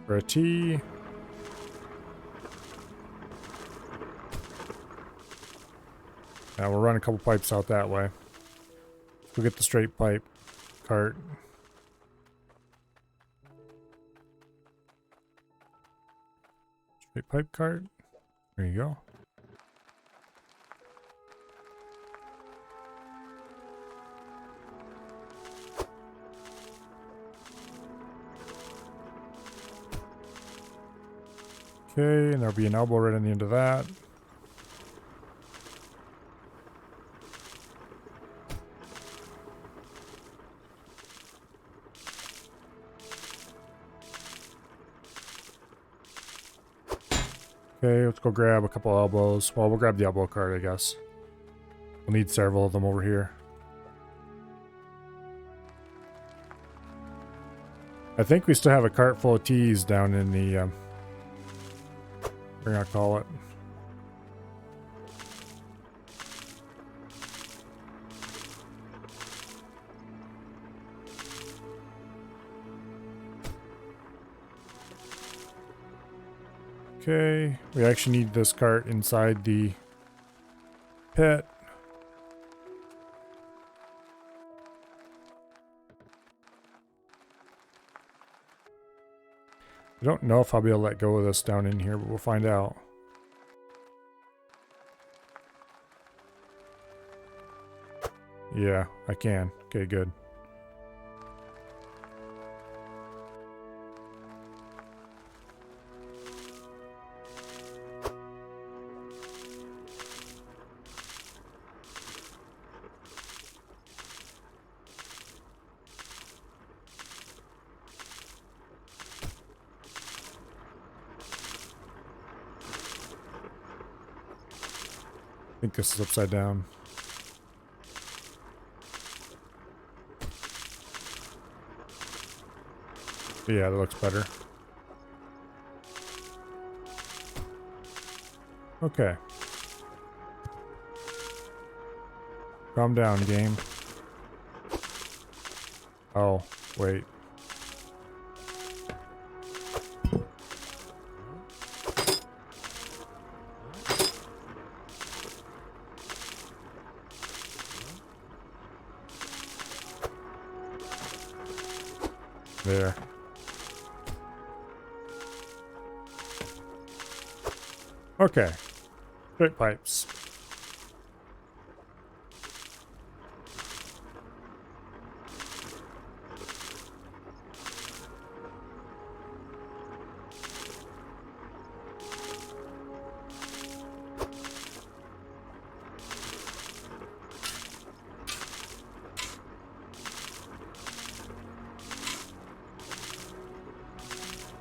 for a T. Now we'll run a couple pipes out that way. We'll get the straight pipe cart. Straight pipe cart. There you go. Okay, and there'll be an elbow right on the end of that. Okay, let's go grab a couple elbows. Well, we'll grab the elbow cart, I guess. We'll need several of them over here. I think we still have a cart full of teas down in the, we're gonna call it. Okay, we actually need this cart inside the pit. I don't know if I'll be able to let go of this down in here, but we'll find out. Yeah, I can. Okay, good. I think this is upside down. Yeah, that looks better. Okay. Calm down, game. Oh, wait. There. Okay. Straight pipes.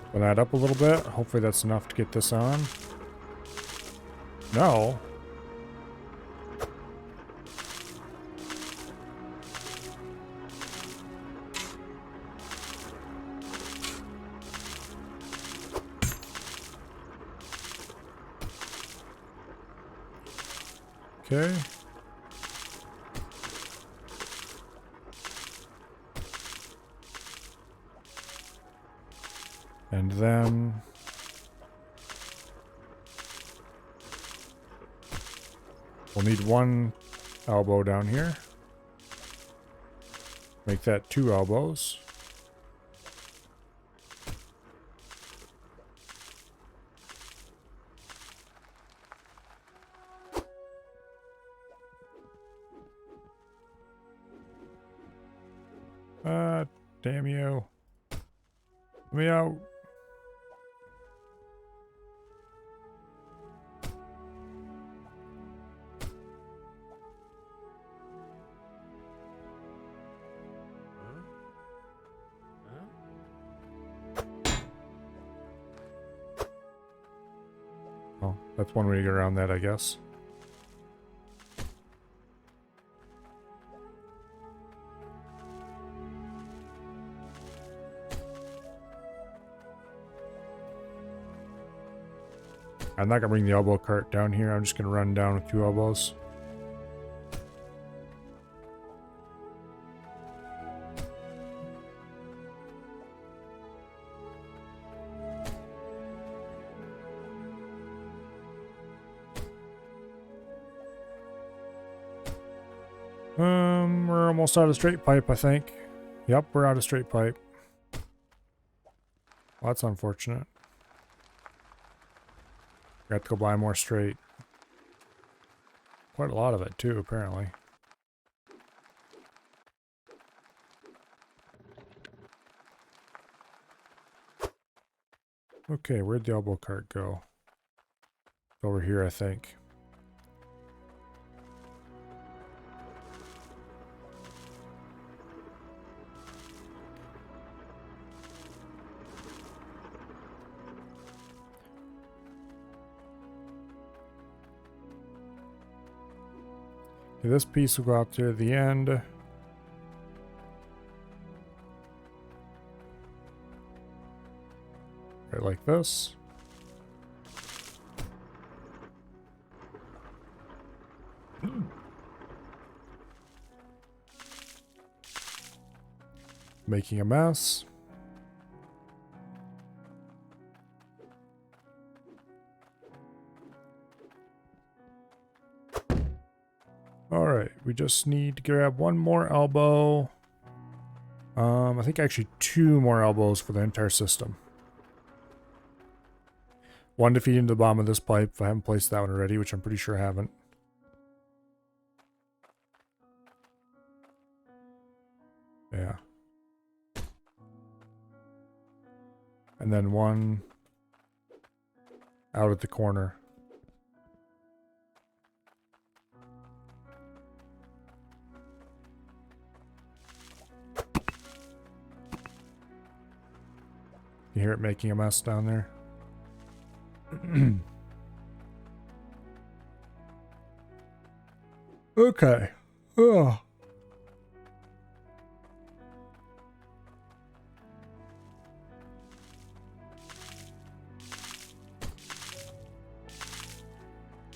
Open that up a little bit. Hopefully that's enough to get this on. No. Okay. And then we'll need one elbow down here. Make that 2 elbows. Damn you. Let me out. Oh, that's one way to get around that, I guess. I'm not gonna bring the elbow cart down here. I'm just gonna run down with 2 elbows. We're almost out of straight pipe, I think. Yep, we're out of straight pipe. Well, that's unfortunate. Got to go buy more straight. Quite a lot of it, too, apparently. Okay, where'd the elbow cart go? Over here, I think. Okay, this piece will go out to the end. Right like this. Making a mess. Alright, we just need to grab one more elbow. I think actually 2 more elbows for the entire system. One to feed into the bottom of this pipe if I haven't placed that one already, which I'm pretty sure I haven't. Yeah. And then one out at the corner. You hear it making a mess down there? Okay. Oh.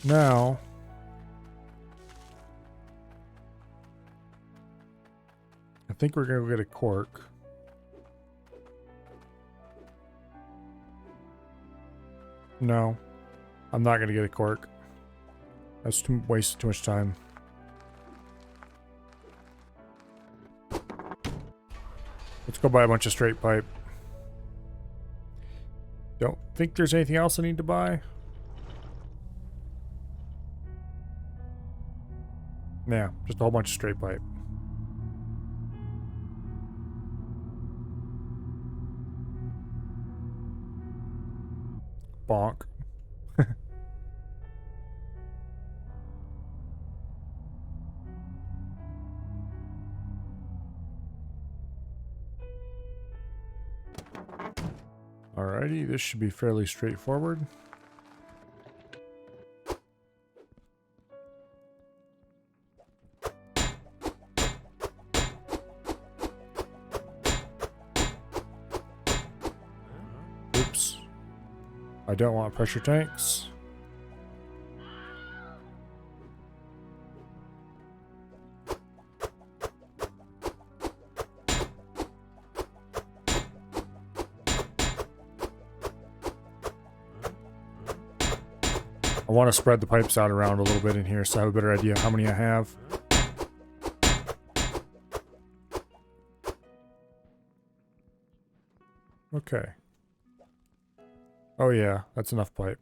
Now, I think we're going to get a cork. No, I'm not going to get a cork. That's wasted too much time. Let's go buy a bunch of straight pipe. Don't think there's anything else I need to buy. Yeah, just a whole bunch of straight pipe. Bonk. Alrighty, this should be fairly straightforward. Oops. I don't want pressure tanks. I want to spread the pipes out around a little bit in here so I have a better idea of how many I have. Okay. Oh yeah, that's enough pipe.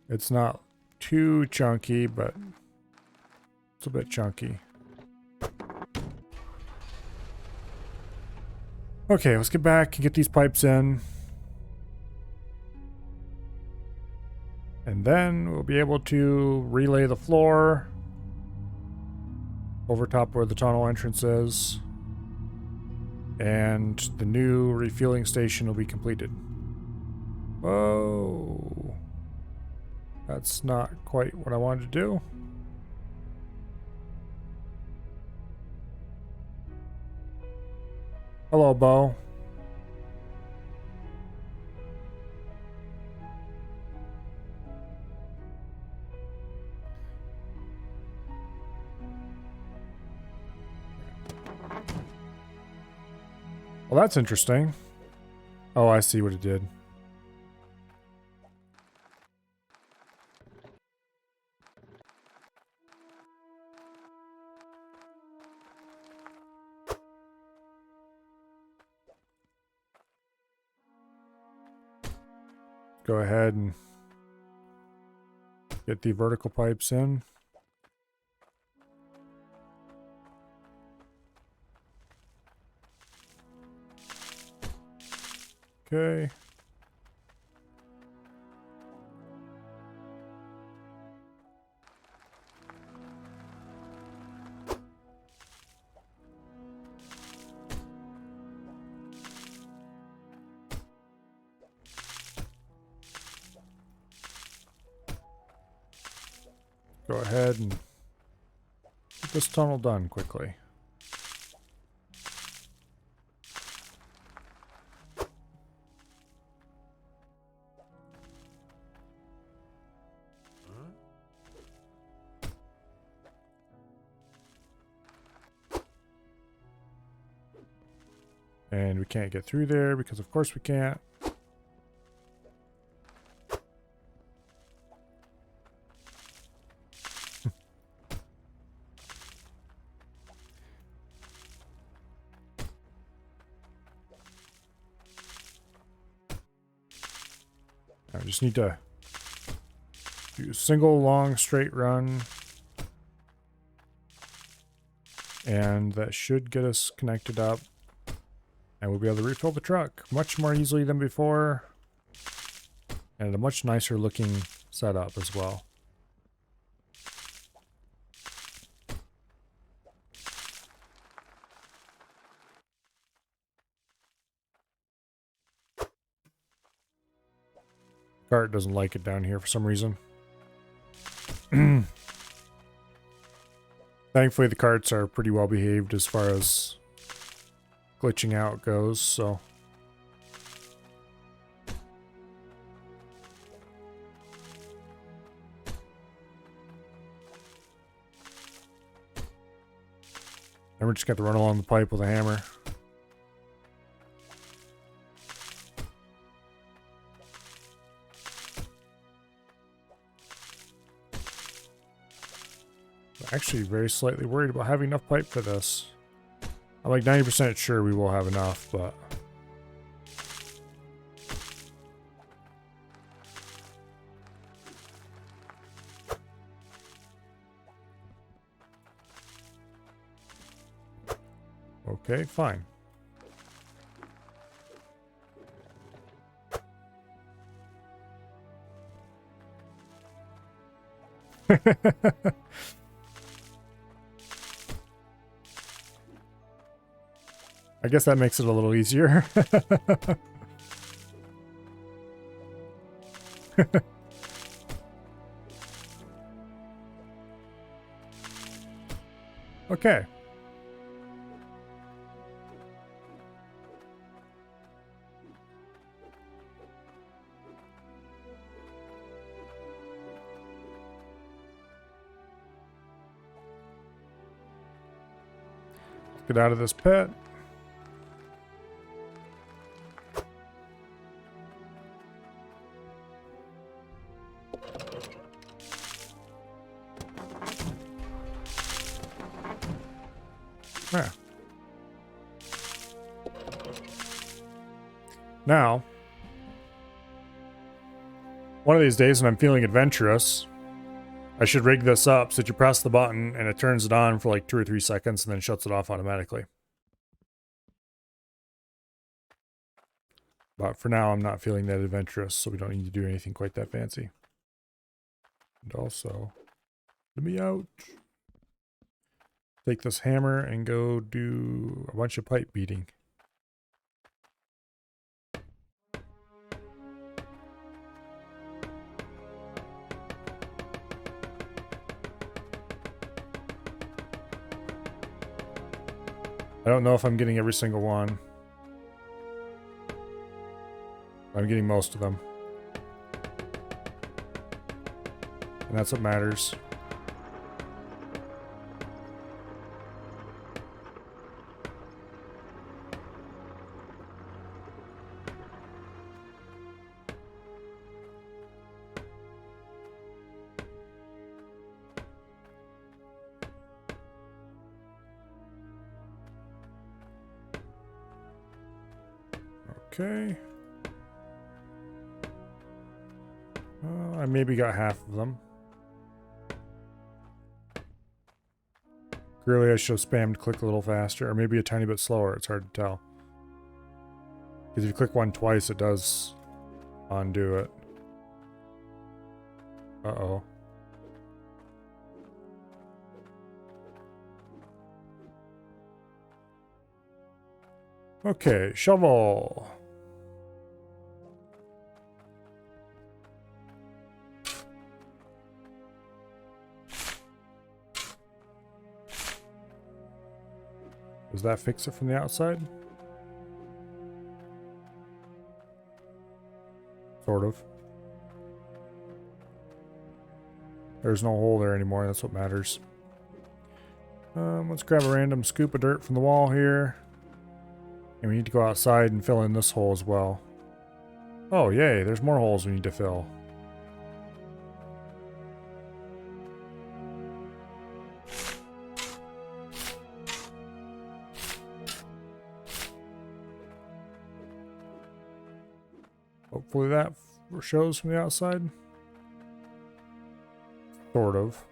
It's not too chunky, but it's a bit chunky. Okay, let's get back and get these pipes in. And then we'll be able to relay the floor over top where the tunnel entrance is. And the new refueling station will be completed. Whoa. That's not quite what I wanted to do. Hello, Bo. Well, that's interesting. Oh, I see what it did. Go ahead and get the vertical pipes in. Okay. Go ahead and get this tunnel done quickly. And we can't get through there because of course we can't. I just need to do a single long straight run. And that should get us connected up. And we'll be able to refill the truck much more easily than before. And a much nicer looking setup as well. Cart doesn't like it down here for some reason. Thankfully the carts are pretty well behaved as far as glitching out goes, so. And we're just got to run along the pipe with a hammer. I'm actually very slightly worried about having enough pipe for this. I'm like 90% sure we will have enough, but... Okay, fine. I guess that makes it a little easier. Okay. Let's get out of this pit. Yeah. Now, one of these days when I'm feeling adventurous, I should rig this up so that you press the button and it turns it on for like 2 or 3 seconds and then shuts it off automatically. But for now, I'm not feeling that adventurous, so we don't need to do anything quite that fancy. And also, let me out. Take this hammer and go do a bunch of pipe beating. I don't know if I'm getting every single one. I'm getting most of them. And that's what matters. Okay. I maybe got half of them. Really, I should have spammed click a little faster, or maybe a tiny bit slower. It's hard to tell. Because if you click one twice, it does undo it. Uh-oh. Okay, shovel. Does that fix it from the outside? Sort of. There's no hole there anymore, that's what matters. Let's grab a random scoop of dirt from the wall here. And we need to go outside and fill in this hole as well. Oh, yay, there's more holes we need to fill. Hopefully that shows from the outside. Sort of.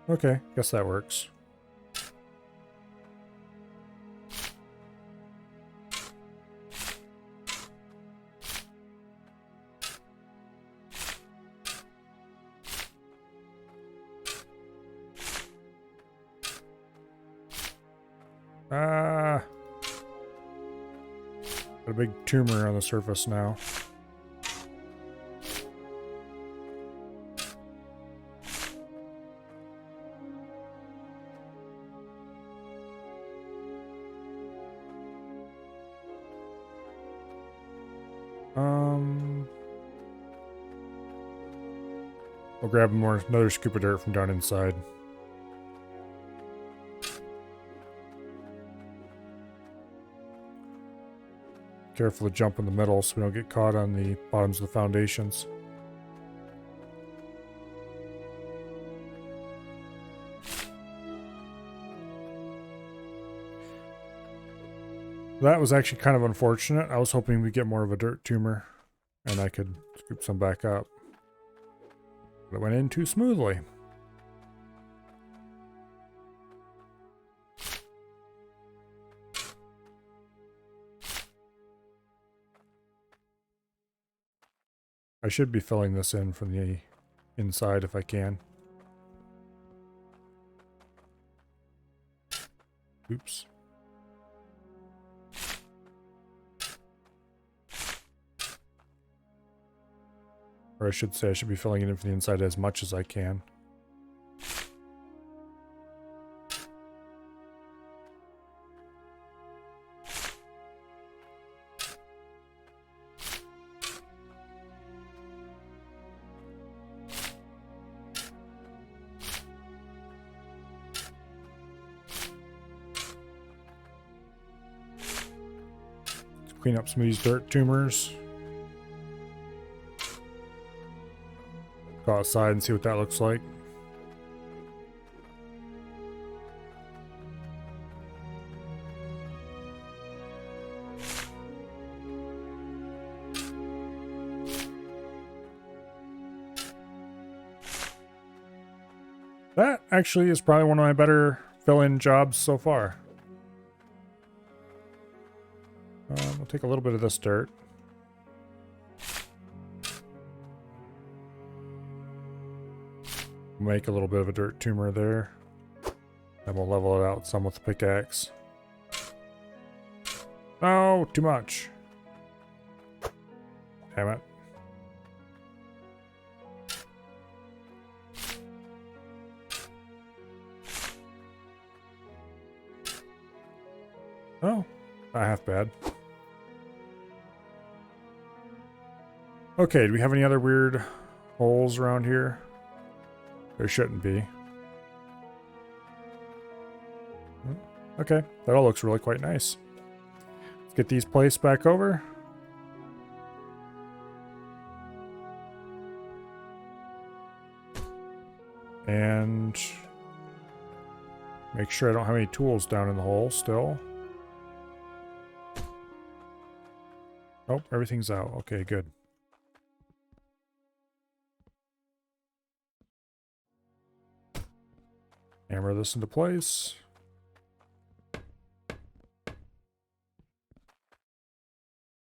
Okay, guess that works. Got a big tumor on the surface now. We'll grab another scoop of dirt from down inside. Careful to jump in the middle so we don't get caught on the bottoms of the foundations. That was actually kind of unfortunate. I was hoping we'd get more of a dirt tumor and I could scoop some back up. But it went in too smoothly. I should be filling this in from the inside if I can. Oops. Or I should say I should be filling it in from the inside as much as I can. Clean up some of these dirt tumors. Go outside and see what that looks like. That actually is probably one of my better fill-in jobs so far. We'll take a little bit of this dirt. Make a little bit of a dirt tumor there. And we'll level it out some with the pickaxe. Oh, too much. Damn it. Oh, not half bad. Okay, do we have any other weird holes around here? There shouldn't be. Okay, that all looks really quite nice. Let's get these placed back over. And make sure I don't have any tools down in the hole still. Oh, everything's out. Okay, good. Hammer this into place.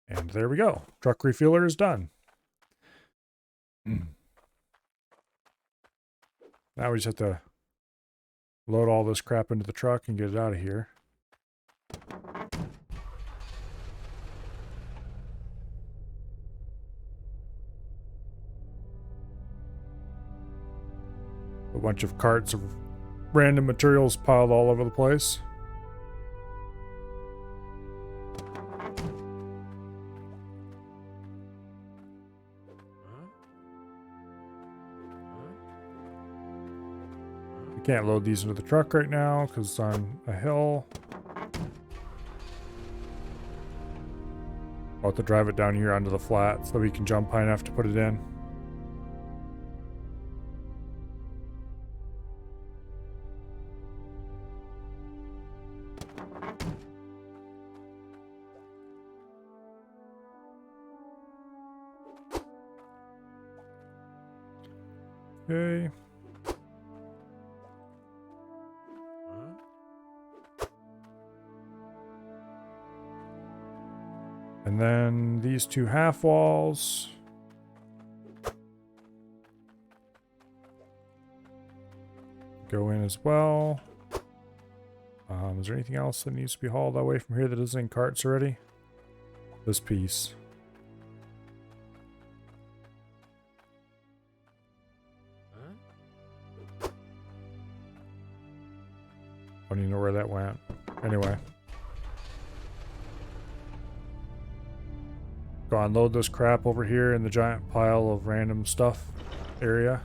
And there we go. Truck refueler is done. Now we just have to load all this crap into the truck and get it out of here. A bunch of carts of random materials piled all over the place. We can't load these into the truck right now because it's on a hill. I'll have to drive it down here onto the flat so we can jump high enough to put it in. Okay. And then these two half walls. Go in as well. Is there anything else that needs to be hauled away from here that isn't in carts already? This piece. I don't even know where that went. Anyway. Go unload this crap over here in the giant pile of random stuff area.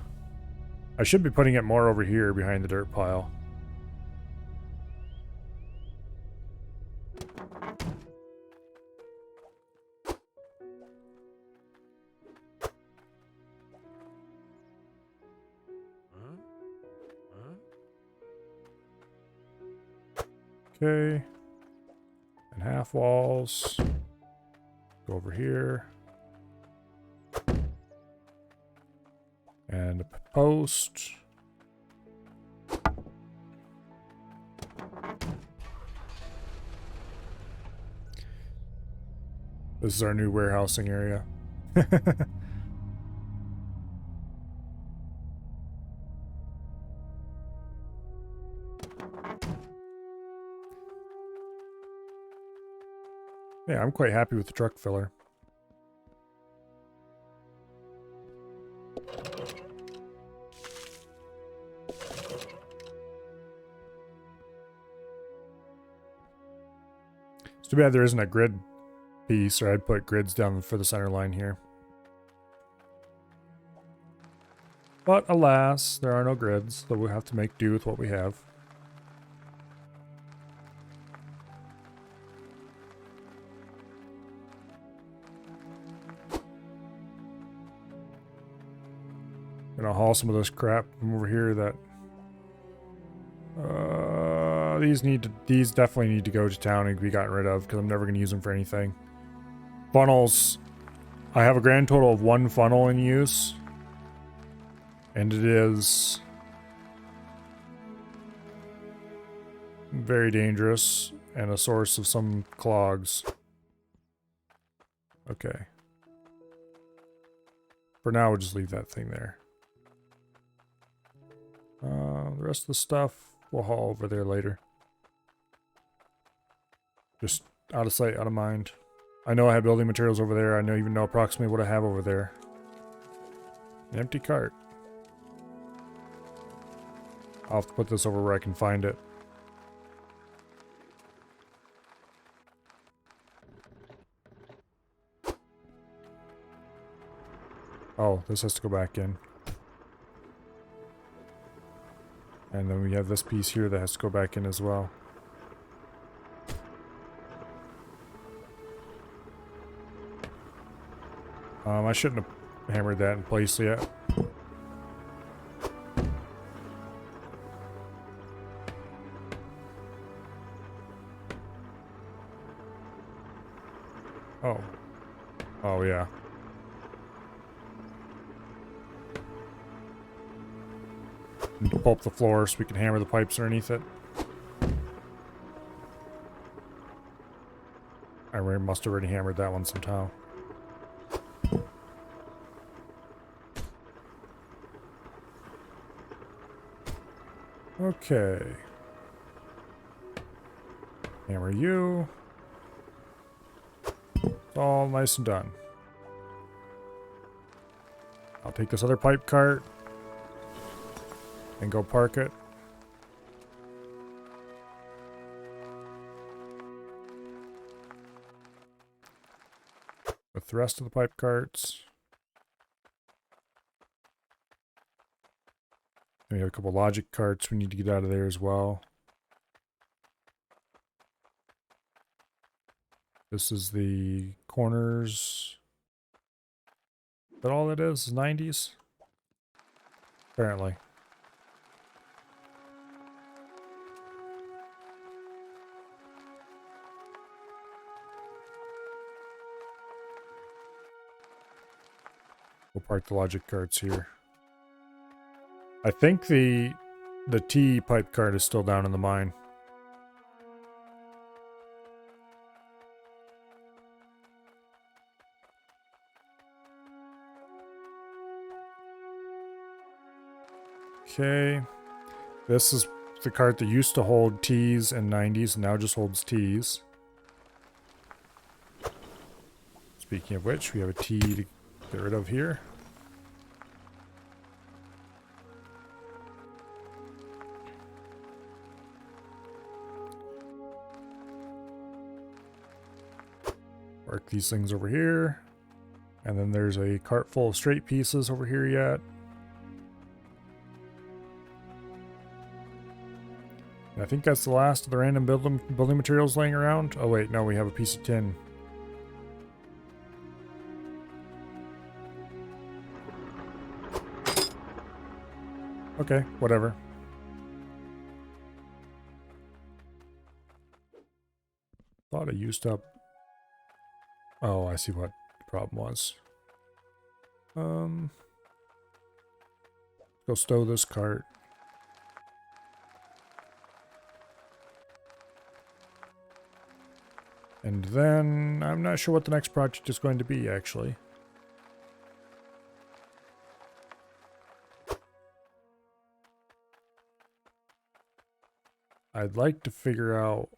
I should be putting it more over here behind the dirt pile. Okay. And half walls. Go over here. And a post. This is our new warehousing area. Yeah, I'm quite happy with the truck filler. It's too bad there isn't a grid piece, or I'd put grids down for the center line here. But alas, there are no grids, so we'll have to make do with what we have. Gonna haul some of this crap from over here that these definitely need to go to town and be gotten rid of because I'm never gonna use them for anything. Funnels. I have a grand total of 1 funnel in use. And it is very dangerous and a source of some clogs. Okay. For now, we'll just leave that thing there. The rest of the stuff we'll haul over there later. Just out of sight, out of mind. I know I have building materials over there. I know even know approximately what I have over there. An empty cart. I'll have to put this over where I can find it. Oh, this has to go back in. And then we have this piece here that has to go back in as well. I shouldn't have hammered that in place yet. Oh. Oh, yeah. Need to pulp the floor so we can hammer the pipes underneath it. I must have already hammered that one somehow. Okay. Hammer you. It's all nice and done. I'll take this other pipe cart and go park it. With the rest of the pipe carts. We have a couple logic carts we need to get out of there as well. This is the corners. Is that all it is? 90s? Apparently. We'll park the logic carts here. I think the T pipe cart is still down in the mine. Okay. This is the cart that used to hold T's and 90s and now just holds T's. Speaking of which, we have a T to get rid of here. Park these things over here. And then there's a cart full of straight pieces over here yet. And I think that's the last of the random building materials laying around. Oh wait, no, we have a piece of tin. Okay, whatever. Thought I used up. Oh, I see what the problem was. Go stow this cart. And then I'm not sure what the next project is going to be, actually. I'd like to figure out...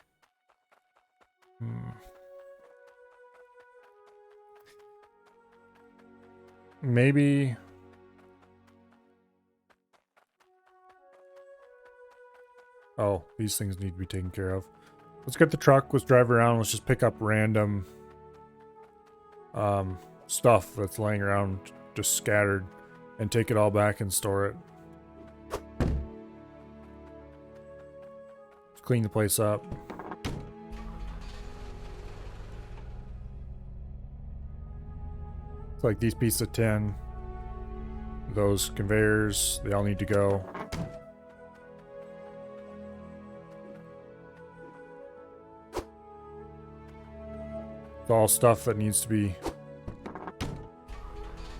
Maybe... Oh, these things need to be taken care of. Let's get the truck, let's drive around, let's just pick up random stuff that's laying around just scattered and take it all back and store it. Let's clean the place up. It's like these pieces of tin, those conveyors, they all need to go. It's all stuff that needs to be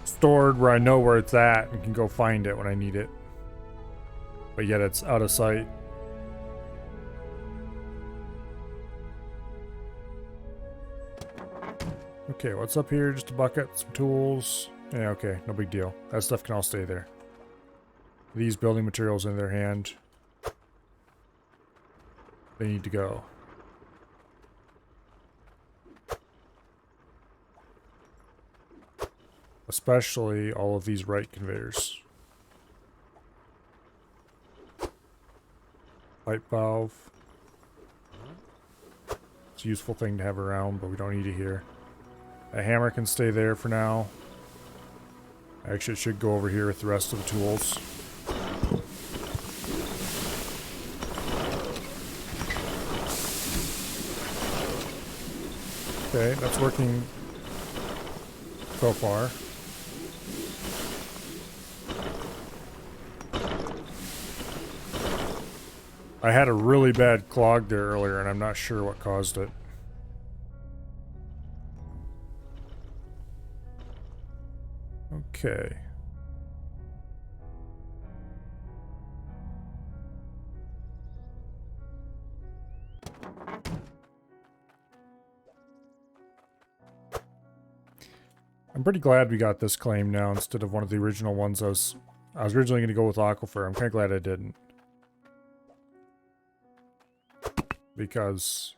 stored where I know where it's at and can go find it when I need it. But yet it's out of sight. Okay, what's up here? Just a bucket, some tools. Yeah, okay, no big deal. That stuff can all stay there. These building materials in their hand. They need to go. Especially all of these right conveyors. Pipe valve. It's a useful thing to have around, but we don't need it here. A hammer can stay there for now. Actually, it should go over here with the rest of the tools. Okay, that's working so far. I had a really bad clog there earlier, and I'm not sure what caused it. Okay. I'm pretty glad we got this claim now instead of one of the original ones I was originally going to go with Aquifer. I'm kind of glad I didn't. Because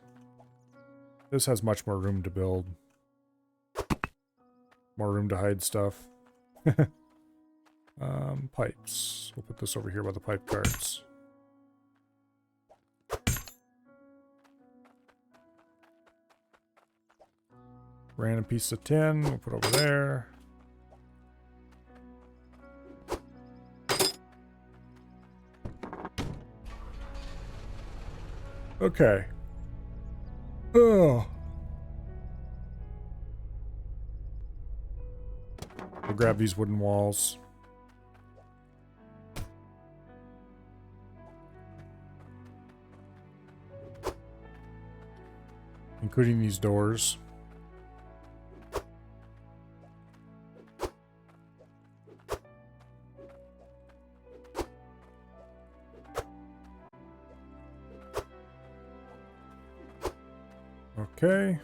this has much more room to build. More room to hide stuff. Pipes. We'll put this over here by the pipe carts. Random piece of tin, we'll put over there. Okay. Oh. We'll grab these wooden walls. Including these doors. Okay.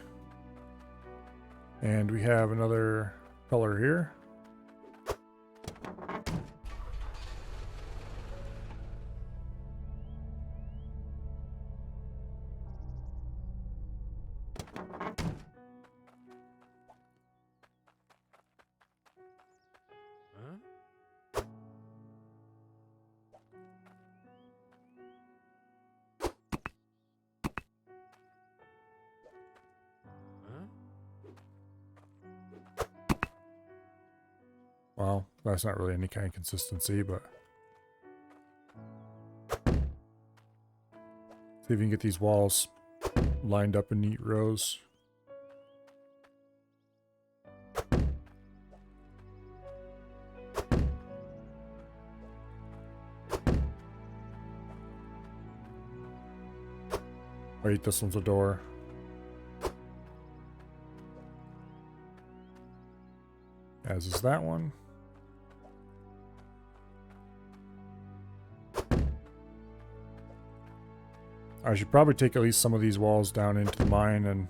And we have another color here. Well, that's not really any kind of consistency, but see if you can get these walls lined up in neat rows. Wait, this one's a door. As is that one. I should probably take at least some of these walls down into the mine and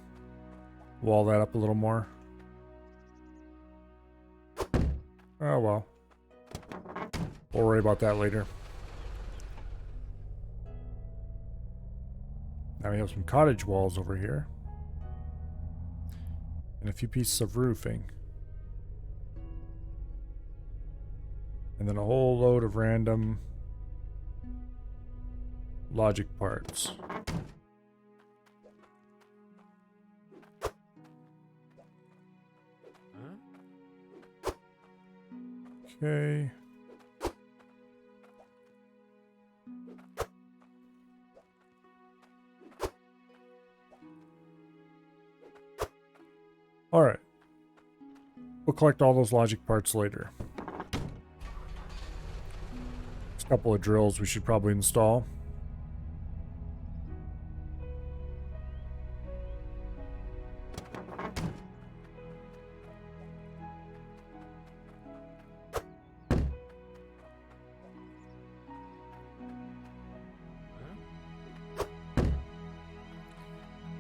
wall that up a little more. Oh well. We'll worry about that later. Now we have some cottage walls over here. And a few pieces of roofing. And then a whole load of random logic parts. Okay. All right. We'll collect all those logic parts later. There's a couple of drills we should probably install.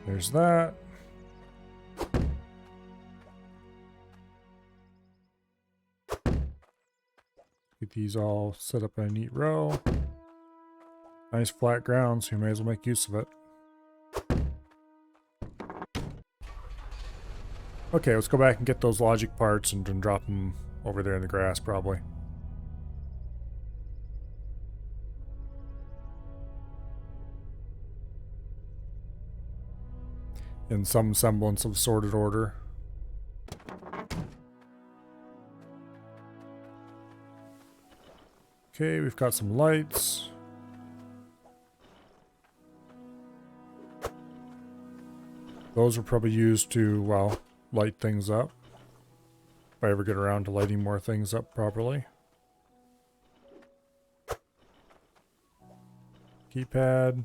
There's that. Get these all set up in a neat row. Nice flat ground, so you may as well make use of it. Okay, let's go back and get those logic parts and then drop them over there in the grass, probably. In some semblance of sorted order. Okay, we've got some lights. Those are probably used to, well, light things up. If I ever get around to lighting more things up properly. Keypad.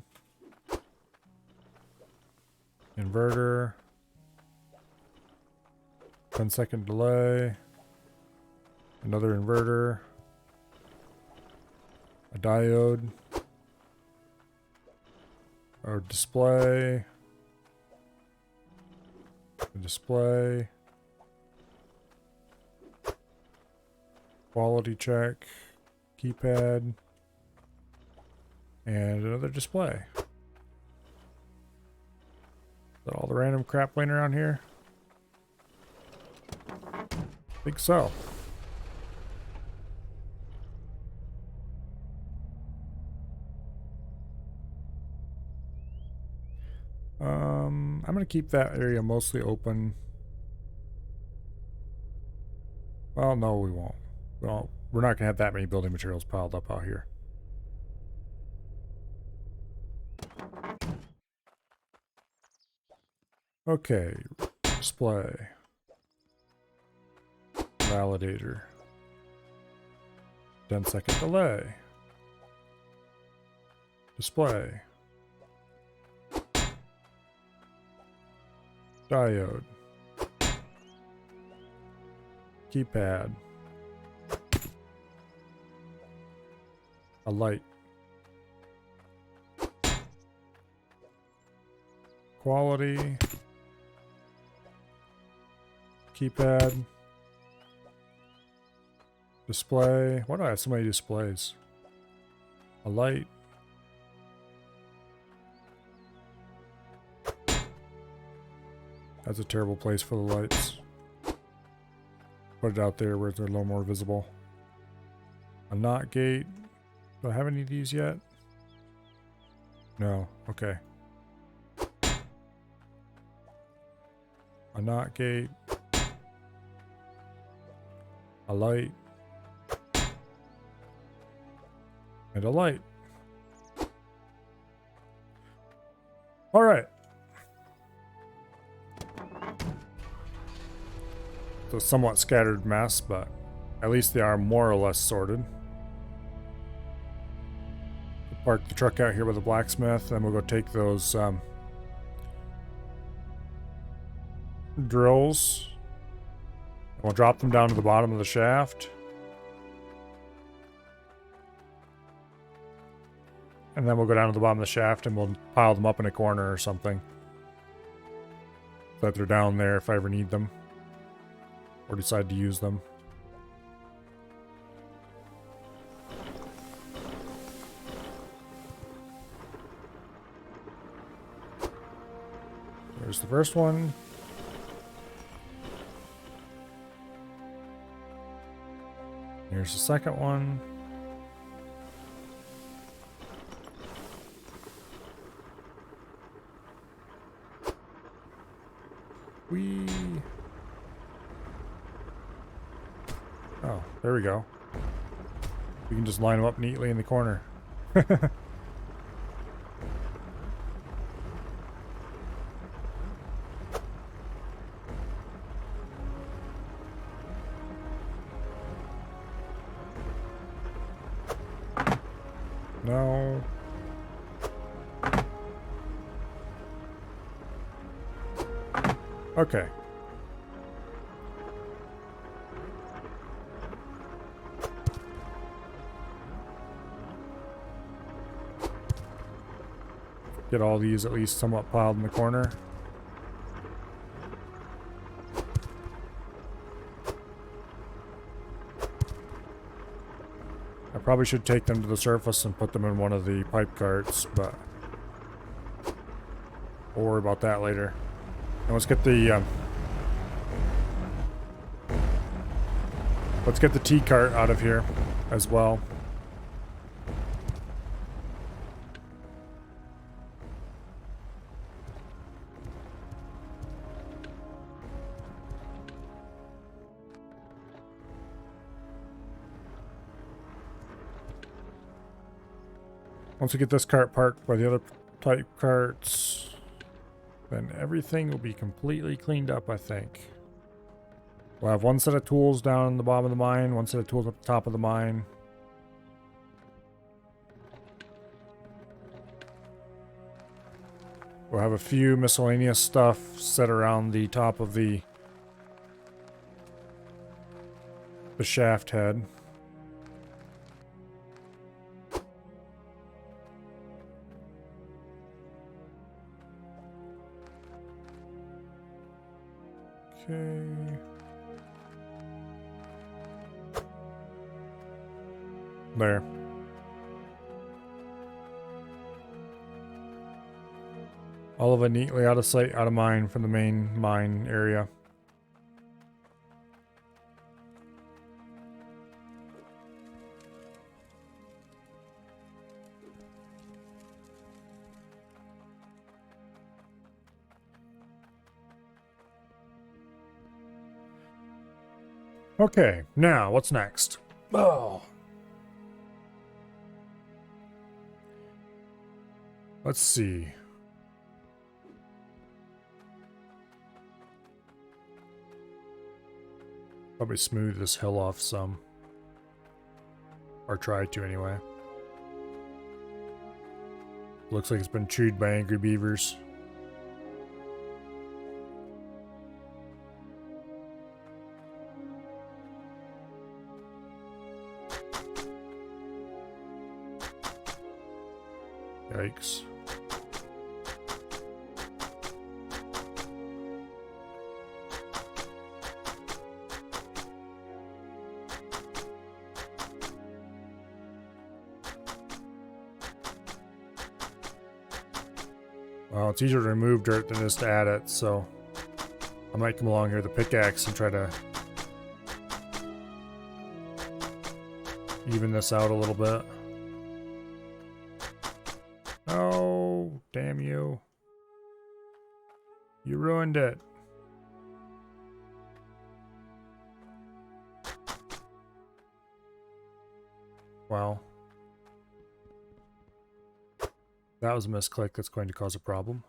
Inverter. 10-second delay. Another inverter. A diode. Or display. A display. Quality check. Keypad. And another display. Is that all the random crap laying around here? I think so. I'm going to keep that area mostly open. Well, no, we won't. Well, we're not going to have that many building materials piled up out here. Okay, display. Validator. 10-second delay. Display. Diode. Keypad. A light. Quality. Keypad. Display. Why do I have so many displays? A light. That's a terrible place for the lights. Put it out there where they're a little more visible. A NOT gate. Do I have any of these yet? No. Okay. A NOT gate. A light. And a light. All right. It's a somewhat scattered mess, but at least they are more or less sorted. We'll park the truck out here by the blacksmith, then we'll go take those drills. And we'll drop them down to the bottom of the shaft. And then we'll go down to the bottom of the shaft and we'll pile them up in a corner or something. So that they're down there if I ever need them. Or decide to use them. There's the first one. Here's the second one. Oh, there we go. We can just line them up neatly in the corner. No. Okay. Get all these at least somewhat piled in the corner. I probably should take them to the surface and put them in one of the pipe carts, but we'll worry about that later. And let's get the T cart out of here as well. Once we get this cart parked by the other type carts, then everything will be completely cleaned up, I think. We'll have one set of tools down the bottom of the mine, one set of tools up the top of the mine. We'll have a few miscellaneous stuff set around the top of the shaft head. Okay. There. All of it neatly out of sight, out of mind from the main mine area. Okay, now what's next? Oh. Let's see. Probably smooth this hill off some. Or try to anyway. Looks like it's been chewed by angry beavers. Yikes. Well, it's easier to remove dirt than it is to add it, so I might come along here with a pickaxe and try to even this out a little bit. Oh, damn you. You ruined it. Well, that was a misclick that's going to cause a problem.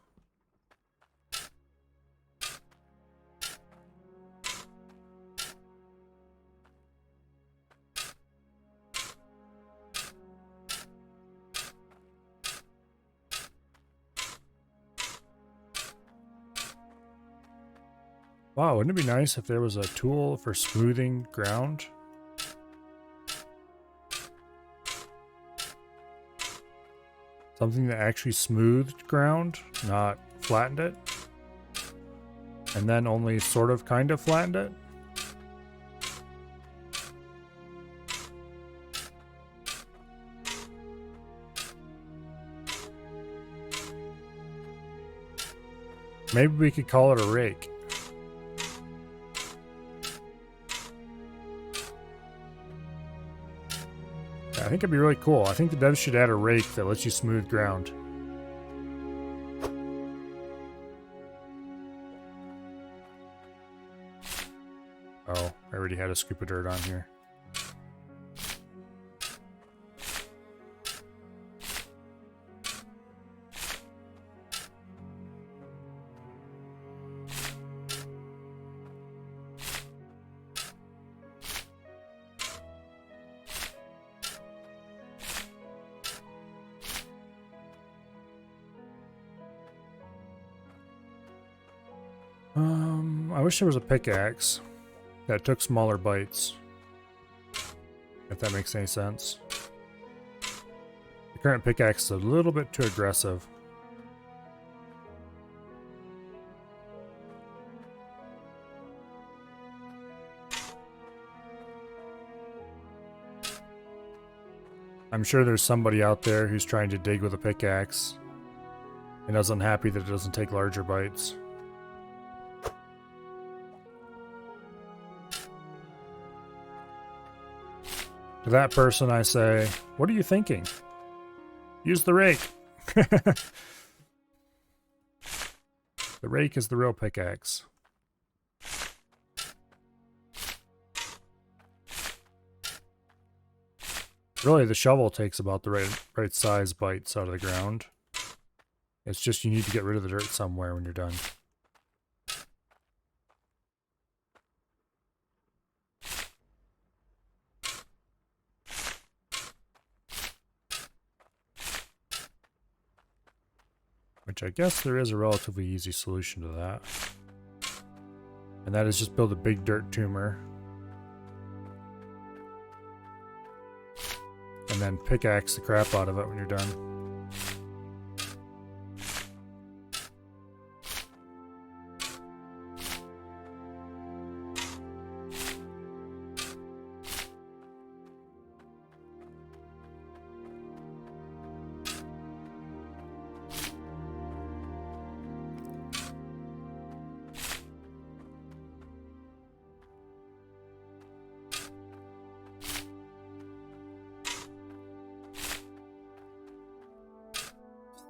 Wow, wouldn't it be nice if there was a tool for smoothing ground? Something that actually smoothed ground, not flattened it. And then only sort of kind of flattened it. Maybe we could call it a rake. I think it'd be really cool. I think the devs should add a rake that lets you smooth ground. Oh, I already had a scoop of dirt on here. I wish there was a pickaxe that took smaller bites. If that makes any sense. The current pickaxe is a little bit too aggressive. I'm sure there's somebody out there who's trying to dig with a pickaxe and is unhappy that it doesn't take larger bites. To that person I say, what are you thinking? Use the rake. The rake is the real pickaxe. Really, the shovel takes about the right size bites out of the ground. It's just you need to get rid of the dirt somewhere when you're done. Which I guess there is a relatively easy solution to that. And that is just build a big dirt tumor. And then pickaxe the crap out of it when you're done.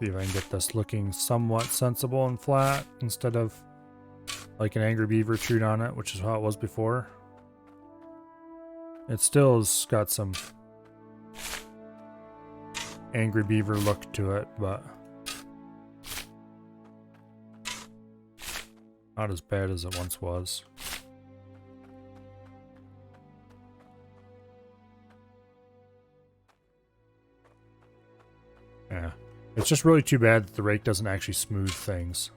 See if I can get this looking somewhat sensible and flat instead of like an angry beaver chewed on it, which is how it was before. It still has got some angry beaver look to it, but not as bad as it once was. Yeah. It's just really too bad that the rake doesn't actually smooth things.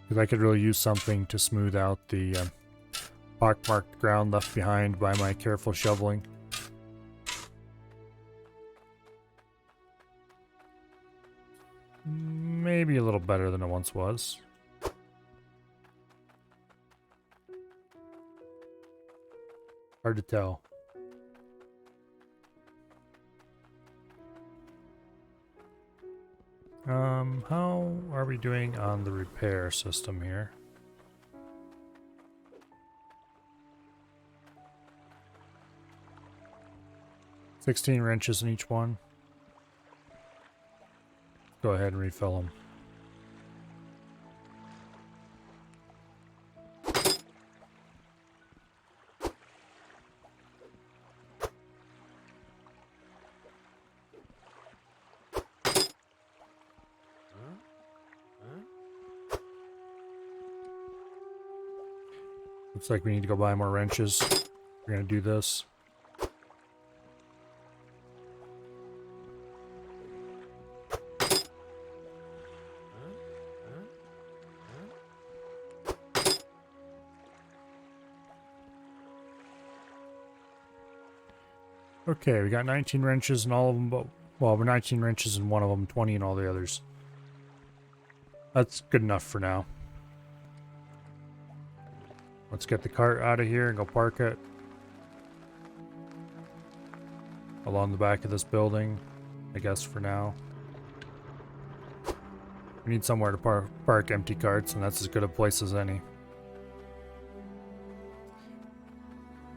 Because I could really use something to smooth out the pockmarked ground left behind by my careful shoveling. Maybe a little better than it once was. Hard to tell. How are we doing on the repair system here? $16 wrenches in each one. Go ahead and refill them. Looks like we need to go buy more wrenches. We're gonna do this. Okay, we got 19 wrenches in all of them, but, well, we're 19 wrenches in one of them, 20 in all the others. That's good enough for now. Let's get the cart out of here and go park it along the back of this building, I guess, for now. We need somewhere to park empty carts, and that's as good a place as any.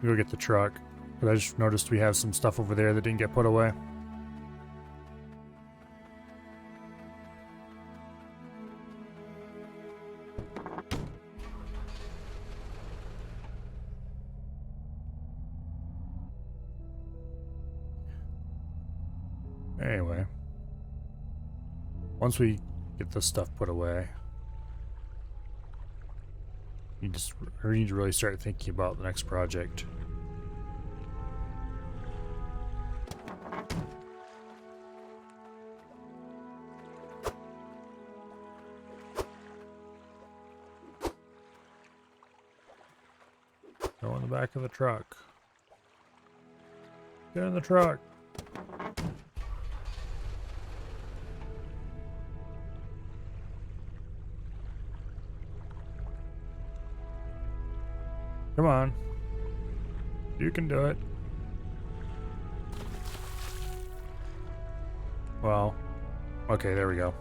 We'll go get the truck, but I just noticed we have some stuff over there that didn't get put away. Anyway, once we get this stuff put away, we need to really start thinking about the next project. Go in the back of the truck. Get in the truck. Come on. You can do it. Well, okay, there we go.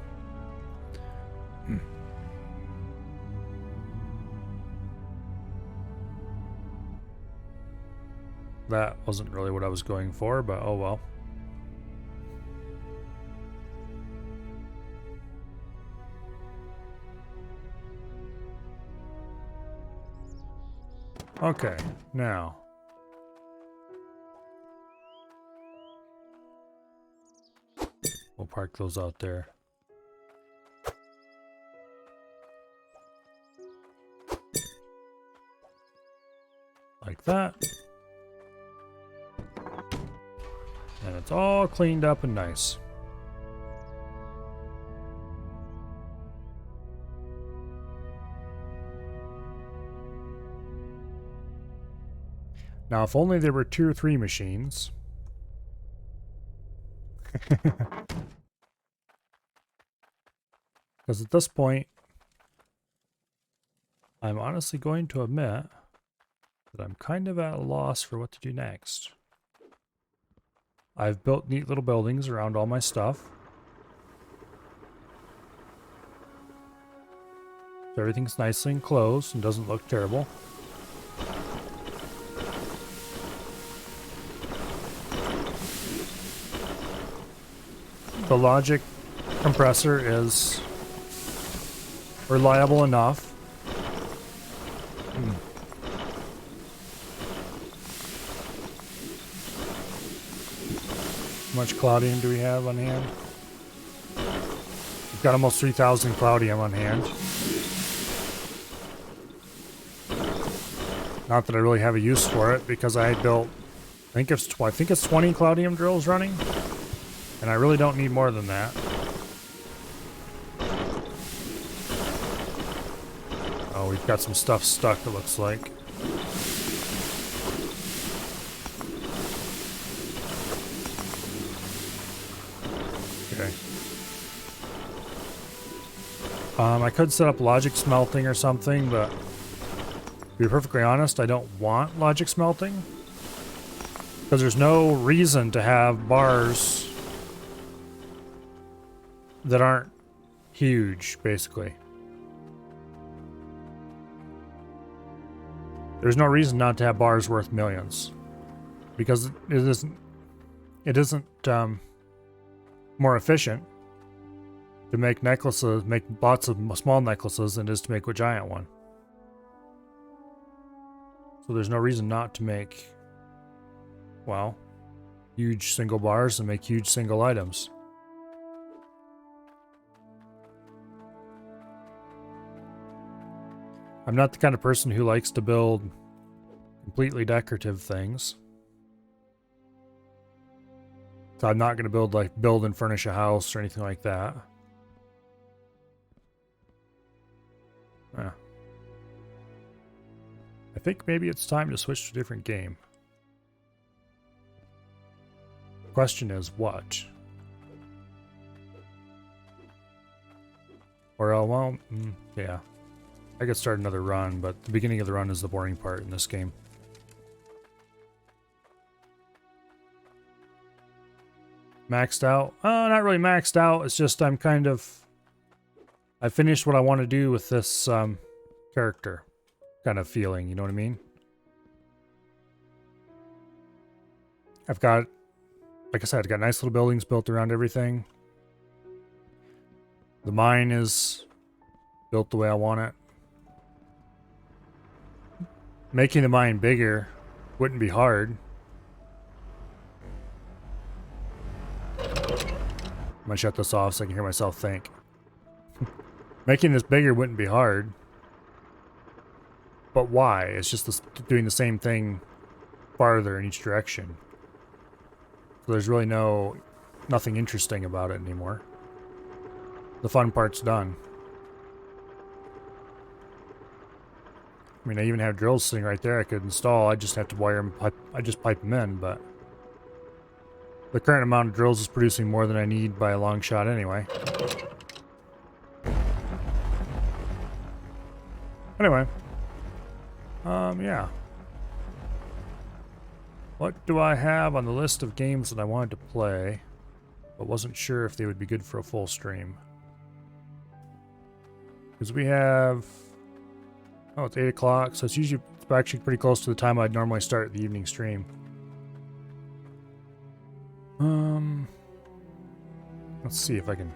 That wasn't really what I was going for, but oh well. Okay, now. We'll park those out there. Like that. And it's all cleaned up and nice. Now, if only there were 2 or 3 machines. Because at this point, I'm honestly going to admit that I'm kind of at a loss for what to do next. I've built neat little buildings around all my stuff. So everything's nicely enclosed and doesn't look terrible. The logic compressor is reliable enough. How much cloudium do we have on hand? We've got almost 3,000 cloudium on hand. Not that I really have a use for it because I built, I think it's 20 cloudium drills running, and I really don't need more than that. Oh, we've got some stuff stuck, it looks like. Okay. I could set up logic smelting or something, but to be perfectly honest, I don't want logic smelting. Because there's no reason to have bars that aren't huge, basically. There's no reason not to have bars worth millions. Because it isn't more efficient to make necklaces, make lots of small necklaces than it is to make a giant one. So there's no reason not to make, well, huge single bars and make huge single items. I'm not the kind of person who likes to build completely decorative things. So I'm not going to build and furnish a house or anything like that. I think maybe it's time to switch to a different game. The question is what? Or well, yeah. I could start another run, but the beginning of the run is the boring part in this game. Maxed out? Not really maxed out. It's just I finished what I want to do with this character kind of feeling, you know what I mean? I've got, like I said, I've got nice little buildings built around everything. The mine is built the way I want it. Making the mine bigger wouldn't be hard. I'm gonna shut this off so I can hear myself think. Making this bigger wouldn't be hard. But why? It's just doing the same thing farther in each direction. So there's really nothing interesting about it anymore. The fun part's done. I mean, I even have drills sitting right there I could install. I just have to wire them, I just pipe them in, but the current amount of drills is producing more than I need by a long shot anyway. Anyway. Yeah. What do I have on the list of games that I wanted to play, but wasn't sure if they would be good for a full stream? Because we have... Oh, it's 8 o'clock, so it's actually pretty close to the time I'd normally start the evening stream. Let's see if I can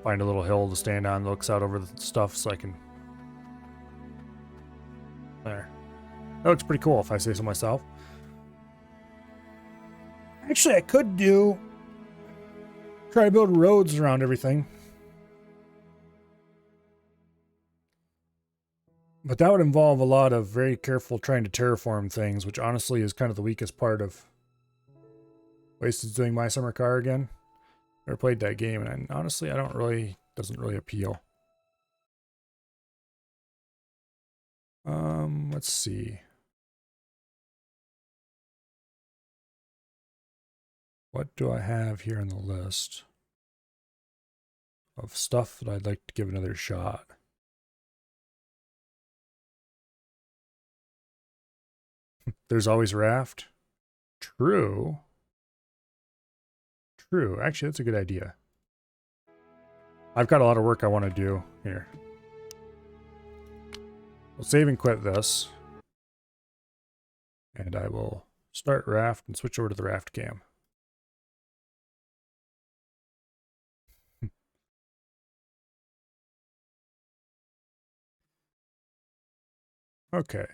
find a little hill to stand on that looks out over the stuff so I can... There. That looks pretty cool if I say so myself. Actually, I could try to build roads around everything. But that would involve a lot of very careful trying to terraform things, which honestly is kind of the weakest part of Wasted doing My Summer Car again. Never played that game, and honestly, doesn't really appeal. Let's see. What do I have here on the list of stuff that I'd like to give another shot? There's always Raft. True. True. Actually, that's a good idea. I've got a lot of work I want to do here. I'll save and quit this. And I will start Raft and switch over to the Raft cam. Okay.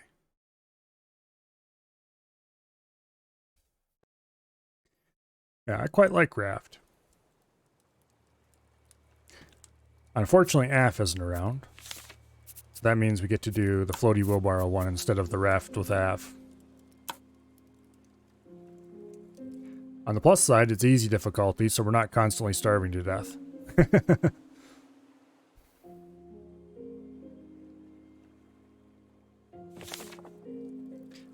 Yeah, I quite like Raft. Unfortunately, AF isn't around. So that means we get to do the floaty wheelbarrow one instead of the Raft with AF. On the plus side, it's easy difficulty, so we're not constantly starving to death.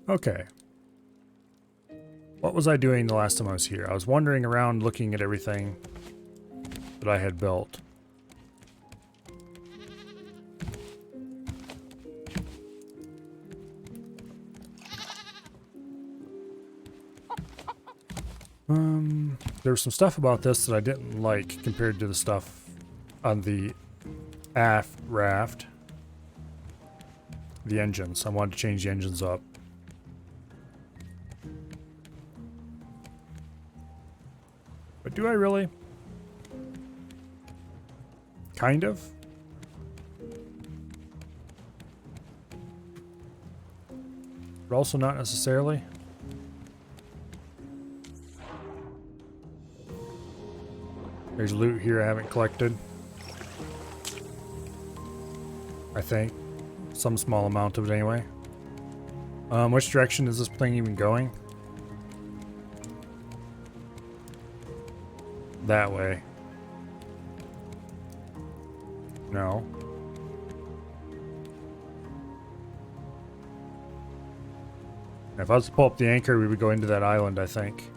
Okay. What was I doing the last time I was here? I was wandering around looking at everything that I had built. There's some stuff about this that I didn't like compared to the stuff on the aft raft. The engines. I wanted to change the engines up. But do I really? Kind of. But also not necessarily. There's loot here I haven't collected. I think. Some small amount of it anyway. Which direction is this thing even going? That way. No. If I was to pull up the anchor, we would go into that island, I think.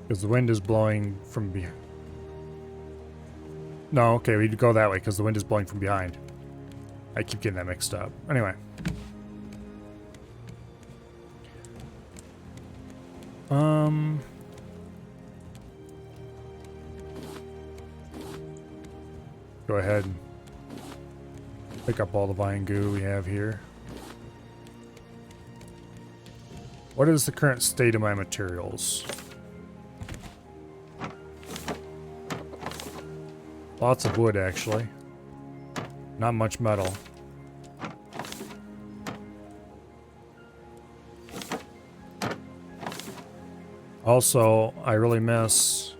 Because the wind is blowing from behind. No, okay, we'd go that way because the wind is blowing from behind. I keep getting that mixed up. Anyway. Go ahead and pick up all the vine goo we have here. What is the current state of my materials? Lots of wood, actually. Not much metal. Also, I really miss...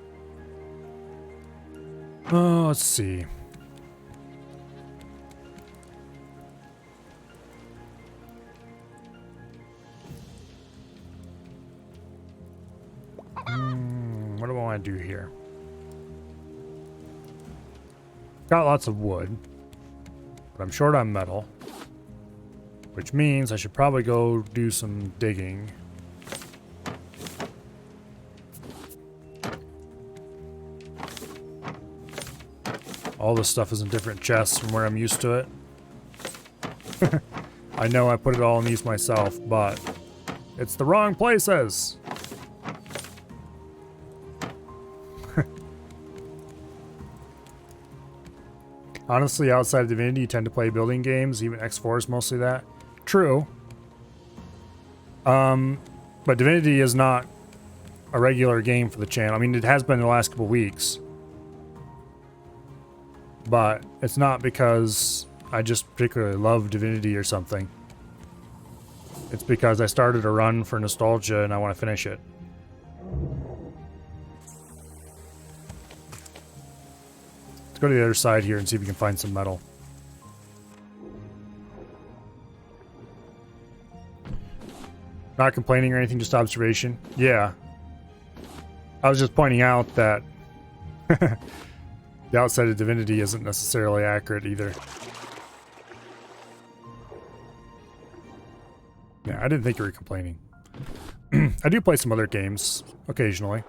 Oh, let's see. What do I want to do here? Got lots of wood, but I'm short on metal, which means I should probably go do some digging. All this stuff is in different chests from where I'm used to it. I know I put it all in these myself, but it's the wrong places. Honestly, outside of Divinity, you tend to play building games. Even X4 is mostly that. True. But Divinity is not a regular game for the channel. I mean, it has been in the last couple weeks. But it's not because I just particularly love Divinity or something. It's because I started a run for nostalgia and I want to finish it. Let's go to the other side here and see if we can find some metal. Not complaining or anything, just observation. Yeah. I was just pointing out that the outside of Divinity isn't necessarily accurate either. Yeah, I didn't think you were complaining. I do play some other games occasionally.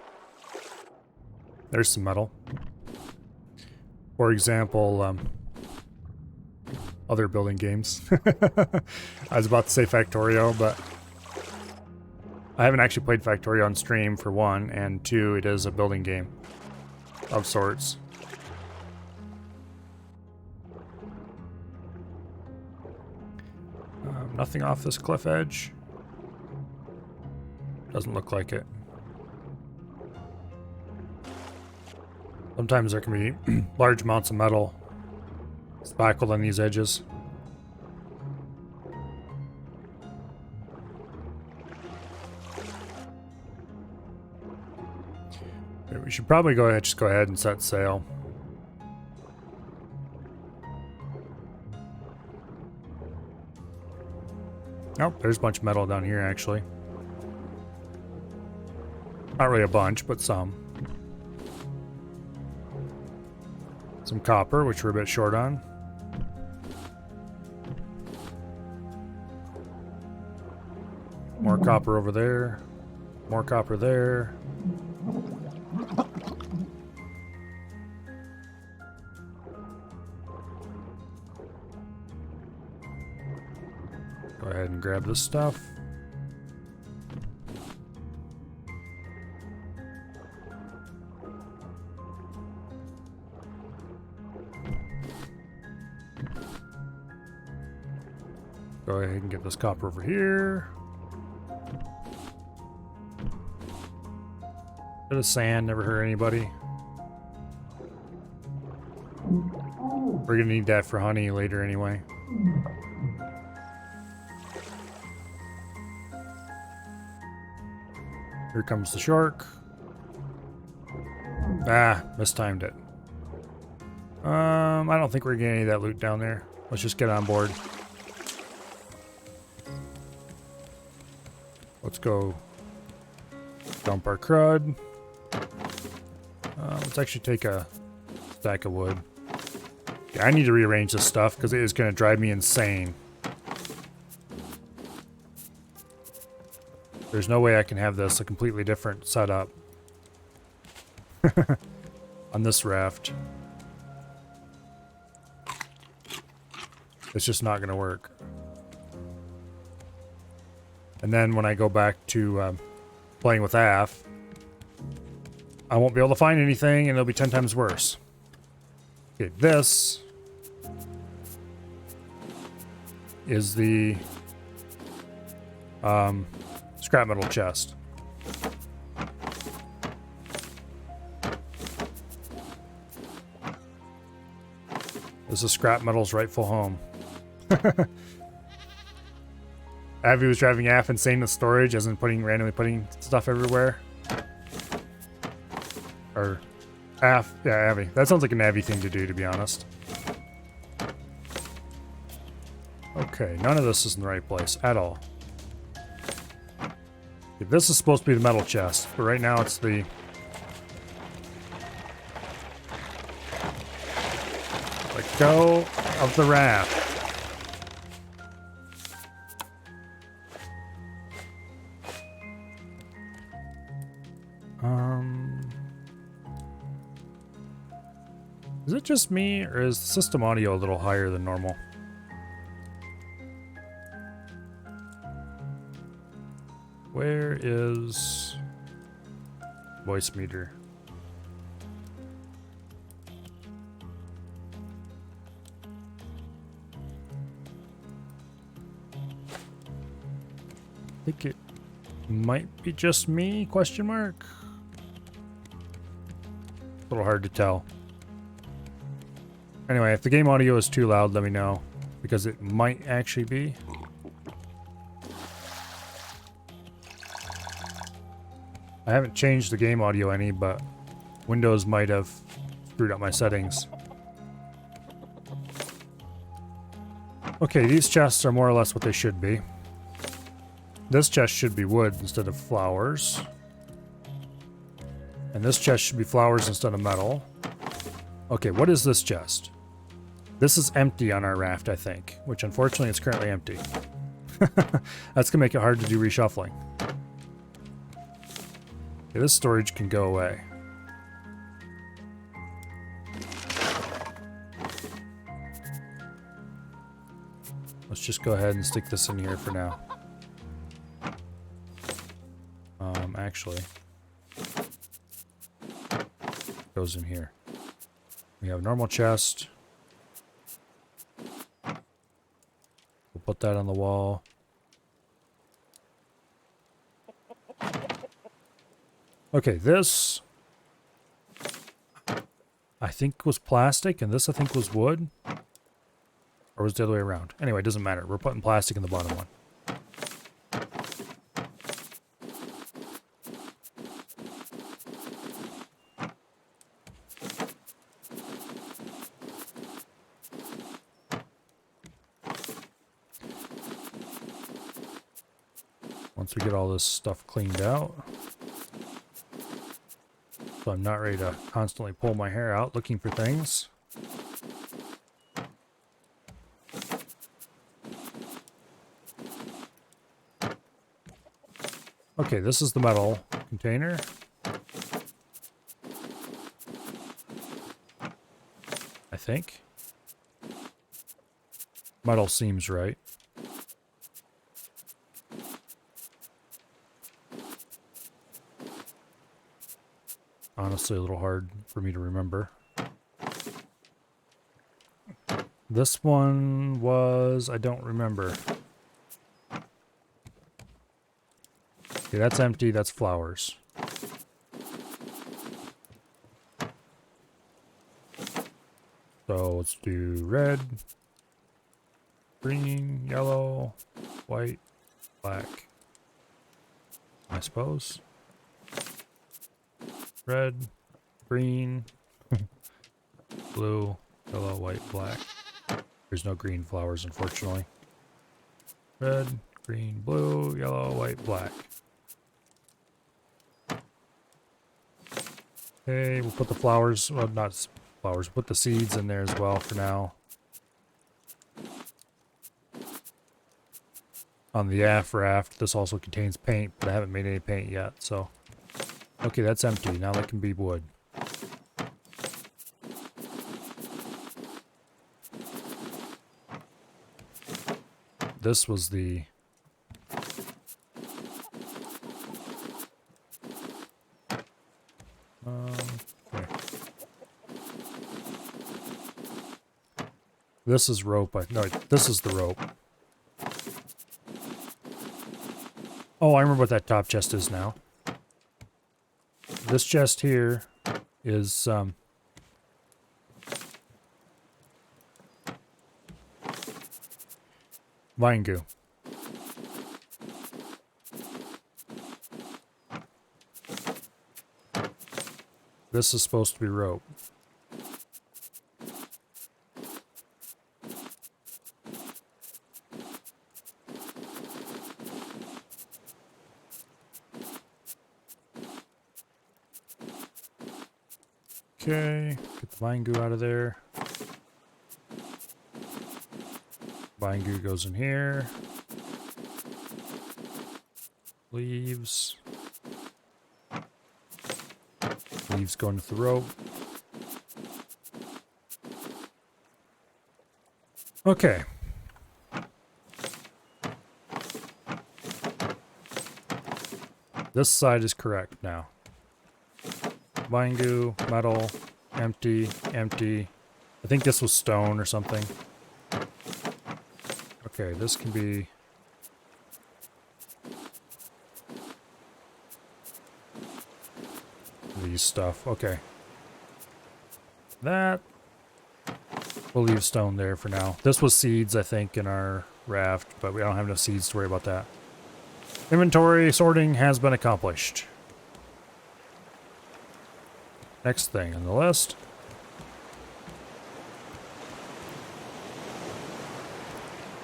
There's some metal. For example, other building games. I was about to say Factorio, but I haven't actually played Factorio on stream, for one, and two, it is a building game of sorts. Nothing off this cliff edge. Doesn't look like it. Sometimes there can be large amounts of metal spackled on these edges. We should probably just go ahead and set sail. Oh, there's a bunch of metal down here, actually. Not really a bunch, but some. Some copper, which we're a bit short on. More copper over there. More copper there. Go ahead and grab this stuff. Go ahead and get this copper over here. Bit of sand, never hurt anybody. We're gonna need that for honey later anyway. Here comes the shark. Ah, mistimed it. I don't think we're getting any of that loot down there. Let's just get on board. Let's go dump our crud. Let's actually take a stack of wood. Yeah, I need to rearrange this stuff because it is going to drive me insane. There's no way I can have this a completely different setup on this raft. It's just not going to work. And then when I go back to playing with AF, I won't be able to find anything and it'll be 10 times worse. Okay, this is the scrap metal chest. This is scrap metal's rightful home. Avi was driving AF insane with storage, as in randomly putting stuff everywhere. Or AF, yeah, Avi. That sounds like an Avi thing to do, to be honest. Okay, none of this is in the right place at all. Okay, this is supposed to be the metal chest, but right now it's the... Let go of the raft. Is it just me, or is the system audio a little higher than normal? Where is voice meter? I think it might be just me, question mark? A little hard to tell. Anyway, if the game audio is too loud, let me know, because it might actually be. I haven't changed the game audio any, but Windows might have screwed up my settings. Okay, these chests are more or less what they should be. This chest should be wood instead of flowers. And this chest should be flowers instead of metal. Okay, what is this chest? This is empty on our raft, I think, which unfortunately is currently empty. That's gonna make it hard to do reshuffling. Okay, this storage can go away. Let's just go ahead and stick this in here for now. Actually, goes in here. We have a normal chest. We'll put that on the wall. Okay, this I think was plastic, and this I think was wood. Or was it the other way around? Anyway, it doesn't matter. We're putting plastic in the bottom one. Once we get all this stuff cleaned out. So I'm not ready to constantly pull my hair out looking for things. Okay, this is the metal container. I think. Metal seems right. Honestly, a little hard for me to remember. This one was... I don't remember. Okay, that's empty. That's flowers. So let's do red, green, yellow, white, black. I suppose. Red, green, blue, yellow, white, black. There's no green flowers, unfortunately. Red, green, blue, yellow, white, black. Okay, we'll put the flowers, well, not flowers, we'll put the seeds in there as well for now. On the raft, this also contains paint, but I haven't made any paint yet, so. Okay, that's empty. Now that can be wood. This was the... okay. This is rope. No, this is the rope. Oh, I remember what that top chest is now. This chest here is vine goo. This is supposed to be rope. Okay, get the vine goo out of there. Vine goo goes in here. Leaves. Leaves going to the rope. Okay. This side is correct now. Vine goo, metal, empty, empty. I think this was stone or something. Okay, this can be... these stuff. Okay. That... we'll leave stone there for now. This was seeds, I think, in our raft, but we don't have enough seeds to worry about that. Inventory sorting has been accomplished. Next thing on the list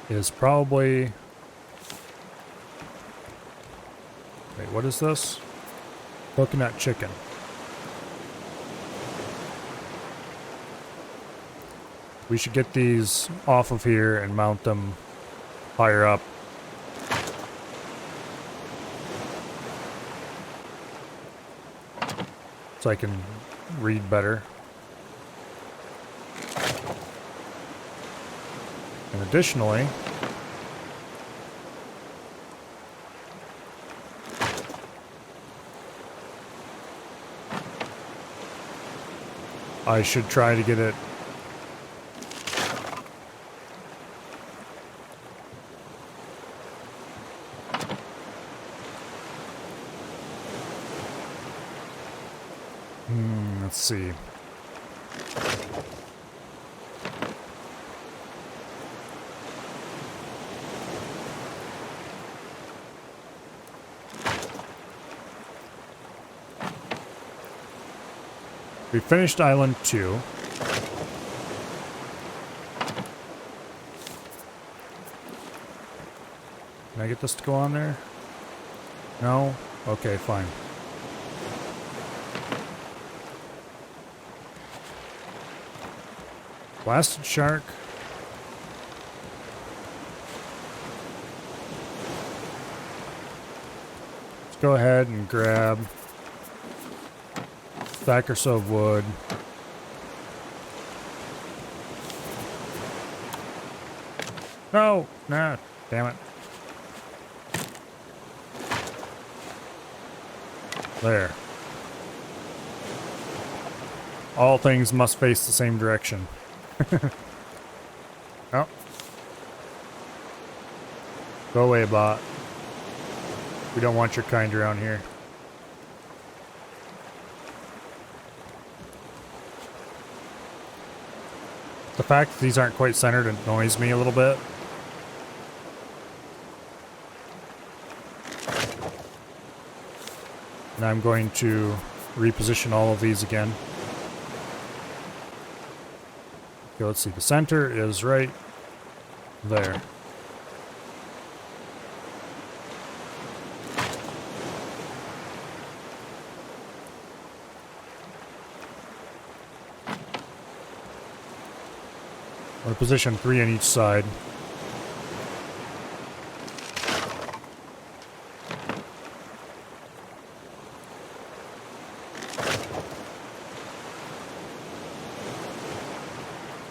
is probably... wait, what is this? Coconut chicken. We should get these off of here and mount them higher up. So I can read better. And additionally, I should try to get it let's see. We finished Island 2. Can I get this to go on there? No? Okay, fine. Blasted shark. Let's go ahead and grab a stack or so of wood. No! Nah, damn it. There. All things must face the same direction. Oh. Go away, bot. We don't want your kind around here. The fact that these aren't quite centered annoys me a little bit. And I'm going to reposition all of these again. Okay, let's see. The center is right there. I'm going to position 3 on each side.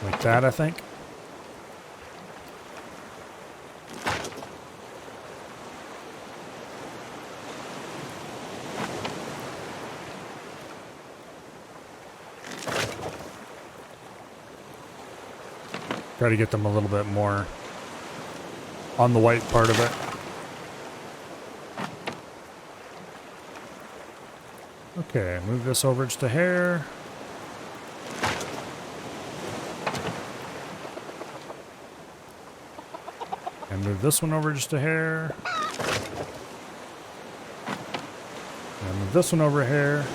Like that, I think. Try to get them a little bit more on the white part of it. Okay, move this over just a hair. And move this one over just a hair. And move this one over a hair.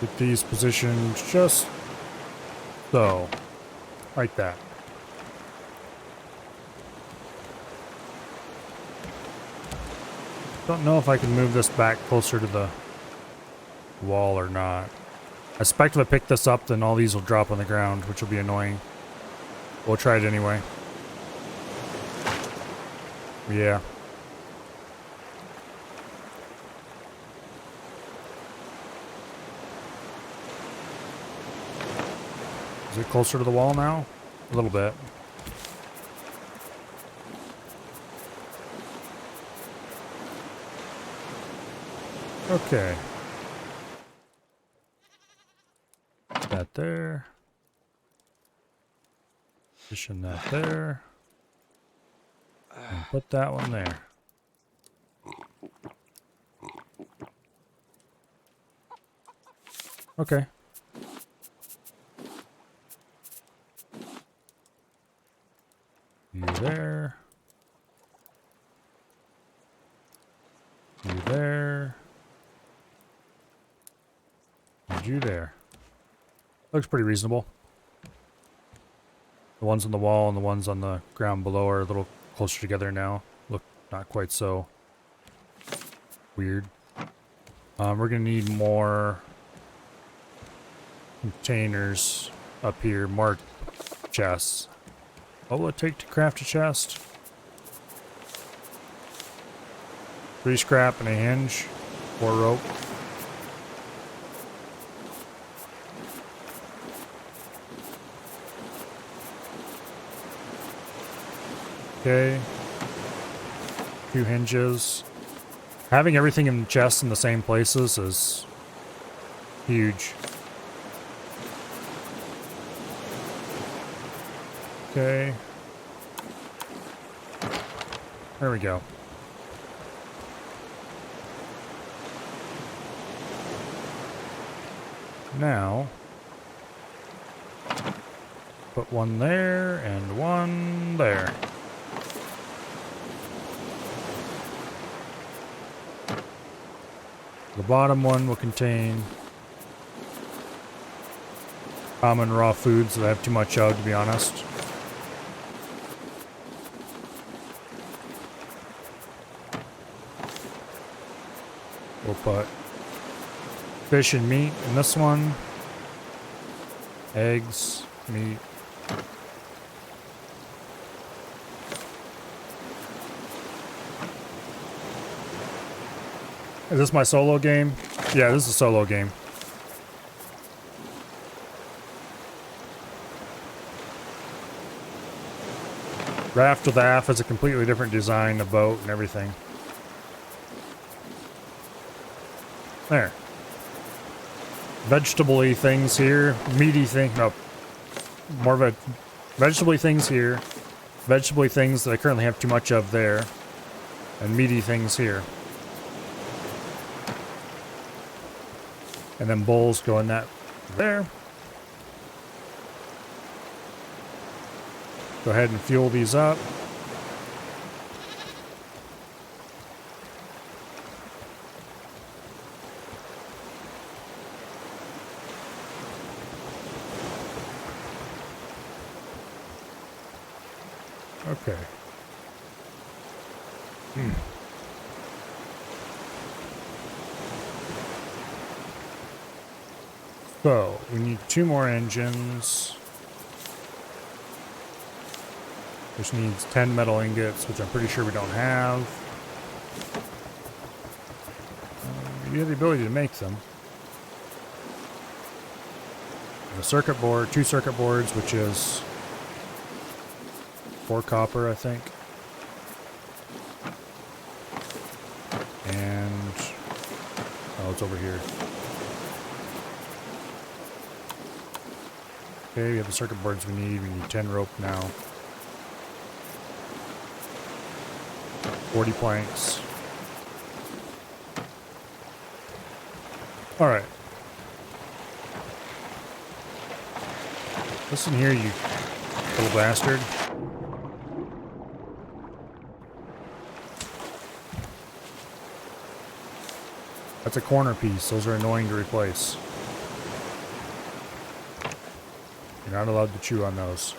Get these positioned just so. Like that. Don't know if I can move this back closer to the wall or not. I suspect if I pick this up, then all these will drop on the ground, which will be annoying. We'll try it anyway. Yeah. Is it closer to the wall now? A little bit. Okay. Put that there. Position that there. And put that one there. Okay. You there. You there. And you there. Looks pretty reasonable. The ones on the wall and the ones on the ground below are a little closer together now. Look not quite so weird. We're gonna need more containers up here, more chests. What will it take to craft a chest? 3 scrap and a hinge, 4 rope. Okay. 2 hinges. Having everything in chests in the same places is huge. Okay. There we go. Now, put one there and one there. The bottom one will contain common raw foods that I have too much of, to be honest. We'll put fish and meat in this one. Eggs, meat. Is this my solo game? Yeah, this is a solo game. Raft with Aft is a completely different design of boat and everything. There. Vegetable-y things here. Meaty thing. No. More of a vegetable-y things here. Vegetable-y things that I currently have too much of there. And meaty things here. And then bowls go in that there. Go ahead and fuel these up. Okay. So, we need 2 more engines. Which needs 10 metal ingots, which I'm pretty sure we don't have. We have the ability to make them. And a circuit board, 2 circuit boards, which is 4 copper, I think. And oh, it's over here. Okay, we have the circuit boards we need. We need 10 rope now. 40 planks. Alright. Listen here, you little bastard. That's a corner piece. Those are annoying to replace. You're not allowed to chew on those.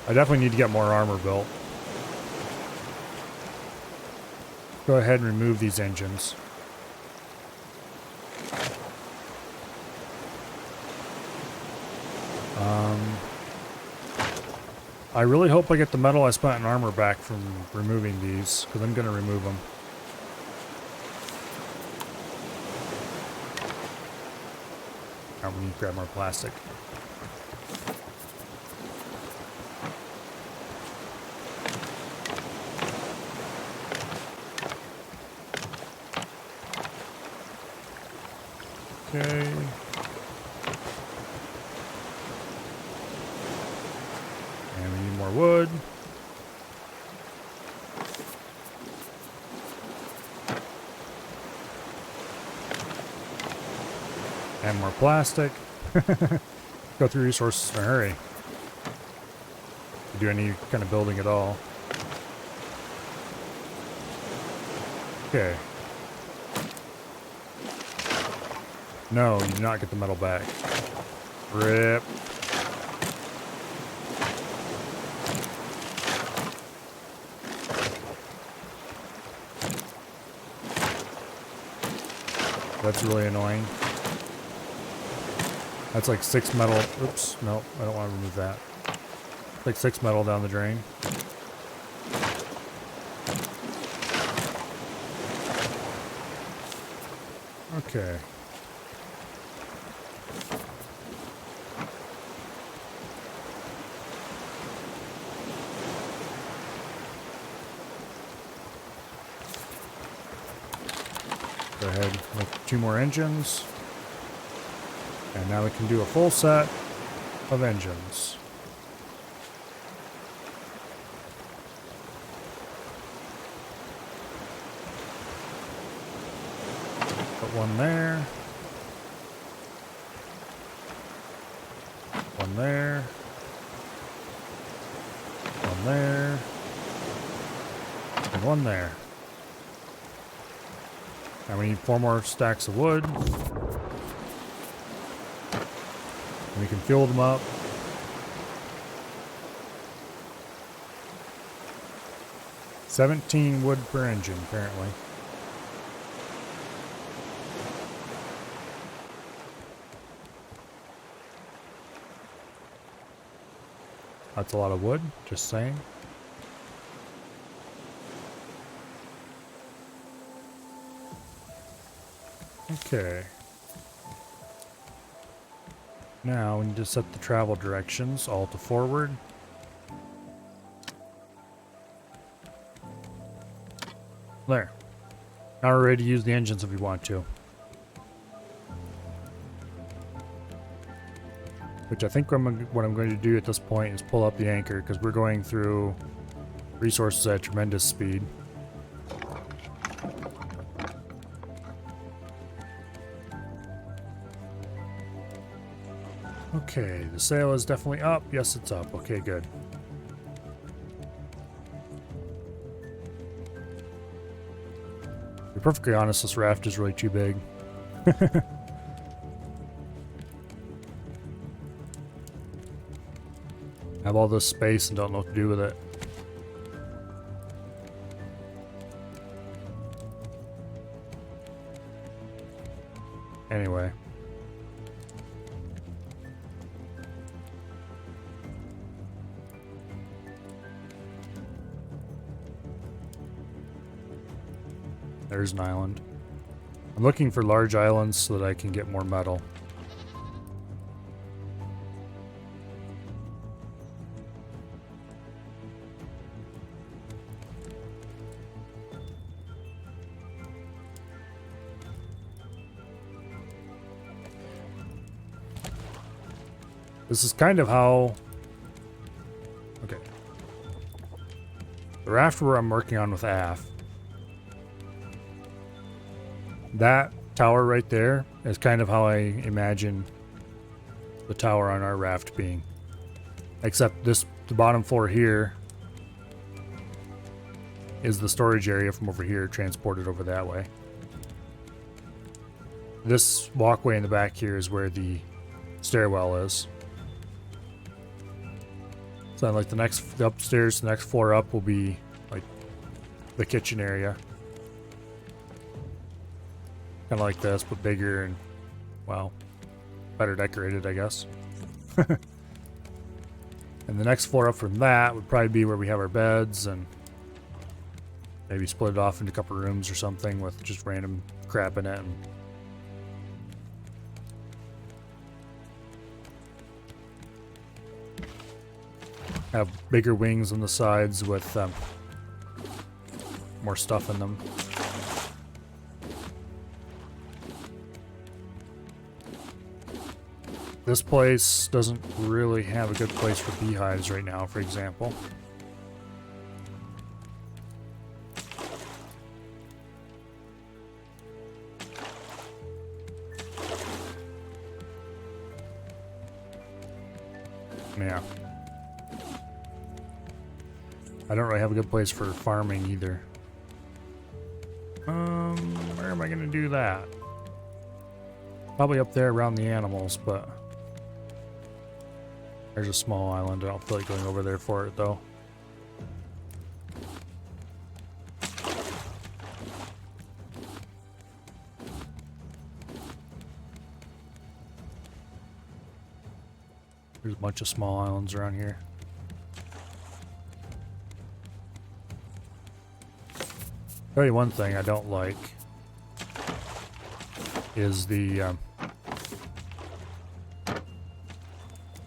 I definitely need to get more armor built. Go ahead and remove these engines. I really hope I get the metal I spent in armor back from removing these, because I'm going to remove them. Now we need to grab more plastic. Okay. And we need more wood. And more plastic. Go through resources in a hurry. To do any kind of building at all. Okay. No, you do not get the metal back. Rip. That's really annoying. That's like 6 metal. Oops, no, I don't want to remove that. Like 6 metal down the drain. Okay. Go ahead, make 2 more engines. And now we can do a full set of engines. Put one there. One there. One there. And one there. And we need 4 more stacks of wood. And we can fuel them up. $17 wood per engine, apparently. That's a lot of wood, just saying. Okay. Now we need to set the travel directions all to forward. There. Now we're ready to use the engines if we want to. Which I think what I'm going to do at this point is pull up the anchor, because we're going through resources at tremendous speed. Okay, the sail is definitely up. Yes, it's up. Okay, good. To be perfectly honest, this raft is really too big. I have all this space and don't know what to do with it. Anyway. There's an island. I'm looking for large islands so that I can get more metal. This is kind of how... Okay. The raft where I'm working on with AF. That tower right there is kind of how I imagine the tower on our raft being. Except the bottom floor here is the storage area from over here transported over that way. This walkway in the back here is where the stairwell is. So like the upstairs, the next floor up will be like the kitchen area. Kind of like this, but bigger and, well, better decorated, I guess. And the next floor up from that would probably be where we have our beds and maybe split it off into a couple rooms or something with just random crap in it. And have bigger wings on the sides with more stuff in them. This place doesn't really have a good place for beehives right now, for example. Yeah. I don't really have a good place for farming either. Where am I gonna do that? Probably up there around the animals, but there's a small island. I don't feel like going over there for it though. There's a bunch of small islands around here. Tell you one thing I don't like is the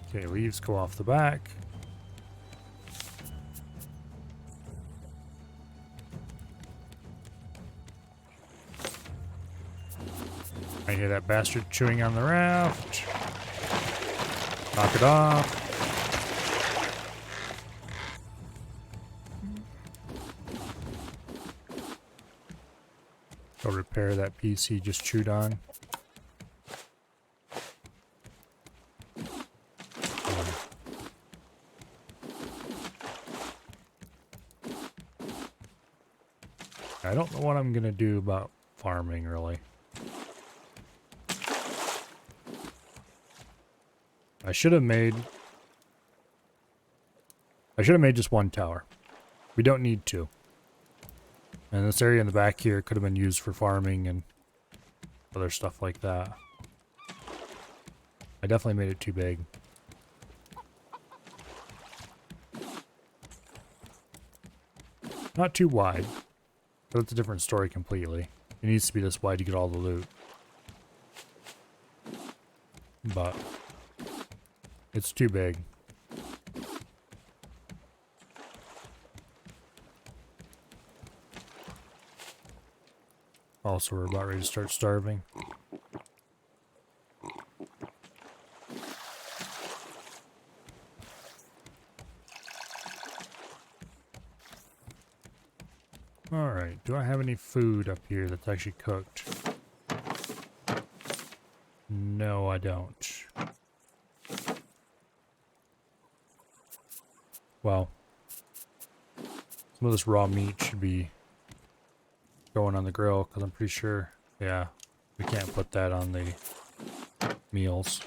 okay, leaves go off the back. I hear that bastard chewing on the raft. Knock it off. Go repair that piece he just chewed on. I don't know what I'm gonna do about farming, really. I should have made just one tower. We don't need two. And this area in the back here could have been used for farming and other stuff like that. I definitely made it too big. Not too wide, but it's a different story completely. It needs to be this wide to get all the loot. But it's too big. Also, we're about ready to start starving. Alright, do I have any food up here that's actually cooked? No, I don't. Well, some of this raw meat should be going on the grill, because I'm pretty sure, yeah, we can't put that on the meals.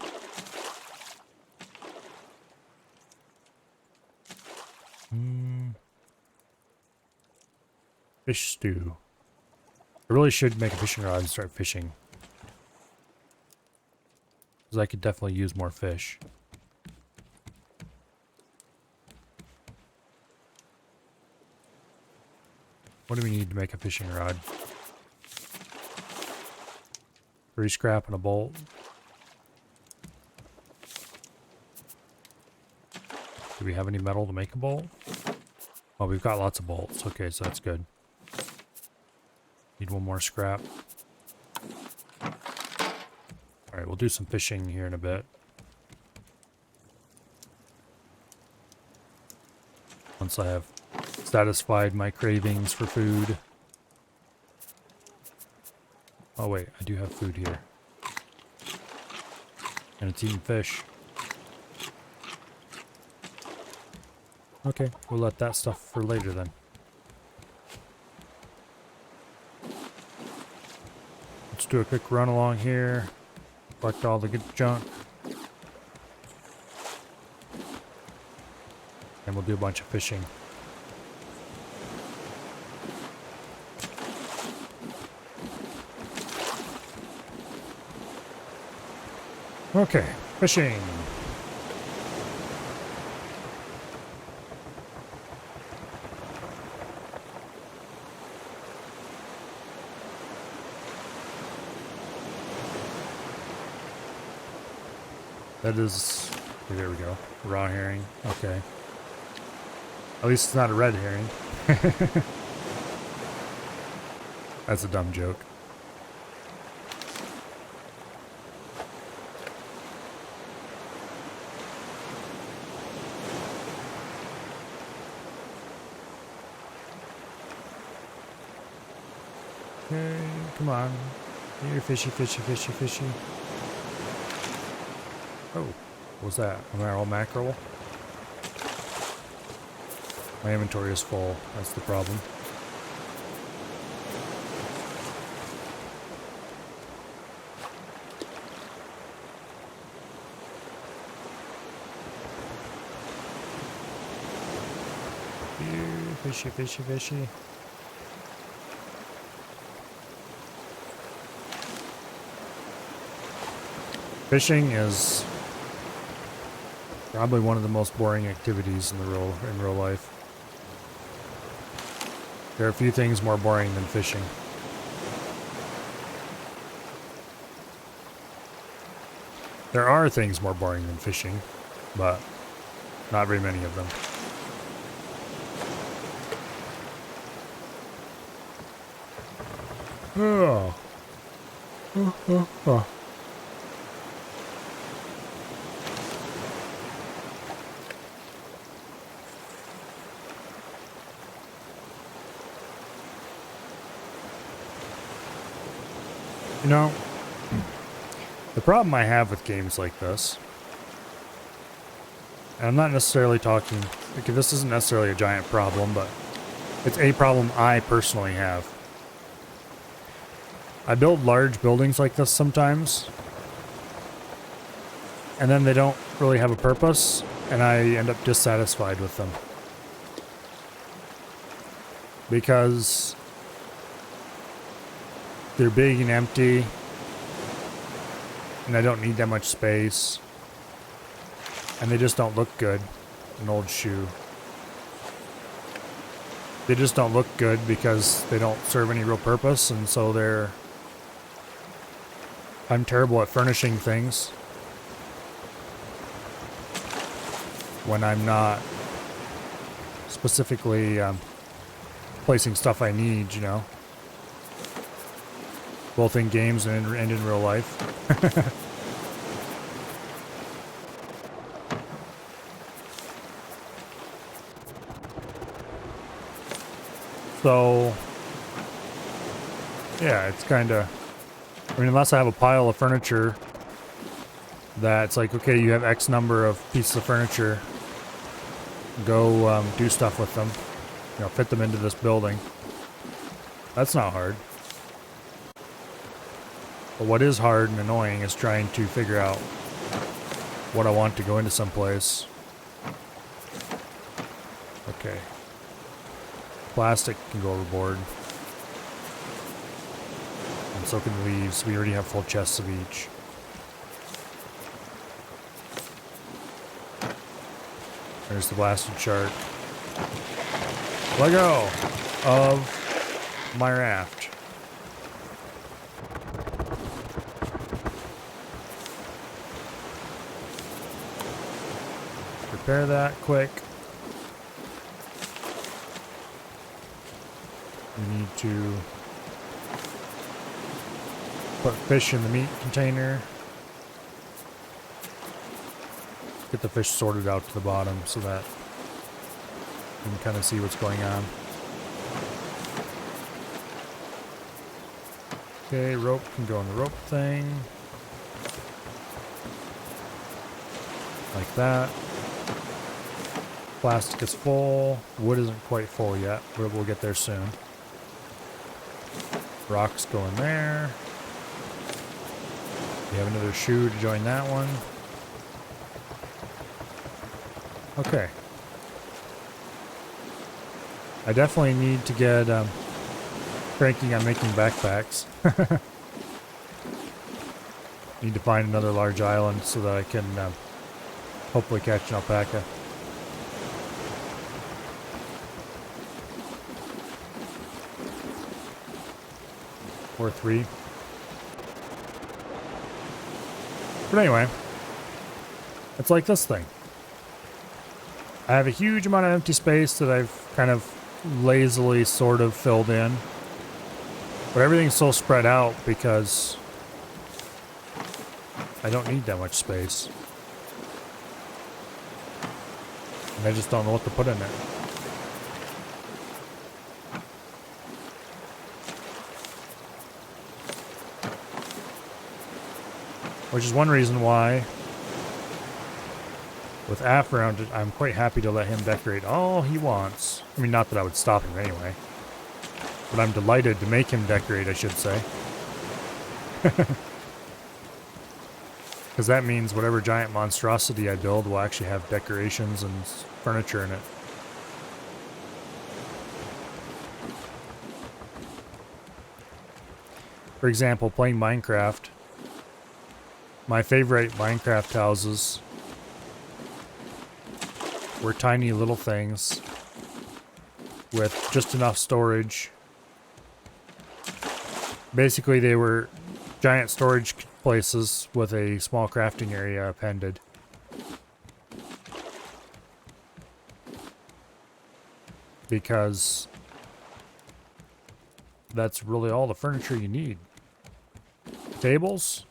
Fish stew. I really should make a fishing rod and start fishing, because I could definitely use more fish. What do we need to make a fishing rod? 3 scrap and a bolt. Do we have any metal to make a bolt? Oh, we've got lots of bolts. Okay, so that's good. Need one more scrap. Alright, we'll do some fishing here in a bit. Once I have satisfied my cravings for food. Oh wait, I do have food here. And it's eating fish. Okay, we'll let that stuff for later then. Let's do a quick run along here. Collect all the good junk. And we'll do a bunch of fishing. Okay, fishing. That is... Okay, there we go. Raw herring. Okay. At least it's not a red herring. That's a dumb joke. Okay, come on. Here, fishy, fishy, fishy, fishy. Oh, what was that? Am I all mackerel? My inventory is full. That's the problem. Here, fishy, fishy, fishy. Fishing is probably one of the most boring activities in real life. There are a few things more boring than fishing. There are things more boring than fishing, but not very many of them. Oh. Oh. You know, the problem I have with games like this, and I'm not necessarily talking, okay, this isn't necessarily a giant problem, but it's a problem I personally have. I build large buildings like this sometimes, and then they don't really have a purpose, and I end up dissatisfied with them. Because they're big and empty, and I don't need that much space, and they just don't look good. An old shoe. They just don't look good because they don't serve any real purpose, and so I'm terrible at furnishing things when I'm not specifically placing stuff I need, you know. Both in games and in real life. So, yeah, it's kind of... I mean, unless I have a pile of furniture that's like, okay, you have X number of pieces of furniture. Go do stuff with them. You know, fit them into this building. That's not hard. But what is hard and annoying is trying to figure out what I want to go into someplace. Okay. Plastic can go overboard. And so can leaves. We already have full chests of each. There's the blasted shark. Let go of my raft. Repair that quick. We need to put fish in the meat container. Get the fish sorted out to the bottom so that you can kind of see what's going on. Okay, rope can go in the rope thing. Like that. Plastic is full. Wood isn't quite full yet, but we'll get there soon. Rocks go in there. We have another shoe to join that one. Okay. I definitely need to get cranking on making backpacks. Need to find another large island so that I can hopefully catch an alpaca. Or 3. But anyway, It's like this thing. I have a huge amount of empty space that I've kind of lazily sort of filled in. But everything's so spread out because I don't need that much space. And I just don't know what to put in it. Which is one reason why, with Af around it, I'm quite happy to let him decorate all he wants. I mean, not that I would stop him anyway. But I'm delighted to make him decorate, I should say. Because that means whatever giant monstrosity I build will actually have decorations and furniture in it. For example, playing Minecraft, my favorite Minecraft houses were tiny little things with just enough storage. Basically, they were giant storage places with a small crafting area appended. Because that's really all the furniture you need. Tables,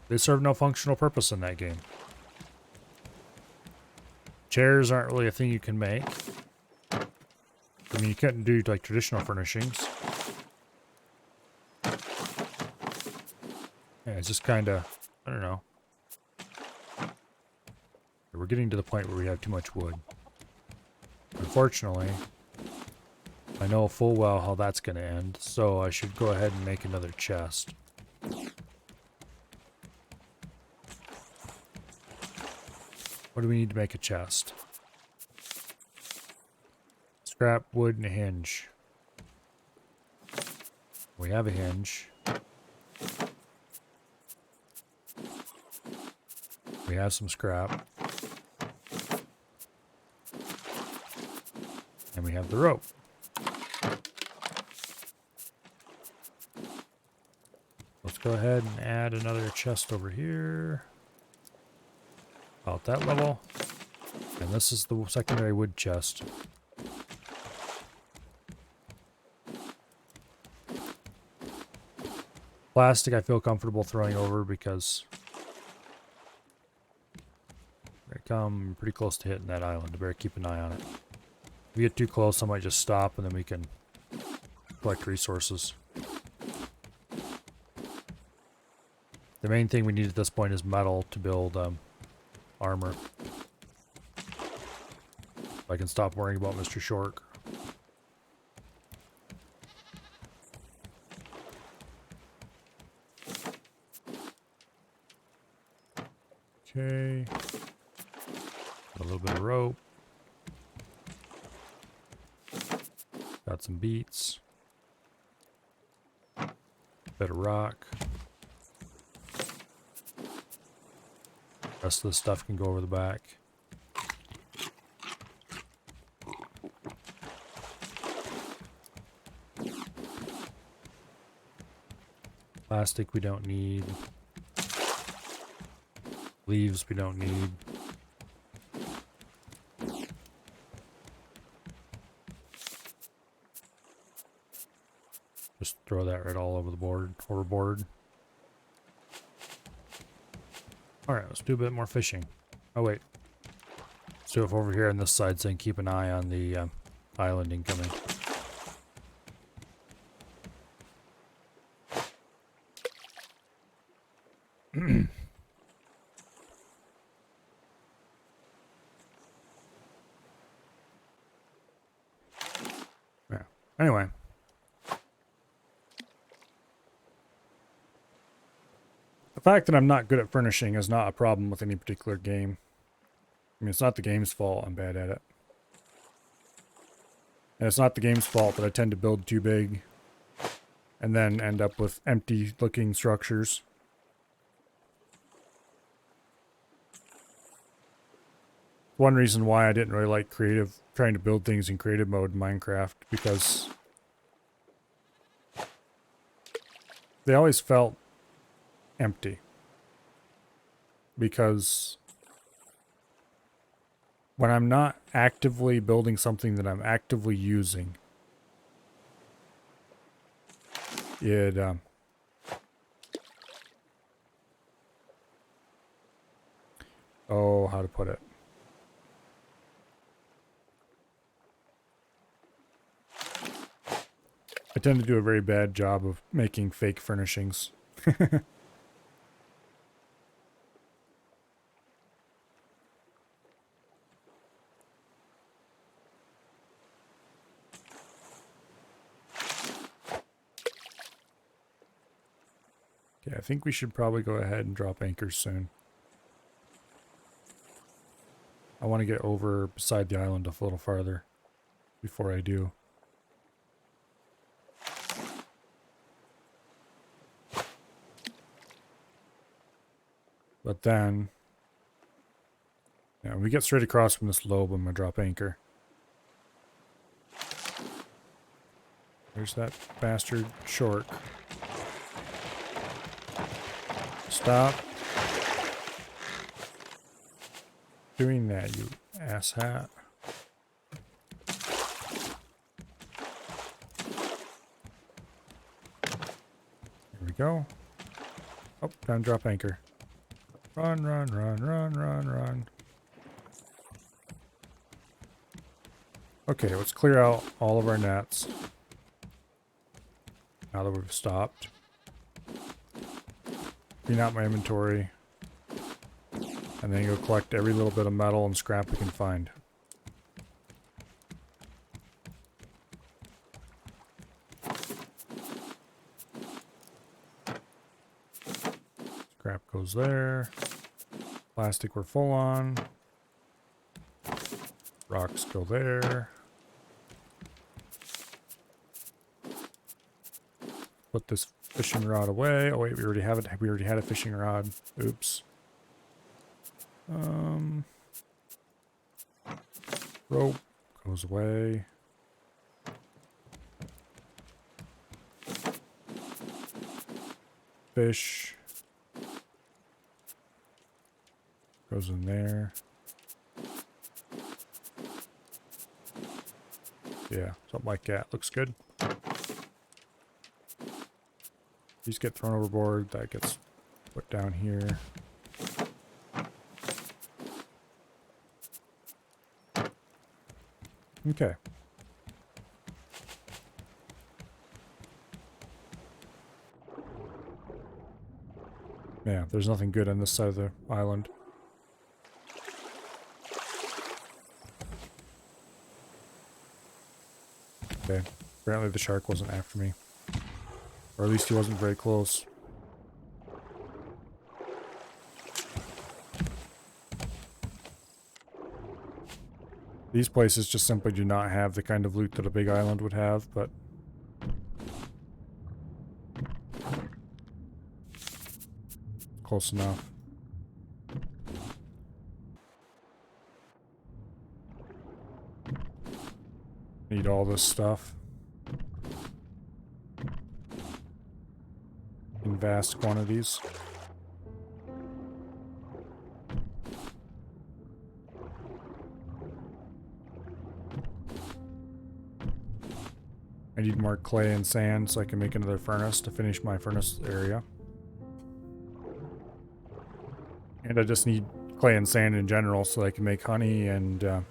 they serve no functional purpose in that game. Chairs aren't really a thing you can make. I mean, you couldn't do like traditional furnishings. Yeah, it's just kind of, I don't know. We're getting to the point where we have too much wood. Unfortunately, I know full well how that's going to end, so I should go ahead and make another chest. What do we need to make a chest? Scrap, wood, and a hinge. We have a hinge. We have some scrap. And we have the rope. Let's go ahead and add another chest over here. About that level. And this is the secondary wood chest. Plastic I feel comfortable throwing over because I come pretty close to hitting that island. I better keep an eye on it. If we get too close, I might just stop and then we can collect resources. The main thing we need at this point is metal to build armor. I can stop worrying about Mr. Shork. Okay. A little bit of rope. Got some beets. Bit of rock. Rest of the stuff can go over the back. Plastic we don't need. Leaves we don't need. Just throw that right all over the board, overboard. Alright, let's do a bit more fishing. Oh wait. Let's do it over here on this side so I can keep an eye on the island incoming. Yeah. Anyway. The fact that I'm not good at furnishing is not a problem with any particular game. I mean, it's not the game's fault I'm bad at it. And it's not the game's fault that I tend to build too big and then end up with empty looking structures. One reason why I didn't really like trying to build things in creative mode in Minecraft, because they always felt empty. Because when I'm not actively building something that I'm actively using, it oh, how to put it? I tend to do a very bad job of making fake furnishings. Okay, I think we should probably go ahead and drop anchors soon. I want to get over beside the island a little farther before I do. But then, yeah, when we get straight across from this lobe, I'm going to drop anchor. There's that bastard shark. Stop doing that, you asshat. Here we go. Oh, time to drop anchor. Run, run, run, run, run, run. Okay, let's clear out all of our nets. Now that we've stopped. Clean out my inventory. And then go collect every little bit of metal and scrap we can find. Scrap goes there. Plastic we're full on. Rocks go there. Put this fishing rod away. Oh wait, we already have it. We already had a fishing rod. Oops. Rope goes away. Fish goes in there. Yeah, something like that. Looks good. These get thrown overboard. That gets put down here. Okay. Yeah, there's nothing good on this side of the island. Okay. Apparently the shark wasn't after me. Or at least he wasn't very close. These places just simply do not have the kind of loot that a big island would have, but close enough. Need all this stuff in vast quantities. I need more clay and sand so I can make another furnace to finish my furnace area. And I just need clay and sand in general so I can make honey and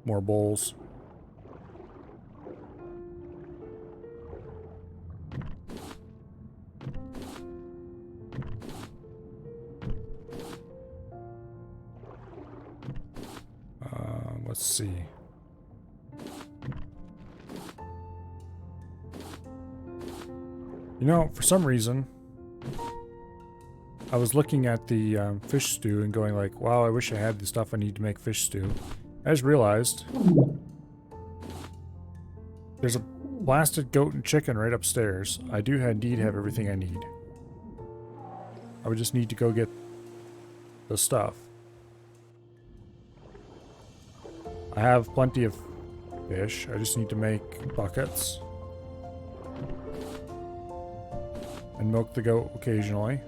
more bowls. Let's see. You know, for some reason, I was looking at the fish stew and going like, wow, I wish I had the stuff I need to make fish stew. I just realized there's a blasted goat and chicken right upstairs. I do indeed have everything I need. I would just need to go get the stuff. I have plenty of fish. I just need to make buckets. And milk the goat occasionally.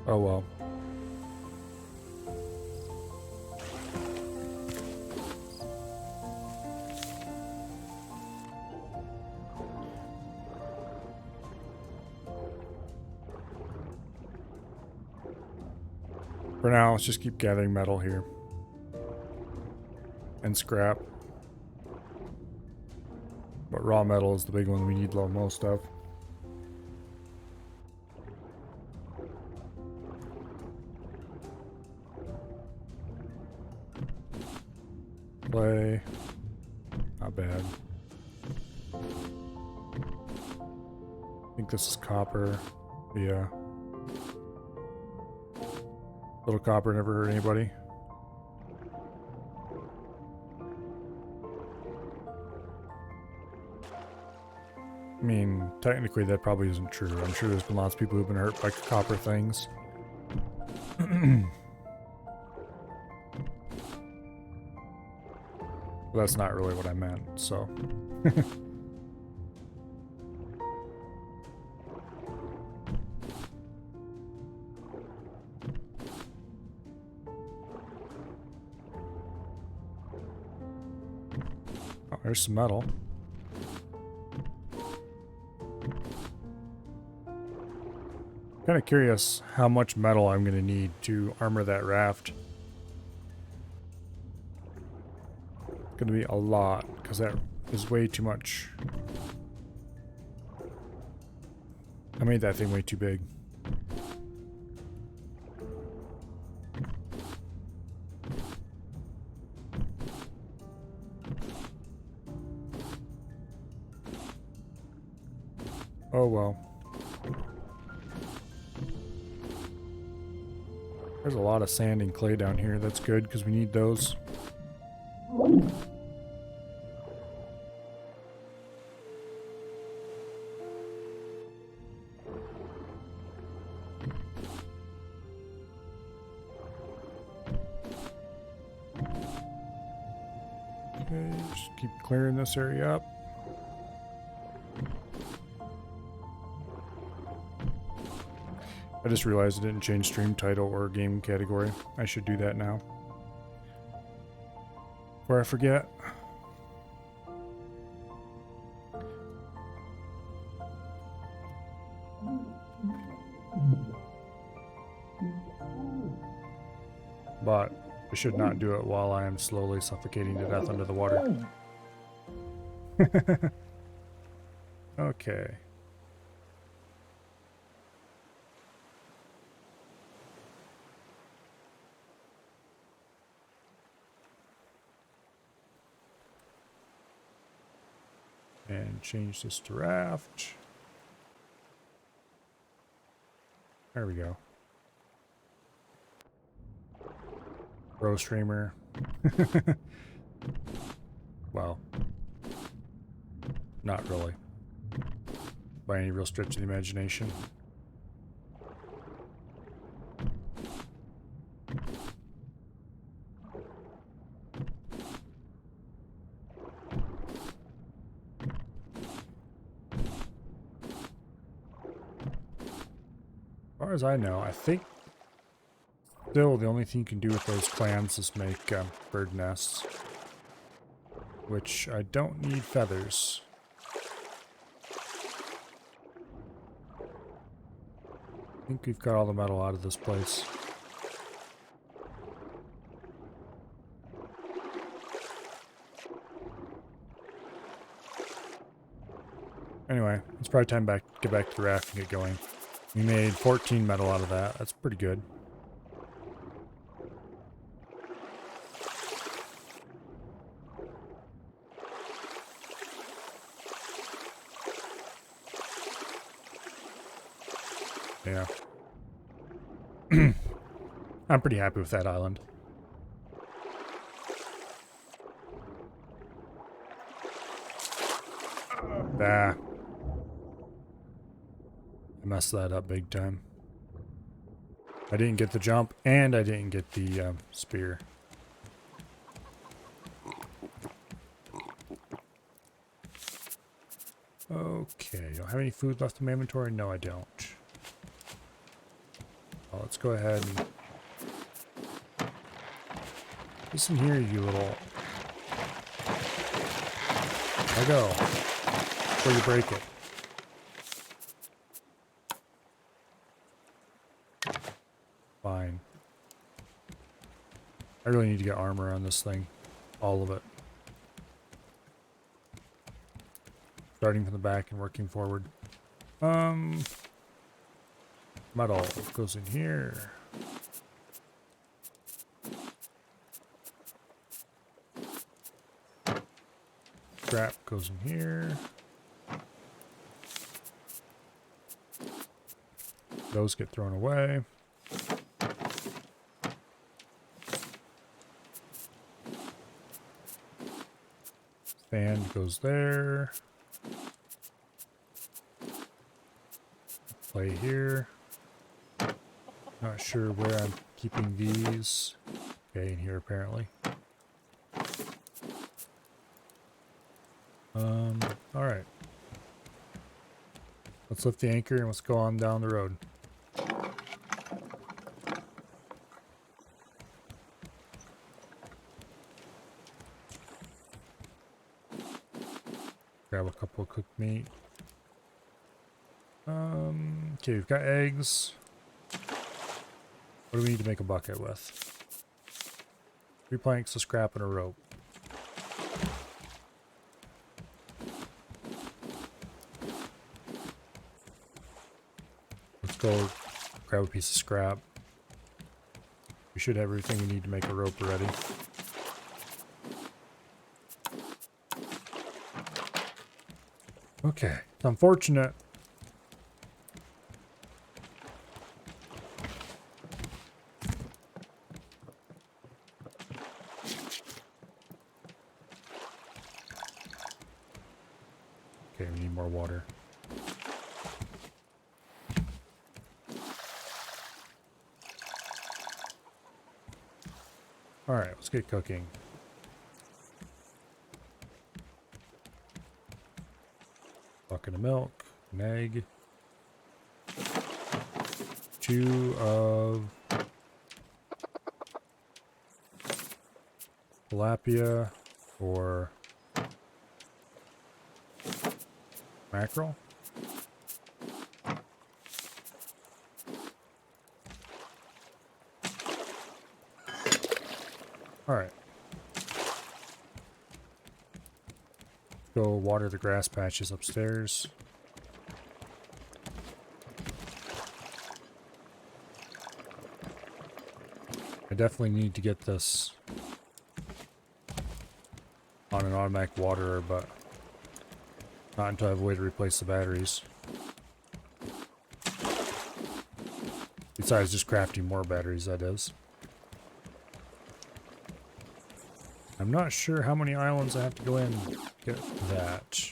Oh well. For now, let's just keep gathering metal here. And scrap. But raw metal is the big one we need the most of. Clay. Not bad. I think this is copper. Yeah. Little copper never hurt anybody. I mean, technically that probably isn't true. I'm sure there's been lots of people who've been hurt by copper things. But that's not really what I meant, so. Oh, there's some metal. Kind of curious how much metal I'm going to need to armor that raft. It's going to be a lot, because that is way too much. I made that thing way too big. Oh well. There's a lot of sand and clay down here. That's good because we need those. Okay, just keep clearing this area up. I just realized I didn't change stream title or game category. I should do that now. Before I forget. But I should not do it while I am slowly suffocating to death under the water. Okay. And change this to Raft. There we go. Pro streamer. Well, not really. By any real stretch of the imagination. As far as I know, I think still the only thing you can do with those clams is make bird nests. Which I don't need feathers. I think we've got all the metal out of this place. Anyway, it's probably time to get back to the raft and get going. We made 14 metal out of that. That's pretty good. Yeah. I'm pretty happy with that island. Ah. I messed that up big time. I didn't get the jump, and I didn't get the spear. Okay, don't have any food left in my inventory? No, I don't. Well, let's go ahead and listen here, you little. Let go before you break it. Fine. I really need to get armor on this thing. All of it. Starting from the back and working forward. Metal goes in here. Scrap goes in here. Those get thrown away. Sand goes there. Play here. Not sure where I'm keeping these. Okay, in here apparently. Alright. Let's lift the anchor and let's go on down the road. Grab a couple of cooked meat. Okay, we've got eggs. What do we need to make a bucket with? 3 planks, a scrap, and a rope. Let's go grab a piece of scrap. We should have everything we need to make a rope ready. Okay, it's unfortunate. Okay, we need more water. Alright, let's get cooking. Bucket of milk, an egg, 2 of tilapia or mackerel. Alright. Go water the grass patches upstairs. I definitely need to get this on an automatic waterer, but not until I have a way to replace the batteries. Besides just crafting more batteries, that is. I'm not sure how many islands I have to go in to get that.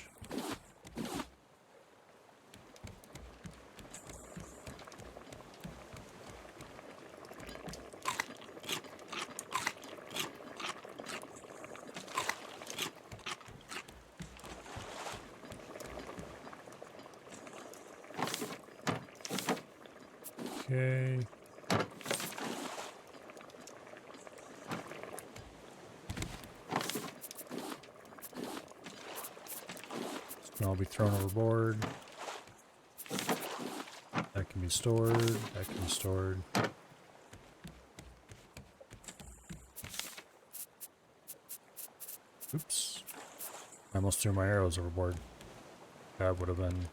Okay. Can all be thrown overboard. That can be stored. That can be stored. Oops. I almost threw my arrows overboard. That would have been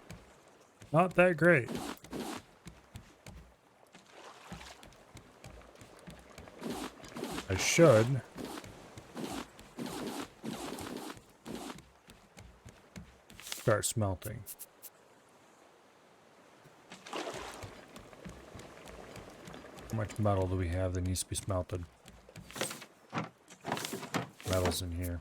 not that great. I should. Start smelting. How much metal do we have that needs to be smelted? Metal's in here.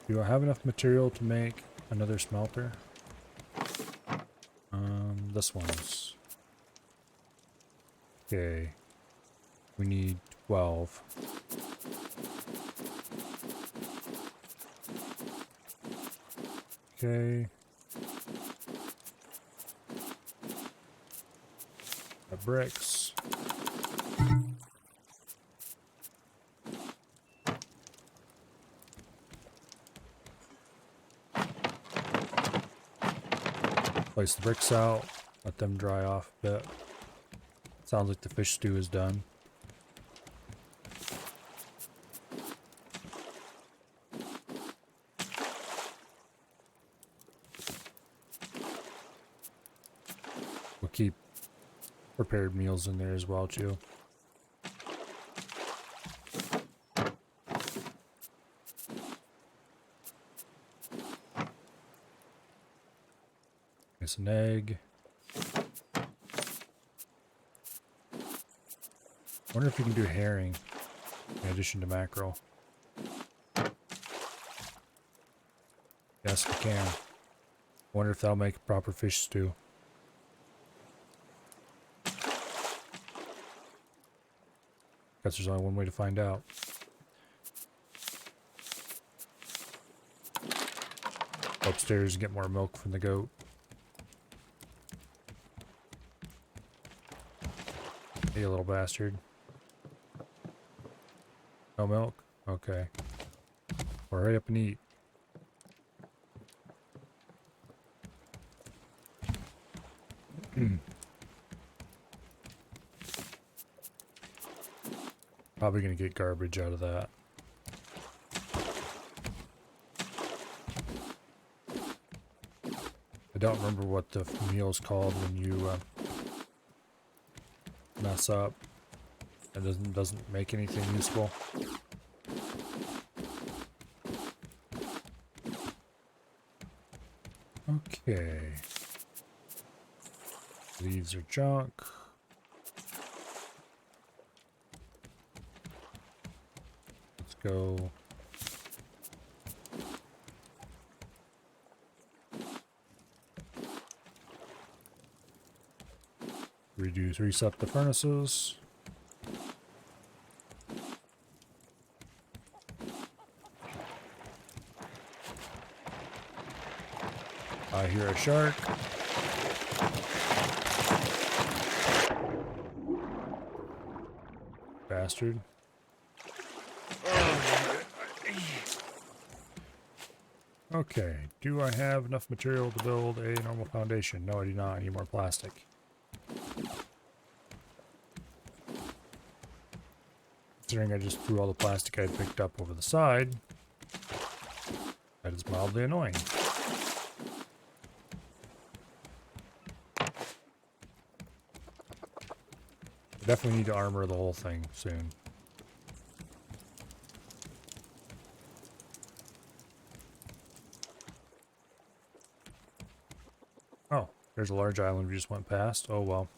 Do I have enough material to make another smelter? This one's... Okay. We need 12. Okay. Got bricks. Place the bricks out. Let them dry off a bit. Sounds like the fish stew is done. We'll keep prepared meals in there as well too. It's an egg. Wonder if you can do herring in addition to mackerel. Yes, we can. Wonder if that'll make a proper fish stew. Guess there's only one way to find out. Go upstairs and get more milk from the goat. Hey, you little bastard. No milk? Okay. Well, hurry up and eat. Probably gonna get garbage out of that. I don't remember what the meal's called when you mess up. It doesn't make anything useful. Okay. Leaves are junk. Let's go. Reset the furnaces. I hear a shark. Bastard. Okay, do I have enough material to build a normal foundation? No, I do not. I need more plastic. Considering I just threw all the plastic I had picked up over the side, that is mildly annoying. I definitely need to armor the whole thing soon. Oh, there's a large island we just went past. Oh well.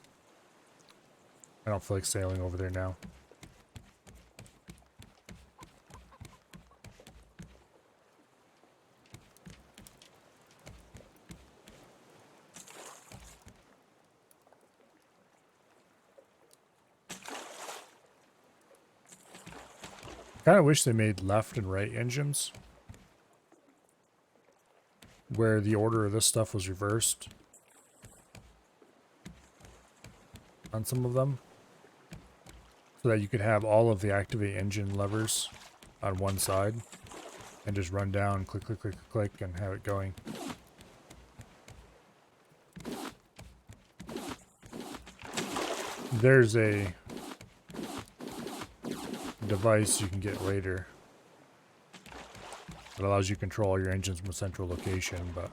I don't feel like sailing over there now. Kind of wish they made left and right engines where the order of this stuff was reversed on some of them, so that you could have all of the activate engine levers on one side and just run down, click, click, click, click, and have it going. There's a device you can get later that allows you to control your engines from a central location, but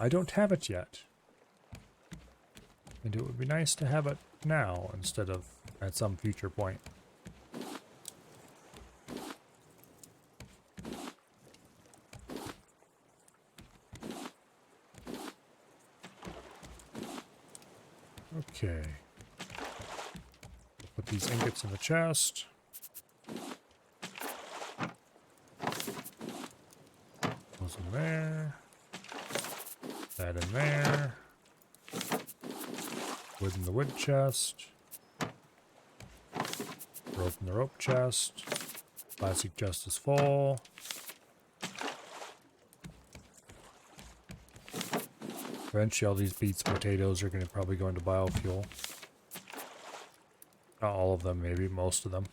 I don't have it yet, and it would be nice to have it now instead of at some future point. Okay. Put these ingots in the chest. Those in there. That in there. Wood in the wood chest. Open the rope chest. Plastic chest is full. Eventually all these beets and potatoes are going to probably go into biofuel. Not all of them, maybe most of them.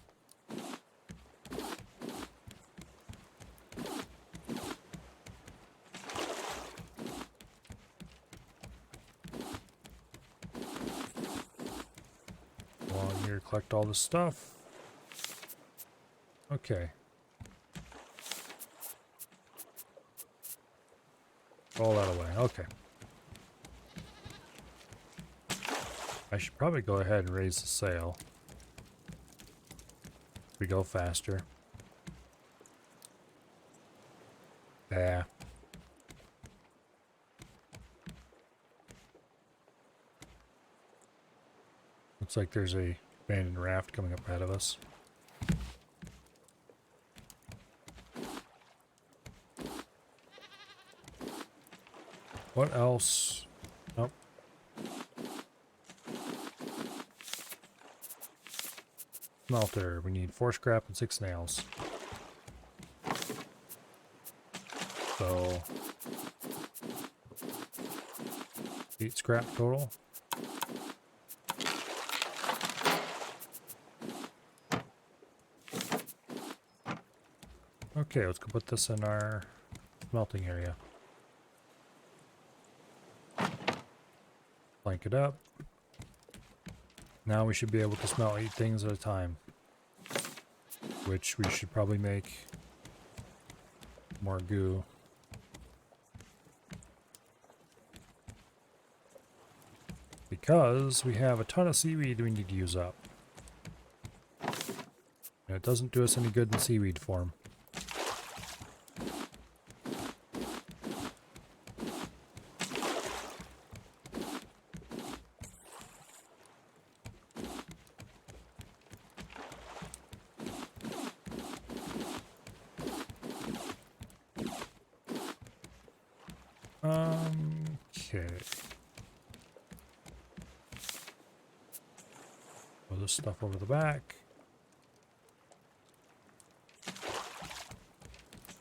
Go on here, collect all this stuff. Okay. All that away. Okay. I should probably go ahead and raise the sail. We go faster. Yeah. Looks like there's a abandoned raft coming up ahead of us. What else? Nope. Smelter. We need 4 scrap and 6 nails. So 8 scrap total. Okay, let's go put this in our smelting area. Blank it up. Now we should be able to smelt 8 things at a time. Which we should probably make more goo. Because we have a ton of seaweed we need to use up. And it doesn't do us any good in seaweed form. Okay. Throw this stuff over the back.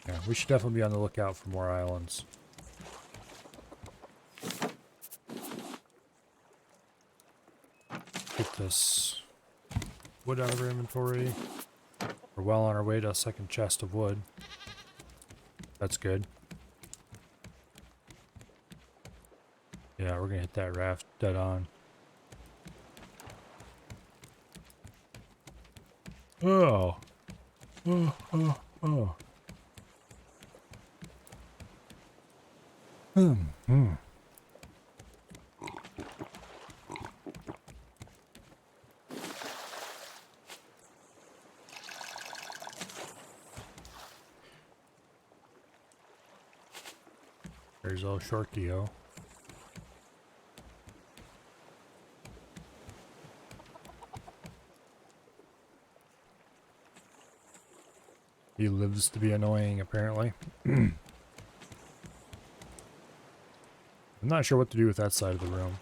Yeah, we should definitely be on the lookout for more islands. Get this wood out of our inventory. We're well on our way to a second chest of wood. That's good. Yeah, we're gonna hit that raft dead on. Oh. Oh. There's old Shorkio. He lives to be annoying, apparently. I'm not sure what to do with that side of the room.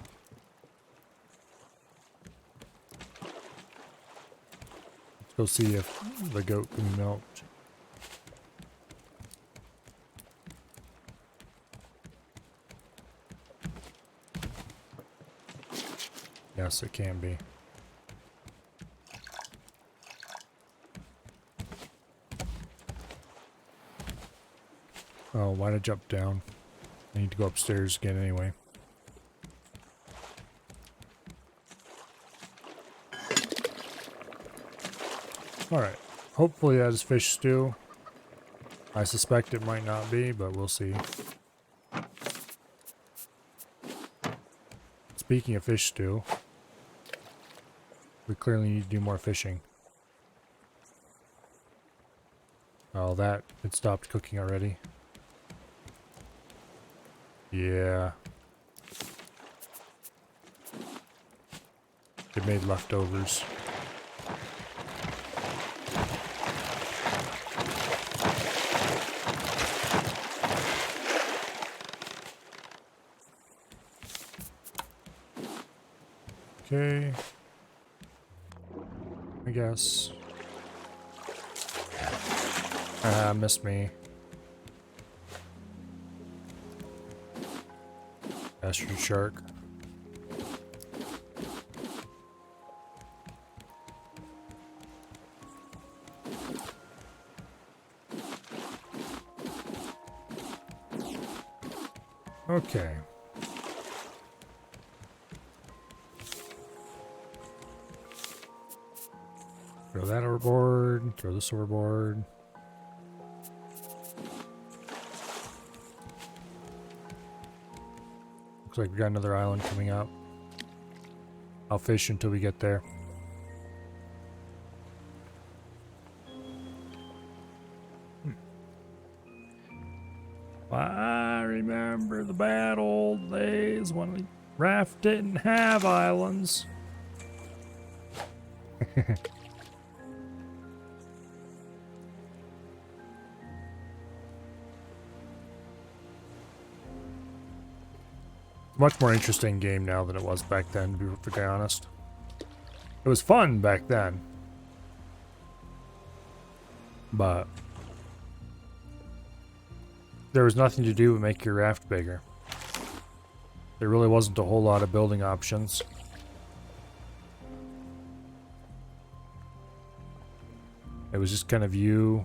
Let's go see if the goat can be milked. Yes, it can be. Oh, why'd I jump down? I need to go upstairs again anyway. Alright. Hopefully that is fish stew. I suspect it might not be, but we'll see. Speaking of fish stew, we clearly need to do more fishing. Oh, it stopped cooking already. Yeah. It made leftovers. Okay. I guess. Ah, missed me. Bastard shark. Okay. Throw that overboard. Throw this overboard. Looks like we got another island coming up. I'll fish until we get there. I remember the bad old days when the Raft didn't have islands. Much more interesting game now than it was back then, to be perfectly honest. It was fun back then. But there was nothing to do but make your raft bigger. There really wasn't a whole lot of building options. It was just kind of you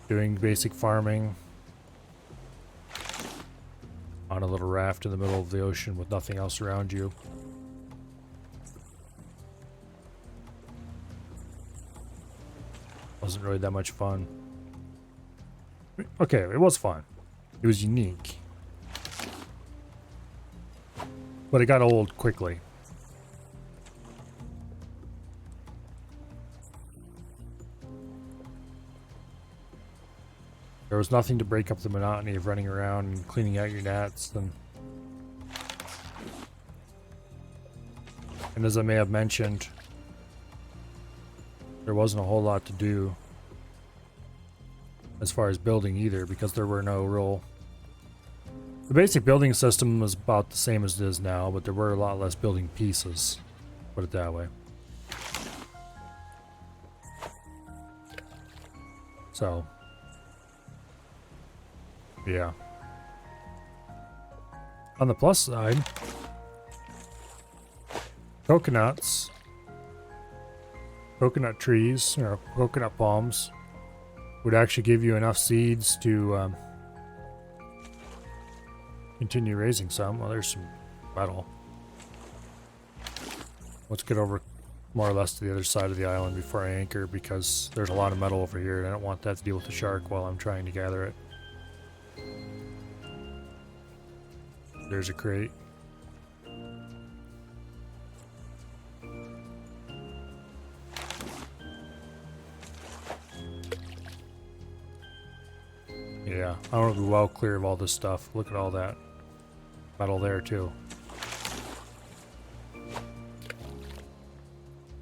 doing basic farming on a little raft in the middle of the ocean with nothing else around you. Wasn't really that much fun. Okay, it was fun. It was unique. But it got old quickly. There was nothing to break up the monotony of running around and cleaning out your nets. And as I may have mentioned, there wasn't a whole lot to do as far as building either, because there were no real... The basic building system was about the same as it is now, but there were a lot less building pieces. Put it that way. So... yeah. On the plus side, coconuts, coconut trees, or coconut palms would actually give you enough seeds to continue raising some. Well, there's some metal. Let's get over more or less to the other side of the island before I anchor, because there's a lot of metal over here and I don't want that to deal with the shark while I'm trying to gather it. There's a crate. Yeah, I want to be well clear of all this stuff. Look at all that metal there too.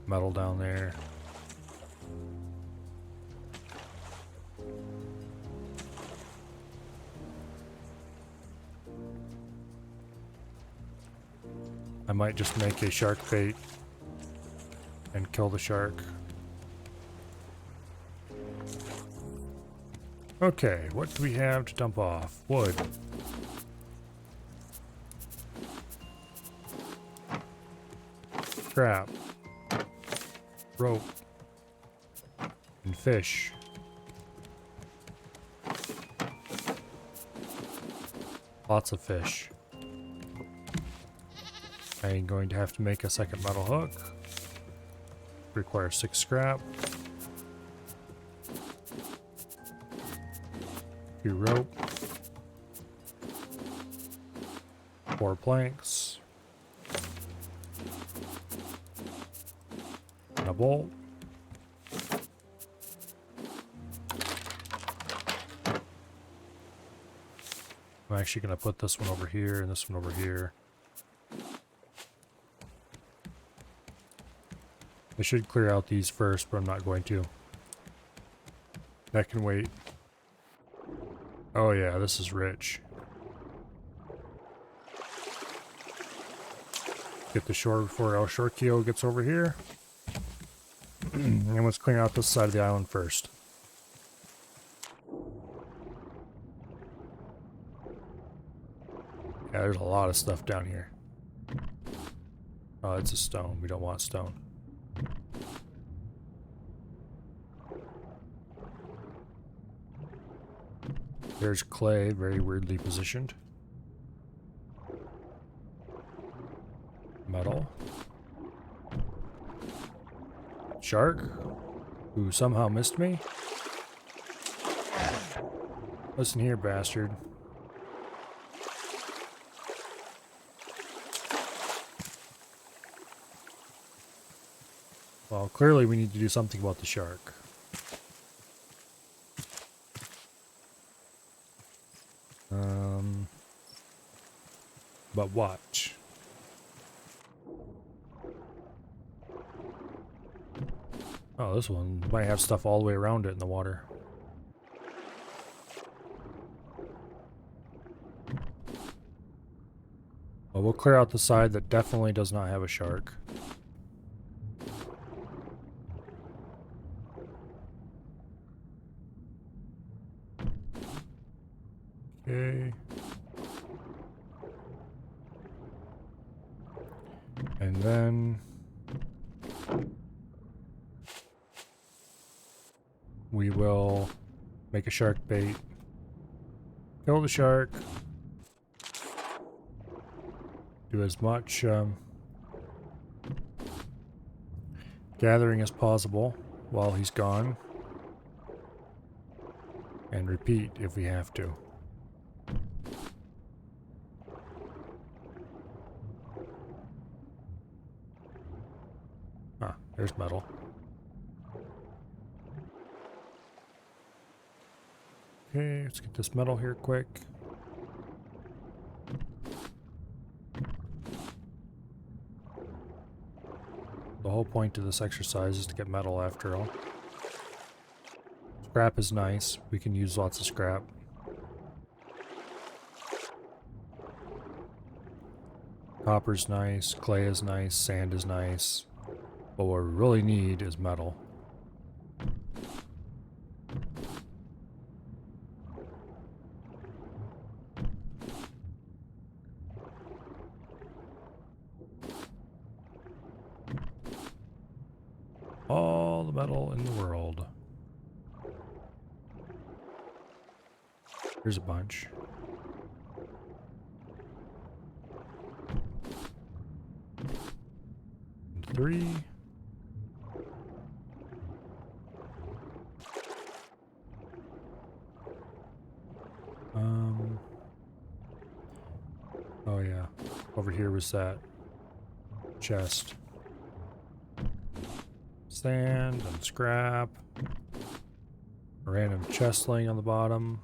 Metal down there. I might just make a shark bait and kill the shark. Okay, what do we have to dump off? Wood. Scrap. Rope. And fish. Lots of fish. I'm going to have to make a second metal hook. Requires 6 scrap. A few rope. 4 planks. And a bolt. I'm actually going to put this one over here and this one over here. I should clear out these first, but I'm not going to. That can wait. Oh yeah, this is rich. Get the shore before El Shorkio gets over here. And let's clear out this side of the island first. Yeah, there's a lot of stuff down here. Oh, it's a stone. We don't want stone. There's clay, very weirdly positioned. Metal. Shark, who somehow missed me. Listen here, bastard. Well, clearly we need to do something about the shark. But what? Oh, this one might have stuff all the way around it in the water. Well, we'll clear out the side that definitely does not have a shark. Okay. And then we will make a shark bait. Kill the shark. Do as much gathering as possible while he's gone. And repeat if we have to. Ah, there's metal. Okay, let's get this metal here quick. The whole point of this exercise is to get metal after all. Scrap is nice. We can use lots of scrap. Copper's nice, clay is nice, sand is nice. But what we really need is metal. All the metal in the world. Here's a bunch. And 3. Oh yeah. Over here was that chest. Sand and scrap. A random chest laying on the bottom.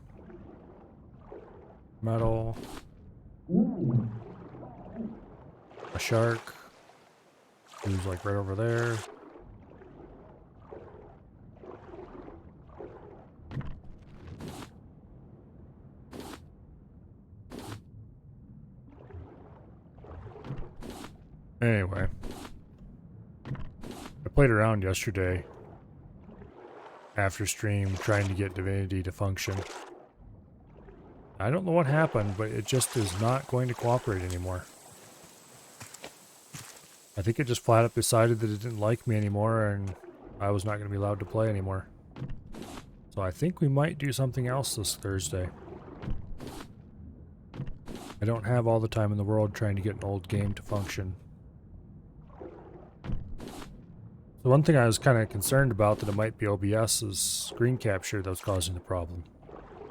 Metal. A shark. Who's like right over there. Anyway. I played around yesterday after stream trying to get Divinity to function. I don't know what happened, but it just is not going to cooperate anymore. I think it just flat up decided that it didn't like me anymore and I was not going to be allowed to play anymore. So I think we might do something else this Thursday. I don't have all the time in the world trying to get an old game to function. The one thing I was kind of concerned about that it might be OBS's screen capture that was causing the problem.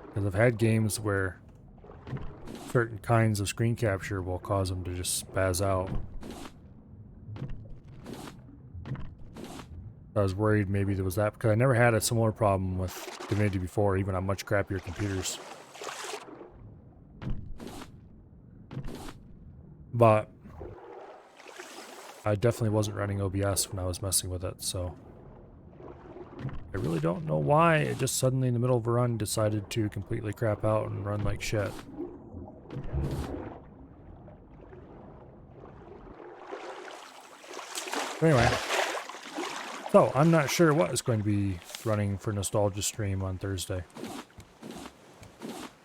Because I've had games where certain kinds of screen capture will cause them to just spaz out. I was worried maybe there was that because I never had a similar problem with Divinity before, even on much crappier computers. But I definitely wasn't running OBS when I was messing with it, so I really don't know why it just suddenly in the middle of a run decided to completely crap out and run like shit. Anyway, so I'm not sure what is going to be running for Nostalgia Stream on Thursday,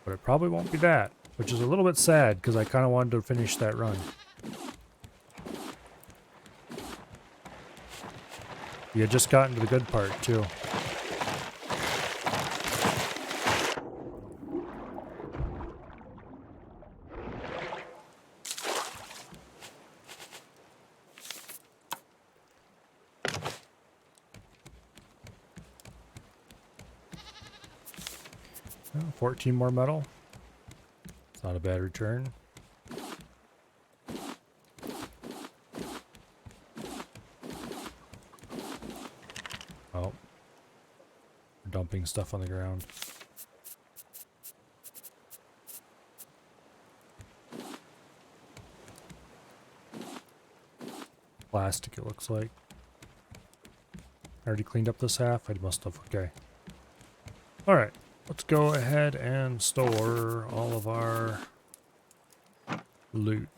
but it probably won't be that. which is a little bit sad because I kind of wanted to finish that run. You had just gotten to the good part too. Oh, 14 more metal. It's not a bad return. Oh. We're dumping stuff on the ground. Plastic, it looks like. I already cleaned up this half. I must have. Okay. Alright. Let's go ahead and store all of our loot.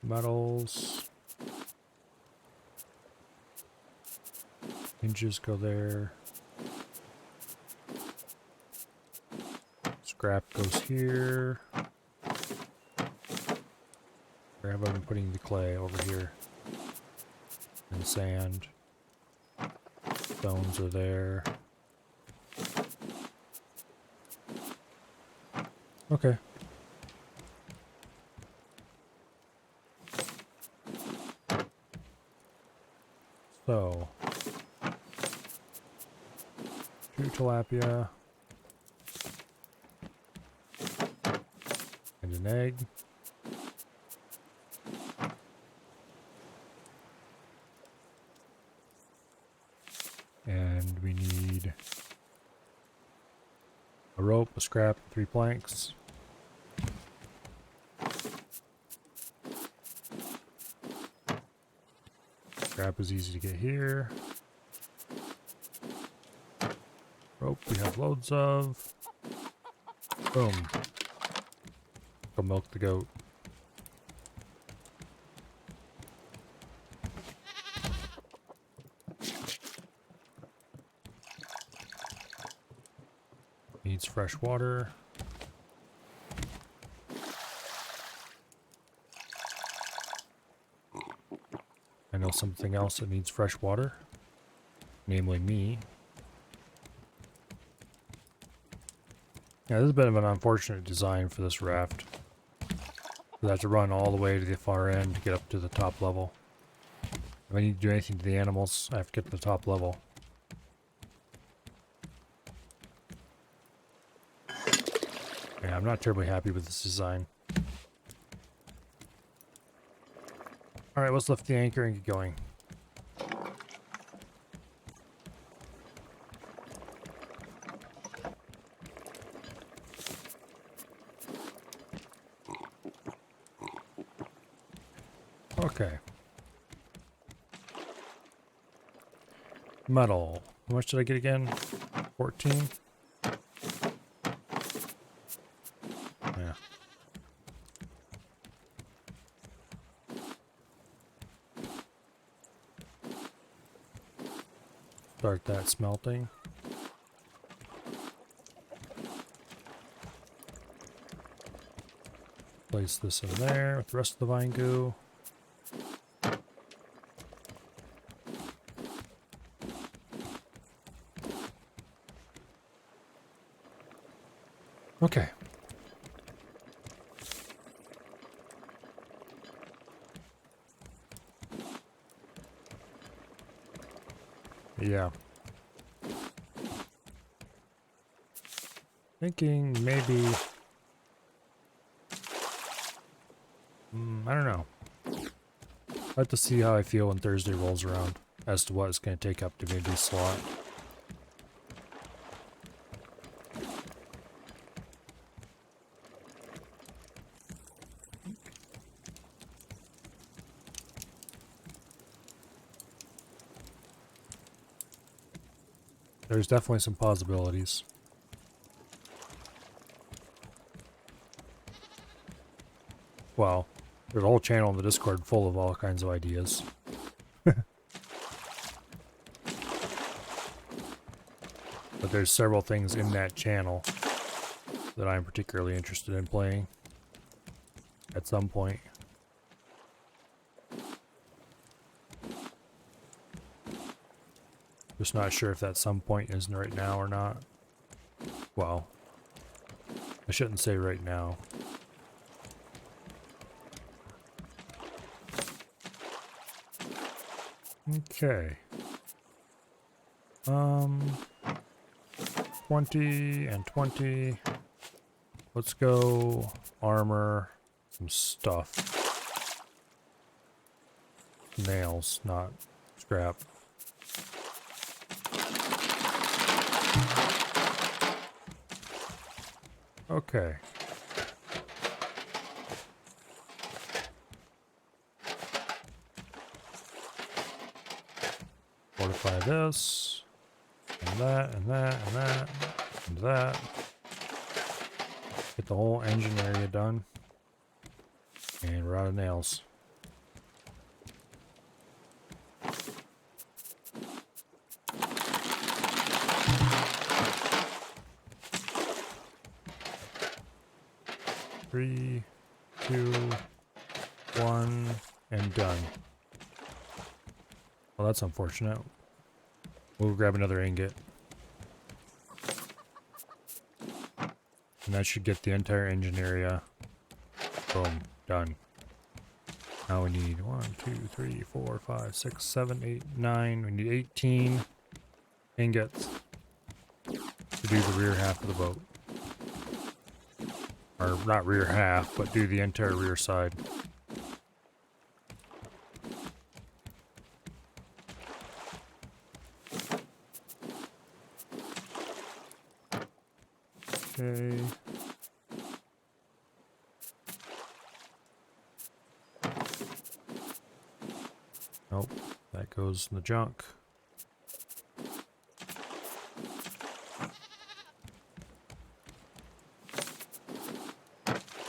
Metals. Hinges go there. Scrap goes here. Where have I been putting the clay? Over here. And sand. Stones are there. Okay. So. 2 tilapia. And an egg. And we need a rope, a scrap, 3 planks. Scrap is easy to get here. Rope we have loads of. Boom. Go milk the goat. Needs fresh water. I know something else that needs fresh water, namely me. Yeah, this is a bit of an unfortunate design for this raft. I have to run all the way to the far end to get up to the top level. If I need to do anything to the animals, I have to get to the top level. Yeah, I'm not terribly happy with this design. Alright, let's lift the anchor and get going. Okay. Metal. How much did I get again? 14? Yeah. Start that smelting. Place this in there with the rest of the vine goo. Okay. Yeah. Thinking maybe... I don't know. I'll have to see how I feel when Thursday rolls around as to what it's going to take up to maybe slot. There's definitely some possibilities. Well, there's a whole channel in the Discord full of all kinds of ideas. But there's several things in that channel that I'm particularly interested in playing at some point. Just not sure if that some point is right now or not. Well, I shouldn't say right now. Okay. 20 and 20. Let's go armor, some stuff. Nails, not scrap. Okay. Fortify this, and that, and that, and that, and that. Get the whole engine area done. And we're out of nails. Three, two, one, and done. Well, that's unfortunate. We'll grab another ingot. And that should get the entire engine area. Boom. Done. Now we need 1, 2, 3, 4, 5, 6, 7, 8, 9. We need 18 ingots to do the rear half of the boat. Or not rear half, but do the entire rear side. Okay. Nope, that goes in the junk.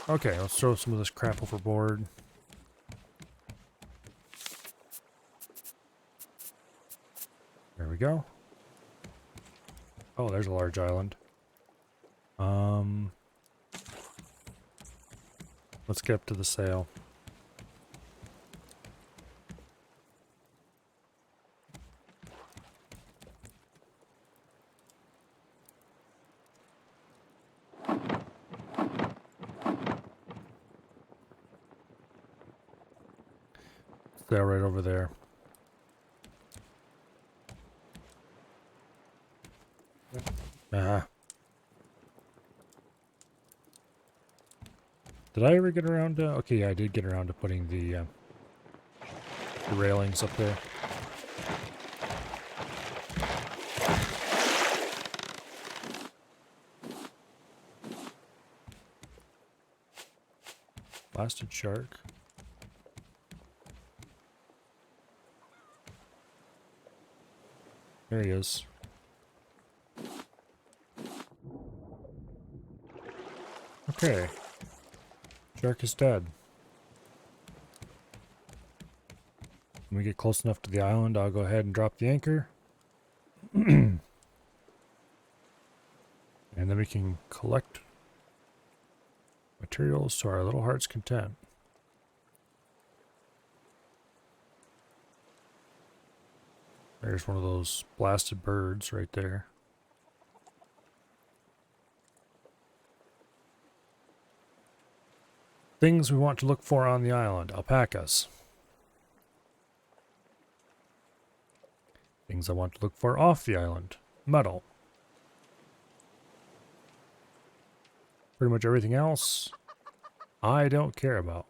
Okay, let's throw some of this crap overboard. There we go. Oh, there's a large island. Let's get up to the sail. Sail right over there. Did I ever get around to... Okay, yeah, I did get around to putting the railings up there. Blasted shark. There he is. Okay. Shark is dead. When we get close enough to the island, I'll go ahead and drop the anchor. And then we can collect materials to our little heart's content. There's one of those blasted birds right there. Things we want to look for on the island. Alpacas. Things I want to look for off the island. Metal. Pretty much everything else I don't care about.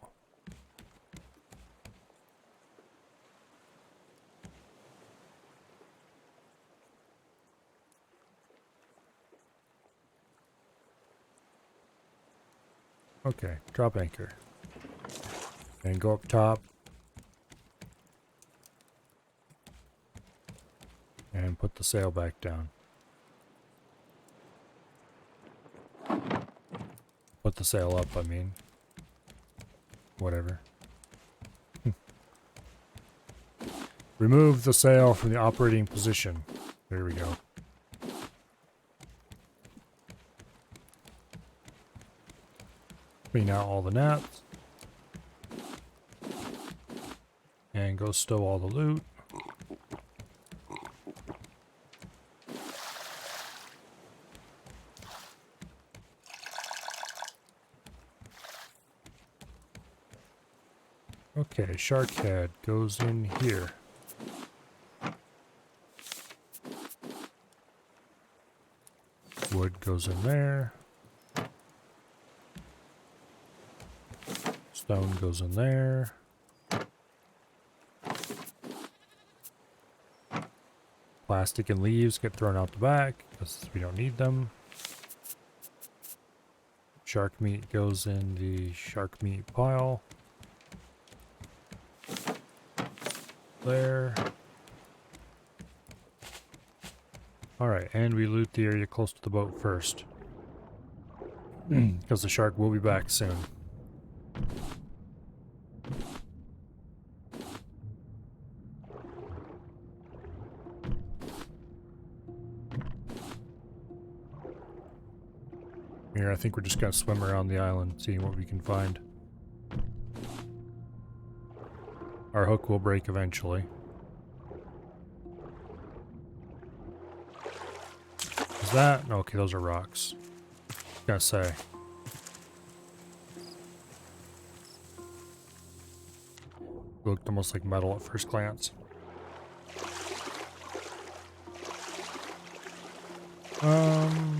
Okay, drop anchor. And go up top. And put the sail back down. Put the sail up, I mean. Whatever. Remove the sail from the operating position. There we go. Clean out all the nets. And go stow all the loot. Okay, shark head goes in here. Wood goes in there. Stone goes in there. Plastic and leaves get thrown out the back because we don't need them. Shark meat goes in the shark meat pile. There. Alright, and we loot the area close to the boat first. Because the shark will be back soon. Here, I think we're just gonna swim around the island, seeing what we can find. Our hook will break eventually. Is that? Okay, those are rocks. Gonna say. Looked almost like metal at first glance.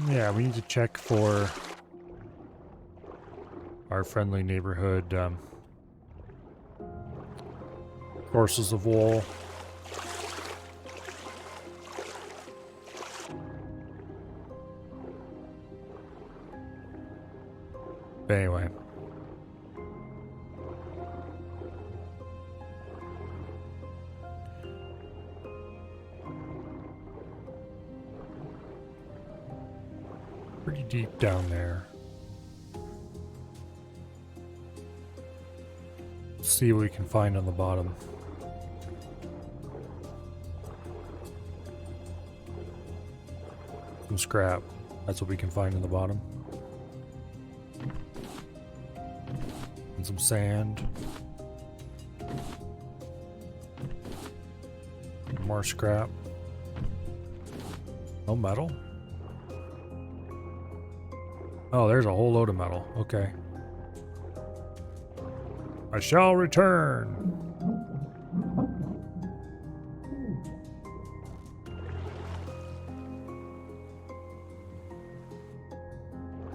Yeah, we need to check for our friendly neighborhood sources of wool. But anyway. Pretty deep down there. Let's see what we can find on the bottom. Some scrap. That's what we can find in the bottom. And some sand. More scrap. No metal. Oh, there's a whole load of metal. Okay. I shall return.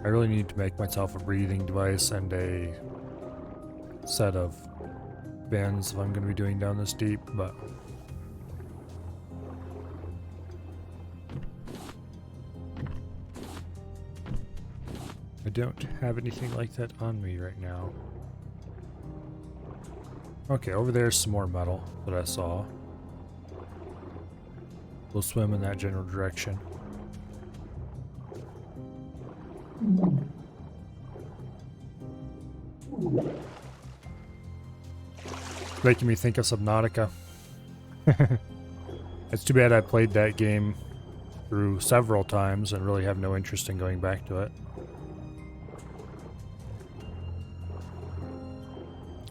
I really need to make myself a breathing device and a set of bins if I'm going to be doing down this deep, but I don't have anything like that on me right now. Okay, over there's some more metal that I saw. We'll swim in that general direction. Making me think of Subnautica. It's too bad I played that game through several times and really have no interest in going back to it.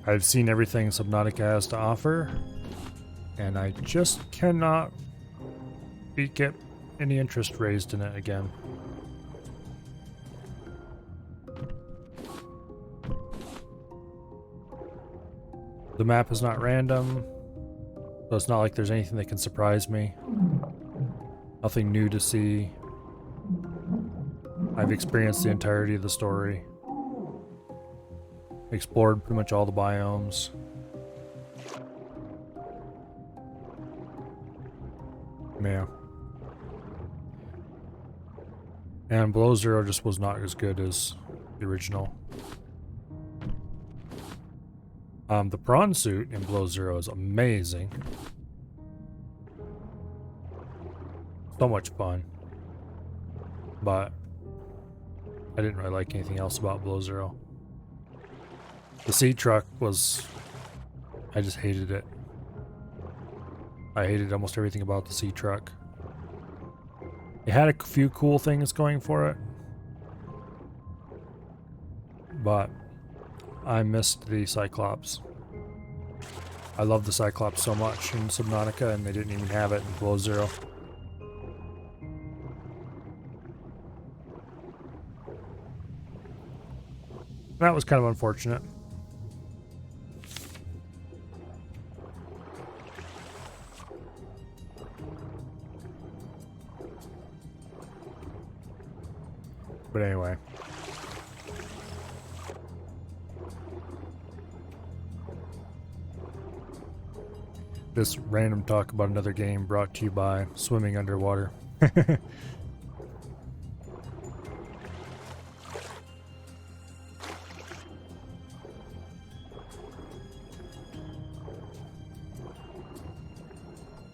I've seen everything Subnautica has to offer, and I just cannot get any interest raised in it again. The map is not random, so it's not like there's anything that can surprise me. Nothing new to see. I've experienced the entirety of the story. Explored pretty much all the biomes. Yeah. And Below Zero just was not as good as the original. The prawn suit in Below Zero is amazing. So much fun. But I didn't really like anything else about Below Zero. The sea truck was... I just hated it. I hated almost everything about the sea truck. It had a few cool things going for it. But I missed the Cyclops. I love the Cyclops so much in Subnautica, and they didn't even have it in Below Zero. That was kind of unfortunate. But anyway. This random talk about another game brought to you by swimming underwater.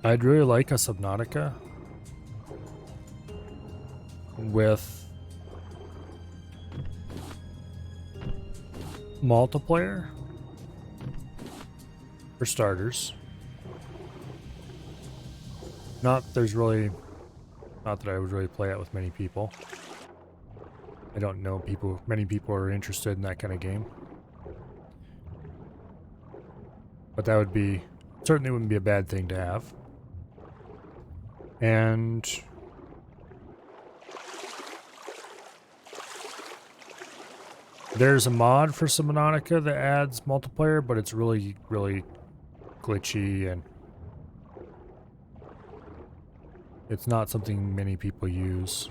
I'd really like a Subnautica with multiplayer, for starters. Not that I would really play it with many people. I don't know many people are interested in that kind of game. But that certainly wouldn't be a bad thing to have. And there's a mod for Subnautica that adds multiplayer, but it's really, really glitchy, and it's not something many people use.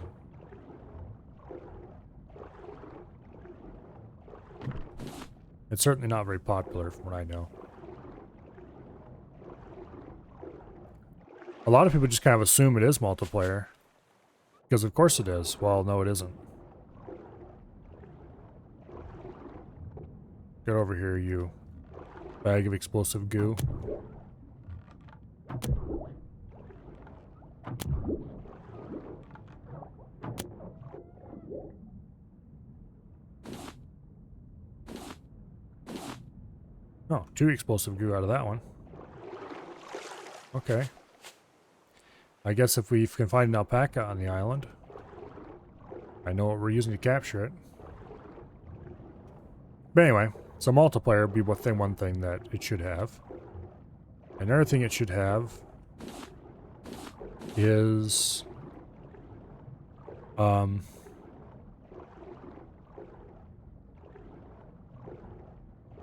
It's certainly not very popular from what I know. A lot of people just kind of assume it is multiplayer. Because of course it is. Well, no it isn't. Get over here, you bag of explosive goo. Oh, 2 explosive goo out of that one. Okay. I guess if we can find an alpaca on the island, I know what we're using to capture it. But anyway, so multiplayer would be one thing that it should have. Another thing it should have is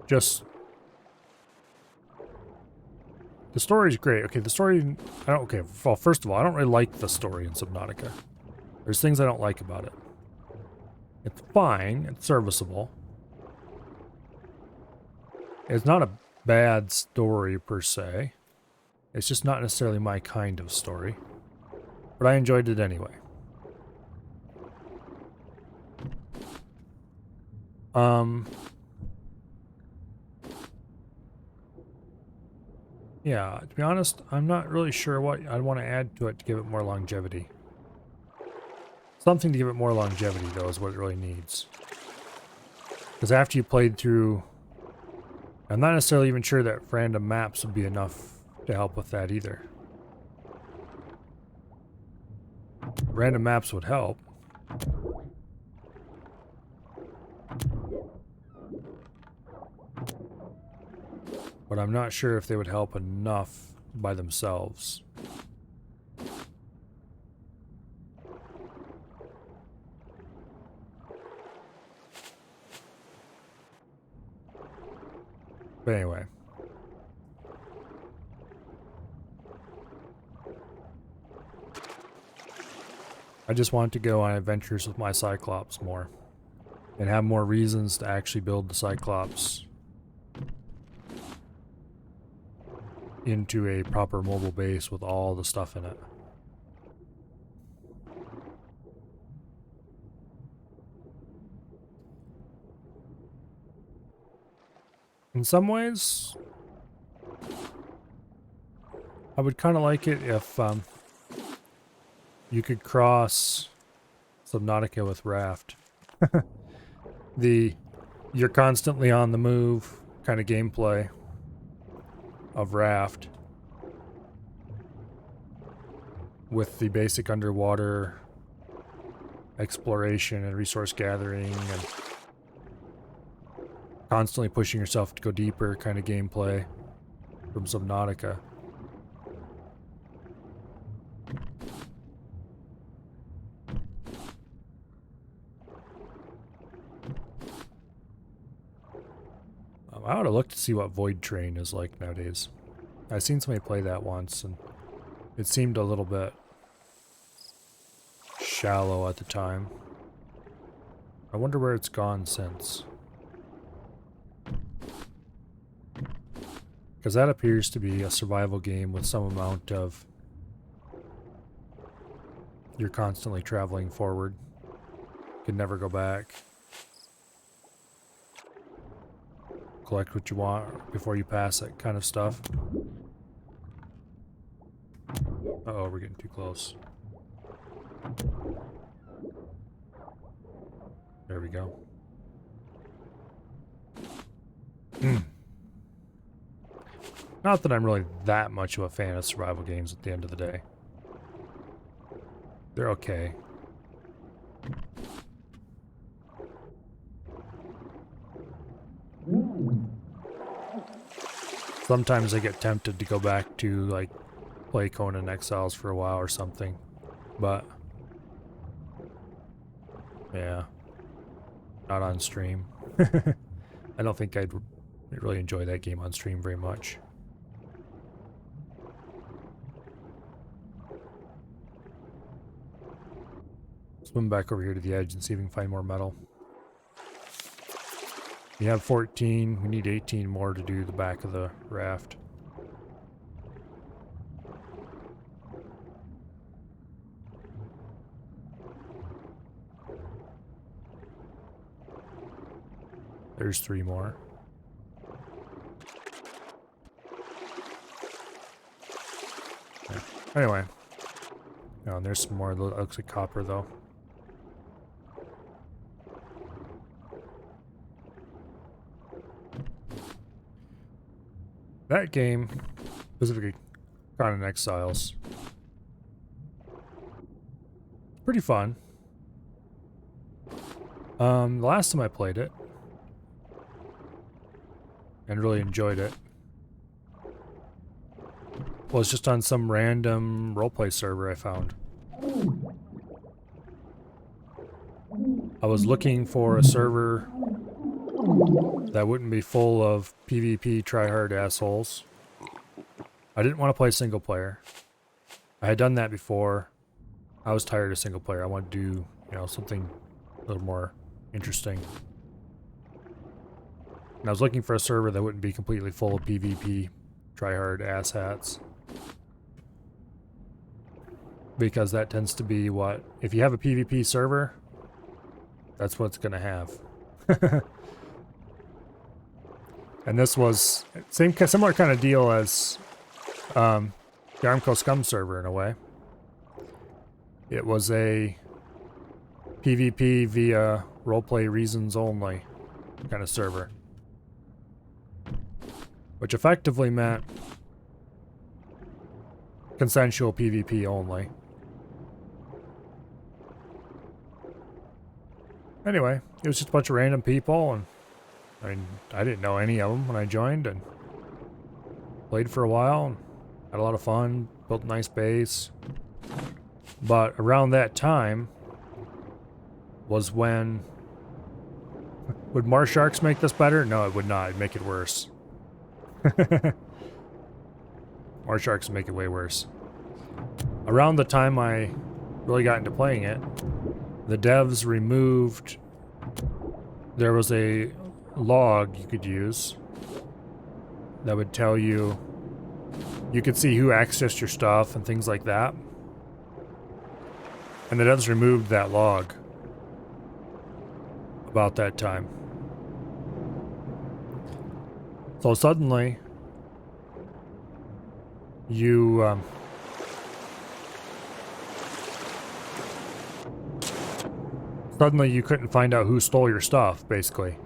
just the story's great. Okay, the story well, first of all, I don't really like the story in Subnautica. There's things I don't like about it. It's fine, it's serviceable. It's not a bad story per se. It's just not necessarily my kind of story. But I enjoyed it anyway. Yeah, to be honest, I'm not really sure what I'd want to add to it to give it more longevity. Something to give it more longevity, though, is what it really needs. Because after you played through... I'm not necessarily even sure that random maps would be enough to help with that either. Random maps would help. But I'm not sure if they would help enough by themselves. But anyway. I just want to go on adventures with my Cyclops more. And have more reasons to actually build the Cyclops into a proper mobile base with all the stuff in it. In some ways, I would kind of like it if you could cross Subnautica with Raft. You're constantly on the move kind of gameplay of Raft with the basic underwater exploration and resource gathering and constantly pushing yourself to go deeper kind of gameplay from Subnautica. I ought to look to see what Void Train is like nowadays. I've seen somebody play that once, and it seemed a little bit shallow at the time. I wonder where it's gone since. Because that appears to be a survival game with some amount of... You're constantly traveling forward. Can never go back. Collect what you want before you pass it kind of stuff. Uh-oh, we're getting too close. There we go. Not that I'm really that much of a fan of survival games at the end of the day. They're okay. Sometimes I get tempted to go back to, like, play Conan Exiles for a while or something. But, yeah. Not on stream. I don't think I'd really enjoy that game on stream very much. Swim back over here to the edge and see if we can find more metal. We have 14. We need 18 more to do the back of the raft. There's 3 more. Yeah. Anyway. Oh, and there's some more. That looks like copper, though. That game, specifically Conan Exiles, pretty fun. The last time I played it, and really enjoyed it, was just on some random roleplay server I found. I was looking for a server that wouldn't be full of PvP tryhard assholes. I didn't want to play single player. I had done that before. I was tired of single player. I wanted to do, you know, something a little more interesting. And I was looking for a server that wouldn't be completely full of PvP tryhard asshats. Because that tends to be what, if you have a PvP server, that's what it's gonna have. And this was similar kind of deal as the Armco Scum server in a way. It was a PvP via roleplay reasons only kind of server. Which effectively meant consensual PvP only. Anyway, it was just a bunch of random people, and I mean, I didn't know any of them when I joined, and played for a while, and had a lot of fun, built a nice base. But around that time was when... Would more sharks make this better? No, it would not. It'd make it worse. More sharks would make it way worse. Around the time I really got into playing it, the devs removed... There was a log you could use that would tell you... You could see who accessed your stuff and things like that. And the devs removed that log about that time. So suddenly, you couldn't find out who stole your stuff, basically.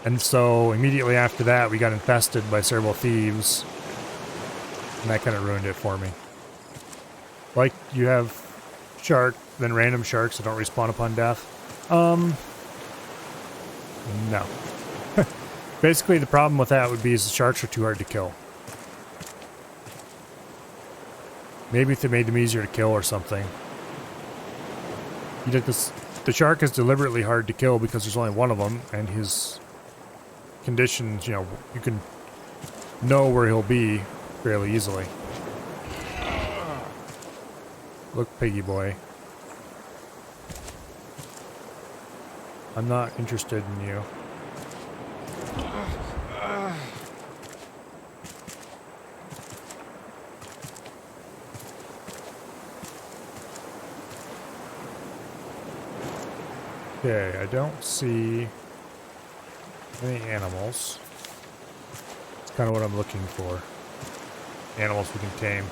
And so immediately after that, we got infested by several thieves, and that kind of ruined it for me. Like, you have shark, then random sharks that don't respawn upon death. No. Basically, the problem with that would be is the sharks are too hard to kill. Maybe if they made them easier to kill or something. You did this. The shark is deliberately hard to kill because there's only one of them, and his conditions, you know, you can know where he'll be fairly easily. Look, piggy boy. I'm not interested in you. Okay, I don't see any animals. That's kind of what I'm looking for. Animals we can tame.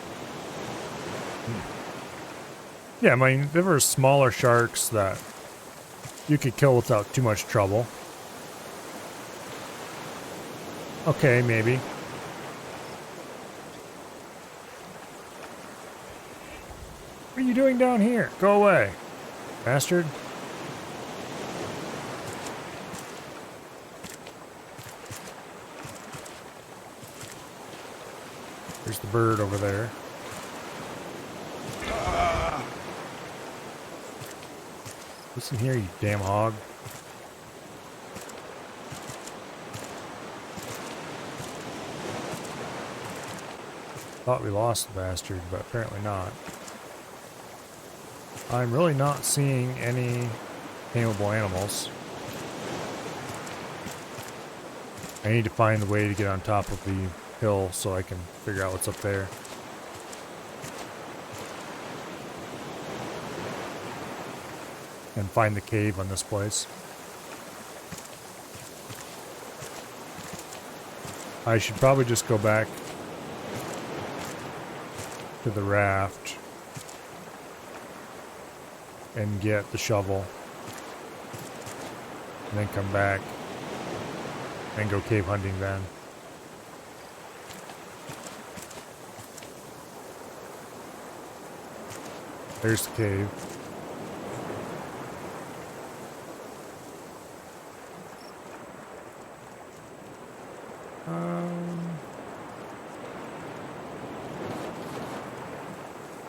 Yeah, I mean, there were smaller sharks that you could kill without too much trouble. Okay, maybe. What are you doing down here? Go away, bastard. There's the bird over there. Listen here, you damn hog. Thought we lost the bastard, but apparently not. I'm really not seeing any tameable animals. I need to find a way to get on top of the hill so I can figure out what's up there. And find the cave on this place. I should probably just go back to the raft and get the shovel and then come back and go cave hunting then. There's the cave.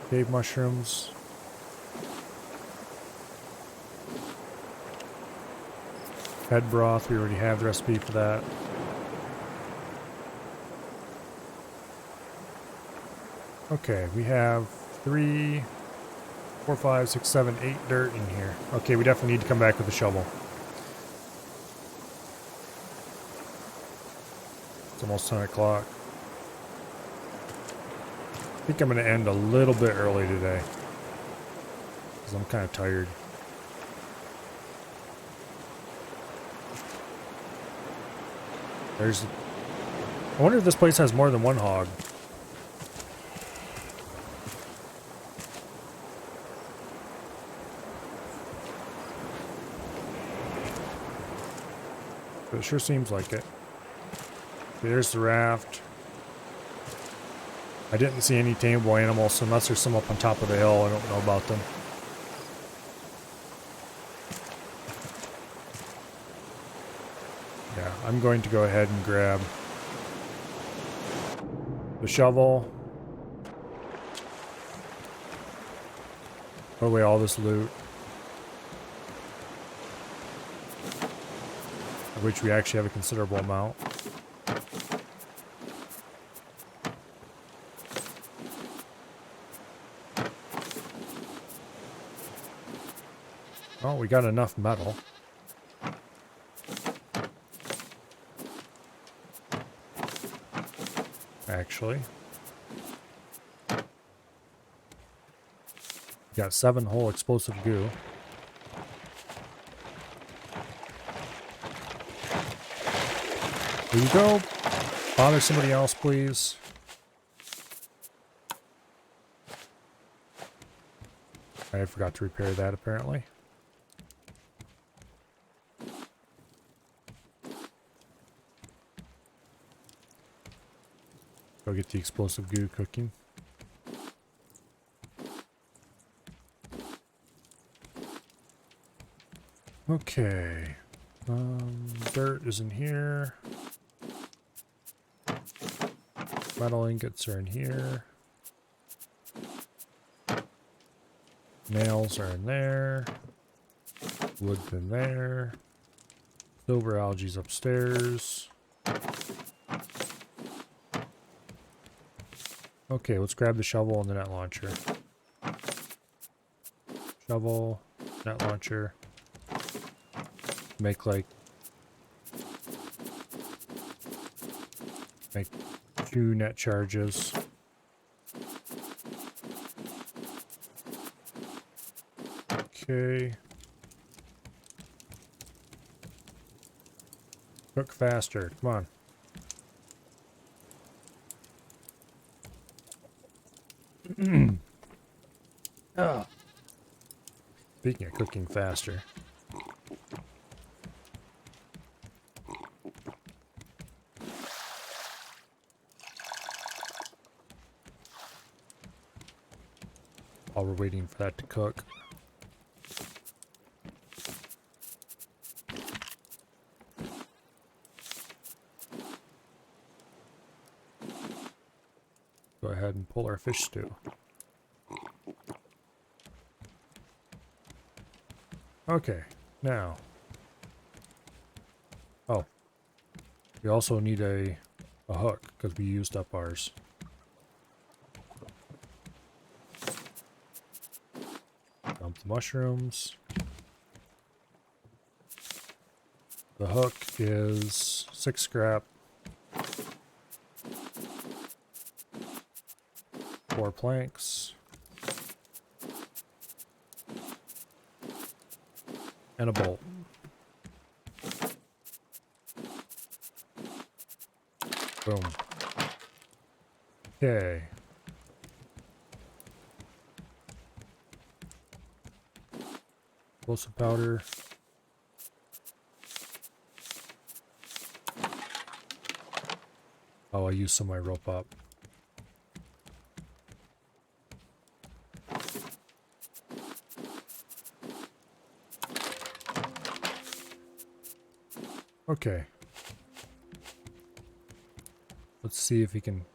Cave mushrooms. Head broth, we already have the recipe for that. Okay, we have 3, 4, 5, 6, 7, 8 dirt in here. Okay, we definitely need to come back with a shovel. It's almost 10 o'clock. I think I'm going to end a little bit early today, because I'm kind of tired. There's... I wonder if this place has more than one hog. But it sure seems like it. There's the raft. I didn't see any tameable animals, so unless there's some up on top of the hill, I don't know about them. Yeah, I'm going to go ahead and grab the shovel. Put away all this loot. Of which we actually have a considerable amount. Oh, we got enough metal. Actually. Got 7 whole explosive goo. Here you go. Bother somebody else, please. I forgot to repair that, apparently. Go get the explosive goo cooking. Okay. Dirt is in here. Metal ingots are in here. Nails are in there. Wood's in there. Silver algae's upstairs. Okay, let's grab the shovel and the net launcher. Shovel, net launcher. Make 2 net charges. Okay. Cook faster. Come on. Oh. Speaking of cooking faster. While we're waiting for that to cook. Go ahead and pull our fish stew. Okay, now. Oh. We also need a hook, because we used up ours. Dump the mushrooms. The hook is 6 scrap. 4 planks. And a bolt. Boom. Okay. Explosive powder. Oh, I used some of my rope up. Okay. Let's see if we can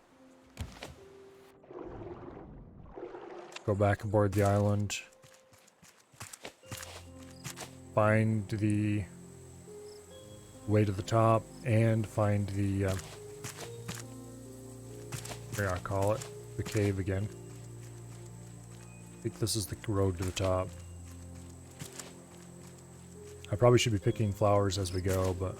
go back aboard the island. Find the way to the top and find the what do I call it? The cave again. I think this is the road to the top. I probably should be picking flowers as we go, but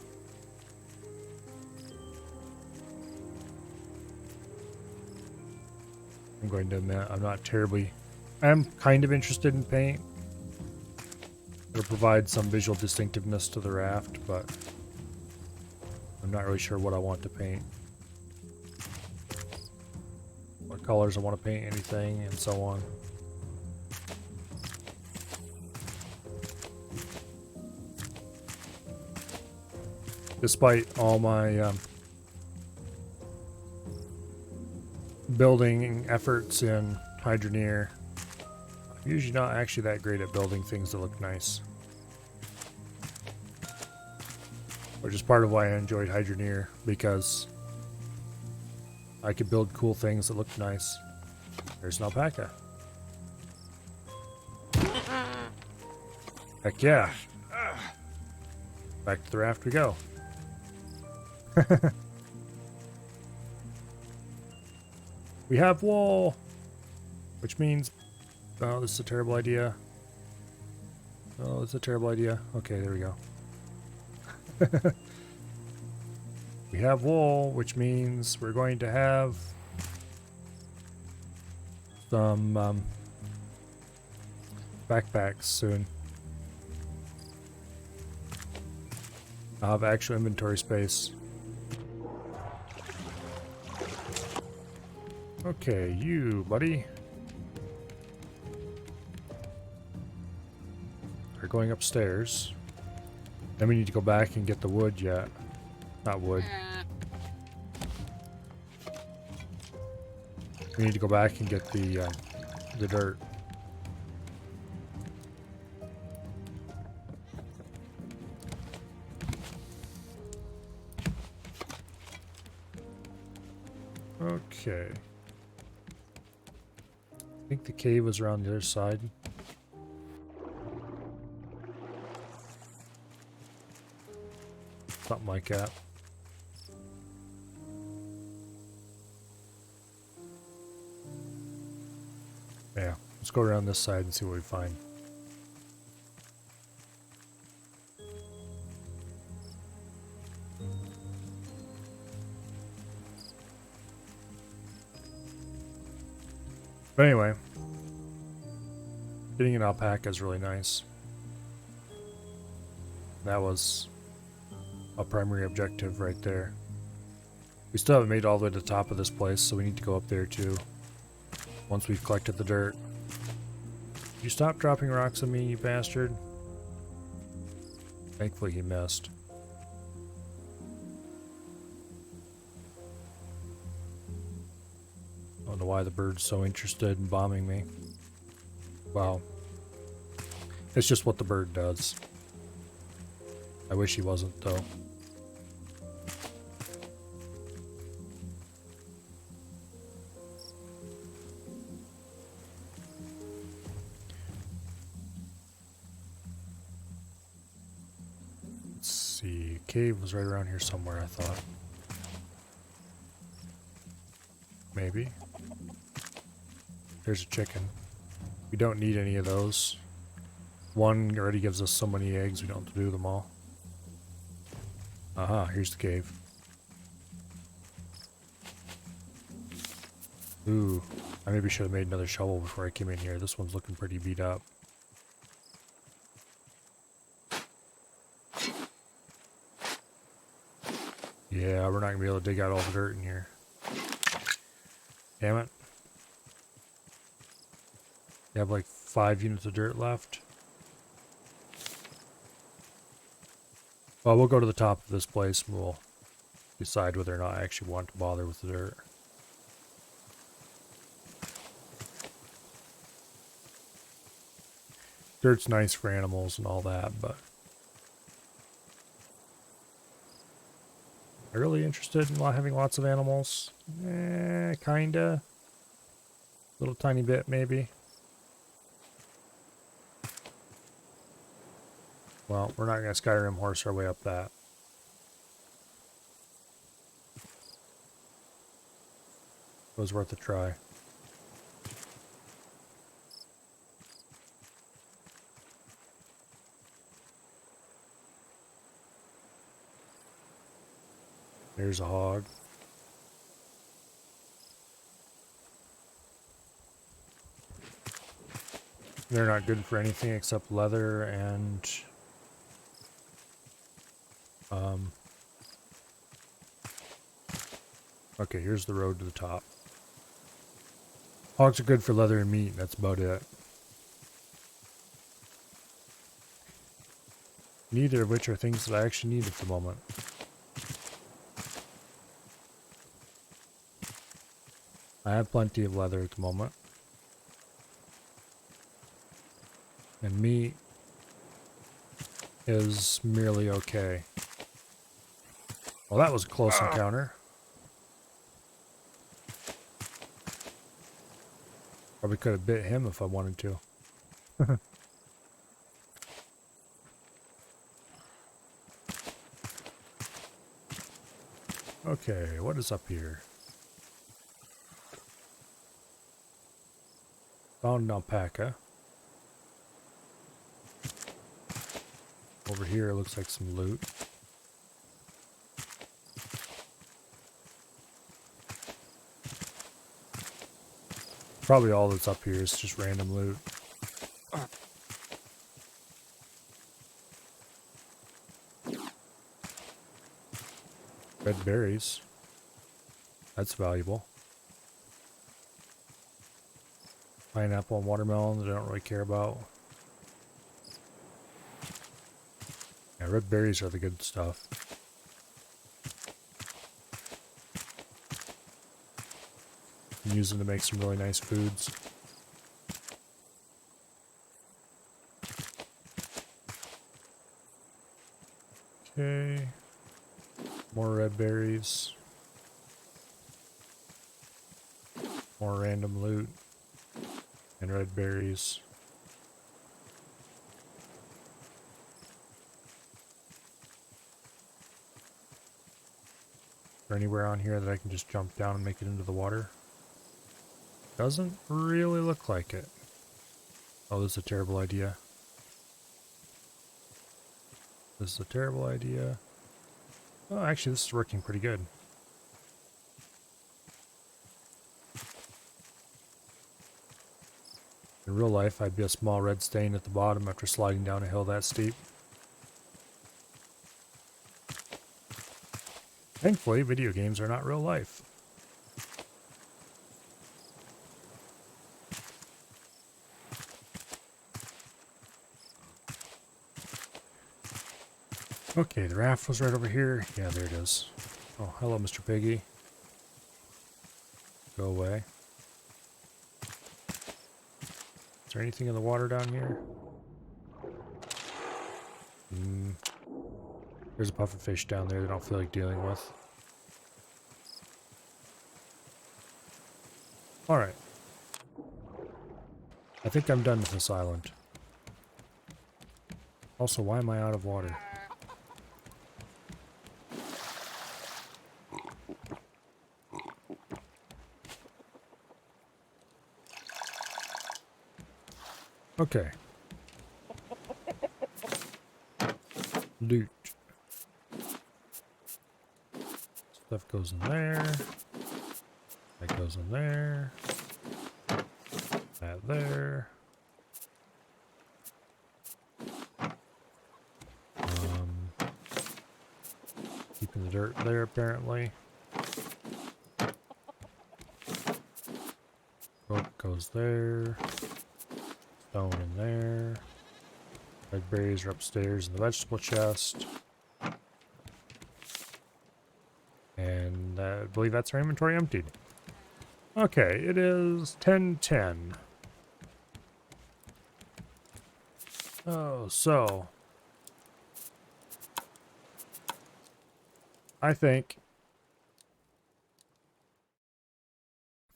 I'm going to admit I'm not terribly... I'm kind of interested in paint. It'll provide some visual distinctiveness to the raft, but I'm not really sure what I want to paint. What colors I want to paint anything, and so on. Despite all my building efforts in Hydroneer, I'm usually not actually that great at building things that look nice. Which is part of why I enjoyed Hydroneer, because I could build cool things that looked nice. There's an alpaca. Heck yeah. Back to the raft we go. We have wool, which means, oh, this is a terrible idea. Oh, it's a terrible idea. Okay, there we go. We have wool, which means we're going to have some backpacks soon. I'll have actual inventory space. Okay, you, buddy, are going upstairs. Then we need to go back and get the wood yet. Not wood. We need to go back and get the dirt. Okay. I think the cave was around the other side. Something like that. Yeah, let's go around this side and see what we find. But anyway, getting an alpaca is really nice. That was a primary objective right there. We still haven't made it all the way to the top of this place, so we need to go up there too. Once we've collected the dirt. Did you stop dropping rocks on me, you bastard? Thankfully he missed. I don't know why the bird's so interested in bombing me. Wow. It's just what the bird does. I wish he wasn't, though. Let's see. Cave was right around here somewhere, I thought. Maybe. There's a chicken. We don't need any of those. One already gives us so many eggs, we don't have to do them all. Aha, here's the cave. Ooh, I maybe should have made another shovel before I came in here. This one's looking pretty beat up. Yeah, we're not going to be able to dig out all the dirt in here. Damn it. You have like 5 units of dirt left. Well, we'll go to the top of this place and we'll decide whether or not I actually want to bother with the dirt. Dirt's nice for animals and all that, but... Am I really interested in having lots of animals? Kinda. Little tiny bit, maybe. Well, we're not going to Skyrim horse our way up that. It was worth a try. There's a hog. They're not good for anything except leather and... Okay, here's the road to the top. Hogs are good for leather and meat, that's about it. Neither of which are things that I actually need at the moment. I have plenty of leather at the moment. And meat is merely okay. Well, that was a close encounter. Probably could have bit him if I wanted to. Okay, what is up here? Found an alpaca. Over here looks like some loot. Probably all that's up here is just random loot. Red berries. That's valuable. Pineapple and watermelon that I don't really care about. Yeah, red berries are the good stuff. You can use them to make some really nice foods. Okay. More red berries. More random loot. And red berries. Is there anywhere on here that I can just jump down and make it into the water? Doesn't really look like it. Oh, this is a terrible idea. This is a terrible idea. Oh, actually, this is working pretty good. In real life, I'd be a small red stain at the bottom after sliding down a hill that steep. Thankfully, video games are not real life. Okay, the raft was right over here. Yeah, there it is. Oh, hello, Mr. Piggy. Go away. Is there anything in the water down here? There's a pufferfish down there that I don't feel like dealing with. Alright. I think I'm done with this island. Also, why am I out of water? Okay. Loot. Stuff goes in there. That goes in there. That there. Keeping the dirt there apparently. Rope goes there. Stone in there. Red berries are upstairs in the vegetable chest. And I believe that's our inventory emptied. Okay, it is 10:10. Oh, so I think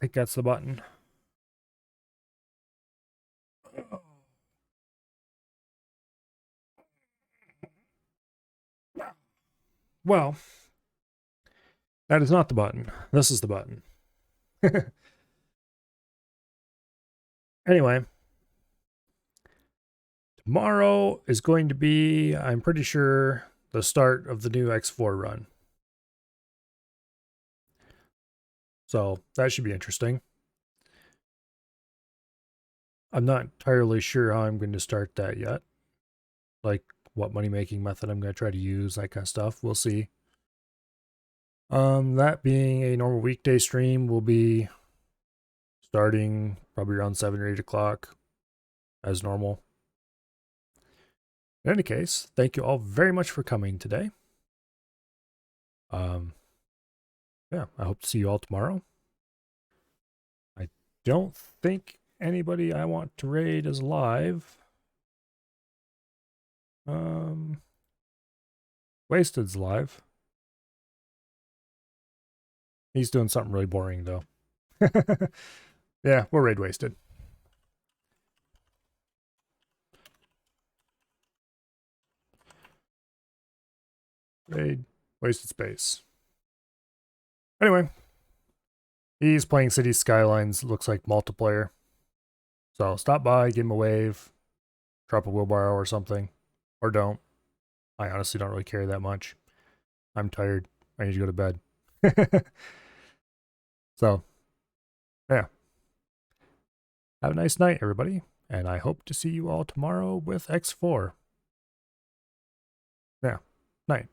that's the button. Well, that is not the button. This is the button. Anyway, tomorrow is going to be, I'm pretty sure, the start of the new X4 run. So that should be interesting. I'm not entirely sure how I'm going to start that yet. Like what money-making method I'm going to try to use, that kind of stuff. We'll see. That being a normal weekday stream will be starting probably around 7 or 8 o'clock as normal. In any case, thank you all very much for coming today. Yeah, I hope to see you all tomorrow. I don't think anybody I want to raid is live. Wasted's live. He's doing something really boring though. Yeah, we'll raid Wasted. Raid Wasted Space. Anyway, he's playing City Skylines, looks like multiplayer. So stop by, give him a wave, drop a wheelbarrow or something. Or don't. I honestly don't really care that much. I'm tired. I need to go to bed. So, yeah. Have a nice night, everybody. And I hope to see you all tomorrow with X4. Yeah. Night.